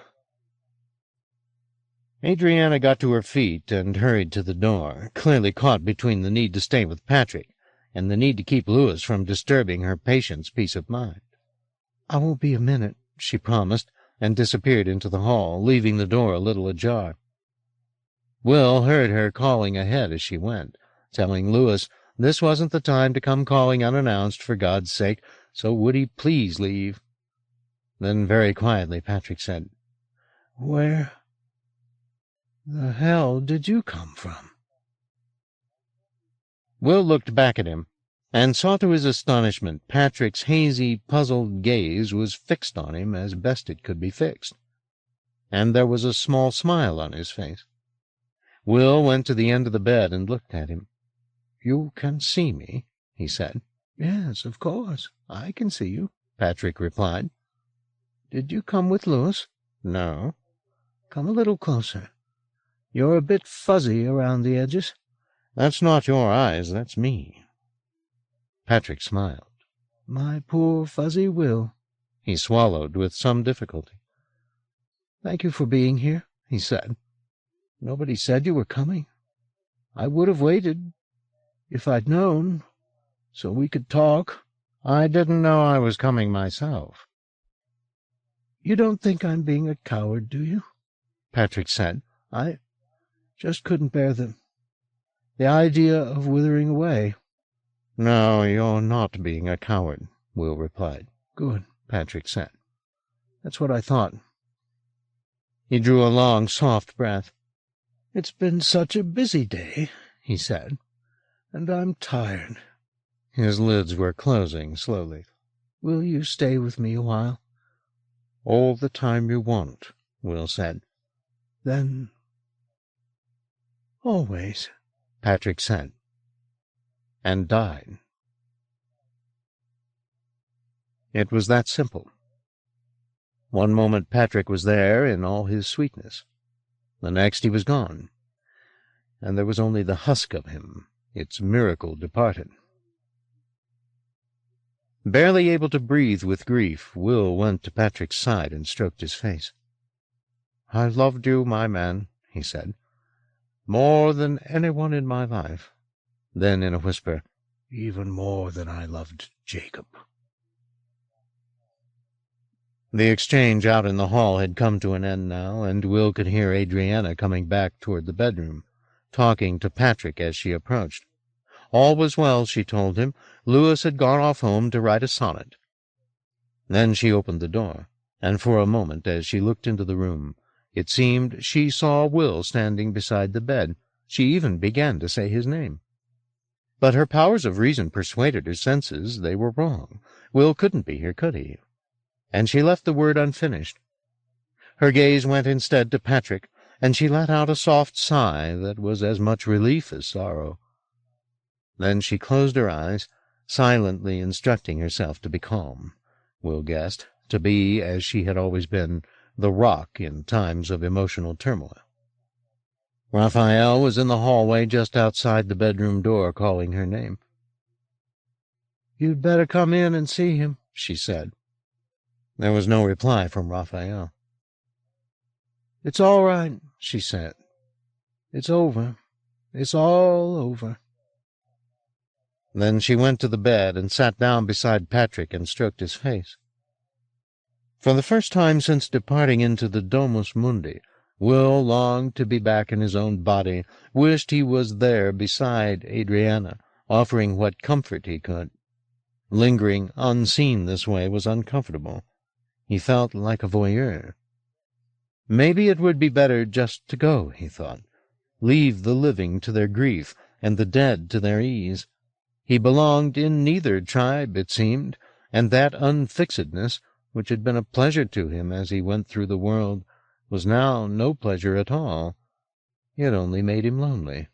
Adriana got to her feet and hurried to the door, clearly caught between the need to stay with Patrick and the need to keep Louis from disturbing her patient's peace of mind. "I won't be a minute," she promised, and disappeared into the hall, leaving the door a little ajar. Will heard her calling ahead as she went, telling Lewis this wasn't the time to come calling unannounced, for God's sake, so would he please leave. Then very quietly Patrick said, "Where the hell did you come from?" Will looked back at him, and saw to his astonishment Patrick's hazy, puzzled gaze was fixed on him as best it could be fixed, and there was a small smile on his face. Will went to the end of the bed and looked at him. "You can see me?" he said. "Yes, of course, I can see you," Patrick replied. "Did you come with Lewis?" "No." "Come a little closer. You're a bit fuzzy around the edges." "That's not your eyes, that's me." Patrick smiled. "My poor fuzzy Will." He swallowed with some difficulty. "Thank you for being here," he said. "Nobody said you were coming. I would have waited, if I'd known, so we could talk." "I didn't know I was coming myself." "You don't think I'm being a coward, do you?" Patrick said. "I just couldn't bear the idea of withering away." "No, you're not being a coward," Will replied. "Good," Patrick said. "That's what I thought." He drew a long, soft breath. "It's been such a busy day," he said, "and I'm tired." His lids were closing slowly. "Will you stay with me a while?" "All the time you want," Will said. "Then always," Patrick said, and died. It was that simple. One moment Patrick was there in all his sweetness. The next he was gone, and there was only the husk of him, its miracle departed. Barely able to breathe with grief, Will went to Patrick's side and stroked his face. "I loved you, my man," he said, "more than anyone in my life." Then, in a whisper, "Even more than I loved Jacob." The exchange out in the hall had come to an end now, and Will could hear Adriana coming back toward the bedroom, talking to Patrick as she approached. All was well, she told him. Lewis had gone off home to write a sonnet. Then she opened the door, and for a moment, as she looked into the room, it seemed she saw Will standing beside the bed. She even began to say his name. But her powers of reason persuaded her senses they were wrong. Will couldn't be here, could he? And she left the word unfinished. Her gaze went instead to Patrick, and she let out a soft sigh that was as much relief as sorrow. Then she closed her eyes, silently instructing herself to be calm. Will guessed, to be, as she had always been, the rock in times of emotional turmoil. Raphael was in the hallway just outside the bedroom door, calling her name. "You'd better come in and see him," she said. There was no reply from Raphael. "It's all right," she said. "It's over. It's all over." Then she went to the bed and sat down beside Patrick and stroked his face. For the first time since departing into the Domus Mundi, Will longed to be back in his own body, wished he was there beside Adriana, offering what comfort he could. Lingering unseen this way was uncomfortable. He felt like a voyeur. Maybe it would be better just to go, he thought. Leave the living to their grief, and the dead to their ease. He belonged in neither tribe, it seemed, and that unfixedness, which had been a pleasure to him as he went through the world, was now no pleasure at all. It only made him lonely.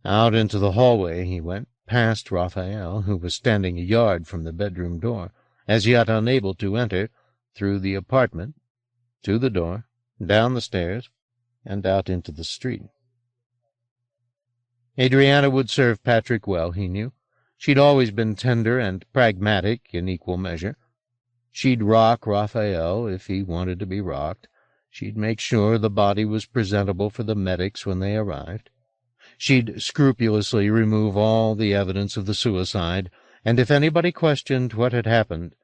Out into the hallway he went, past Raphael, who was standing a yard from the bedroom door, as yet unable to enter, through the apartment, to the door, down the stairs, and out into the street. Adriana would serve Patrick well, he knew. She'd always been tender and pragmatic in equal measure. She'd rock Raphael if he wanted to be rocked. She'd make sure the body was presentable for the medics when they arrived. She'd scrupulously remove all the evidence of the suicide, and if anybody questioned what had happened,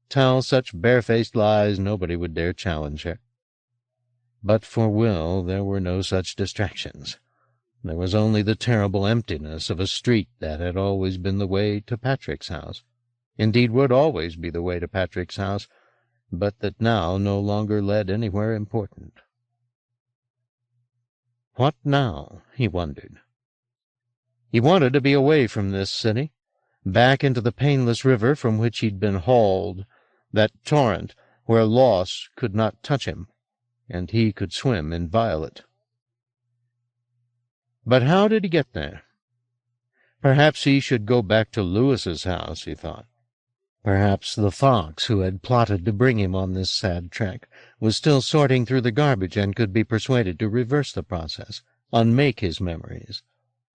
tell such barefaced lies nobody would dare challenge her. But for Will there were no such distractions. There was only the terrible emptiness of a street that had always been the way to Patrick's house, indeed would always be the way to Patrick's house, but that now no longer led anywhere important. What now? He wondered. He wanted to be away from this city, back into the painless river from which he'd been hauled, that torrent where loss could not touch him, and he could swim inviolate. But how did he get there? Perhaps he should go back to Lewis's house, he thought. Perhaps the fox who had plotted to bring him on this sad trek was still sorting through the garbage and could be persuaded to reverse the process, unmake his memories,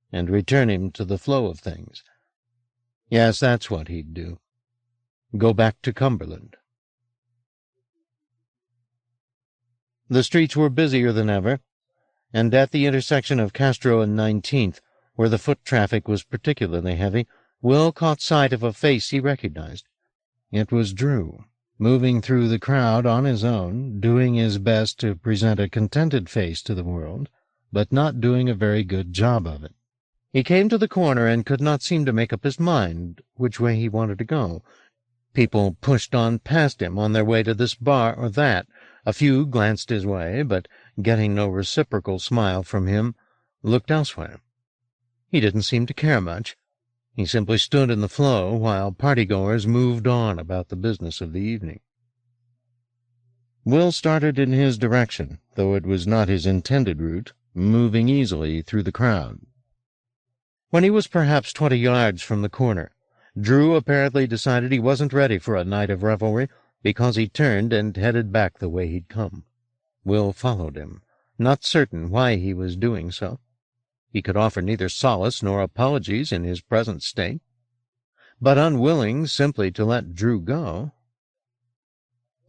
and return him to the flow of things. Yes, that's what he'd do. Go back to Cumberland. The streets were busier than ever, and at the intersection of Castro and 19th, where the foot traffic was particularly heavy, Will caught sight of a face he recognized. It was Drew, moving through the crowd on his own, doing his best to present a contented face to the world, but not doing a very good job of it. He came to the corner and could not seem to make up his mind which way he wanted to go. People pushed on past him on their way to this bar or that. A few glanced his way, but, getting no reciprocal smile from him, looked elsewhere. He didn't seem to care much. He simply stood in the flow while partygoers moved on about the business of the evening. Will started in his direction, though it was not his intended route, moving easily through the crowd. When he was perhaps 20 yards from the corner, Drew apparently decided he wasn't ready for a night of revelry, because he turned and headed back the way he'd come. Will followed him, not certain why he was doing so. He could offer neither solace nor apologies in his present state, but unwilling simply to let Drew go.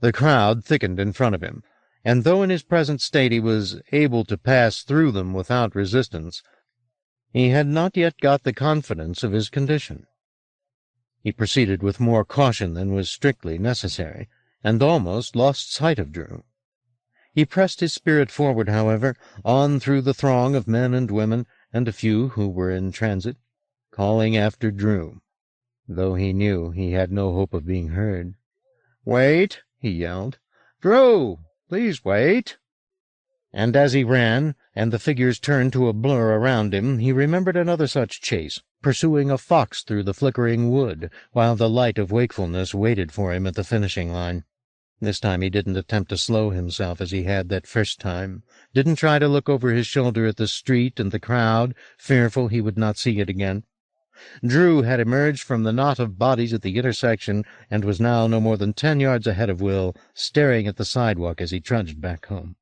The crowd thickened in front of him, and though in his present state he was able to pass through them without resistance, he had not yet got the confidence of his condition. He proceeded with more caution than was strictly necessary, and almost lost sight of Drew. He pressed his spirit forward, however, on through the throng of men and women, and a few who were in transit, calling after Drew, though he knew he had no hope of being heard. "Wait!" he yelled. "Drew, please wait!" And as he ran, and the figures turned to a blur around him, he remembered another such chase, pursuing a fox through the flickering wood, while the light of wakefulness waited for him at the finishing line. This time he didn't attempt to slow himself as he had that first time, didn't try to look over his shoulder at the street and the crowd, fearful he would not see it again. Drew had emerged from the knot of bodies at the intersection, and was now no more than 10 yards ahead of Will, staring at the sidewalk as he trudged back home.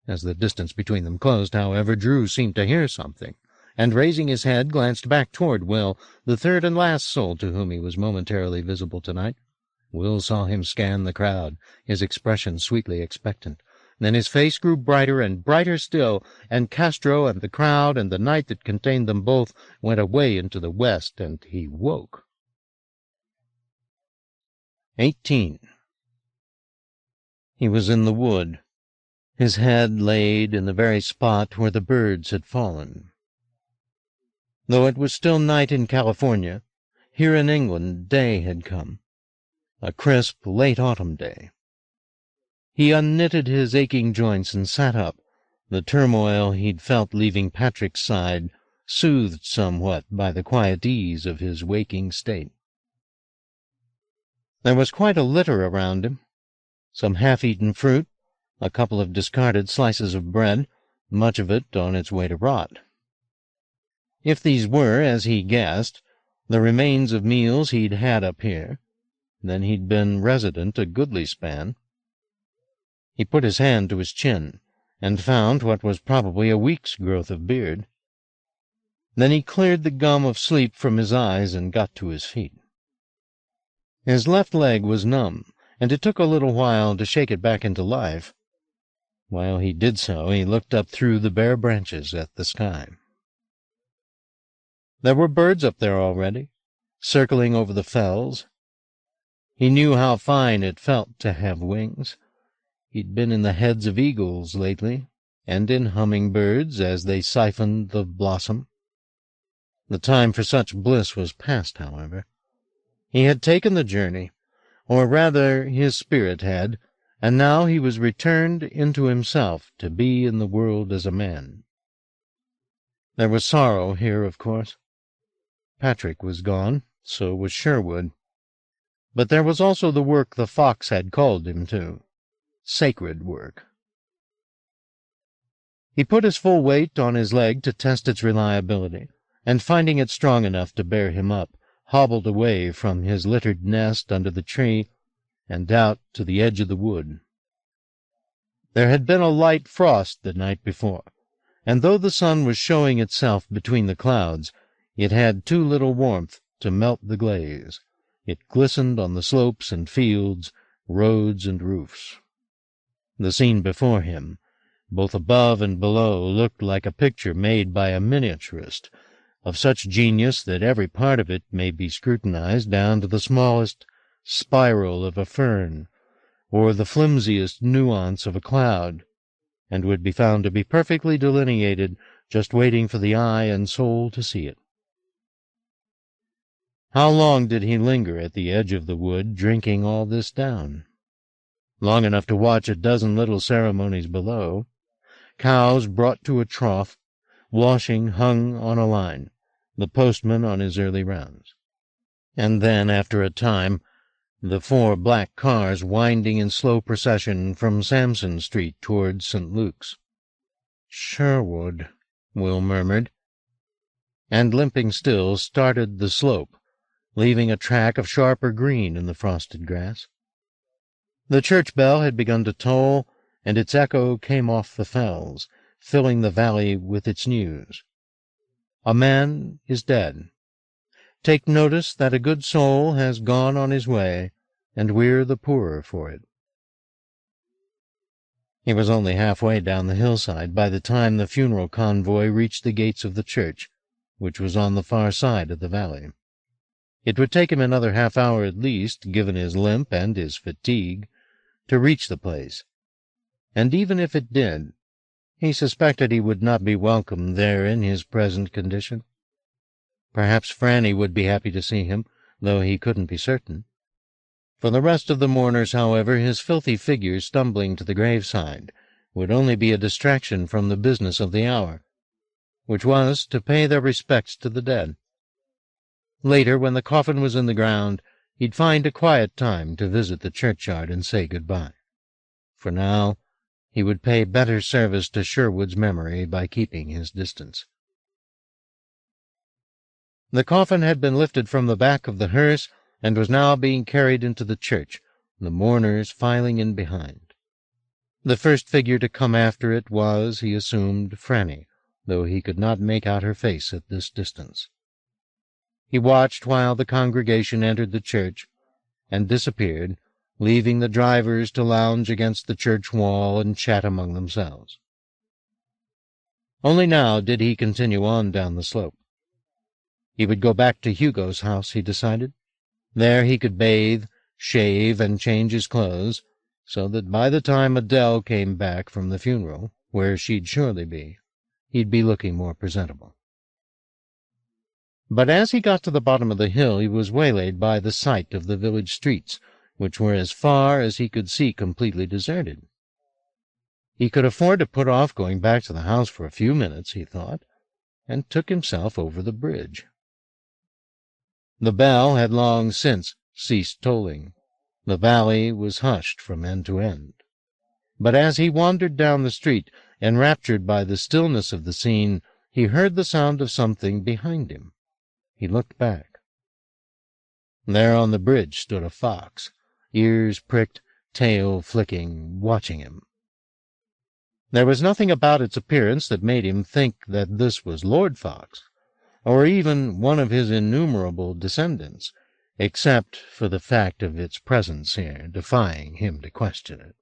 As the distance between them closed, however, Drew seemed to hear something, and raising his head, glanced back toward Will, the third and last soul to whom he was momentarily visible tonight. Will saw him scan the crowd, his expression sweetly expectant. Then his face grew brighter and brighter still, and Castro and the crowd and the night that contained them both went away into the west, and he woke. 18. He was in the wood, his head laid in the very spot where the birds had fallen. Though it was still night in California, here in England day had come, a crisp late autumn day. He unknitted his aching joints and sat up, the turmoil he'd felt leaving Patrick's side soothed somewhat by the quiet ease of his waking state. There was quite a litter around him, some half-eaten fruit, a couple of discarded slices of bread, much of it on its way to rot. If these were, as he guessed, the remains of meals he'd had up here, then he'd been resident a goodly span. He put his hand to his chin, and found what was probably a week's growth of beard. Then he cleared the gum of sleep from his eyes and got to his feet. His left leg was numb, and it took a little while to shake it back into life. While he did so, he looked up through the bare branches at the sky. There were birds up there already, circling over the fells. He knew how fine it felt to have wings. He'd been in the heads of eagles lately, and in hummingbirds as they siphoned the blossom. The time for such bliss was past, however. He had taken the journey, or rather his spirit had, and now he was returned into himself to be in the world as a man. There was sorrow here, of course. Patrick was gone, so was Sherwood. But there was also the work the fox had called him to, sacred work. He put his full weight on his leg to test its reliability, and finding it strong enough to bear him up, hobbled away from his littered nest under the tree and out to the edge of the wood. There had been a light frost the night before, and though the sun was showing itself between the clouds, it had too little warmth to melt the glaze. It glistened on the slopes and fields, roads and roofs. The scene before him, both above and below, looked like a picture made by a miniaturist, of such genius that every part of it may be scrutinized down to the smallest spiral of a fern, or the flimsiest nuance of a cloud, and would be found to be perfectly delineated, just waiting for the eye and soul to see it. How long did he linger at the edge of the wood, drinking all this down? Long enough to watch a dozen little ceremonies below, cows brought to a trough, washing hung on a line, the postman on his early rounds. And then, after a time, the 4 black cars winding in slow procession from Sampson Street towards St. Luke's. "Sherwood," Will murmured, and limping still started the slope, leaving a track of sharper green in the frosted grass. The church bell had begun to toll, and its echo came off the fells, filling the valley with its news. A man is dead. Take notice that a good soul has gone on his way, and we're the poorer for it. He was only halfway down the hillside by the time the funeral convoy reached the gates of the church, which was on the far side of the valley. It would take him another half-hour at least, given his limp and his fatigue, to reach the place, and even if it did, he suspected he would not be welcome there in his present condition. Perhaps Franny would be happy to see him, though he couldn't be certain. For the rest of the mourners, however, his filthy figure stumbling to the graveside would only be a distraction from the business of the hour, which was to pay their respects to the dead. Later, when the coffin was in the ground, he'd find a quiet time to visit the churchyard and say good-bye. For now, he would pay better service to Sherwood's memory by keeping his distance. The coffin had been lifted from the back of the hearse and was now being carried into the church, the mourners filing in behind. The first figure to come after it was, he assumed, Franny, though he could not make out her face at this distance. He watched while the congregation entered the church and disappeared, leaving the drivers to lounge against the church wall and chat among themselves. Only now did he continue on down the slope. He would go back to Hugo's house, he decided. There he could bathe, shave, and change his clothes, so that by the time Adele came back from the funeral, where she'd surely be, he'd be looking more presentable. But as he got to the bottom of the hill, he was waylaid by the sight of the village streets, which were as far as he could see completely deserted. He could afford to put off going back to the house for a few minutes, he thought, and took himself over the bridge. The bell had long since ceased tolling. The valley was hushed from end to end. But as he wandered down the street, enraptured by the stillness of the scene, he heard the sound of something behind him. He looked back. There on the bridge stood a fox, ears pricked, tail flicking, watching him. There was nothing about its appearance that made him think that this was Lord Fox, or even one of his innumerable descendants, except for the fact of its presence here, defying him to question it.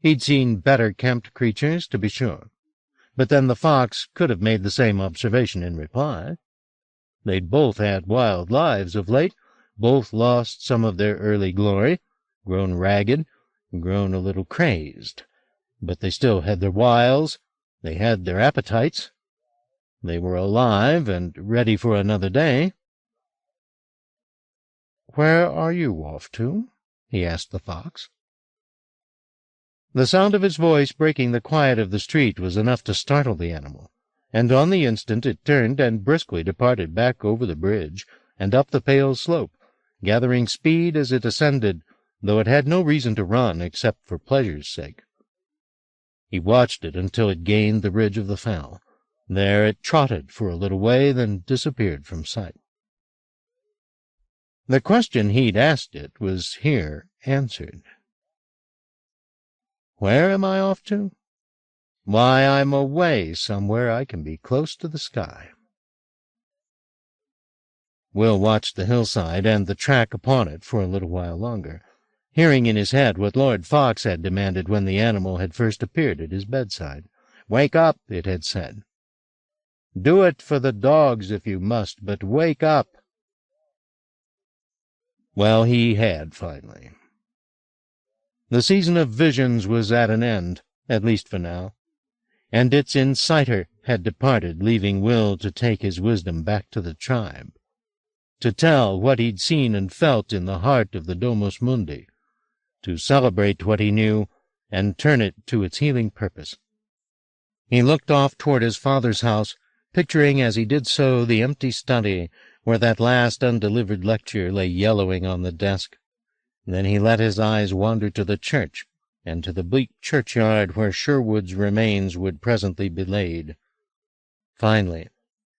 He'd seen better-kempt creatures, to be sure, but then the fox could have made the same observation in reply. They'd both had wild lives of late, both lost some of their early glory, grown ragged, grown a little crazed, but they still had their wiles, they had their appetites, they were alive and ready for another day. "Where are you off to?" he asked the fox. The sound of his voice breaking the quiet of the street was enough to startle the animal, and on the instant it turned and briskly departed back over the bridge and up the pale slope, gathering speed as it ascended, though it had no reason to run except for pleasure's sake. He watched it until it gained the ridge of the fell. There it trotted for a little way, then disappeared from sight. The question he'd asked it was here answered. Where am I off to? Why, I'm away somewhere I can be close to the sky. Will watched the hillside and the track upon it for a little while longer, hearing in his head what Lord Fox had demanded when the animal had first appeared at his bedside. "Wake up," it had said. "Do it for the dogs if you must, but wake up." Well, he had finally. The season of visions was at an end, at least for now, and its inciter had departed, leaving Will to take his wisdom back to the tribe, to tell what he'd seen and felt in the heart of the Domus Mundi, to celebrate what he knew and turn it to its healing purpose. He looked off toward his father's house, picturing as he did so the empty study where that last undelivered lecture lay yellowing on the desk. Then he let his eyes wander to the church, and to the bleak churchyard where Sherwood's remains would presently be laid, finally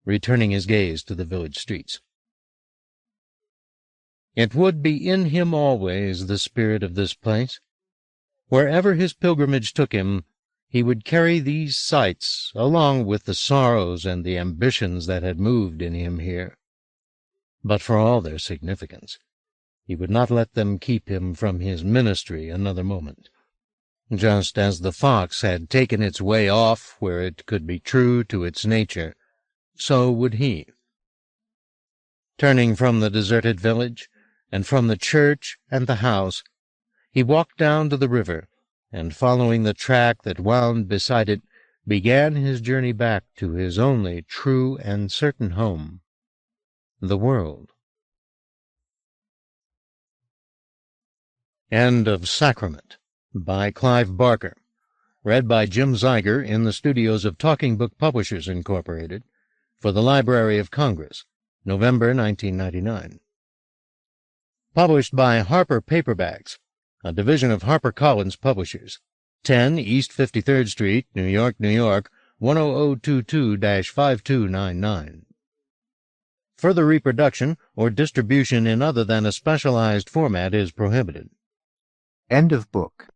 returning his gaze to the village streets. It would be in him always, the spirit of this place. Wherever his pilgrimage took him, he would carry these sights, along with the sorrows and the ambitions that had moved in him here. But for all their significance, he would not let them keep him from his ministry another moment. Just as the fox had taken its way off where it could be true to its nature, so would he. Turning from the deserted village, and from the church and the house, he walked down to the river, and following the track that wound beside it, began his journey back to his only true and certain home, the world. End of Sacrament by Clive Barker. Read by Jim Zeiger in the studios of Talking Book Publishers, Incorporated, for the Library of Congress, November 1999. Published by Harper Paperbacks, a division of HarperCollins Publishers, 10 East 53rd Street, New York, New York, 10022-5299. Further reproduction or distribution in other than a specialized format is prohibited. End of book.